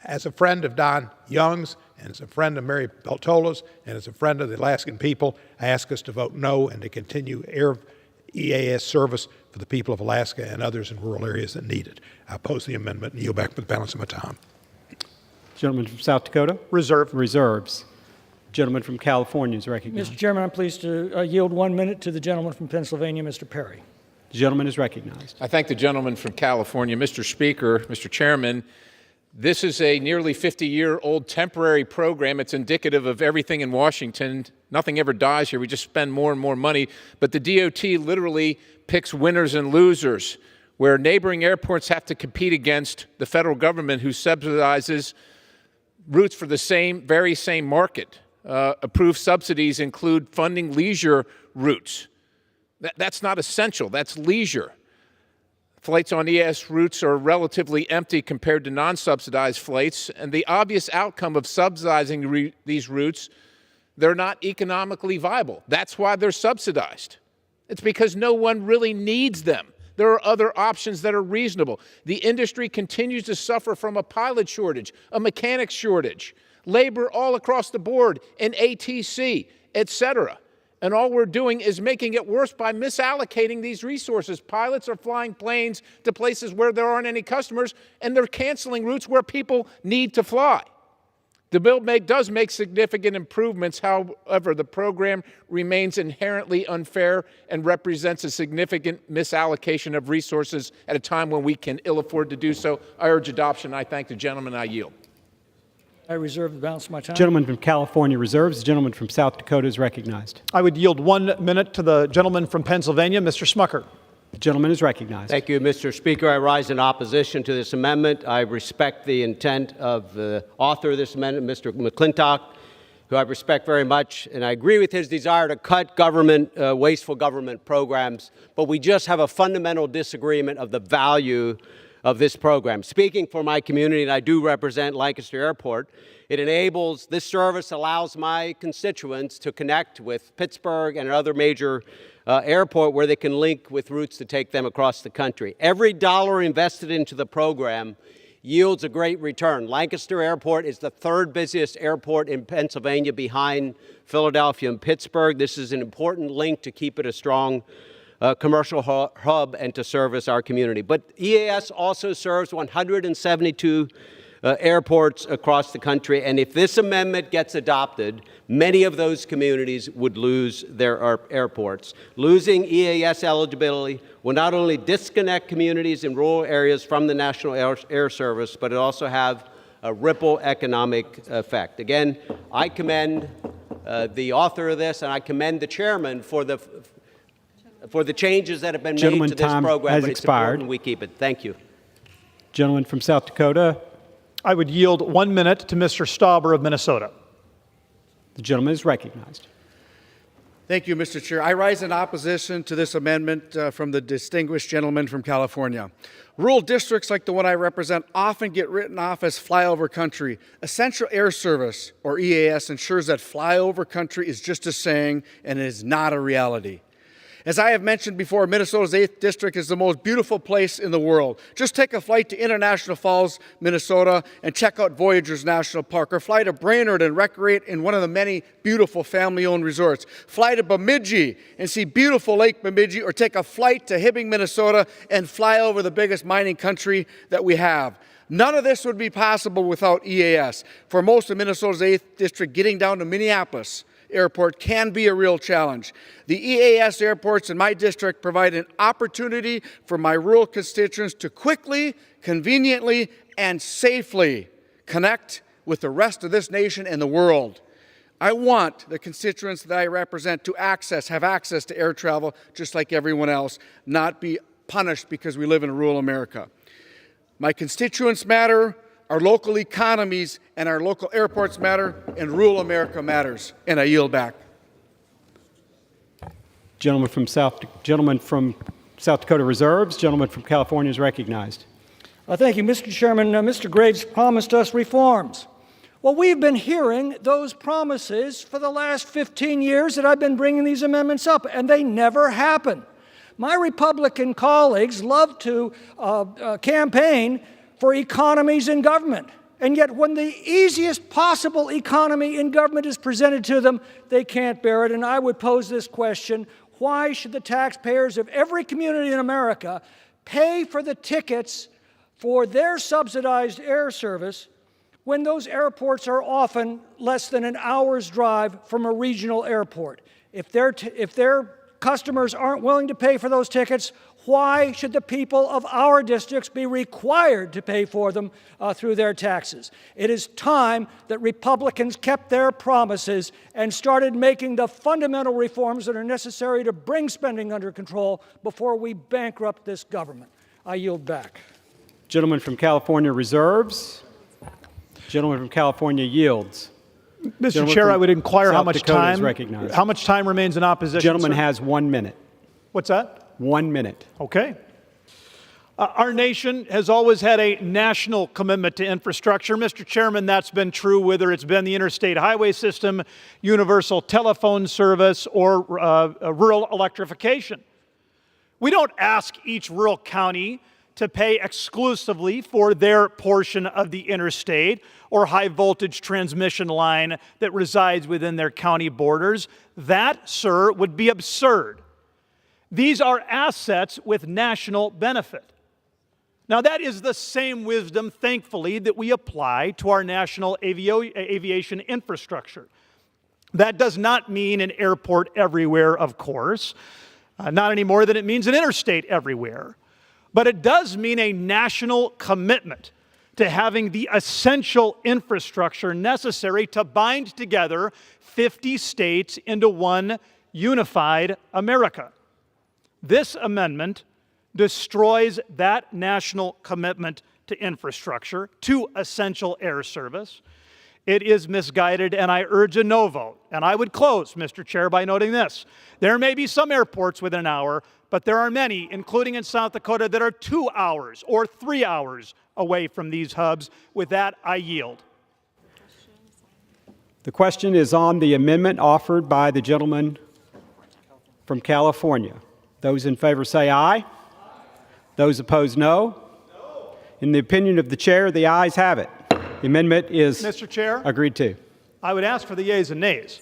As a friend of Don Young's, and as a friend of Mary Peltola's, and as a friend of the Alaskan people, I ask us to vote no and to continue EAS service for the people of Alaska and others in rural areas that need it. I oppose the amendment and yield back for the balance of my time. Gentleman from South Dakota? Reserve. Reserves. Gentleman from California is recognized. Mr. Chairman, I'm pleased to yield 1 minute to the gentleman from Pennsylvania, Mr. Perry. The gentleman is recognized. I thank the gentleman from California. Mr. Speaker, Mr. Chairman, this is a nearly 50-year-old temporary program. It's indicative of everything in Washington. Nothing ever dies here. We just spend more and more money. But the DOT literally picks winners and losers, where neighboring airports have to compete against the federal government, who subsidizes routes for the very same market. Approved subsidies include funding leisure routes. That's not essential. That's leisure. Flights on EAS routes are relatively empty compared to non-subsidized flights, and the obvious outcome of subsidizing these routes, they're not economically viable. That's why they're subsidized. It's because no one really needs them. There are other options that are reasonable. The industry continues to suffer from a pilot shortage, a mechanic shortage, labor all across the board, an ATC, et cetera. And all we're doing is making it worse by misallocating these resources. Pilots are flying planes to places where there aren't any customers, and they're canceling routes where people need to fly. The bill does make significant improvements. However, the program remains inherently unfair and represents a significant misallocation of resources at a time when we can ill afford to do so. I urge adoption. I thank the gentleman. I yield. I reserve the balance of my time. Gentleman from California reserves. The gentleman from South Dakota is recognized. I would yield 1 minute to the gentleman from Pennsylvania, Mr. Smucker. The gentleman is recognized. Thank you, Mr. Speaker. I rise in opposition to this amendment. I respect the intent of the author of this amendment, Mr. McClintock, who I respect very much, and I agree with his desire to cut wasteful government programs, but we just have a fundamental disagreement of the value of this program. Speaking for my community, and I do represent Lancaster Airport, this service allows my constituents to connect with Pittsburgh and another major airport where they can link with routes to take them across the country. Every dollar invested into the program yields a great return. Lancaster Airport is the third busiest airport in Pennsylvania behind Philadelphia and Pittsburgh. This is an important link to keep it a strong commercial hub and to service our community. But EAS also serves 172 airports across the country, and if this amendment gets adopted, many of those communities would lose their airports. Losing EAS eligibility will not only disconnect communities in rural areas from the National Air Service, but it also have a ripple economic effect. Again, I commend the author of this, and I commend the chairman for the changes that have been made to this program, but it's important we keep it. Thank you. Gentleman from South Dakota. I would yield 1 minute to Mr. Stauber of Minnesota. The gentleman is recognized. Thank you, Mr. Chair. I rise in opposition to this amendment from the distinguished gentleman from California. Rural districts like the one I represent often get written off as flyover country. Essential Air Service, or EAS, ensures that flyover country is just a saying and is not a reality. As I have mentioned before, Minnesota's 8th District is the most beautiful place in the world. Just take a flight to International Falls, Minnesota, and check out Voyageurs National Park, or fly to Brainerd and recreate in one of the many beautiful family-owned resorts. Fly to Bemidji and see beautiful Lake Bemidji, or take a flight to Hibbing, Minnesota, and fly over the biggest mining country that we have. None of this would be possible without EAS. For most of Minnesota's 8th District, getting down to Minneapolis Airport can be a real challenge. The EAS airports in my district provide an opportunity for my rural constituents to quickly, conveniently, and safely connect with the rest of this nation and the world. I want the constituents that I represent to have access to air travel just like everyone else, not be punished because we live in rural America. My constituents matter. Our local economies and our local airports matter, and rural America matters. And I yield back. Gentleman from South Dakota reserves. Gentleman from California is recognized. Thank you, Mr. Chairman. Mr. Graves promised us reforms. Well, we've been hearing those promises for the last 15 years that I've been bringing these amendments up, and they never happen. My Republican colleagues love to campaign for economies in government. And yet, when the easiest possible economy in government is presented to them, they can't bear it. And I would pose this question: why should the taxpayers of every community in America pay for the tickets for their subsidized air service when those airports are often less than an hour's drive from a regional airport? If their customers aren't willing to pay for those tickets, why should the people of our districts be required to pay for them through their taxes? It is time that Republicans kept their promises and started making the fundamental reforms that are necessary to bring spending under control before we bankrupt this government. I yield back. Gentleman from California reserves. Gentleman from California yields. Mr. Chair, I would inquire how much time remains in opposition. Gentleman sir? has 1 minute. What's that? 1 minute. Okay. Our nation has always had a national commitment to infrastructure. Mr. Chairman, that's been true whether it's been the interstate highway system, universal telephone service, or rural electrification. We don't ask each rural county to pay exclusively for their portion of the interstate or high voltage transmission line that resides within their county borders. That, sir, would be absurd. These are assets with national benefit. Now, that is the same wisdom, thankfully, that we apply to our national aviation infrastructure. That does not mean an airport everywhere, of course, not any more than it means an interstate everywhere. But it does mean a national commitment to having the essential infrastructure necessary to bind together 50 states into one unified America. This amendment destroys that national commitment to infrastructure, to essential air service. It is misguided, and I urge a no vote. And I would close, Mr. Chair, by noting this. There may be some airports within an hour, but there are many, including in South Dakota, that are 2 hours or 3 hours away from these hubs. With that, I yield. The question is on the amendment offered by the gentleman from California. Those in favor say aye. Those opposed, no. In the opinion of the chair, the ayes have it. The amendment is Mr. Chair, agreed to. I would ask for the yeas and nays.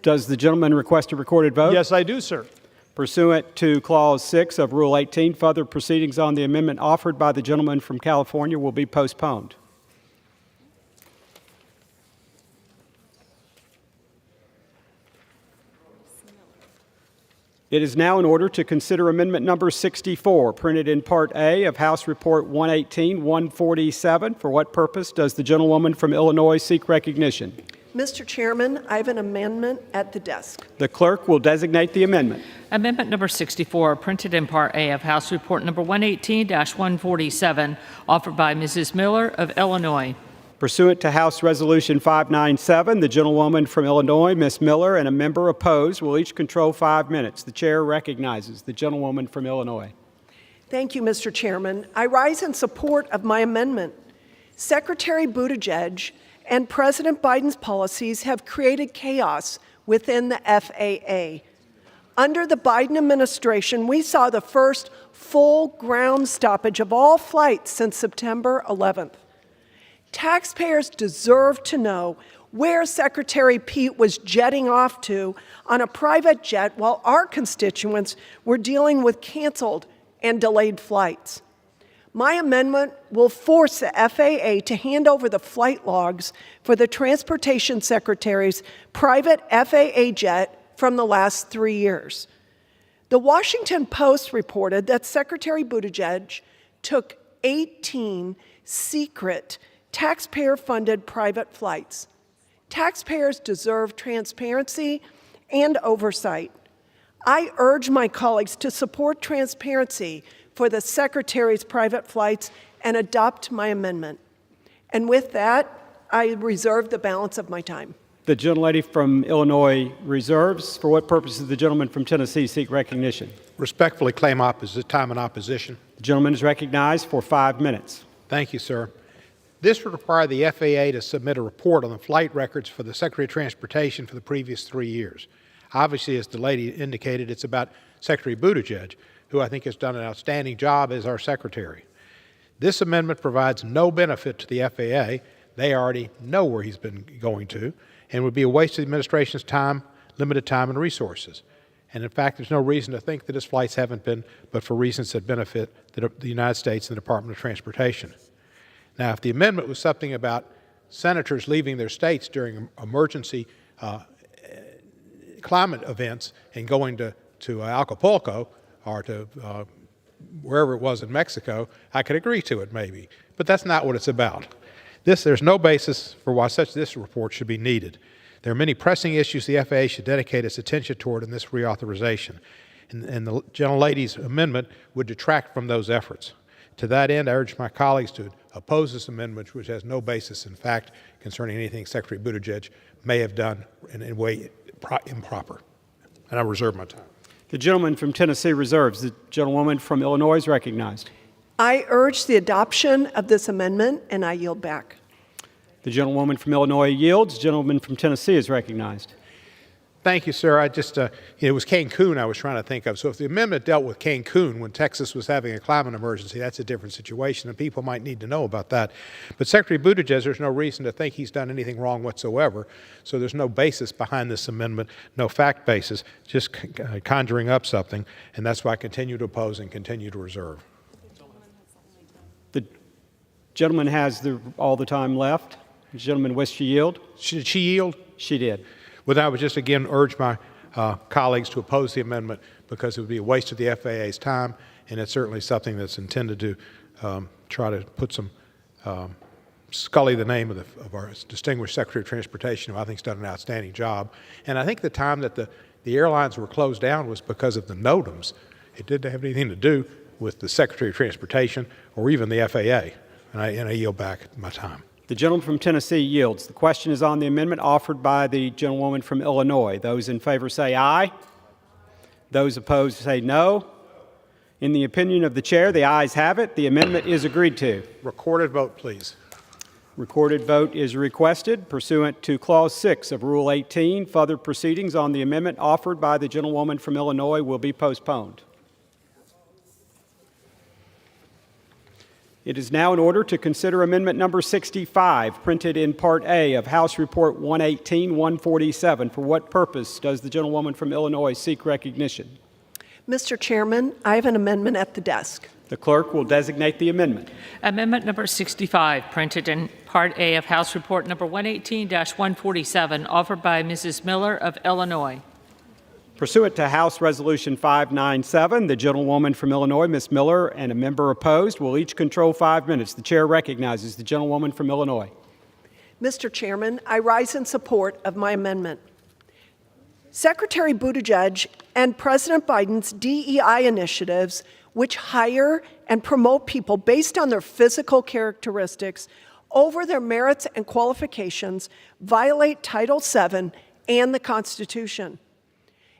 Does the gentleman request a recorded vote? Yes, I do, sir. Pursuant to Clause 6 of Rule 18, further proceedings on the amendment offered by the gentleman from California will be postponed. It is now in order to consider Amendment Number 64, printed in Part A of House Report 118-147. For what purpose does the gentlewoman from Illinois seek recognition? Mr. Chairman, I have an amendment at the desk. The clerk will designate the amendment. Amendment number 64, printed in Part A of House Report number 118-147, offered by Mrs. Miller of Illinois. Pursuant to House Resolution 597, the gentlewoman from Illinois, Ms. Miller, and a member opposed will each control 5 minutes. The chair recognizes the gentlewoman from Illinois. Thank you, Mr. Chairman. I rise in support of my amendment. Secretary Buttigieg and President Biden's policies have created chaos within the FAA. Under the Biden administration, we saw the first full ground stoppage of all flights since September 11th. Taxpayers deserve to know where Secretary Pete was jetting off to on a private jet while our constituents were dealing with canceled and delayed flights. My amendment will force the FAA to hand over the flight logs for the Transportation Secretary's private FAA jet from the last 3 years. The Washington Post reported that Secretary Buttigieg took 18 secret taxpayer-funded private flights. Taxpayers deserve transparency and oversight. I urge my colleagues to support transparency for the Secretary's private flights and adopt my amendment. And with that, I reserve the balance of my time. The gentlelady from Illinois reserves. For what purpose does the gentleman from Tennessee seek recognition? Respectfully claim time in opposition. The gentleman is recognized for 5 minutes. Thank you, sir. This would require the FAA to submit a report on the flight records for the Secretary of Transportation for the previous 3 years. Obviously, as the lady indicated, it's about Secretary Buttigieg, who I think has done an outstanding job as our Secretary. This amendment provides no benefit to the FAA. They already know where he's been going to, and would be a waste of the administration's time, limited time, and resources. And in fact, there's no reason to think that his flights haven't been, but for reasons that benefit the United States and the Department of Transportation. Now, if the amendment was something about senators leaving their states during emergency climate events and going to Acapulco or to wherever it was in Mexico, I could agree to it maybe. But that's not what it's about. There's no basis for why this report should be needed. There are many pressing issues the FAA should dedicate its attention toward in this reauthorization, and the gentlelady's amendment would detract from those efforts. To that end, I urge my colleagues to oppose this amendment, which has no basis in fact concerning anything Secretary Buttigieg may have done in a way improper. And I reserve my time. The gentleman from Tennessee reserves. The gentlewoman from Illinois is recognized. I urge the adoption of this amendment, and I yield back. The gentlewoman from Illinois yields. The gentleman from Tennessee is recognized. Thank you, sir. I just, it was Cancun I was trying to think of. So if the amendment dealt with Cancun when Texas was having a climate emergency, that's a different situation, and people might need to know about that. But Secretary Buttigieg, there's no reason to think he's done anything wrong whatsoever. So there's no basis behind this amendment, no fact basis, just conjuring up something. And that's why I continue to oppose and continue to reserve. The gentleman has all the time left. The gentleman wishes to yield. Did she yield? She did. Well, I would just again urge my colleagues to oppose the amendment because it would be a waste of the FAA's time, and it's certainly something that's intended to try to put some scully the name of our distinguished Secretary of Transportation, who I think has done an outstanding job. And I think the time that the airlines were closed down was because of the NOTAMs. It didn't have anything to do with the Secretary of Transportation or even the FAA. And I yield back my time. The gentleman from Tennessee yields. The question is on the amendment offered by the gentlewoman from Illinois. Those in favor say aye. Those opposed say no. In the opinion of the chair, the ayes have it. The amendment is agreed to. Recorded vote, please. Recorded vote is requested pursuant to Clause 6 of Rule 18. Further proceedings on the amendment offered by the gentlewoman from Illinois will be postponed. It is now in order to consider amendment number 65, printed in Part A of House Report 118-147. For what purpose does the gentlewoman from Illinois seek recognition? Mr. Chairman, I have an amendment at the desk. The clerk will designate the amendment. Amendment number 65, printed in Part A of House Report number 118-147, offered by Mrs. Miller of Illinois. Pursuant to House Resolution 597, the gentlewoman from Illinois, Ms. Miller, and a member opposed will each control 5 minutes. The chair recognizes the gentlewoman from Illinois. Mr. Chairman, I rise in support of my amendment. Secretary Buttigieg and President Biden's DEI initiatives, which hire and promote people based on their physical characteristics over their merits and qualifications, violate Title VII and the Constitution.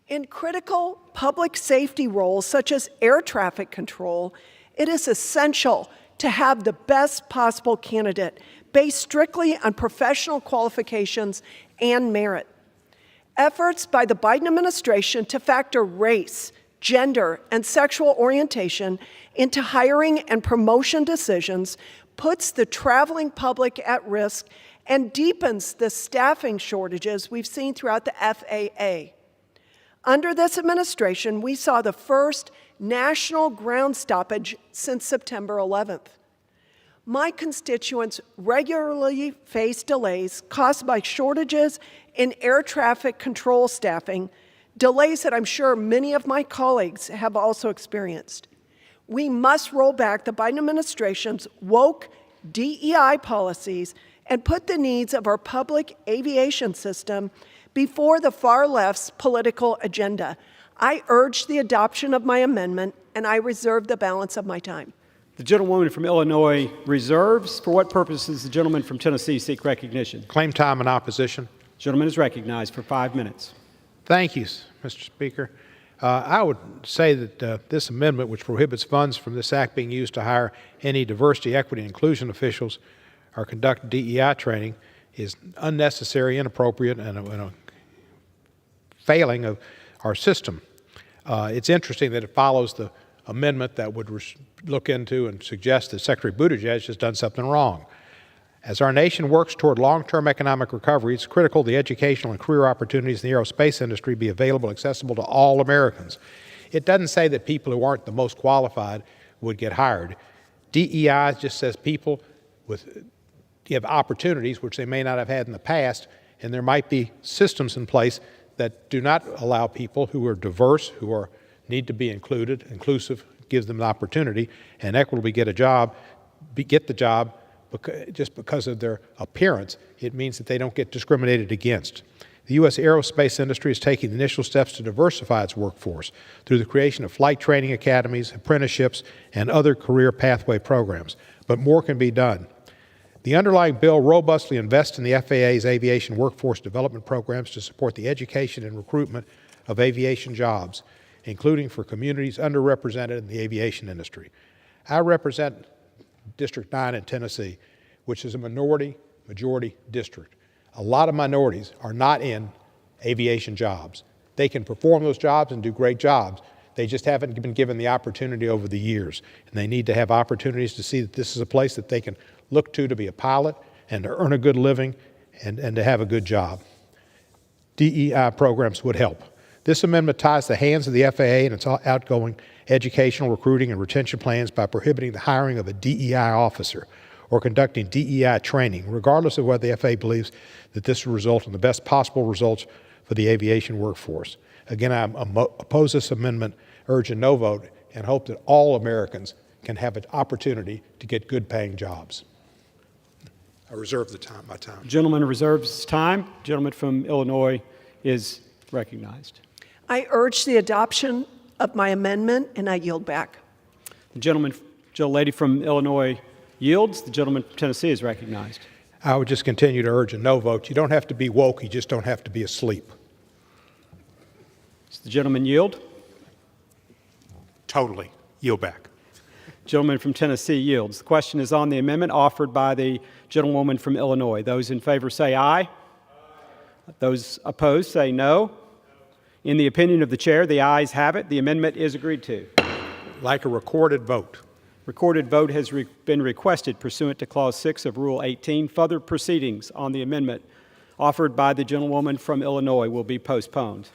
In critical public safety roles such as air traffic control, it is essential to have the best possible candidate based strictly on professional qualifications and merit. Efforts by the Biden administration to factor race, gender, and sexual orientation into hiring and promotion decisions puts the traveling public at risk and deepens the staffing shortages we've seen throughout the FAA. Under this administration, we saw the first national ground stoppage since September 11th. My constituents regularly face delays caused by shortages in air traffic control staffing, delays that I'm sure many of my colleagues have also experienced. We must roll back the Biden administration's woke DEI policies and put the needs of our public aviation system before the far left's political agenda. I urge the adoption of my amendment, and I reserve the balance of my time. The gentlewoman from Illinois reserves. For what purpose does the gentleman from Tennessee seek recognition? Claim time in opposition. Gentleman is recognized for 5 minutes. Thank you, Mr. Speaker. I would say that this amendment, which prohibits funds from this act being used to hire any diversity, equity, and inclusion officials or conduct DEI training, is unnecessary, inappropriate, and a failing of our system. It's interesting that it follows the amendment that would look into and suggest that Secretary Buttigieg has done something wrong. As our nation works toward long-term economic recovery, it's critical the educational and career opportunities in the aerospace industry be available and accessible to all Americans. It doesn't say that people who aren't the most qualified would get hired. DEI just says people have opportunities which they may not have had in the past, and there might be systems in place that do not allow people who are diverse, need to be inclusive, gives them an opportunity, and equitably get the job just because of their appearance. It means that they don't get discriminated against. The U.S. aerospace industry is taking the initial steps to diversify its workforce through the creation of flight training academies, apprenticeships, and other career pathway programs. But more can be done. The underlying bill robustly invests in the FAA's aviation workforce development programs to support the education and recruitment of aviation jobs, including for communities underrepresented in the aviation industry. I represent District 9 in Tennessee, which is a majority district. A lot of minorities are not in aviation jobs. They can perform those jobs and do great jobs. They just haven't been given the opportunity over the years. And they need to have opportunities to see that this is a place that they can look to be a pilot and to earn a good living and to have a good job. DEI programs would help. This amendment ties the hands of the FAA and its outgoing educational, recruiting, and retention plans by prohibiting the hiring of a DEI officer or conducting DEI training, regardless of whether the FAA believes that this will result in the best possible results for the aviation workforce. Again, I oppose this amendment, urge a no vote, and hope that all Americans can have an opportunity to get good-paying jobs. I reserve my time. The gentleman reserves his time. The gentleman from Illinois is recognized. I urge the adoption of my amendment, and I yield back. The gentlelady from Illinois yields. The gentleman from Tennessee is recognized. I would just continue to urge a no vote. You don't have to be woke, you just don't have to be asleep. Does the gentleman yield? Totally. Yield back. Gentleman from Tennessee yields. The question is on the amendment offered by the gentlewoman from Illinois. Those in favor say aye. Aye. Those opposed say no. In the opinion of the chair, the ayes have it. The amendment is agreed to. Like a recorded vote. Recorded vote has been requested pursuant to Clause 6 of Rule 18. Further proceedings on the amendment offered by the gentlewoman from Illinois will be postponed.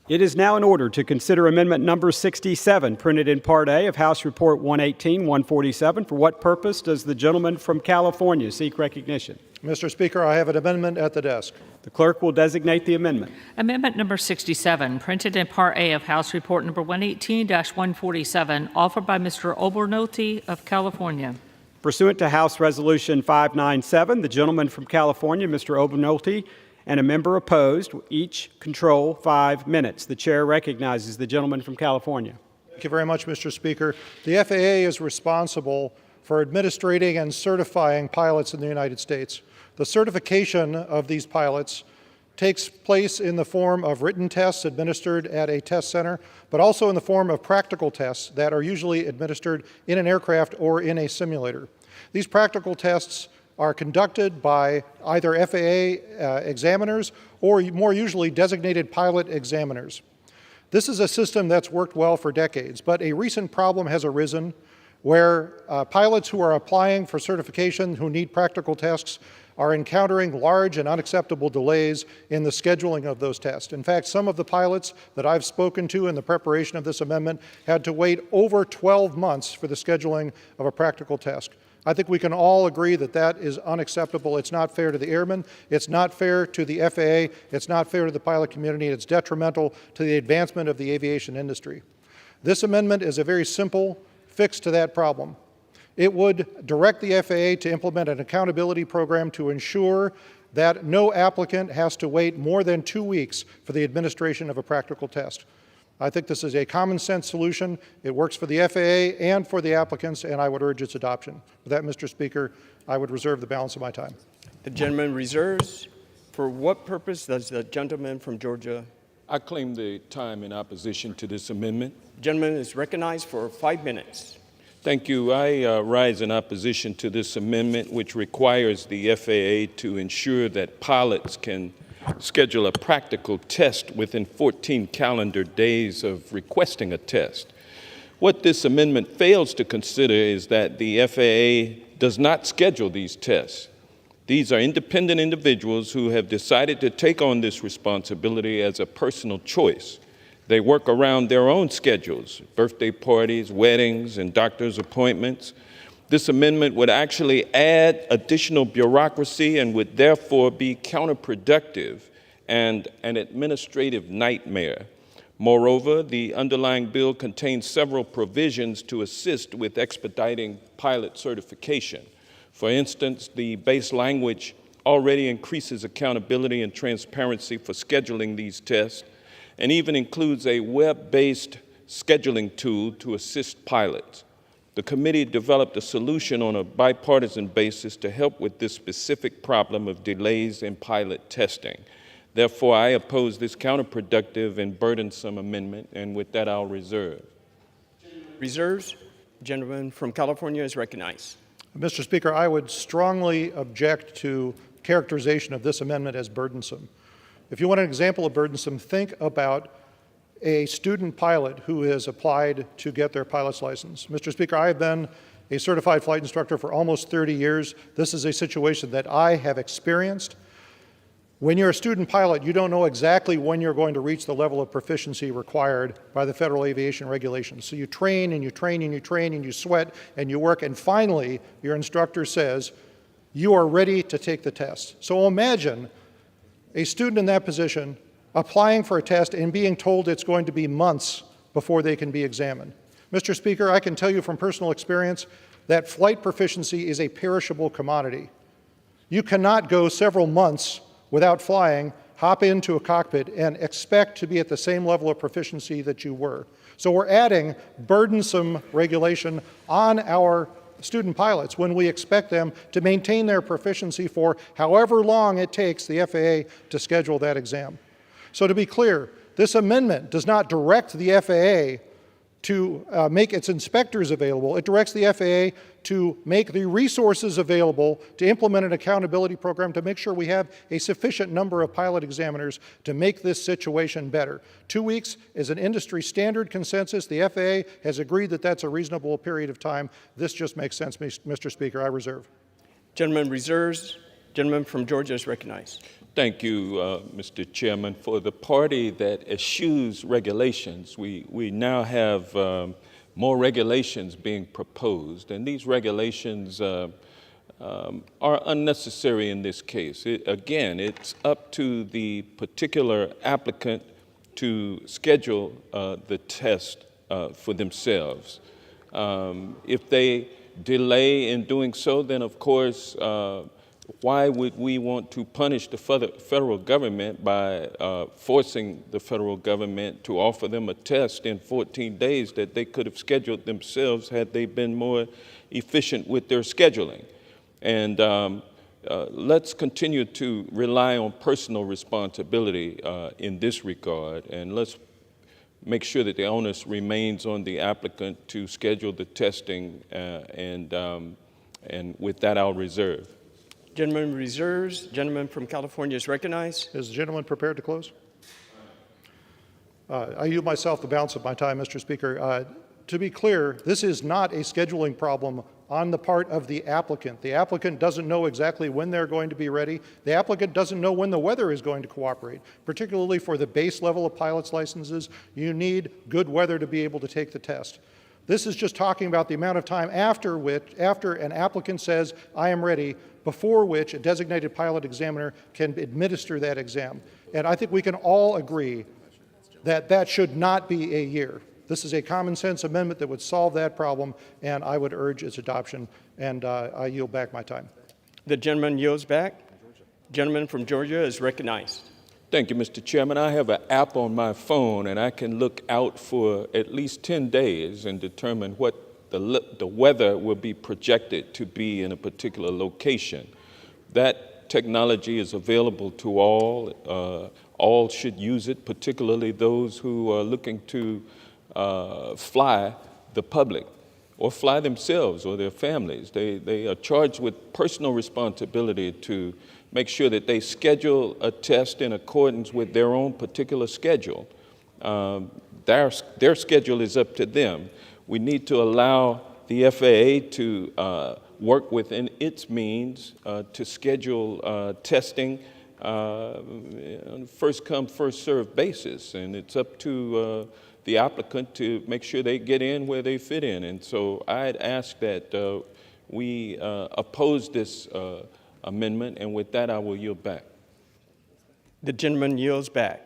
It is now in order to consider amendment number 67, printed in Part A of House Report 118-147. For what purpose does the gentleman from California seek recognition? Mr. Speaker, I have an amendment at the desk. The clerk will designate the amendment. Amendment number 67, printed in Part A of House Report number 118-147, offered by Mr. Obernolte of California. Pursuant to House Resolution 597, the gentleman from California, Mr. Obernolte, and a member opposed, each control 5 minutes. The chair recognizes the gentleman from California. Thank you very much, Mr. Speaker. The FAA is responsible for administrating and certifying pilots in the United States. The certification of these pilots takes place in the form of written tests administered at a test center, but also in the form of practical tests that are usually administered in an aircraft or in a simulator. These practical tests are conducted by either FAA examiners or more usually designated pilot examiners. This is a system that's worked well for decades, but a recent problem has arisen where pilots who are applying for certification who need practical tests are encountering large and unacceptable delays in the scheduling of those tests. In fact, some of the pilots that I've spoken to in the preparation of this amendment had to wait over 12 months for the scheduling of a practical test. I think we can all agree that that is unacceptable. It's not fair to the airmen. It's not fair to the FAA. It's not fair to the pilot community. It's detrimental to the advancement of the aviation industry. This amendment is a very simple fix to that problem. It would direct the FAA to implement an accountability program to ensure that no applicant has to wait more than 2 weeks for the administration of a practical test. I think this is a common sense solution. It works for the FAA and for the applicants, and I would urge its adoption. With that, Mr. Speaker, I would reserve the balance of my time. The gentleman reserves. For what purpose does the gentleman from Georgia? I claim the time in opposition to this amendment. The gentleman is recognized for 5 minutes. Thank you. I rise in opposition to this amendment, which requires the FAA to ensure that pilots can schedule a practical test within 14 calendar days of requesting a test. What this amendment fails to consider is that the FAA does not schedule these tests. These are independent individuals who have decided to take on this responsibility as a personal choice. They work around their own schedules, birthday parties, weddings, and doctor's appointments. This amendment would actually add additional bureaucracy and would therefore be counterproductive and an administrative nightmare. Moreover, the underlying bill contains several provisions to assist with expediting pilot certification. For instance, the base language already increases accountability and transparency for scheduling these tests, and even includes a web-based scheduling tool to assist pilots. The committee developed a solution on a bipartisan basis to help with this specific problem of delays in pilot testing. Therefore, I oppose this counterproductive and burdensome amendment, and with that, I'll reserve. Reserves. The gentleman from California is recognized. Mr. Speaker, I would strongly object to characterization of this amendment as burdensome. If you want an example of burdensome, think about a student pilot who has applied to get their pilot's license. Mr. Speaker, I have been a certified flight instructor for almost 30 years. This is a situation that I have experienced. When you're a student pilot, you don't know exactly when you're going to reach the level of proficiency required by the federal aviation regulations. So you train and you train and you train and you sweat and you work, and finally your instructor says, you are ready to take the test. So imagine a student in that position applying for a test and being told it's going to be months before they can be examined. Mr. Speaker, I can tell you from personal experience that flight proficiency is a perishable commodity. You cannot go several months without flying, hop into a cockpit, and expect to be at the same level of proficiency that you were. So we're adding burdensome regulation on our student pilots when we expect them to maintain their proficiency for however long it takes the FAA to schedule that exam. So to be clear, this amendment does not direct the FAA to make its inspectors available. It directs the FAA to make the resources available to implement an accountability program to make sure we have a sufficient number of pilot examiners to make this situation better. 2 weeks is an industry standard consensus. The FAA has agreed that that's a reasonable period of time. This just makes sense, Mr. Speaker. I reserve. Gentleman reserves. Gentleman from Georgia is recognized. Thank you, Mr. Chairman. For the party that eschews regulations, we now have more regulations being proposed, and these regulations are unnecessary in this case. Again, it's up to the particular applicant to schedule the test for themselves. If they delay in doing so, then of course, why would we want to punish the federal government by forcing the federal government to offer them a test in 14 days that they could have scheduled themselves had they been more efficient with their scheduling? And let's continue to rely on personal responsibility in this regard, and let's make sure that the onus remains on the applicant to schedule the testing, and with that, I'll reserve. Gentleman reserves. Gentleman from California is recognized. Is the gentleman prepared to close? I yield myself the balance of my time, Mr. Speaker. To be clear, this is not a scheduling problem on the part of the applicant. The applicant doesn't know exactly when they're going to be ready. The applicant doesn't know when the weather is going to cooperate. Particularly for the base level of pilot's licenses, you need good weather to be able to take the test. This is just talking about the amount of time after an applicant says, I am ready, before which a designated pilot examiner can administer that exam. And I think we can all agree that that should not be a year. This is a common sense amendment that would solve that problem, and I would urge its adoption, and I yield back my time. The gentleman yields back. Gentleman from Georgia is recognized. Thank you, Mr. Chairman. I have an app on my phone, and I can look out for at least 10 days and determine what the weather will be projected to be in a particular location. That technology is available to all. All should use it, particularly those who are looking to fly the public or fly themselves or their families. They are charged with personal responsibility to make sure that they schedule a test in accordance with their own particular schedule. Their schedule is up to them. We need to allow the FAA to work within its means to schedule testing on a first-come, first-served basis, and it's up to the applicant to make sure they get in where they fit in. And so I'd ask that we oppose this amendment, and with that, I will yield back. The gentleman yields back.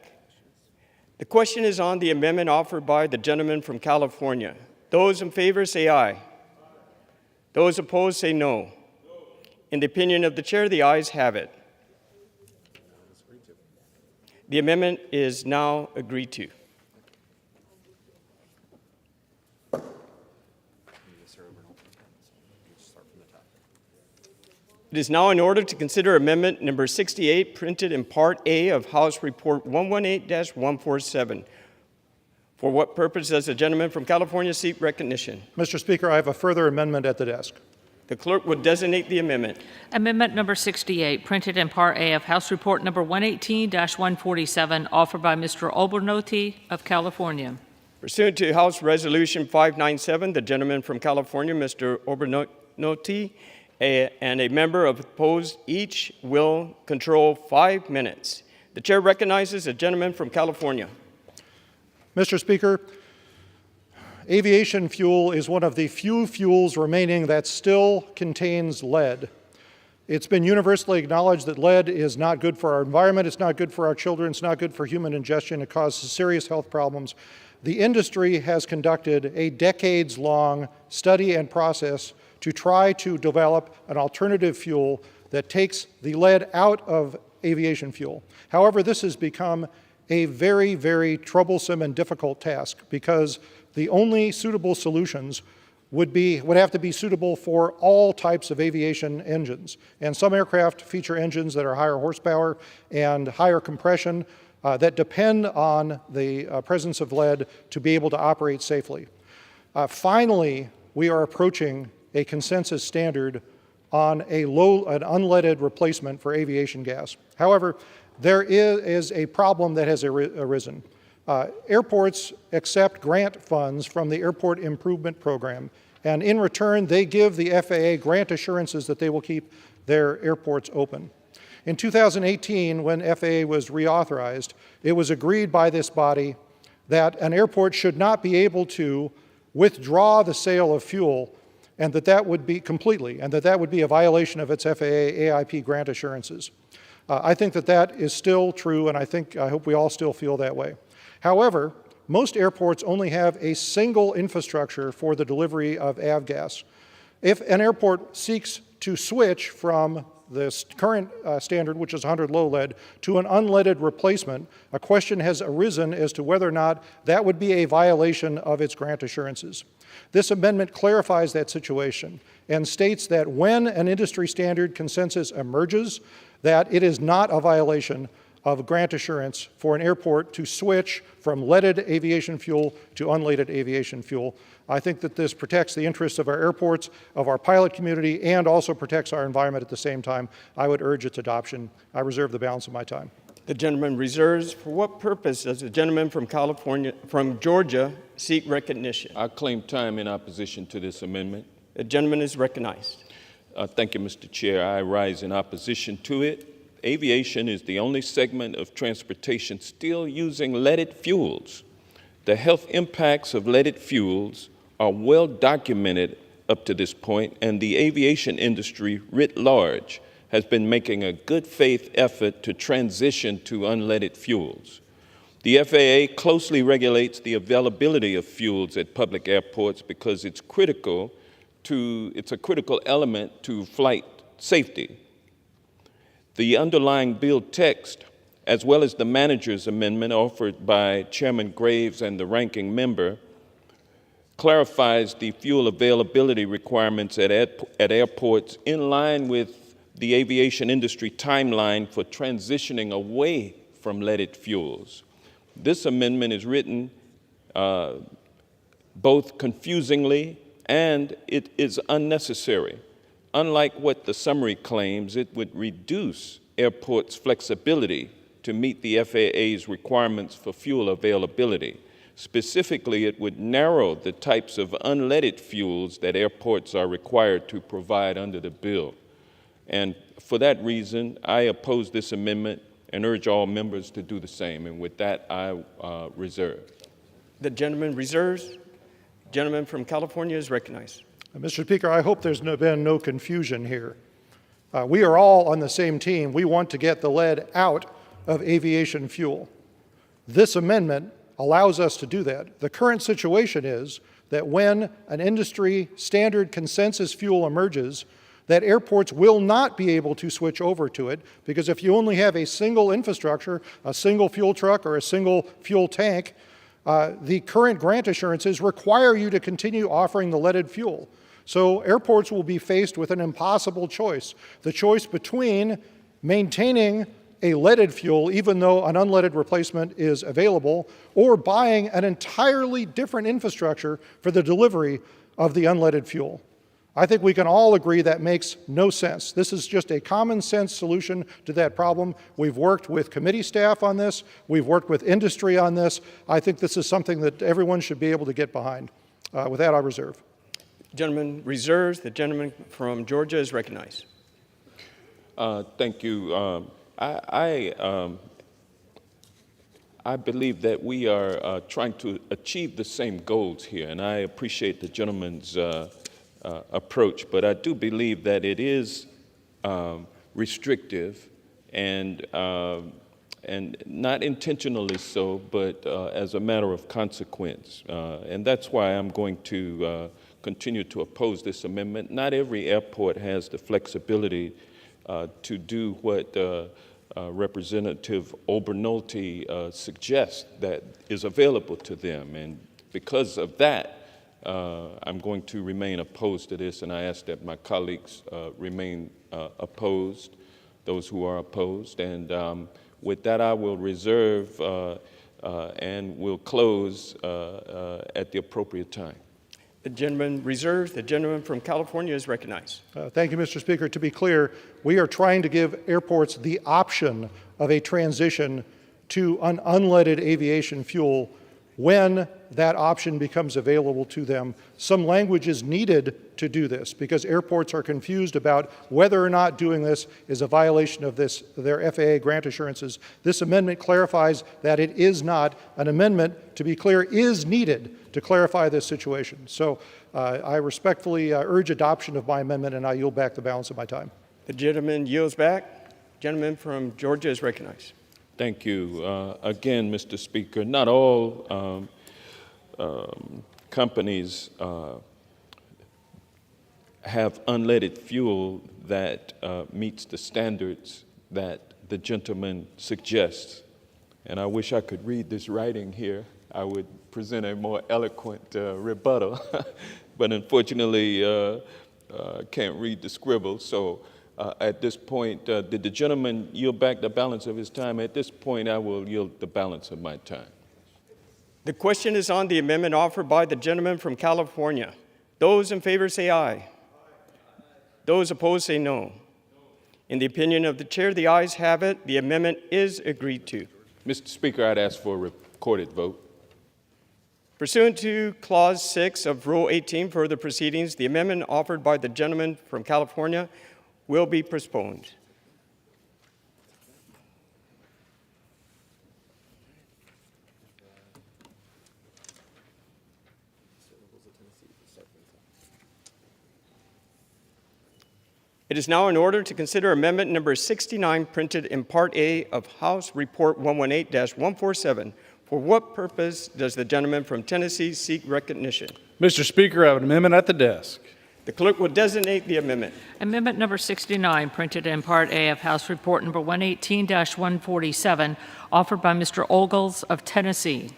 The question is on the amendment offered by the gentleman from California. Those in favor say aye. Those opposed say no. In the opinion of the chair, the ayes have it. The amendment is now agreed to. It is now in order to consider amendment number 68, printed in Part A of House Report 118-147. For what purpose does the gentleman from California seek recognition? Mr. Speaker, I have a further amendment at the desk. The clerk will designate the amendment. Amendment number 68, printed in Part A of House Report number 118-147, offered by Mr. Obernolte of California. Pursuant to House Resolution 597, the gentleman from California, Mr. Obernolte, and a member of opposed each will control 5 minutes. The chair recognizes the gentleman from California. Mr. Speaker, aviation fuel is one of the few fuels remaining that still contains lead. It's been universally acknowledged that lead is not good for our environment, it's not good for our children, it's not good for human ingestion, it causes serious health problems. The industry has conducted a decades-long study and process to try to develop an alternative fuel that takes the lead out of aviation fuel. However, this has become a very, very troublesome and difficult task because the only suitable solutions would have to be suitable for all types of aviation engines. And some aircraft feature engines that are higher horsepower and higher compression that depend on the presence of lead to be able to operate safely. Finally, we are approaching a consensus standard on an unleaded replacement for aviation gas. However, there is a problem that has arisen. Airports accept grant funds from the Airport Improvement Program, and in return, they give the FAA grant assurances that they will keep their airports open. In 2018, when FAA was reauthorized, it was agreed by this body that an airport should not be able to withdraw the sale of fuel and that would be completely, and that would be a violation of its FAA AIP grant assurances. I think that is still true, and I hope we all still feel that way. However, most airports only have a single infrastructure for the delivery of avgas. If an airport seeks to switch from the current standard, which is 100 low lead, to an unleaded replacement, a question has arisen as to whether or not that would be a violation of its grant assurances. This amendment clarifies that situation and states that when an industry standard consensus emerges, that it is not a violation of grant assurance for an airport to switch from leaded aviation fuel to unleaded aviation fuel. I think that this protects the interests of our airports, of our pilot community, and also protects our environment at the same time. I would urge its adoption. I reserve the balance of my time. The gentleman reserves. For what purpose does the gentleman from Georgia seek recognition? I claim time in opposition to this amendment. The gentleman is recognized. Thank you, Mr. Chair. I rise in opposition to it. Aviation is the only segment of transportation still using leaded fuels. The health impacts of leaded fuels are well documented up to this point, and the aviation industry writ large has been making a good faith effort to transition to unleaded fuels. The FAA closely regulates the availability of fuels at public airports because it's a critical element to flight safety. The underlying bill text, as well as the manager's amendment offered by Chairman Graves and the ranking member, clarifies the fuel availability requirements at airports in line with the aviation industry timeline for transitioning away from leaded fuels. This amendment is written both confusingly and it is unnecessary. Unlike what the summary claims, it would reduce airports' flexibility to meet the FAA's requirements for fuel availability. Specifically, it would narrow the types of unleaded fuels that airports are required to provide under the bill. And for that reason, I oppose this amendment and urge all members to do the same. And with that, I reserve. The gentleman reserves. Gentleman from California is recognized. Mr. Speaker, I hope there's been no confusion here. We are all on the same team. We want to get the lead out of aviation fuel. This amendment allows us to do that. The current situation is that when an industry standard consensus fuel emerges, that airports will not be able to switch over to it, because if you only have a single infrastructure, a single fuel truck or a single fuel tank, the current grant assurances require you to continue offering the leaded fuel. So airports will be faced with an impossible choice, the choice between maintaining a leaded fuel, even though an unleaded replacement is available, or buying an entirely different infrastructure for the delivery of the unleaded fuel. I think we can all agree that makes no sense. This is just a common sense solution to that problem. We've worked with committee staff on this. We've worked with industry on this. I think this is something that everyone should be able to get behind. With that, I reserve. Gentleman reserves. The gentleman from Georgia is recognized. Thank you. I believe that we are trying to achieve the same goals here, and I appreciate the gentleman's approach, but I do believe that it is restrictive and not intentionally so, but as a matter of consequence. And that's why I'm going to continue to oppose this amendment. Not every airport has the flexibility to do what Representative Obernolte suggests that is available to them. And because of that, I'm going to remain opposed to this, and I ask that my colleagues remain opposed, those who are opposed. And with that, I will reserve and will close at the appropriate time. The gentleman reserves. The gentleman from California is recognized. Thank you, Mr. Speaker. To be clear, we are trying to give airports the option of a transition to an unleaded aviation fuel when that option becomes available to them. Some language is needed to do this because airports are confused about whether or not doing this is a violation of their FAA grant assurances. This amendment clarifies that it is not. An amendment, to be clear, is needed to clarify this situation. So I respectfully urge adoption of my amendment, and I yield back the balance of my time. The gentleman yields back. Gentleman from Georgia is recognized. Thank you. Again, Mr. Speaker, not all companies have unleaded fuel that meets the standards that the gentleman suggests. And I wish I could read this writing here. I would present a more eloquent rebuttal, but unfortunately can't read the scribble. So at this point, did the gentleman yield back the balance of his time? At this point, I will yield the balance of my time. The question is on the amendment offered by the gentleman from California. Those in favor say aye. Those opposed say no. In the opinion of the chair, the ayes have it. The amendment is agreed to. Mr. Speaker, I'd ask for a recorded vote. Pursuant to Clause 6 of Rule 18 for the proceedings, the amendment offered by the gentleman from California will be postponed. It is now in order to consider amendment number 69 printed in Part A of House Report 118-147. For what purpose does the gentleman from Tennessee seek recognition? Mr. Speaker, I have an amendment at the desk. The clerk will designate the amendment. Amendment number 69, printed in Part A of House Report number 118-147, offered by Mr. Ogles of Tennessee.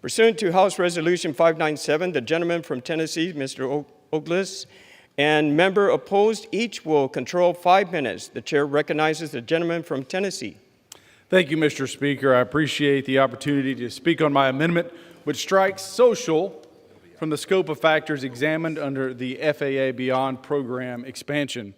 Pursuant to House Resolution 597, the gentleman from Tennessee, Mr. Ogles, and member opposed. Each will control 5 minutes. The chair recognizes the gentleman from Tennessee. Thank you, Mr. Speaker. I appreciate the opportunity to speak on my amendment, which strikes social from the scope of factors examined under the FAA Beyond program expansion.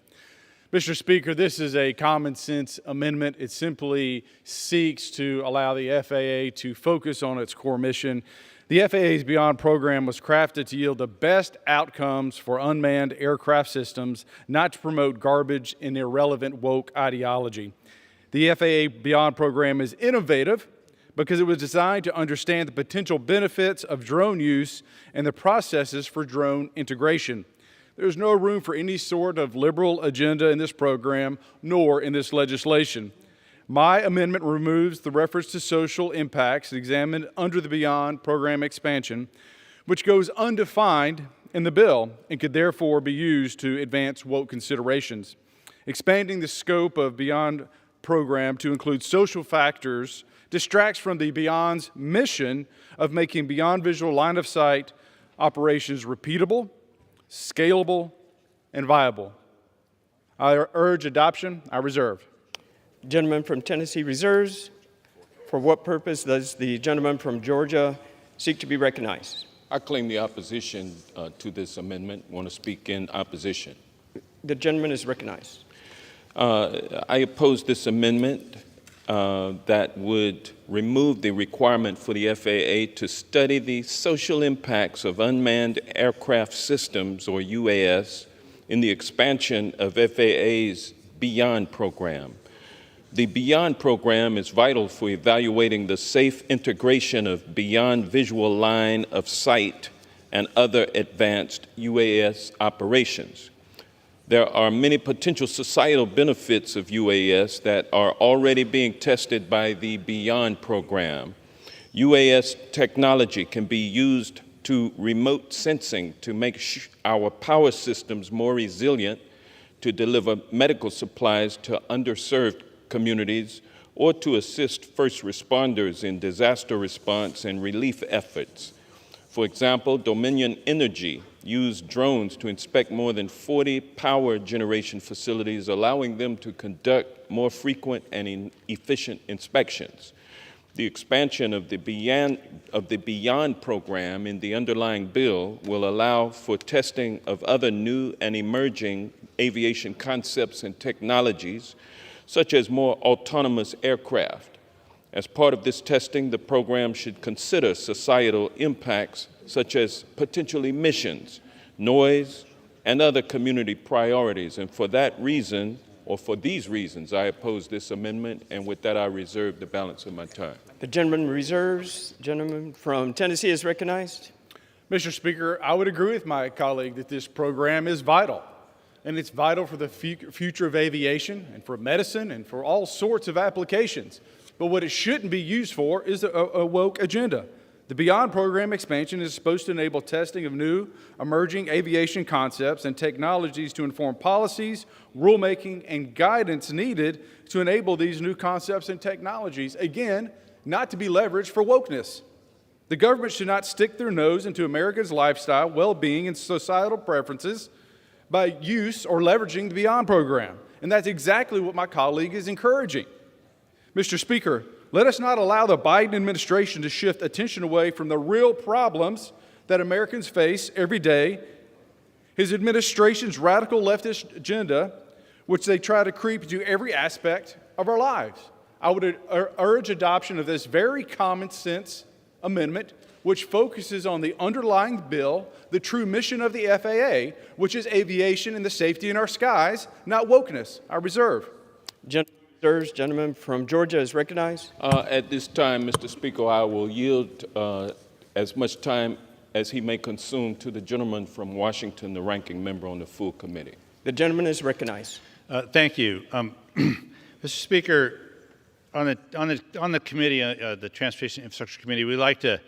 Mr. Speaker, this is a common sense amendment. It simply seeks to allow the FAA to focus on its core mission. The FAA's Beyond program was crafted to yield the best outcomes for unmanned aircraft systems, not to promote garbage and irrelevant woke ideology. The FAA Beyond program is innovative because it was designed to understand the potential benefits of drone use and the processes for drone integration. There's no room for any sort of liberal agenda in this program, nor in this legislation. My amendment removes the reference to social impacts examined under the Beyond program expansion, which goes undefined in the bill and could therefore be used to advance woke considerations. Expanding the scope of Beyond program to include social factors distracts from the Beyond's mission of making Beyond visual line of sight operations repeatable, scalable, and viable. I urge adoption. I reserve. Gentleman from Tennessee reserves. For what purpose does the gentleman from Georgia seek to be recognized? I claim the opposition to this amendment. Want to speak in opposition. The gentleman is recognized. I oppose this amendment that would remove the requirement for the FAA to study the social impacts of unmanned aircraft systems, or UAS, in the expansion of FAA's Beyond program. The Beyond program is vital for evaluating the safe integration of Beyond visual line of sight and other advanced UAS operations. There are many potential societal benefits of UAS that are already being tested by the Beyond program. UAS technology can be used to remote sensing to make our power systems more resilient, to deliver medical supplies to underserved communities, or to assist first responders in disaster response and relief efforts. For example, Dominion Energy used drones to inspect more than 40 power generation facilities, allowing them to conduct more frequent and efficient inspections. The expansion of the Beyond program in the underlying bill will allow for testing of other new and emerging aviation concepts and technologies, such as more autonomous aircraft. As part of this testing, the program should consider societal impacts such as potential emissions, noise, and other community priorities. And for that reason, or for these reasons, I oppose this amendment, and with that, I reserve the balance of my time. The gentleman reserves. Gentleman from Tennessee is recognized. Mr. Speaker, I would agree with my colleague that this program is vital. And it's vital for the future of aviation and for medicine and for all sorts of applications. But what it shouldn't be used for is a woke agenda. The Beyond program expansion is supposed to enable testing of new emerging aviation concepts and technologies to inform policies, rulemaking, and guidance needed to enable these new concepts and technologies. Again, not to be leveraged for wokeness. The government should not stick their nose into Americans' lifestyle, well-being, and societal preferences by use or leveraging the Beyond program. And that's exactly what my colleague is encouraging. Mr. Speaker, let us not allow the Biden administration to shift attention away from the real problems that Americans face every day. His administration's radical leftist agenda, which they try to creep into every aspect of our lives. I would urge adoption of this very common sense amendment, which focuses on the underlying bill, the true mission of the FAA, which is aviation and the safety in our skies, not wokeness. I reserve. Gentleman from Georgia is recognized. At this time, Mr. Speaker, I will yield as much time as he may consume to the gentleman from Washington, the ranking member on the full committee. The gentleman is recognized. Thank you. Mr. Speaker, on the committee, the Transportation Infrastructure Committee, we like to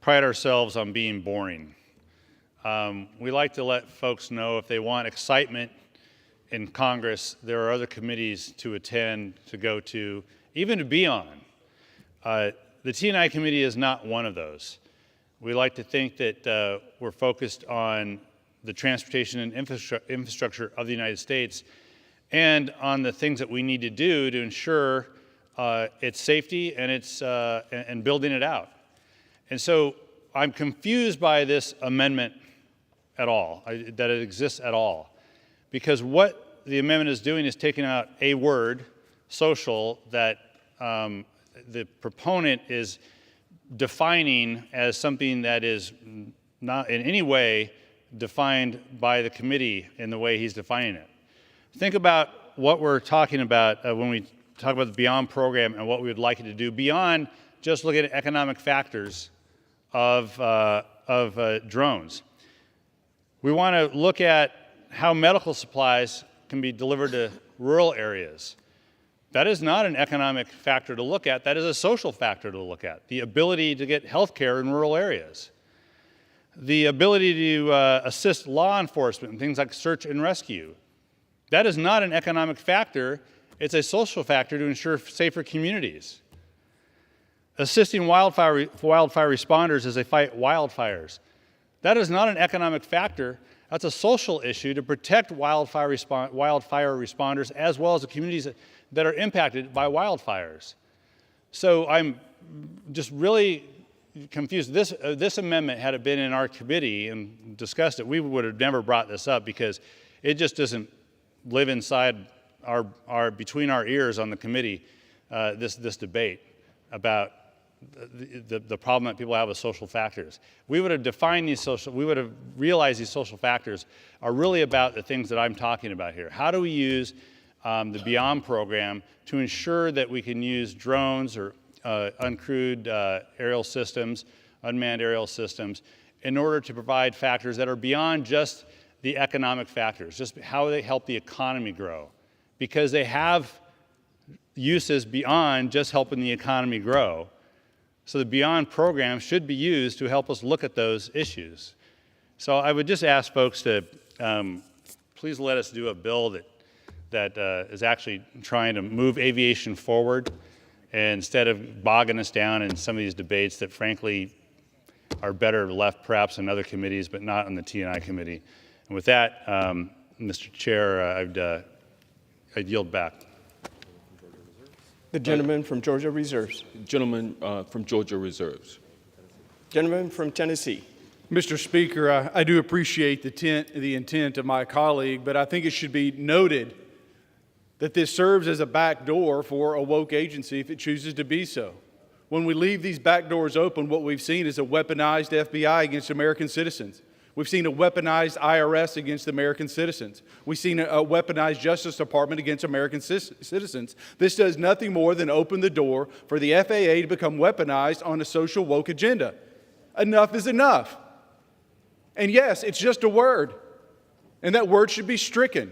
pride ourselves on being boring. We like to let folks know if they want excitement in Congress, there are other committees to attend, to go to, even to be on. The T&I committee is not one of those. We like to think that we're focused on the transportation and infrastructure of the United States, and on the things that we need to do to ensure its safety and and building it out. And so I'm confused by this amendment at all, that it exists at all, because what the amendment is doing is taking out a word, social, that the proponent is defining as something that is not in any way defined by the committee in the way he's defining it. Think about what we're talking about when we talk about the Beyond program and what we would like it to do beyond just looking at economic factors of drones. We want to look at how medical supplies can be delivered to rural areas. That is not an economic factor to look at. That is a social factor to look at. The ability to get health care in rural areas. The ability to assist law enforcement in things like search and rescue. That is not an economic factor. It's a social factor to ensure safer communities. Assisting wildfire responders as they fight wildfires. That is not an economic factor. That's a social issue to protect wildfire responders as well as the communities that are impacted by wildfires. So I'm just really confused. This amendment, had it been in our committee and discussed it, we would have never brought this up because it just doesn't live inside between our ears on the committee, this debate about the problem that people have with social factors. We would have defined we would have realized these social factors are really about the things that I'm talking about here. How do we use the Beyond program to ensure that we can use drones or uncrewed aerial systems, unmanned aerial systems, in order to provide factors that are beyond just the economic factors, just how they help the economy grow, because they have uses beyond just helping the economy grow. So the Beyond program should be used to help us look at those issues. So I would just ask folks to please let us do a bill that is actually trying to move aviation forward, and instead of bogging us down in some of these debates that frankly are better left perhaps in other committees, but not on the T&I committee. And with that, Mr. Chair, I'd yield back. The gentleman from Georgia reserves. Gentleman from Georgia reserves. Gentleman from Tennessee. Mr. Speaker, I do appreciate the intent of my colleague, but I think it should be noted that this serves as a backdoor for a woke agency if it chooses to be so. When we leave these back doors open, what we've seen is a weaponized FBI against American citizens. We've seen a weaponized IRS against American citizens. We've seen a weaponized Justice Department against American citizens. This does nothing more than open the door for the FAA to become weaponized on a social woke agenda. Enough is enough. And yes, it's just a word, and that word should be stricken.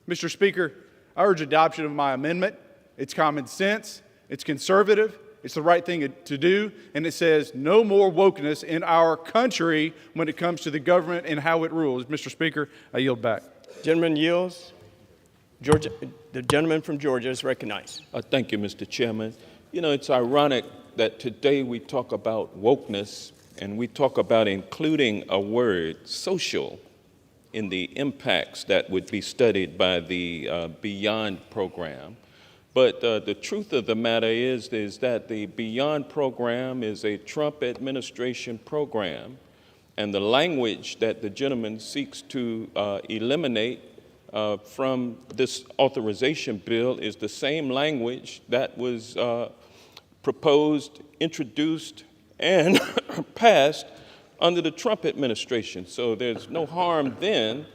Mr. Speaker, I urge adoption of my amendment. It's common sense, it's conservative, it's the right thing to do, and it says no more wokeness in our country when it comes to the government and how it rules. Mr. Speaker, I yield back. Gentleman yields. Georgia, the gentleman from Georgia is recognized. Thank you, Mr. Chairman. You know, it's ironic that today we talk about wokeness and we talk about including a word, social, in the impacts that would be studied by the Beyond program. But the truth of the matter is that the Beyond program is a Trump administration program, and the language that the gentleman seeks to eliminate from this authorization bill is the same language that was proposed, introduced, and passed under the Trump administration. So there's no harm then,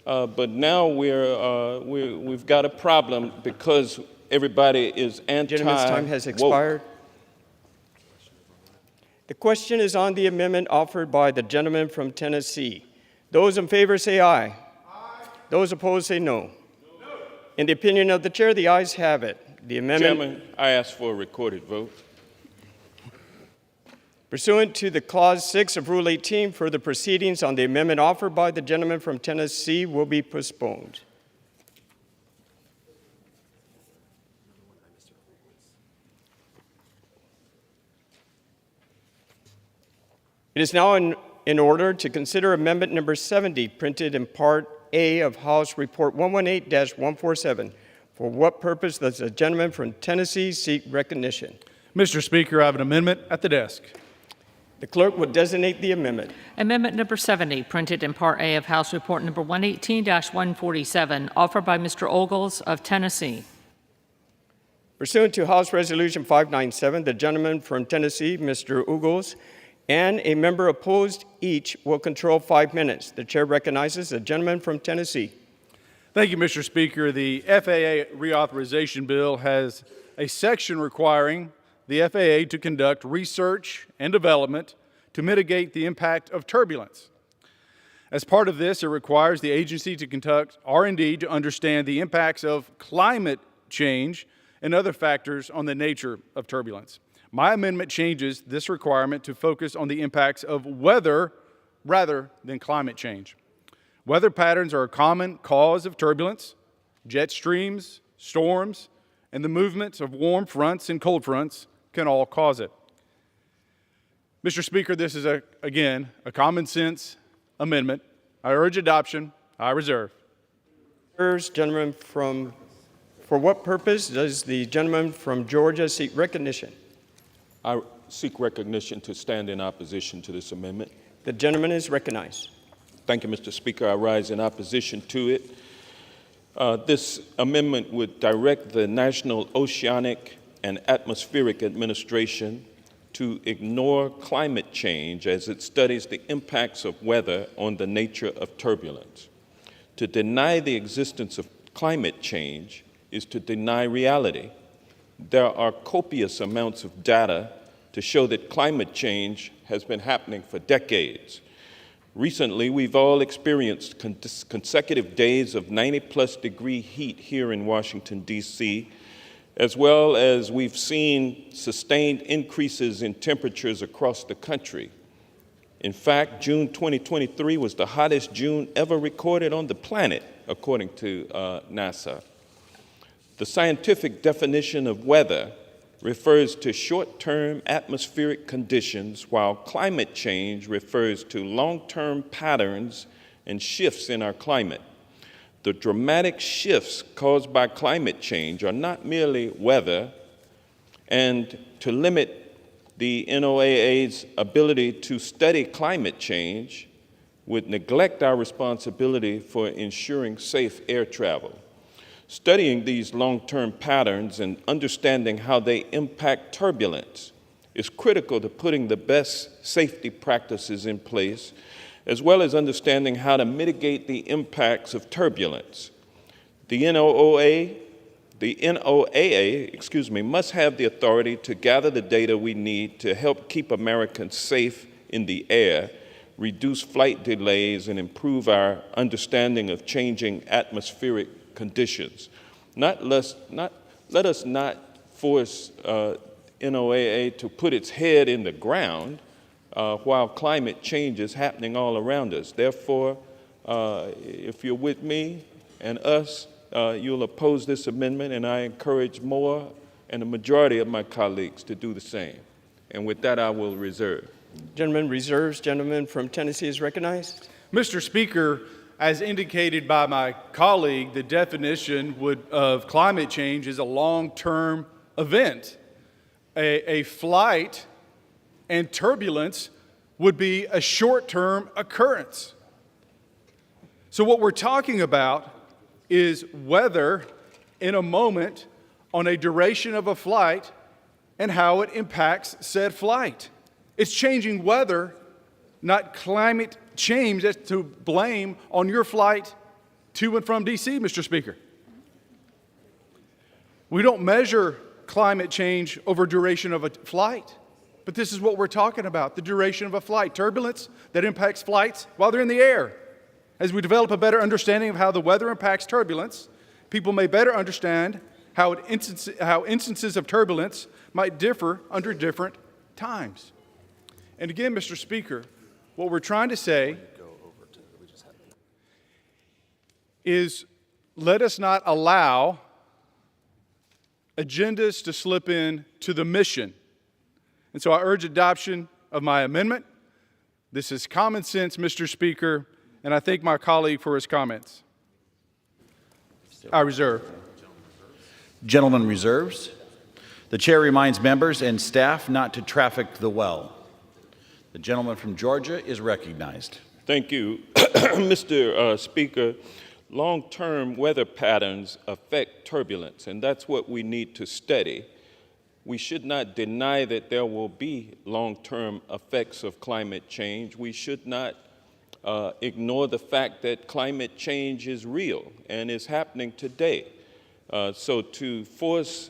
but now we've got a problem because everybody is anti-woke. Gentleman's time has expired. The question is on the amendment offered by the gentleman from Tennessee. Those in favor say aye. Aye. Those opposed say no. No. In the opinion of the chair, the ayes have it. The amendment. Chairman, I ask for a recorded vote. Pursuant to the Clause 6 of Rule 18, further proceedings on the amendment offered by the gentleman from Tennessee will be postponed. It is now in in order to consider Amendment Number 70, printed in Part A of House Report 118-147. For what purpose does the gentleman from Tennessee seek recognition? Mr. Speaker, I have an amendment at the desk. The clerk will designate the amendment. Amendment number 70, printed in Part A of House Report number 118-147, offered by Mr. Ogles of Tennessee. Pursuant to House Resolution 597, the gentleman from Tennessee, Mr. Ogles, and a member opposed each will control 5 minutes. The chair recognizes the gentleman from Tennessee. Thank you, Mr. Speaker. The FAA reauthorization bill has a section requiring the FAA to conduct research and development to mitigate the impact of turbulence. As part of this, it requires the agency to conduct R&D to understand the impacts of climate change and other factors on the nature of turbulence. My amendment changes this requirement to focus on the impacts of weather rather than climate change. Weather patterns are a common cause of turbulence. Jet streams, storms, and the movements of warm fronts and cold fronts can all cause it. Mr. Speaker, this is, again, a common sense amendment. I urge adoption. I reserve. Gentleman from, for what purpose does the gentleman from Georgia seek recognition? I seek recognition to stand in opposition to this amendment. The gentleman is recognized. Thank you, Mr. Speaker. I rise in opposition to it. This amendment would direct the National Oceanic and Atmospheric Administration to ignore climate change as it studies the impacts of weather on the nature of turbulence. To deny the existence of climate change is to deny reality. There are copious amounts of data to show that climate change has been happening for decades. Recently, we've all experienced consecutive days of 90-plus degree heat here in Washington, D.C., as well as we've seen sustained increases in temperatures across the country. In fact, June 2023 was the hottest June ever recorded on the planet, according to NASA. The scientific definition of weather refers to short-term atmospheric conditions, while climate change refers to long-term patterns and shifts in our climate. The dramatic shifts caused by climate change are not merely weather, and to limit the NOAA's ability to study climate change would neglect our responsibility for ensuring safe air travel. Studying these long-term patterns and understanding how they impact turbulence is critical to putting the best safety practices in place, as well as understanding how to mitigate the impacts of turbulence. The NOAA must have the authority to gather the data we need to help keep Americans safe in the air, reduce flight delays, and improve our understanding of changing atmospheric conditions. Let us not force NOAA to put its head in the ground while climate change is happening all around us. Therefore, if you're with me and us, you'll oppose this amendment, and I encourage more and a majority of my colleagues to do the same. And with that, I will reserve. Gentleman reserves. Gentleman from Tennessee is recognized. Mr. Speaker, as indicated by my colleague, the definition of climate change is a long-term event. A flight and turbulence would be a short-term occurrence. So what we're talking about is weather in a moment on a duration of a flight and how it impacts said flight. It's changing weather, not climate change that's to blame on your flight to and from D.C., Mr. Speaker. We don't measure climate change over duration of a flight, but this is what we're talking about, the duration of a flight, turbulence that impacts flights while they're in the air. As we develop a better understanding of how the weather impacts turbulence, people may better understand how instances of turbulence might differ under different times. And again, Mr. Speaker, what we're trying to say is let us not allow agendas to slip in to the mission. And so I urge adoption of my amendment. This is common sense, Mr. Speaker, and I thank my colleague for his comments. I reserve. Gentleman reserves. The chair reminds members and staff not to traffic the well. The gentleman from Georgia is recognized. Thank you, Mr. Speaker. Long-term weather patterns affect turbulence, and that's what we need to study. We should not deny that there will be long-term effects of climate change. We should not ignore the fact that climate change is real and is happening today. So to force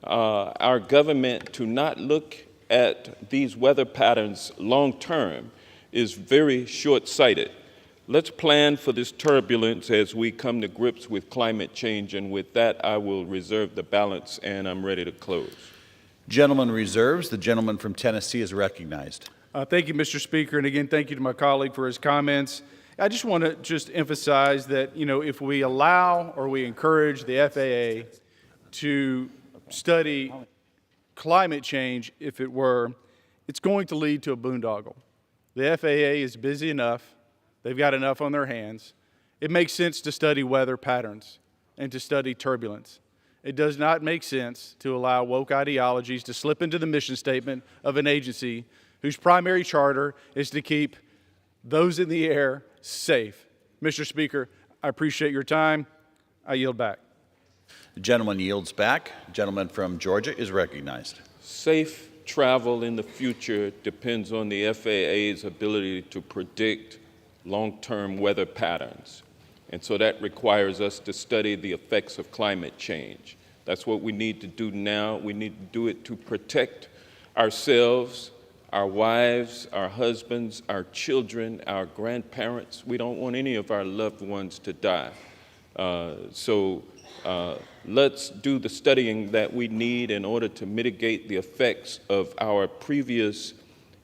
our government to not look at these weather patterns long-term is very short-sighted. Let's plan for this turbulence as we come to grips with climate change, and with that, I will reserve the balance, and I'm ready to close. Gentleman reserves. The gentleman from Tennessee is recognized. Thank you, Mr. Speaker, and again, thank you to my colleague for his comments. I just want to emphasize that, if we allow or we encourage the FAA to study climate change, if it were, it's going to lead to a boondoggle. The FAA is busy enough. They've got enough on their hands. It makes sense to study weather patterns and to study turbulence. It does not make sense to allow woke ideologies to slip into the mission statement of an agency whose primary charter is to keep those in the air safe. Mr. Speaker, I appreciate your time. I yield back. The gentleman yields back. The gentleman from Georgia is recognized. Safe travel in the future depends on the FAA's ability to predict long-term weather patterns. And so that requires us to study the effects of climate change. That's what we need to do now. We need to do it to protect ourselves, our wives, our husbands, our children, our grandparents. We don't want any of our loved ones to die. Let's do the studying that we need in order to mitigate the effects of our previous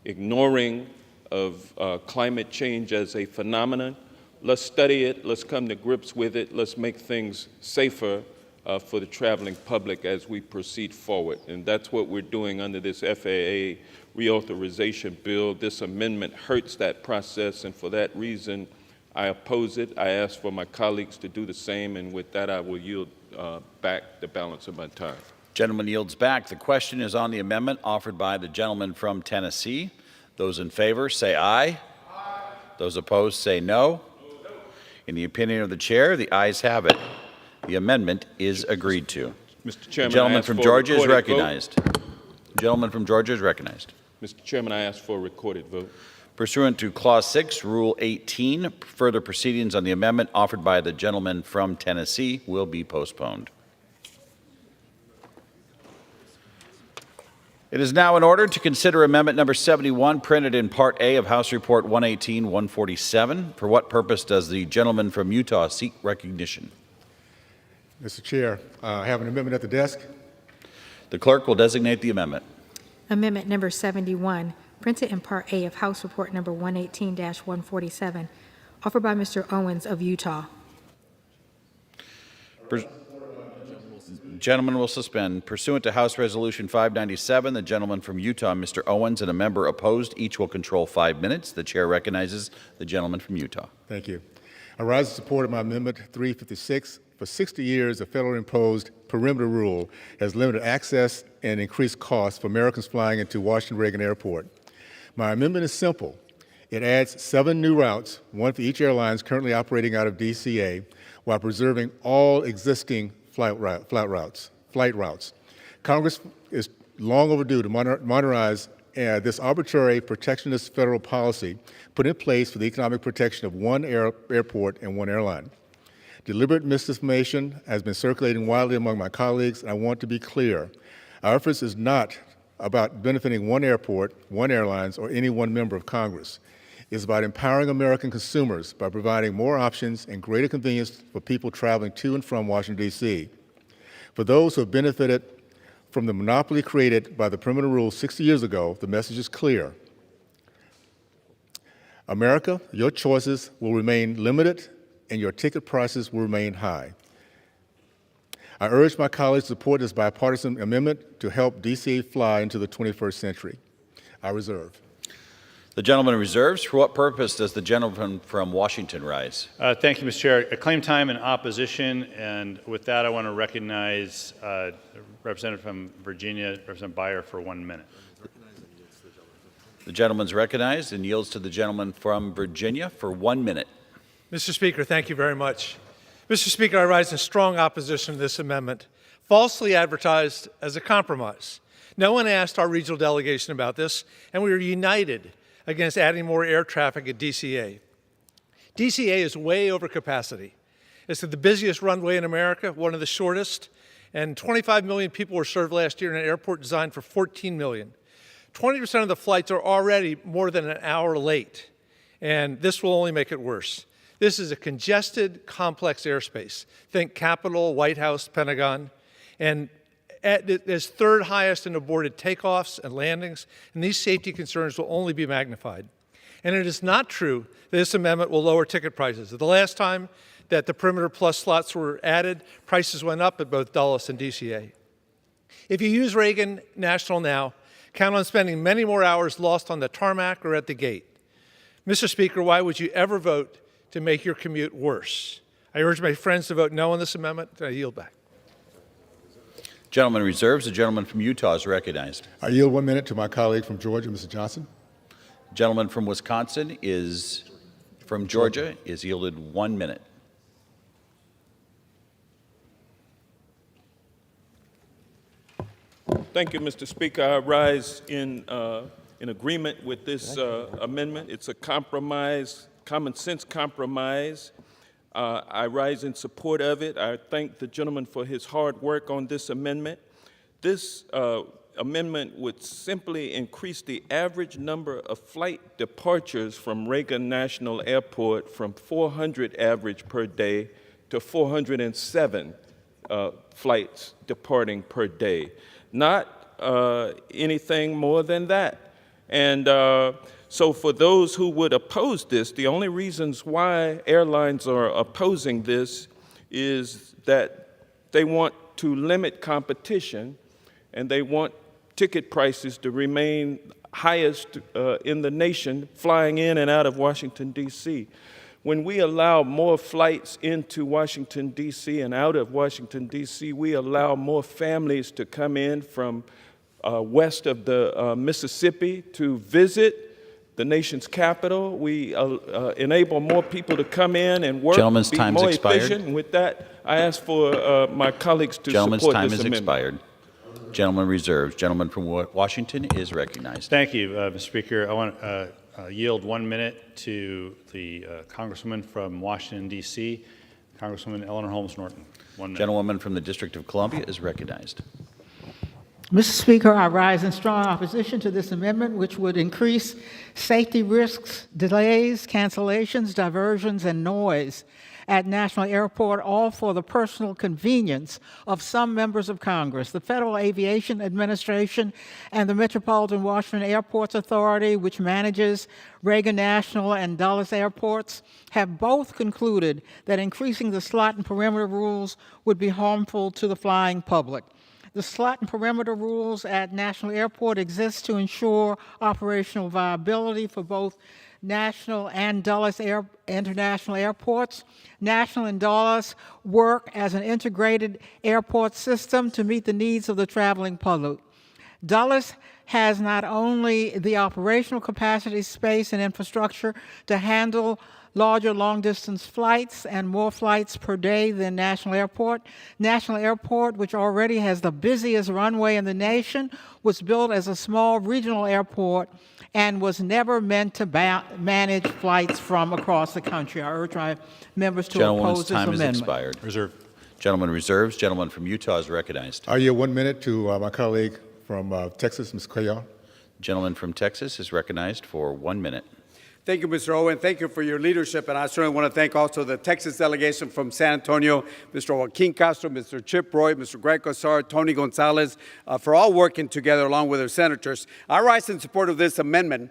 ignoring of climate change as a phenomenon. Let's study it. Let's come to grips with it. Let's make things safer for the traveling public as we proceed forward. And that's what we're doing under this FAA reauthorization bill. This amendment hurts that process, and for that reason, I oppose it. I ask for my colleagues to do the same, and with that, I will yield back the balance of my time. Gentleman yields back. The question is on the amendment offered by the gentleman from Tennessee. Those in favor say aye. Aye. Those opposed say no. In the opinion of the chair, the ayes have it. The amendment is agreed to. Mr. Chairman, the gentleman from Georgia is recognized. The gentleman from Georgia is recognized. Mr. Chairman, I ask for a recorded vote. Pursuant to Clause 6, Rule 18, further proceedings on the amendment offered by the gentleman from Tennessee will be postponed. It is now in order to consider Amendment Number 71, printed in Part A of House Report 118-147. For what purpose does the gentleman from Utah seek recognition? Mr. Chair, I have an amendment at the desk. The clerk will designate the amendment. Amendment Number 71, printed in Part A of House Report Number 118-147, offered by Mr. Owens of Utah. Gentleman will suspend. Pursuant to House Resolution 597, the gentleman from Utah, Mr. Owens, and a member opposed, each will control 5 minutes. The chair recognizes the gentleman from Utah. Thank you. I rise in support of my Amendment 356. For 60 years, the federally imposed perimeter rule has limited access and increased costs for Americans flying into Washington Reagan Airport. My amendment is simple. It adds 7 new routes, one for each airline currently operating out of DCA, while preserving all existing flight routes. Congress is long overdue to modernize this arbitrary protectionist federal policy put in place for the economic protection of one airport and one airline. Deliberate misinformation has been circulating widely among my colleagues, and I want to be clear. Our efforts is not about benefiting one airport, one airlines, or any one member of Congress. It's about empowering American consumers by providing more options and greater convenience for people traveling to and from Washington, D.C. For those who have benefited from the monopoly created by the perimeter rule 60 years ago, the message is clear. America, your choices will remain limited and your ticket prices will remain high. I urge my colleagues to support this bipartisan amendment to help DCA fly into the 21st century. I reserve. The gentleman reserves. For what purpose does the gentleman from Washington rise? Thank you, Mr. Chair. A claim time in opposition, and with that, I want to recognize Representative from Virginia, Representative Beyer, for 1 minute. The gentleman's recognized and yields to the gentleman from Virginia for 1 minute. Mr. Speaker, thank you very much. Mr. Speaker, I rise in strong opposition to this amendment, falsely advertised as a compromise. No one asked our regional delegation about this, and we were united against adding more air traffic at DCA. DCA is way over capacity. It's the busiest runway in America, one of the shortest, and 25 million people were served last year in an airport designed for 14 million. 20% of the flights are already more than an hour late, and this will only make it worse. This is a congested, complex airspace. Think Capitol, White House, Pentagon, and it is third highest in aborted takeoffs and landings, and these safety concerns will only be magnified. And it is not true that this amendment will lower ticket prices. The last time that the Perimeter Plus slots were added, prices went up at both Dulles and DCA. If you use Reagan National now, count on spending many more hours lost on the tarmac or at the gate. Mr. Speaker, why would you ever vote to make your commute worse? I urge my friends to vote no on this amendment, and I yield back. Gentleman reserves. The gentleman from Utah is recognized. I yield 1 minute to my colleague from Georgia, Mr. Johnson. Gentleman from Wisconsin is yielded 1 minute. Thank you, Mr. Speaker. I rise in agreement with this amendment. It's a compromise, common sense compromise. I rise in support of it. I thank the gentleman for his hard work on this amendment. This amendment would simply increase the average number of flight departures from Reagan National Airport from 400 average per day to 407 flights departing per day. Not anything more than that. And so for those who would oppose this, the only reasons why airlines are opposing this is that they want to limit competition and they want ticket prices to remain highest in the nation flying in and out of Washington, D.C. When we allow more flights into Washington, D.C. and out of Washington, D.C., we allow more families to come in from west of the Mississippi to visit the nation's capital. We enable more people to come in and work, Gentleman's be time's more expired. efficient. And with that, I ask for my colleagues to Gentleman's support time this is amendment. expired. Gentleman reserves. Gentleman from Washington is recognized. Thank you, Mr. Speaker. I want to yield 1 minute to the Congresswoman from Washington, D.C., Congresswoman Eleanor Holmes Norton. 1 minute. Gentlewoman from the District of Columbia is recognized. Mr. Speaker, I rise in strong opposition to this amendment, which would increase safety risks, delays, cancellations, diversions, and noise at National Airport, all for the personal convenience of some members of Congress. The Federal Aviation Administration and the Metropolitan Washington Airports Authority, which manages Reagan National and Dulles airports, have both concluded that increasing the slot and perimeter rules would be harmful to the flying public. The slot and perimeter rules at National Airport exist to ensure operational viability for both National and Dulles International Airports. National and Dulles work as an integrated airport system to meet the needs of the traveling public. Dulles has not only the operational capacity, space, and infrastructure to handle larger long-distance flights and more flights per day than National Airport. National Airport, which already has the busiest runway in the nation, was built as a small regional airport and was never meant to manage flights from across the country. I urge my members to oppose this amendment. Gentleman's time is expired. Reserve. Gentleman reserves. Gentleman from Utah is recognized. I yield 1 minute to my colleague from Texas, Ms. Cuellar. Gentleman from Texas is recognized for 1 minute. Thank you, Mr. Owen. Thank you for your leadership. And I certainly want to thank also the Texas delegation from San Antonio, Mr. Joaquin Castro, Mr. Chip Roy, Mr. Greg Cosar, Tony Gonzalez, for all working together along with their senators. I rise in support of this amendment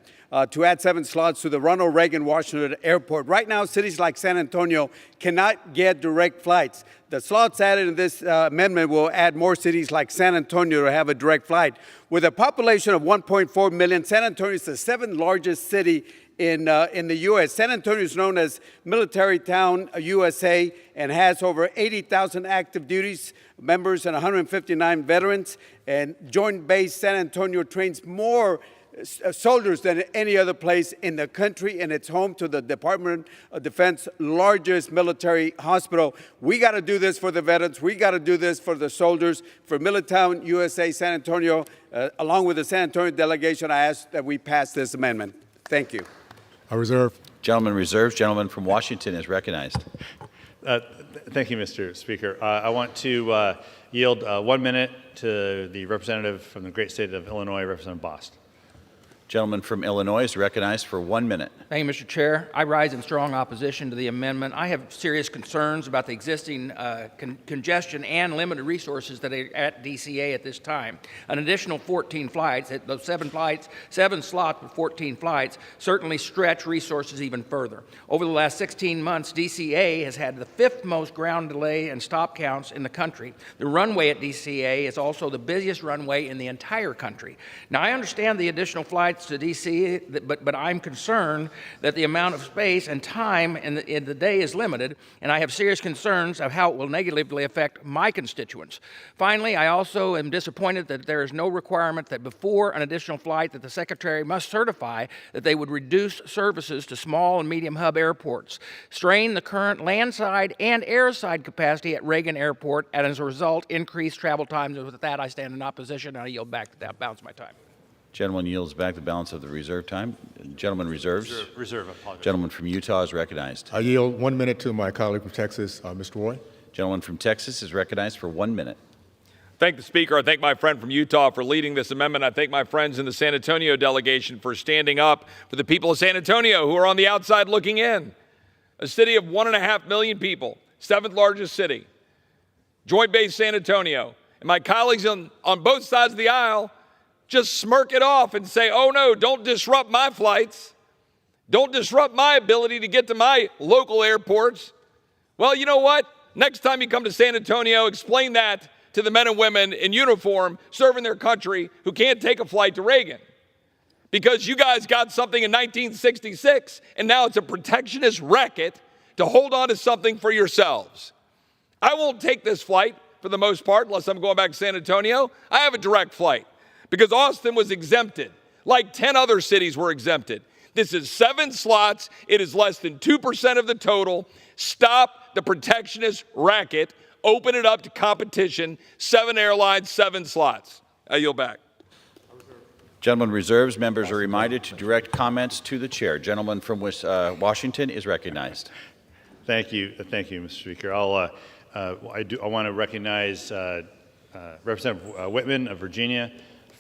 to add 7 slots to the Ronald Reagan Washington Airport. Right now, cities like San Antonio cannot get direct flights. The slots added in this amendment will add more cities like San Antonio to have a direct flight. With a population of 1.4 million, San Antonio is the 7th largest city in the U.S. San Antonio is known as Military Town USA and has over 80,000 active duties members and 159 veterans. And Joint Base San Antonio trains more soldiers than any other place in the country, and it's home to the Department of Defense largest military hospital. We got to do this for the veterans. We got to do this for the soldiers. For Militown, USA, San Antonio, along with the San Antonio delegation, I ask that we pass this amendment. Thank you. I reserve. Gentleman reserves. Gentleman from Washington is recognized. Thank you, Mr. Speaker. I want to yield 1 minute to the representative from the great state of Illinois, Representative Bost. Gentleman from Illinois is recognized for 1 minute. Thank you, Mr. Chair. I rise in strong opposition to the amendment. I have serious concerns about the existing congestion and limited resources that are at DCA at this time. An additional 14 flights, those 7 slots with 14 flights, certainly stretch resources even further. Over the last 16 months, DCA has had the 5th most ground delay and stop counts in the country. The runway at DCA is also the busiest runway in the entire country. Now, I understand the additional flights to DC, but I'm concerned that the amount of space and time in the day is limited, and I have serious concerns of how it will negatively affect my constituents. Finally, I also am disappointed that there is no requirement that before an additional flight that the Secretary must certify that they would reduce services to small and medium hub airports, strain the current landside and airside capacity at Reagan Airport, and as a result, increase travel times. And with that, I stand in opposition, and I yield back that balance of my time. Gentleman yields back the balance of the reserve time. Gentleman reserves. Reserve. Apologize. Gentleman from Utah is recognized. I yield 1 minute to my colleague from Texas, Mr. Roy. Gentleman from Texas is recognized for 1 minute. Thank the Speaker. I thank my friend from Utah for leading this amendment. I thank my friends in the San Antonio delegation for standing up for the people of San Antonio who are on the outside looking in. A city of 1.5 million people, 7th largest city, Joint Base San Antonio. And my colleagues on both sides of the aisle just smirk it off and say, oh no, don't disrupt my flights. Don't disrupt my ability to get to my local airports. Well, you know what? Next time you come to San Antonio, explain that to the men and women in uniform serving their country who can't take a flight to Reagan. Because you guys got something in 1966, and now it's a protectionist racket to hold on to something for yourselves. I won't take this flight for the most part, unless I'm going back to San Antonio. I have a direct flight because Austin was exempted, like 10 other cities were exempted. This is 7 slots. It is less than 2% of the total. Stop the protectionist racket. Open it up to competition. 7 airlines, 7 slots. I yield back. Gentleman reserves. Members are reminded to direct comments to the chair. Gentleman from Washington is recognized. Thank you, Mr. Speaker. I want to recognize Representative Whitman of Virginia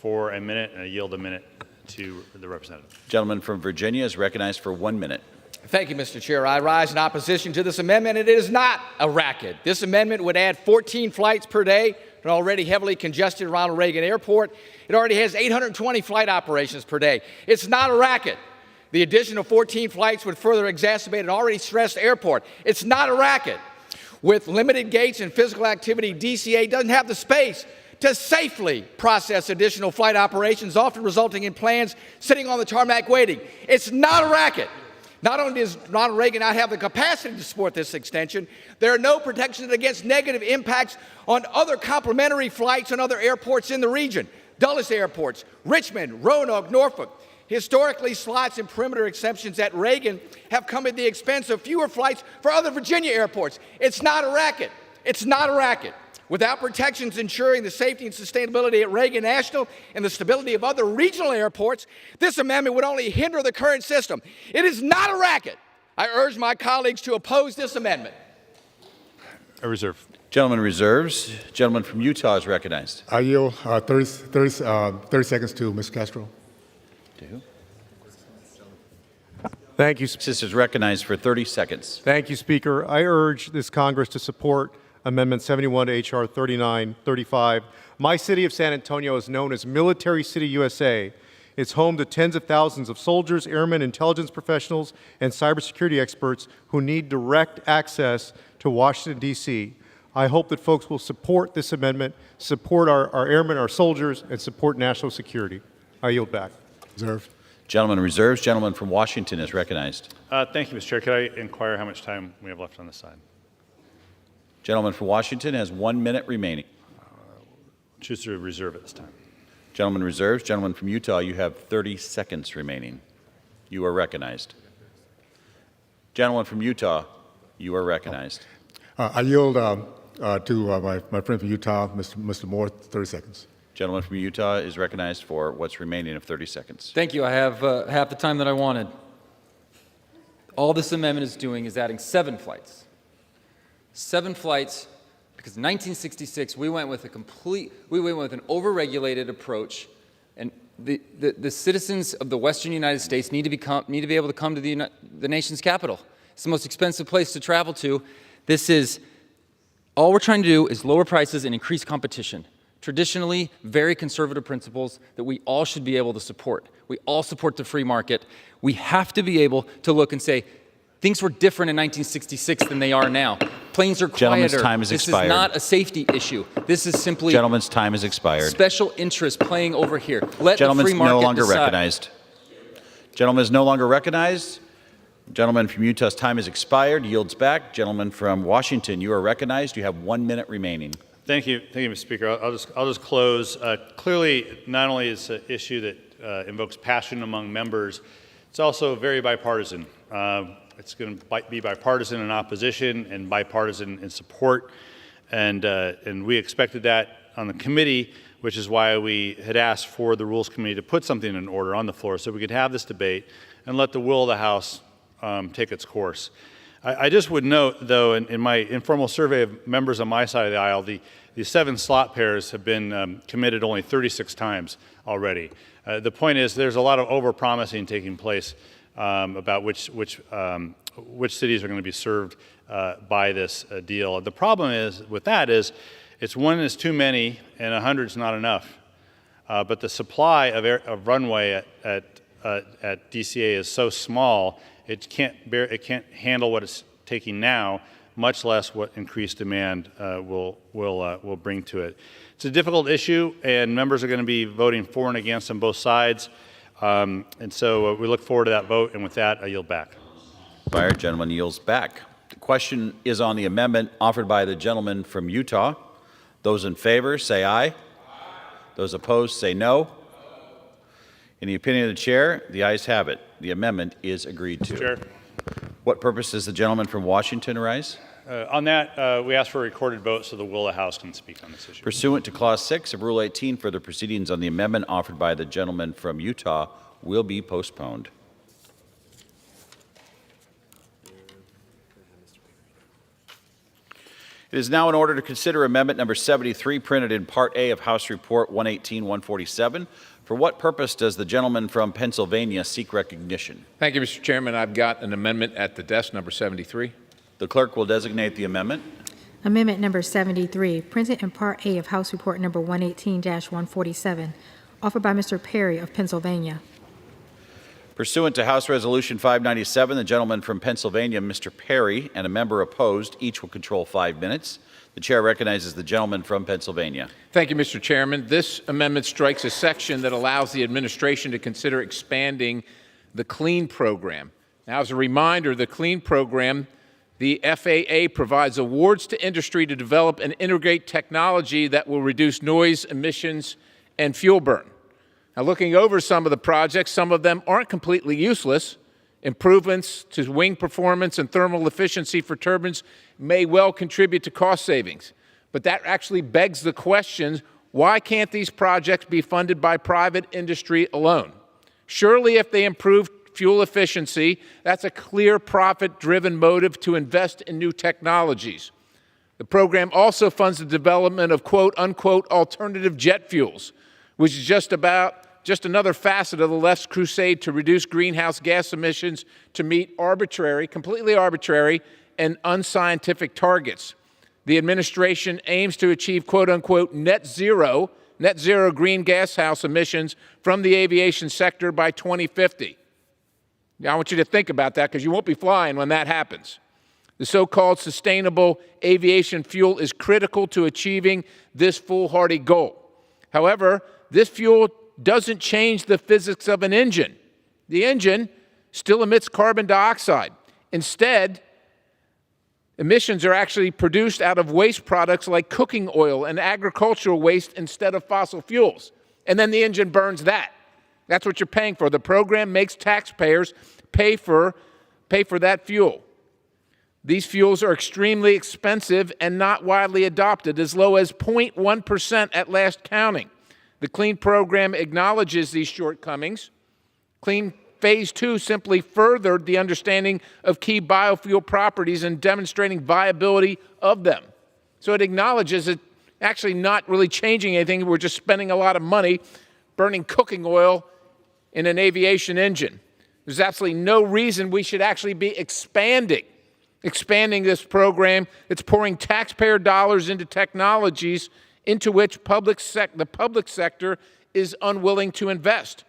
for a minute, and I yield a minute to the representative. Gentleman from Virginia is recognized for 1 minute. Thank you, Mr. Chair. I rise in opposition to this amendment, and it is not a racket. This amendment would add 14 flights per day to an already heavily congested Ronald Reagan Airport. It already has 820 flight operations per day. It's not a racket. The addition of 14 flights would further exacerbate an already stressed airport. It's not a racket. With limited gates and physical activity, DCA doesn't have the space to safely process additional flight operations, often resulting in planes sitting on the tarmac waiting. It's not a racket. Not only does Ronald Reagan not have the capacity to support this extension, there are no protections against negative impacts on other complementary flights on other airports in the region. Dulles airports, Richmond, Roanoke, Norfolk. Historically, slots and perimeter exceptions at Reagan have come at the expense of fewer flights for other Virginia airports. It's not a racket. It's not a racket. Without protections ensuring the safety and sustainability at Reagan National and the stability of other regional airports, this amendment would only hinder the current system. It is not a racket. I urge my colleagues to oppose this amendment. I reserve. Gentleman reserves. Gentleman from Utah is recognized. I yield 30 seconds to Ms. Castro. To who? Thank you. Witness is recognized for 30 seconds. Thank you, Speaker. I urge this Congress to support Amendment 71 to H.R. 3935. My city of San Antonio is known as Military City, USA. It's home to tens of thousands of soldiers, airmen, intelligence professionals, and cybersecurity experts who need direct access to Washington, D.C. I hope that folks will support this amendment, support our airmen, our soldiers, and support national security. I yield back. Reserve. Gentleman reserves. Gentleman from Washington is recognized. Thank you, Mr. Chair. Could I inquire how much time we have left on this side? Gentleman from Washington has 1 minute remaining. Choose to reserve at this time. Gentleman reserves. Gentleman from Utah, you have 30 seconds remaining. You are recognized. Gentleman from Utah, you are recognized. I yield to my friend from Utah, Mr. Moore, 30 seconds. Gentleman from Utah is recognized for what's remaining of 30 seconds. Thank you. I have half the time that I wanted. All this amendment is doing is adding 7 flights. 7 flights, because in 1966 we went with an overregulated approach, and the citizens of the Western United States need to be able to come to the nation's capital. It's the most expensive place to travel to. All we're trying to do is lower prices and increase competition. Traditionally, very conservative principles that we all should be able to support. We all support the free market. We have to be able to look and say, things were different in 1966 than they are now. Planes are quieter. Gentleman's time has expired. This is not a safety issue. This is simply Gentleman's time has expired. special interest playing over here. Let Gentleman's the free market no longer decide. recognized. Gentleman is no longer recognized. Gentleman from Utah's time has expired. Yields back. Gentleman from Washington, you are recognized. You have 1 minute remaining. Thank you, Mr. Speaker. I'll just close. Clearly, not only is it an issue that invokes passion among members, it's also very bipartisan. It's going to be bipartisan in opposition and bipartisan in support, and we expected that on the committee, which is why we had asked for the Rules Committee to put something in order on the floor so we could have this debate and let the will of the House take its course. I just would note, though, in my informal survey of members on my side of the aisle, the 7 slot pairs have been committed only 36 times already. The point is there's a lot of overpromising taking place about which cities are going to be served by this deal. The problem is with that is it's 1 is too many and 100 is not enough. But the supply of runway at DCA is so small it can't handle what it's taking now, much less what increased demand will bring to it. It's a difficult issue, and members are going to be voting for and against on both sides. And so we look forward to that vote, and with that, I yield back. Fired. Gentleman yields back. The question is on the amendment offered by the gentleman from Utah. Those in favor, say aye. Aye. Those opposed, say no. In the opinion of the chair, the ayes have it. The amendment is agreed to. Chair. What purpose does the gentleman from Washington arise? On that, we ask for a recorded vote so the will of the House can speak on this issue. Pursuant to Clause 6 of Rule 18, further proceedings on the amendment offered by the gentleman from Utah will be postponed. It is now in order to consider amendment number 73, printed in Part A of House Report 118-147. For what purpose does the gentleman from Pennsylvania seek recognition? Thank you, Mr. Chairman. I've got an amendment at the desk, number 73. The clerk will designate the amendment. Amendment number 73, printed in Part A of House Report number 118-147, offered by Mr. Perry of Pennsylvania. Pursuant to House Resolution 597, the gentleman from Pennsylvania, Mr. Perry, and a member opposed, each will control 5 minutes. The chair recognizes the gentleman from Pennsylvania. Thank you, Mr. Chairman. This amendment strikes a section that allows the administration to consider expanding the CLEAN program. Now, as a reminder, the CLEAN program, the FAA provides awards to industry to develop and integrate technology that will reduce noise, emissions, and fuel burn. Now, looking over some of the projects, some of them aren't completely useless. Improvements to wing performance and thermal efficiency for turbines may well contribute to cost savings. But that actually begs the question, why can't these projects be funded by private industry alone? Surely if they improve fuel efficiency, that's a clear profit-driven motive to invest in new technologies. The program also funds the development of quote-unquote alternative jet fuels, which is just about just another facet of the left's crusade to reduce greenhouse gas emissions to meet arbitrary, completely arbitrary, and unscientific targets. The administration aims to achieve, quote unquote, net zero greenhouse gas emissions from the aviation sector by 2050. Now, I want you to think about that because you won't be flying when that happens. The so-called sustainable aviation fuel is critical to achieving this foolhardy goal. However, this fuel doesn't change the physics of an engine. The engine still emits carbon dioxide. Instead, emissions are actually produced out of waste products like cooking oil and agricultural waste instead of fossil fuels. And then the engine burns that. That's what you're paying for. The program makes taxpayers pay for that fuel. These fuels are extremely expensive and not widely adopted, as low as 0.1% at last counting. The CLEAN program acknowledges these shortcomings. CLEAN Phase 2 simply furthered the understanding of key biofuel properties and demonstrating viability of them. So it acknowledges it actually not really changing anything. We're just spending a lot of money burning cooking oil in an aviation engine. There's absolutely no reason we should actually be expanding this program. It's pouring taxpayer dollars into technologies into which the public sector is unwilling to invest.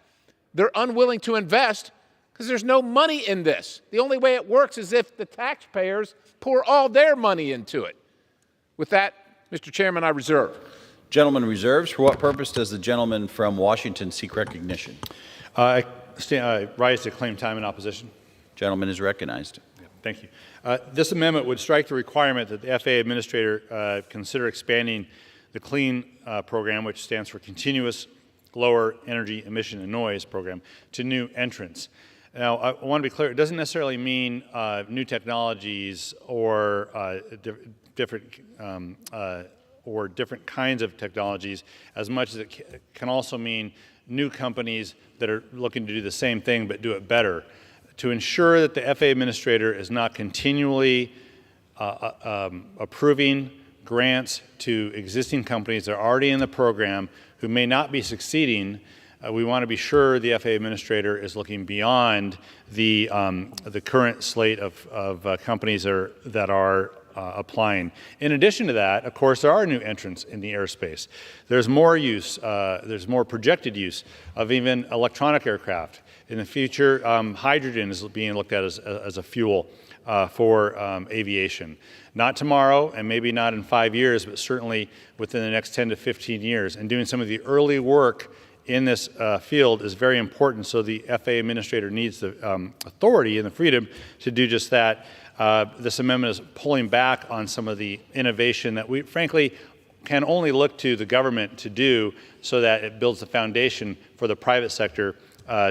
They're unwilling to invest because there's no money in this. The only way it works is if the taxpayers pour all their money into it. With that, Mr. Chairman, I reserve. Gentleman reserves. For what purpose does the gentleman from Washington seek recognition? I rise to claim time in opposition. Gentleman is recognized. Thank you. This amendment would strike the requirement that the FAA administrator consider expanding the CLEAN program, which stands for Continuous Lower Energy Emission and Noise Program, to new entrants. Now, I want to be clear, it doesn't necessarily mean new technologies or different kinds of technologies, as much as it can also mean new companies that are looking to do the same thing but do it better, to ensure that the FAA administrator is not continually approving grants to existing companies that are already in the program who may not be succeeding. We want to be sure the FAA administrator is looking beyond the current slate of companies that are applying. In addition to that, of course, there are new entrants in the airspace. There's more use, there's more projected use of even electronic aircraft. In the future, hydrogen is being looked at as a fuel for aviation. Not tomorrow, and maybe not in 5 years, but certainly within the next 10 to 15 years. And doing some of the early work in this field is very important, so the FAA administrator needs the authority and the freedom to do just that. This amendment is pulling back on some of the innovation that we, frankly, can only look to the government to do so that it builds the foundation for the private sector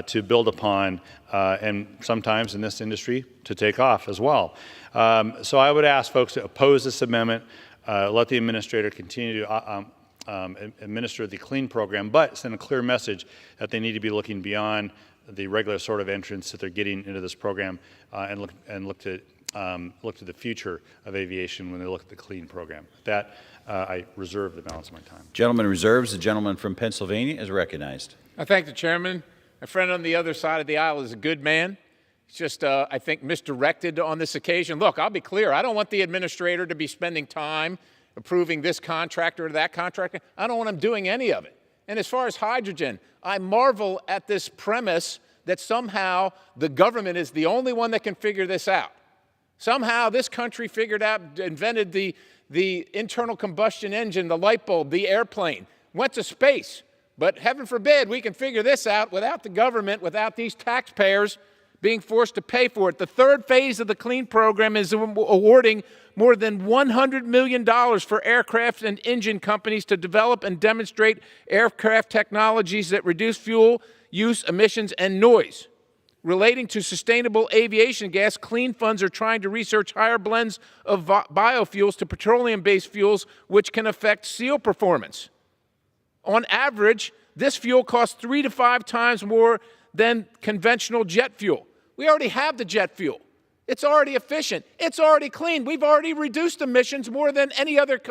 to build upon, and sometimes in this industry to take off as well. So I would ask folks to oppose this amendment, let the administrator continue to administer the CLEAN program, but send a clear message that they need to be looking beyond the regular sort of entrance that they're getting into this program, and look to the future of aviation when they look at the CLEAN program. With that, I reserve the balance of my time. Gentleman reserves. The gentleman from Pennsylvania is recognized. I thank the chairman. My friend on the other side of the aisle is a good man. He's just, I think, misdirected on this occasion. Look, I'll be clear. I don't want the administrator to be spending time approving this contractor or that contractor. I don't want him doing any of it. And as far as hydrogen, I marvel at this premise that somehow the government is the only one that can figure this out. Somehow this country invented the internal combustion engine, the light bulb, the airplane, went to space. But heaven forbid we can figure this out without the government, without these taxpayers being forced to pay for it. The third phase of the CLEAN program is awarding more than $100 million for aircraft and engine companies to develop and demonstrate aircraft technologies that reduce fuel use, emissions, and noise. Relating to sustainable aviation gas, CLEAN funds are trying to research higher blends of biofuels to petroleum-based fuels, which can affect seal performance. On average, this fuel costs 3 to 5 times more than conventional jet fuel. We already have the jet fuel. It's already efficient. It's already clean. We've already reduced emissions more than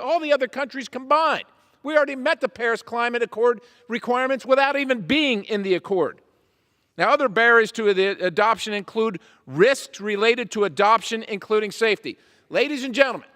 all the other countries combined. We already met the Paris Climate Accord requirements without even being in the accord. Now, other barriers to the adoption include risks related to adoption, including safety. Ladies and gentlemen,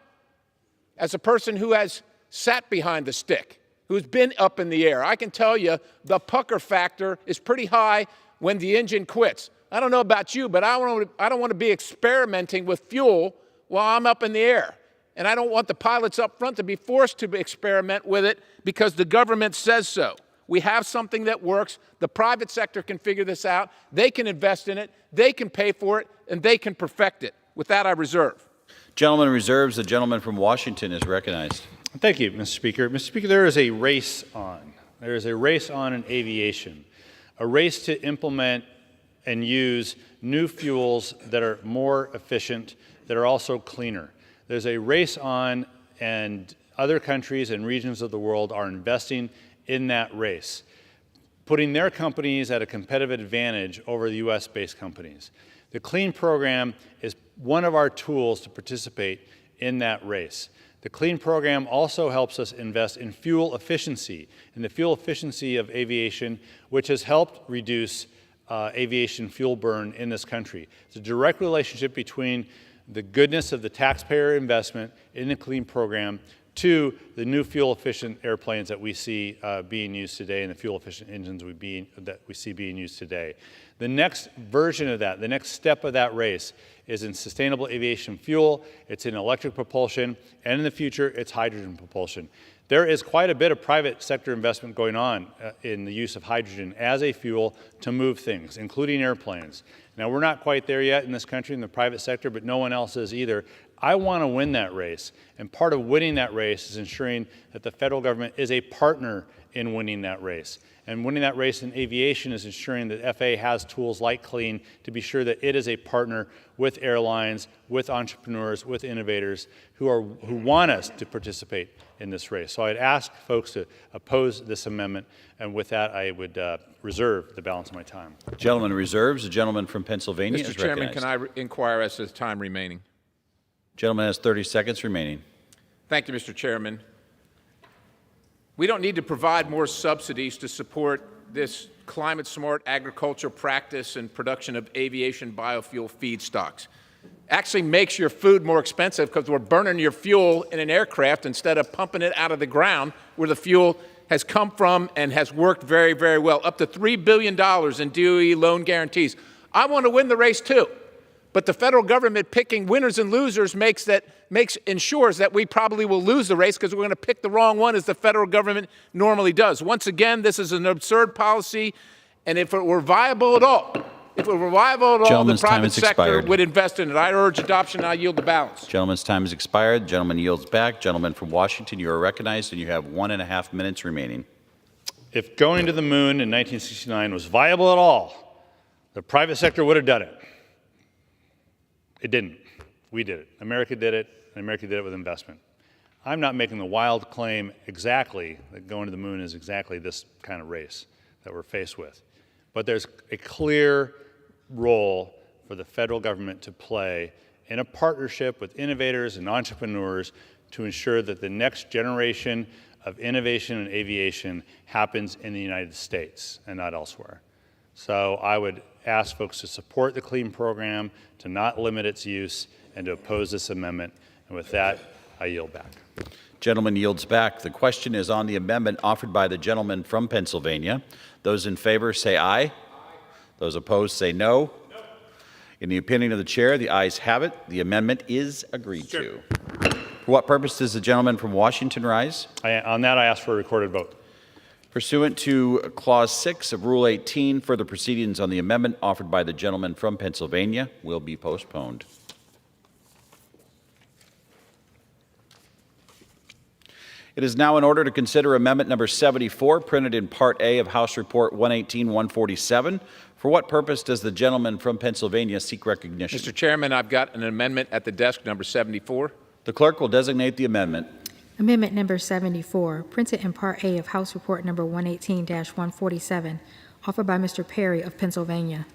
as a person who has sat behind the stick, who's been up in the air, I can tell you the pucker factor is pretty high when the engine quits. I don't know about you, but I don't want to be experimenting with fuel while I'm up in the air. And I don't want the pilots up front to be forced to experiment with it because the government says so. We have something that works. The private sector can figure this out. They can invest in it. They can pay for it, and they can perfect it. With that, I reserve. Gentleman reserves. The gentleman from Washington is recognized. Thank you, Mr. Speaker. Mr. Speaker, there is a race on. There is a race on in aviation, a race to implement and use new fuels that are more efficient, that are also cleaner. There's a race on, and other countries and regions of the world are investing in that race, putting their companies at a competitive advantage over the U.S.-based companies. The CLEAN program is one of our tools to participate in that race. The CLEAN program also helps us invest in fuel efficiency, in the fuel efficiency of aviation, which has helped reduce aviation fuel burn in this country. It's a direct relationship between the goodness of the taxpayer investment in the CLEAN program to the new fuel-efficient airplanes that we see being used today and the fuel-efficient engines that we see being used today. The next version of that, the next step of that race is in sustainable aviation fuel, it's in electric propulsion, and in the future, it's hydrogen propulsion. There is quite a bit of private sector investment going on in the use of hydrogen as a fuel to move things, including airplanes. Now, we're not quite there yet in this country in the private sector, but no one else is either. I want to win that race, and part of winning that race is ensuring that the federal government is a partner in winning that race. And winning that race in aviation is ensuring that FAA has tools like CLEAN to be sure that it is a partner with airlines, with entrepreneurs, with innovators who want us to participate in this race. So I'd ask folks to oppose this amendment, and with that, I would reserve the balance of my time. Gentleman reserves. The gentleman from Pennsylvania Mr. is Chairman, recognized. can I inquire as to the time remaining? Gentleman has 30 seconds remaining. Thank you, Mr. Chairman. We don't need to provide more subsidies to support this climate-smart agricultural practice and production of aviation biofuel feedstocks. Actually makes your food more expensive because we're burning your fuel in an aircraft instead of pumping it out of the ground where the fuel has come from and has worked very, very well. Up to $3 billion in DOE loan guarantees. I want to win the race too. But the federal government picking winners and losers ensures that we probably will lose the race because we're going to pick the wrong one, as the federal government normally does. Once again, this is an absurd policy, and if it were viable at all, the private sector would invest in it. I urge adoption. I yield the balance. Gentleman's time has expired. The gentleman yields back. Gentleman from Washington, you are recognized, and you have 1.5 minutes remaining. If going to the moon in 1969 was viable at all, the private sector would have done it. It didn't. We did it. America did it, and America did it with investment. I'm not making the wild claim exactly that going to the moon is exactly this kind of race that we're faced with. But there's a clear role for the federal government to play in a partnership with innovators and entrepreneurs to ensure that the next generation of innovation in aviation happens in the United States and not elsewhere. So I would ask folks to support the CLEAN program, to not limit its use, and to oppose this amendment. And with that, I yield back. Gentleman yields back. The question is on the amendment offered by the gentleman from Pennsylvania. Those in favor say aye. Those opposed say no. In the opinion of the chair, the ayes have it. The amendment is agreed to. For what purpose does the gentleman from Washington rise? On that, I ask for a recorded vote. Pursuant to Clause 6 of Rule 18, further proceedings on the amendment offered by the gentleman from Pennsylvania will be postponed. It is now in order to consider Amendment Number 74, printed in Part A of House Report 118-147. For what purpose does the gentleman from Pennsylvania seek recognition? Mr. Chairman, I've got an amendment at the desk, number 74. The clerk will designate the amendment. Amendment number 74, printed in Part A of House Report number 118-147, offered by Mr. Perry of Pennsylvania.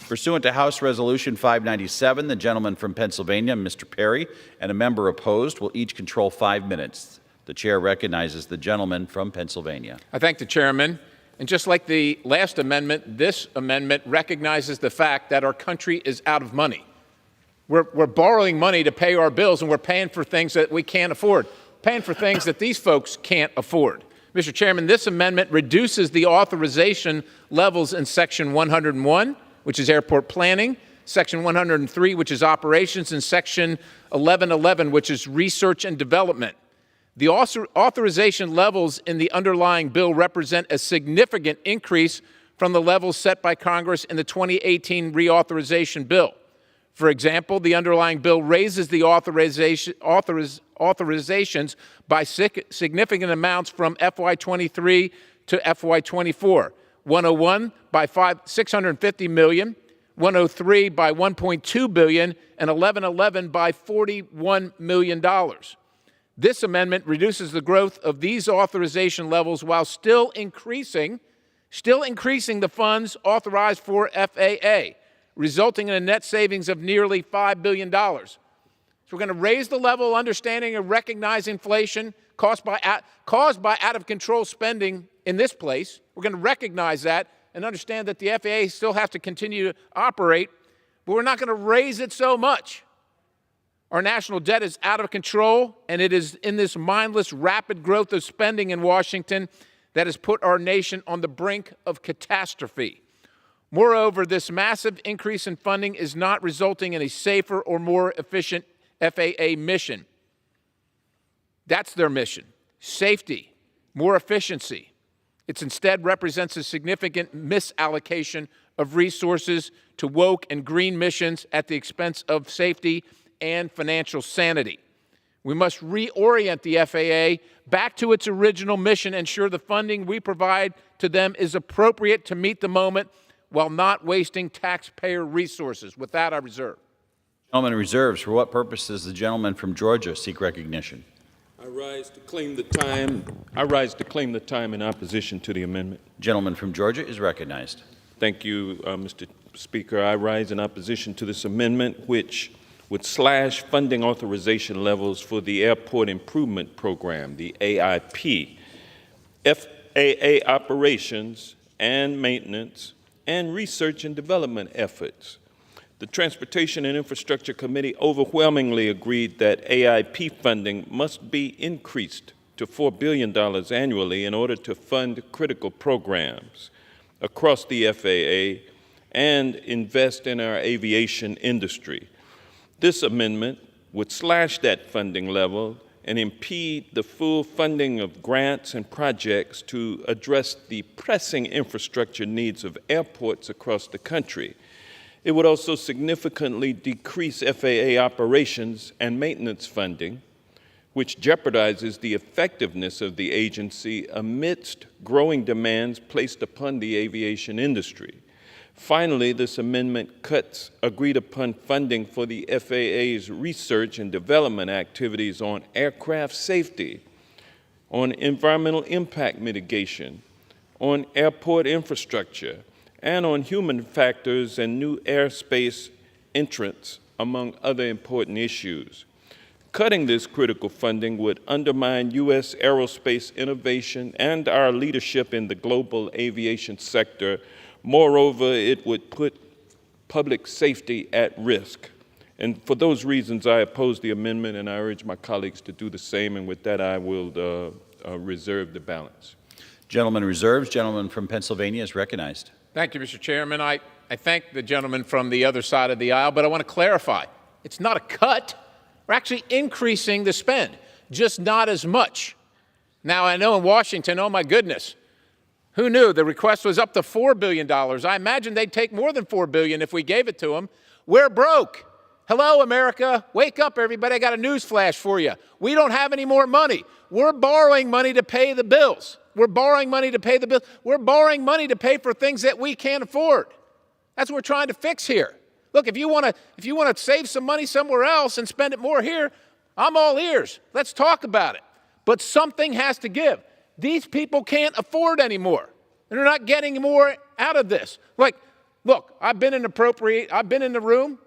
Pursuant to House Resolution 597, the gentleman from Pennsylvania, Mr. Perry, and a member opposed will each control 5 minutes. The chair recognizes the gentleman from Pennsylvania. I thank the chairman. And just like the last amendment, this amendment recognizes the fact that our country is out of money. We're borrowing money to pay our bills, and we're paying for things that we can't afford, paying for things that these folks can't afford. Mr. Chairman, this amendment reduces the authorization levels in Section 101, which is airport planning, Section 103, which is operations, and Section 1111, which is research and development. The authorization levels in the underlying bill represent a significant increase from the levels set by Congress in the 2018 reauthorization bill. For example, the underlying bill raises the authorizations by significant amounts from FY23 to FY24. 101 by $650 million, 103 by $1.2 billion, and 1111 by $41 million. This amendment reduces the growth of these authorization levels while still increasing the funds authorized for FAA, resulting in a net savings of nearly $5 billion. So we're going to raise the level of understanding and recognize inflation caused by out-of-control spending in this place. We're going to recognize that and understand that the FAA still has to continue to operate, but we're not going to raise it so much. Our national debt is out of control, and it is in this mindless, rapid growth of spending in Washington that has put our nation on the brink of catastrophe. Moreover, this massive increase in funding is not resulting in a safer or more efficient FAA mission. That's their mission: safety, more efficiency. It instead represents a significant misallocation of resources to woke and green missions at the expense of safety and financial sanity. We must reorient the FAA back to its original mission, ensure the funding we provide to them is appropriate to meet the moment while not wasting taxpayer resources. With that, I reserve. Gentleman reserves. For what purpose does the gentleman from Georgia seek recognition? I rise to claim the time in opposition to the amendment. Gentleman from Georgia is recognized. Thank you, Mr. Speaker. I rise in opposition to this amendment, which would slash funding authorization levels for the Airport Improvement Program, the AIP, FAA operations and maintenance, and research and development efforts. The Transportation and Infrastructure Committee overwhelmingly agreed that AIP funding must be increased to $4 billion annually in order to fund critical programs across the FAA and invest in our aviation industry. This amendment would slash that funding level and impede the full funding of grants and projects to address the pressing infrastructure needs of airports across the country. It would also significantly decrease FAA operations and maintenance funding, which jeopardizes the effectiveness of the agency amidst growing demands placed upon the aviation industry. Finally, this amendment cuts agreed-upon funding for the FAA's research and development activities on aircraft safety, on environmental impact mitigation, on airport infrastructure, and on human factors and new airspace entrants, among other important issues. Cutting this critical funding would undermine U.S. aerospace innovation and our leadership in the global aviation sector. Moreover, it would put public safety at risk. And for those reasons, I oppose the amendment, and I urge my colleagues to do the same. And with that, I will reserve the balance. Gentleman reserves. Gentleman from Pennsylvania is recognized. Thank you, Mr. Chairman. I thank the gentleman from the other side of the aisle, but I want to clarify. It's not a cut. We're actually increasing the spend, just not as much. Now, I know in Washington, oh my goodness, who knew the request was up to $4 billion? I imagine they'd take more than $4 billion if we gave it to them. We're broke. Hello, America. Wake up, everybody. I got a news flash for you. We don't have any more money. We're borrowing money to pay the bills. We're borrowing money to pay the bills. We're borrowing money to pay for things that we can't afford. That's what we're trying to fix here. Look, if you want to save some money somewhere else and spend it more here, I'm all ears. Let's talk about it. But something has to give. These people can't afford anymore. And they're not getting more out of this. Like, look, I've been in the room.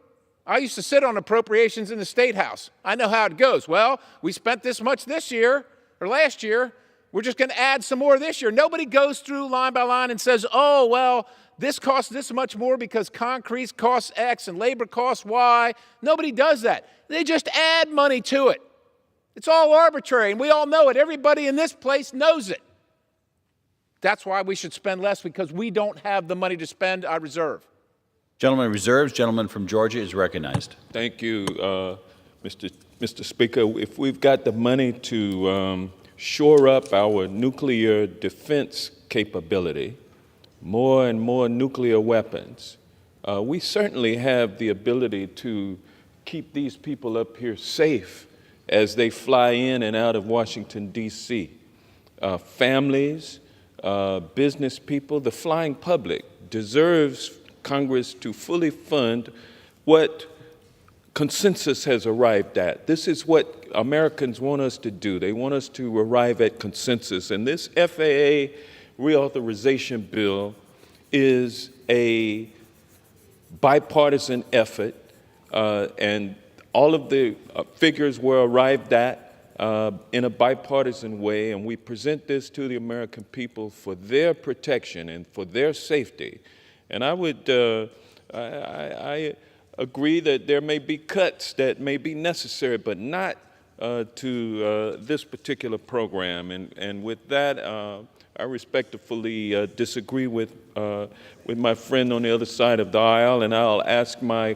I used to sit on appropriations in the State House. I know how it goes. Well, we spent this much this year. or last year. We're just going to add some more this year. Nobody goes through line by line and says, oh, well, this costs this much more because concrete costs X and labor costs Y. Nobody does that. They just add money to it. It's all arbitrary, and we all know it. Everybody in this place knows it. That's why we should spend less, because we don't have the money to spend. I reserve. Gentleman reserves. Gentleman from Georgia is recognized. Thank you, Mr. Speaker. If we've got the money to shore up our nuclear defense capability, more and more nuclear weapons, we certainly have the ability to keep these people up here safe as they fly in and out of Washington, D.C. Families, business people, the flying public deserves Congress to fully fund what consensus has arrived at. This is what Americans want us to do. They want us to arrive at consensus. And this FAA reauthorization bill is a bipartisan effort, and all of the figures were arrived at in a bipartisan way, and we present this to the American people for their protection and for their safety. And I would, I agree that there may be cuts that may be necessary, but not to this particular program. And with that, I respectfully disagree with my friend on the other side of the aisle, and I'll ask my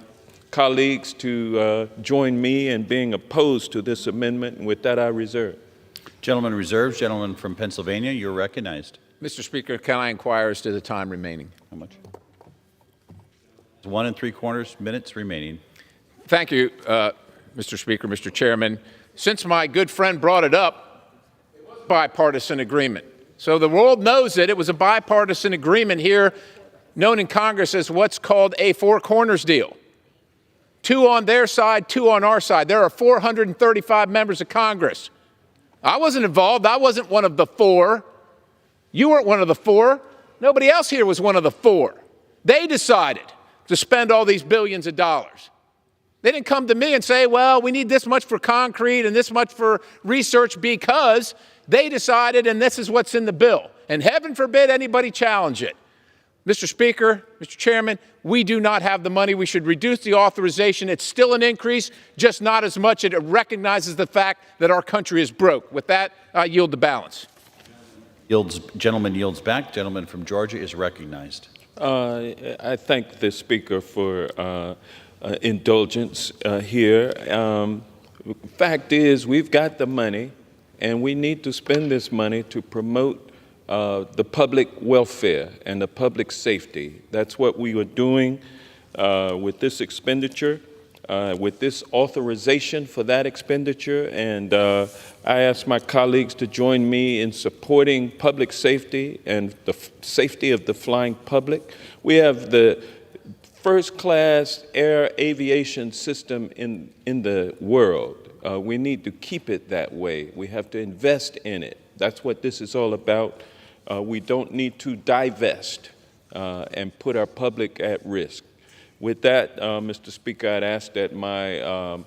colleagues to join me in being opposed to this amendment. And with that, I reserve. Gentleman reserves. Gentleman from Pennsylvania, you're recognized. Mr. Speaker, can I inquire as to the time remaining? How much? 1 3/4 minutes remaining. Thank you, Mr. Speaker, Mr. Chairman. Since my good friend brought it up, bipartisan agreement. So the world knows it. It was a bipartisan agreement here, known in Congress as what's called a four corners deal. 2 on their side, 2 on our side. There are 435 members of Congress. I wasn't involved. I wasn't one of the 4. You weren't one of the 4. Nobody else here was one of the 4. They decided to spend all these billions of dollars. They didn't come to me and say, well, we need this much for concrete and this much for research, because they decided, and this is what's in the bill. And heaven forbid anybody challenge it. Mr. Speaker, Mr. Chairman, we do not have the money. We should reduce the authorization. It's still an increase, just not as much. It recognizes the fact that our country is broke. With that, I yield the balance. Gentleman yields back. Gentleman from Georgia is recognized. I thank the Speaker for indulgence here. Fact is, we've got the money, and we need to spend this money to promote the public welfare and the public safety. That's what we are doing with this expenditure, with this authorization for that expenditure. And I ask my colleagues to join me in supporting public safety and the safety of the flying public. We have the first-class air aviation system in the world. We need to keep it that way. We have to invest in it. That's what this is all about. We don't need to divest and put our public at risk. With that, Mr. Speaker, I'd ask that my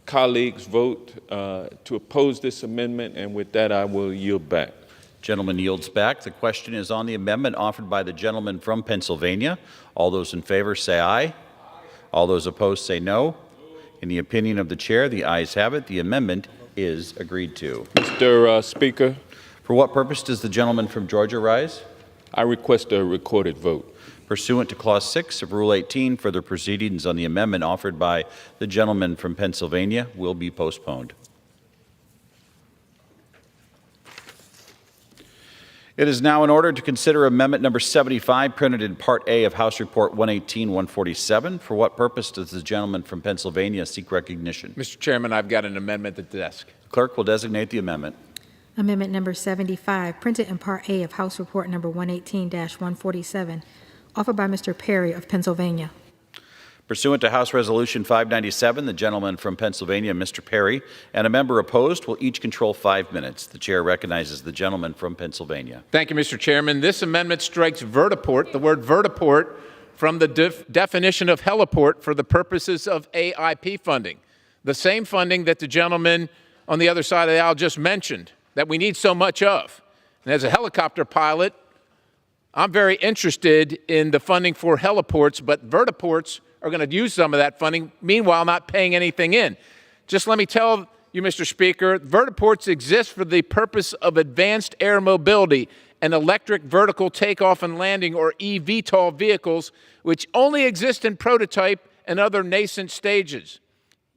colleagues vote to oppose this amendment, and with that, I will yield back. Gentleman yields back. The question is on the amendment offered by the gentleman from Pennsylvania. All those in favor say aye. All those opposed say no. In the opinion of the chair, the ayes have it. The amendment is agreed to. Mr. Speaker. For what purpose does the gentleman from Georgia rise? I request a recorded vote. Pursuant to Clause 6 of Rule 18, further proceedings on the amendment offered by the gentleman from Pennsylvania will be postponed. It is now in order to consider Amendment Number 75, printed in Part A of House Report 118-147. For what purpose does the gentleman from Pennsylvania seek recognition? Mr. Chairman, I've got an amendment at the desk. Clerk will designate the amendment. Amendment number 75, printed in Part A of House Report number 118-147, offered by Mr. Perry of Pennsylvania. Pursuant to House Resolution 597, the gentleman from Pennsylvania, Mr. Perry, and a member opposed will each control 5 minutes. The chair recognizes the gentleman from Pennsylvania. Thank you, Mr. Chairman. This amendment strikes vertiport, the word vertiport, from the definition of heliport for the purposes of AIP funding, the same funding that the gentleman on the other side of the aisle just mentioned. that we need so much of. And as a helicopter pilot, I'm very interested in the funding for heliports, but vertiports are going to use some of that funding, meanwhile not paying anything in. Just let me tell you, Mr. Speaker, vertiports exist for the purpose of advanced air mobility and electric vertical takeoff and landing, or eVTOL vehicles, which only exist in prototype and other nascent stages.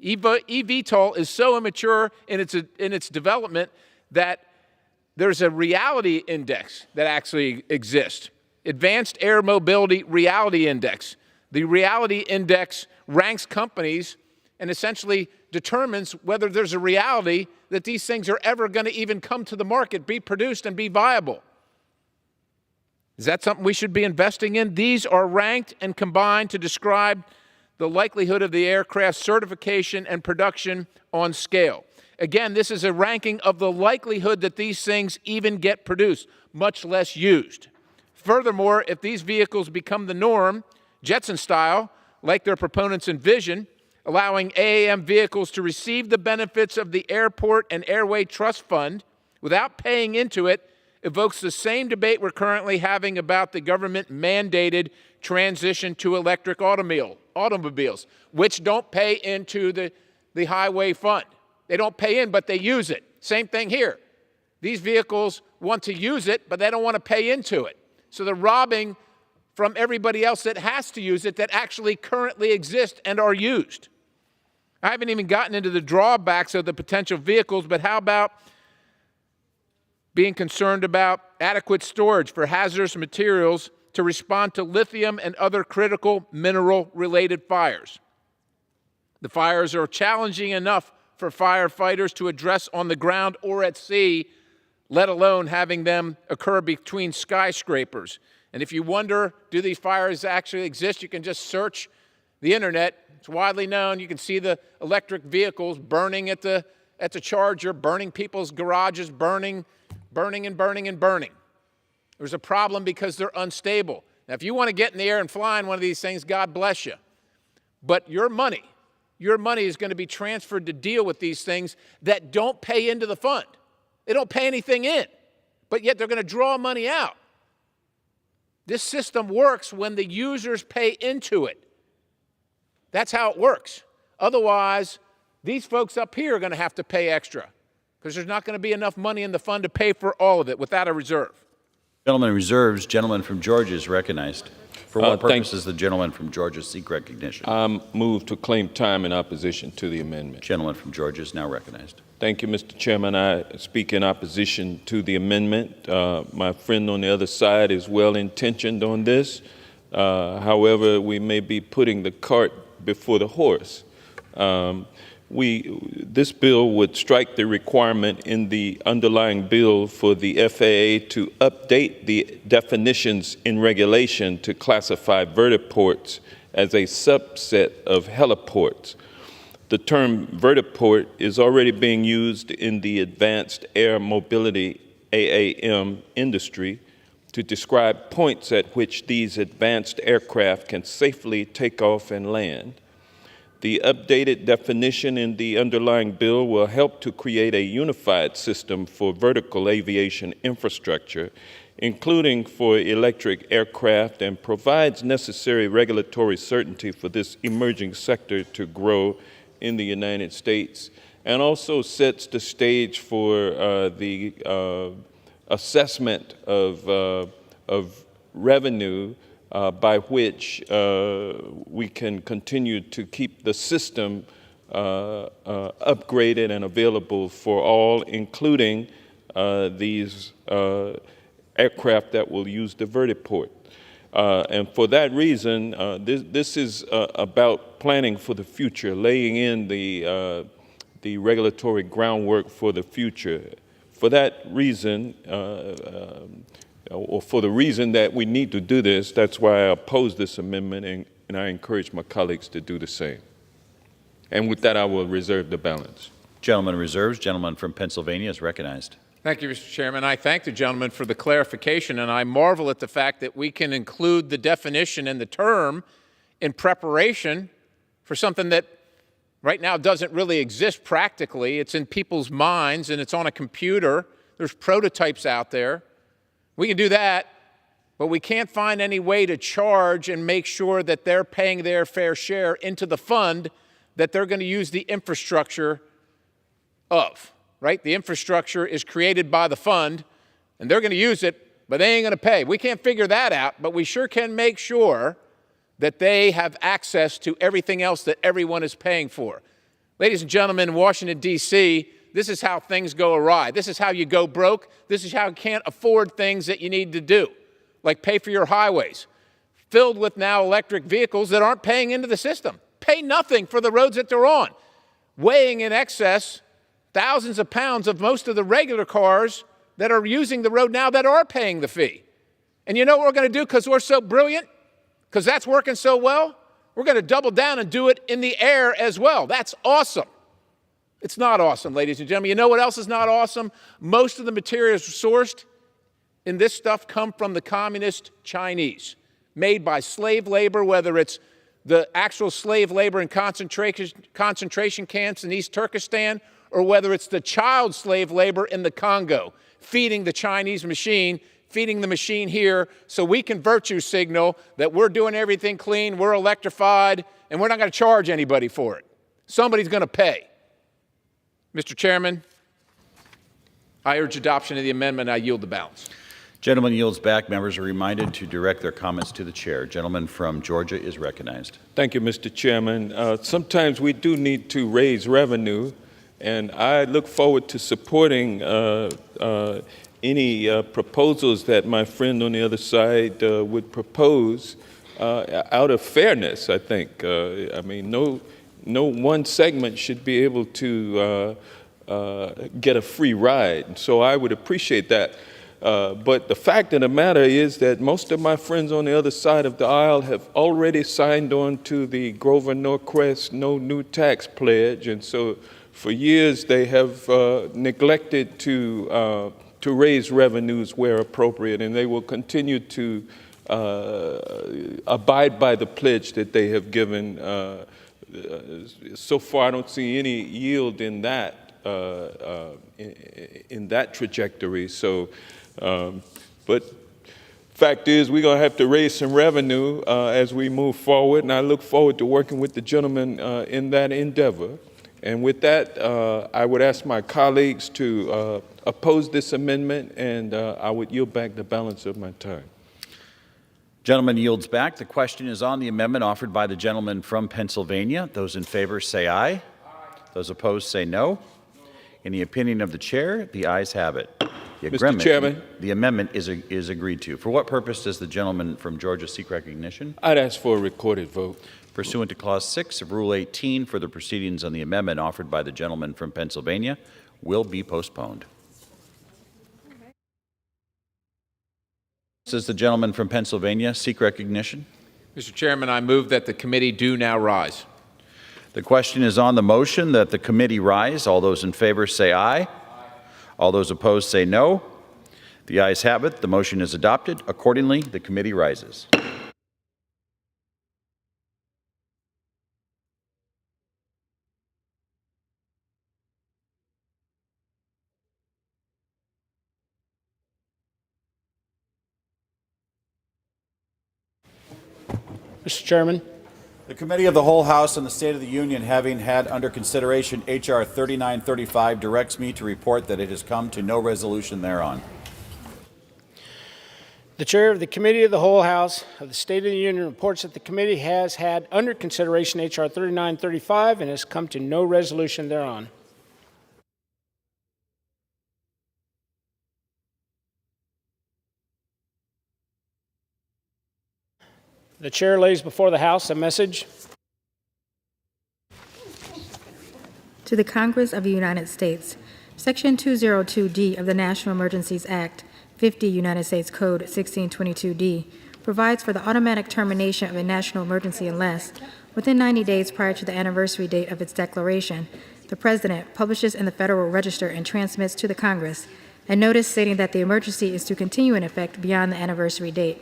eVTOL is so immature in its development that there's a reality index that actually exists. Advanced Air Mobility Reality Index. The reality index ranks companies and essentially determines whether there's a reality that these things are ever going to even come to the market, be produced, and be viable. Is that something we should be investing in? These are ranked and combined to describe the likelihood of the aircraft's certification and production on scale. Again, this is a ranking of the likelihood that these things even get produced, much less used. Furthermore, if these vehicles become the norm, Jetson style, like their proponents envision, allowing AAM vehicles to receive the benefits of the Airport and Airway Trust Fund without paying into it, evokes the same debate we're currently having about the government-mandated transition to electric automobiles, which don't pay into the highway fund. They don't pay in, but they use it. Same thing here. These vehicles want to use it, but they don't want to pay into it. So they're robbing from everybody else that has to use it, that actually currently exist and are used. I haven't even gotten into the drawbacks of the potential vehicles, but how about being concerned about adequate storage for hazardous materials to respond to lithium and other critical mineral-related fires? The fires are challenging enough for firefighters to address on the ground or at sea, let alone having them occur between skyscrapers. And if you wonder, do these fires actually exist, you can just search the internet. It's widely known. You can see the electric vehicles burning at the charger, burning people's garages, burning. There's a problem because they're unstable. Now, if you want to get in the air and fly in one of these things, God bless you. But your money is going to be transferred to deal with these things that don't pay into the fund. They don't pay anything in, but yet they're going to draw money out. This system works when the users pay into it. That's how it works. Otherwise, these folks up here are going to have to pay extra because there's not going to be enough money in the fund to pay for all of it without a reserve. Gentleman reserves. Gentleman from Georgia is recognized. For what purpose does the gentleman from Georgia seek recognition? Move to claim time in opposition to the amendment. Gentleman from Georgia is now recognized. Thank you, Mr. Chairman. I speak in opposition to the amendment. My friend on the other side is well-intentioned on this. However, we may be putting the cart before the horse. This bill would strike the requirement in the underlying bill for the FAA to update the definitions in regulation to classify vertiports as a subset of heliports. The term vertiport is already being used in the advanced air mobility AAM industry to describe points at which these advanced aircraft can safely take off and land. The updated definition in the underlying bill will help to create a unified system for vertical aviation infrastructure, including for electric aircraft, and provides necessary regulatory certainty for this emerging sector to grow in the United States, and also sets the stage for the assessment of revenue by which we can continue to keep the system upgraded and available for all, including these aircraft that will use the vertiport. And for that reason, this is about planning for the future, laying in the regulatory groundwork for the future. For that reason, or for the reason that we need to do this, that's why I oppose this amendment, and I encourage my colleagues to do the same. And with that, I will reserve the balance. Gentleman reserves. Gentleman from Pennsylvania is recognized. Thank you, Mr. Chairman. I thank the gentleman for the clarification, and I marvel at the fact that we can include the definition and the term in preparation for something that right now doesn't really exist practically. It's in people's minds, and it's on a computer. There's prototypes out there. We can do that, but we can't find any way to charge and make sure that they're paying their fair share into the fund that they're going to use the infrastructure of, right? The infrastructure is created by the fund, and they're going to use it, but they ain't going to pay. We can't figure that out, but we sure can make sure that they have access to everything else that everyone is paying for. Ladies and gentlemen, in Washington, D.C., this is how things go awry. This is how you go broke. This is how you can't afford things that you need to do, like pay for your highways, filled with now electric vehicles that aren't paying into the system, pay nothing for the roads that they're on, weighing in excess thousands of pounds of most of the regular cars that are using the road now that are paying the fee. And you know what we're going to do because we're so brilliant, because that's working so well? We're going to double down and do it in the air as well. That's awesome. It's not awesome, ladies and gentlemen. You know what else is not awesome? Most of the materials sourced in this stuff come from the communist Chinese, made by slave labor, whether it's the actual slave labor in concentration camps in East Turkestan, or whether it's the child slave labor in the Congo, feeding the Chinese machine, feeding the machine here, so we can virtue signal that we're doing everything clean, we're electrified, and we're not going to charge anybody for it. Somebody's going to pay. Mr. Chairman, I urge adoption of the amendment. I yield the balance. Gentleman yields back. Members are reminded to direct their comments to the chair. Gentleman from Georgia is recognized. Thank you, Mr. Chairman. Sometimes we do need to raise revenue, and I look forward to supporting any proposals that my friend on the other side would propose out of fairness, I think. I mean, no one segment should be able to get a free ride. And so I would appreciate that. But the fact of the matter is that most of my friends on the other side of the aisle have already signed on to the Grover Norquist No New Tax Pledge. And so for years they have neglected to raise revenues where appropriate, and they will continue to abide by the pledge that they have given. So far, I don't see any yield in that trajectory. So, but fact is, we're going to have to raise some revenue as we move forward, and I look forward to working with the gentleman in that endeavor. And with that, I would ask my colleagues to oppose this amendment, and I would yield back the balance of my time. Gentleman yields back. The question is on the amendment offered by the gentleman from Pennsylvania. Those in favor say aye. Aye. Those opposed say no. In the opinion of the chair, the ayes have it. Mr. Chairman. The amendment is agreed to. For what purpose does the gentleman from Georgia seek recognition? I'd ask for a recorded vote. Pursuant to Clause 6 of Rule 18, further proceedings on the amendment offered by the gentleman from Pennsylvania will be postponed. Does the gentleman from Pennsylvania seek recognition? Mr. Chairman, I move that the committee do now rise. The question is on the motion that the committee rise. All those in favor say aye. Aye. All those opposed say no. The ayes have it. The motion is adopted. Accordingly, the committee rises. Mr. Chairman. The Committee of the Whole House on the State of the Union, having had under consideration H.R. 3935, directs me to report that it has come to no resolution thereon. The Chair of the Committee of the Whole House of the State of the Union reports that the committee has had under consideration H.R. 3935 and has come to no resolution thereon. The Chair lays before the House a message. To the Congress of the United States, Section 202D of the National Emergencies Act, 50 United States Code 1622D, provides for the automatic termination of a national emergency unless, within 90 days prior to the anniversary date of its declaration, the President publishes in the Federal Register and transmits to the Congress a notice stating that the emergency is to continue in effect beyond the anniversary date.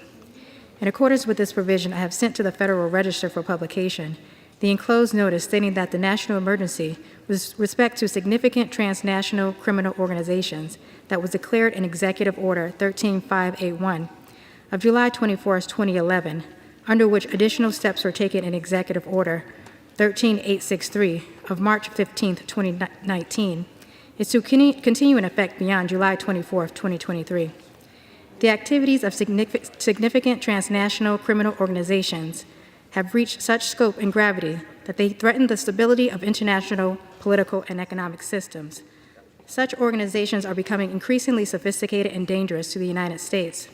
In accordance with this provision, I have sent to the Federal Register for publication the enclosed notice stating that the national emergency with respect to significant transnational criminal organizations that was declared in Executive Order 13581 of July 24, 2011, under which additional steps were taken in Executive Order 13863 of March 15, 2019, is to continue in effect beyond July 24, 2023. The activities of significant transnational criminal organizations have reached such scope and gravity that they threaten the stability of international political and economic systems. Such organizations are becoming increasingly sophisticated and dangerous to the United States.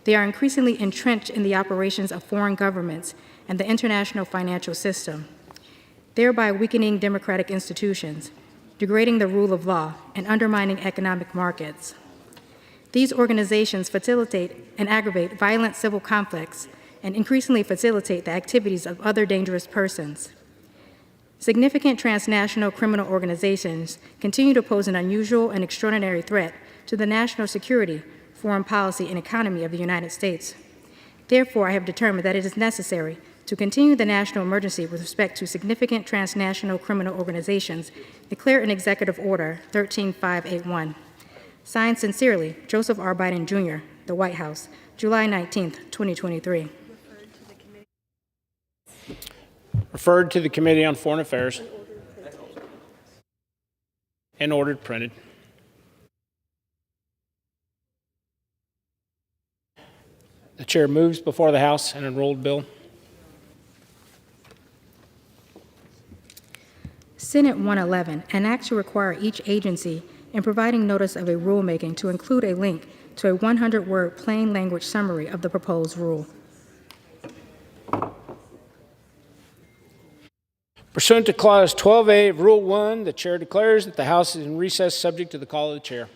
They are increasingly entrenched in the operations of foreign governments and the international financial system, thereby weakening democratic institutions, degrading the rule of law, and undermining economic markets. These organizations facilitate and aggravate violent civil conflicts and increasingly facilitate the activities of other dangerous persons. Significant transnational criminal organizations continue to pose an unusual and extraordinary threat to the national security, foreign policy, and economy of the United States. Therefore, I have determined that it is necessary to continue the national emergency with respect to significant transnational criminal organizations declared in Executive Order 13581. Signed sincerely, Joseph R. Biden, Jr., the White House, July 19, 2023. Referred to the Committee on Foreign Affairs and ordered printed. The chair moves before the House an enrolled bill. Senate 111, an act to require each agency in providing notice of a rulemaking to include a link to a 100-word plain language summary of the proposed rule. Pursuant to Clause 12A of Rule 1, the chair declares that the House is in recess subject to the call of the chair.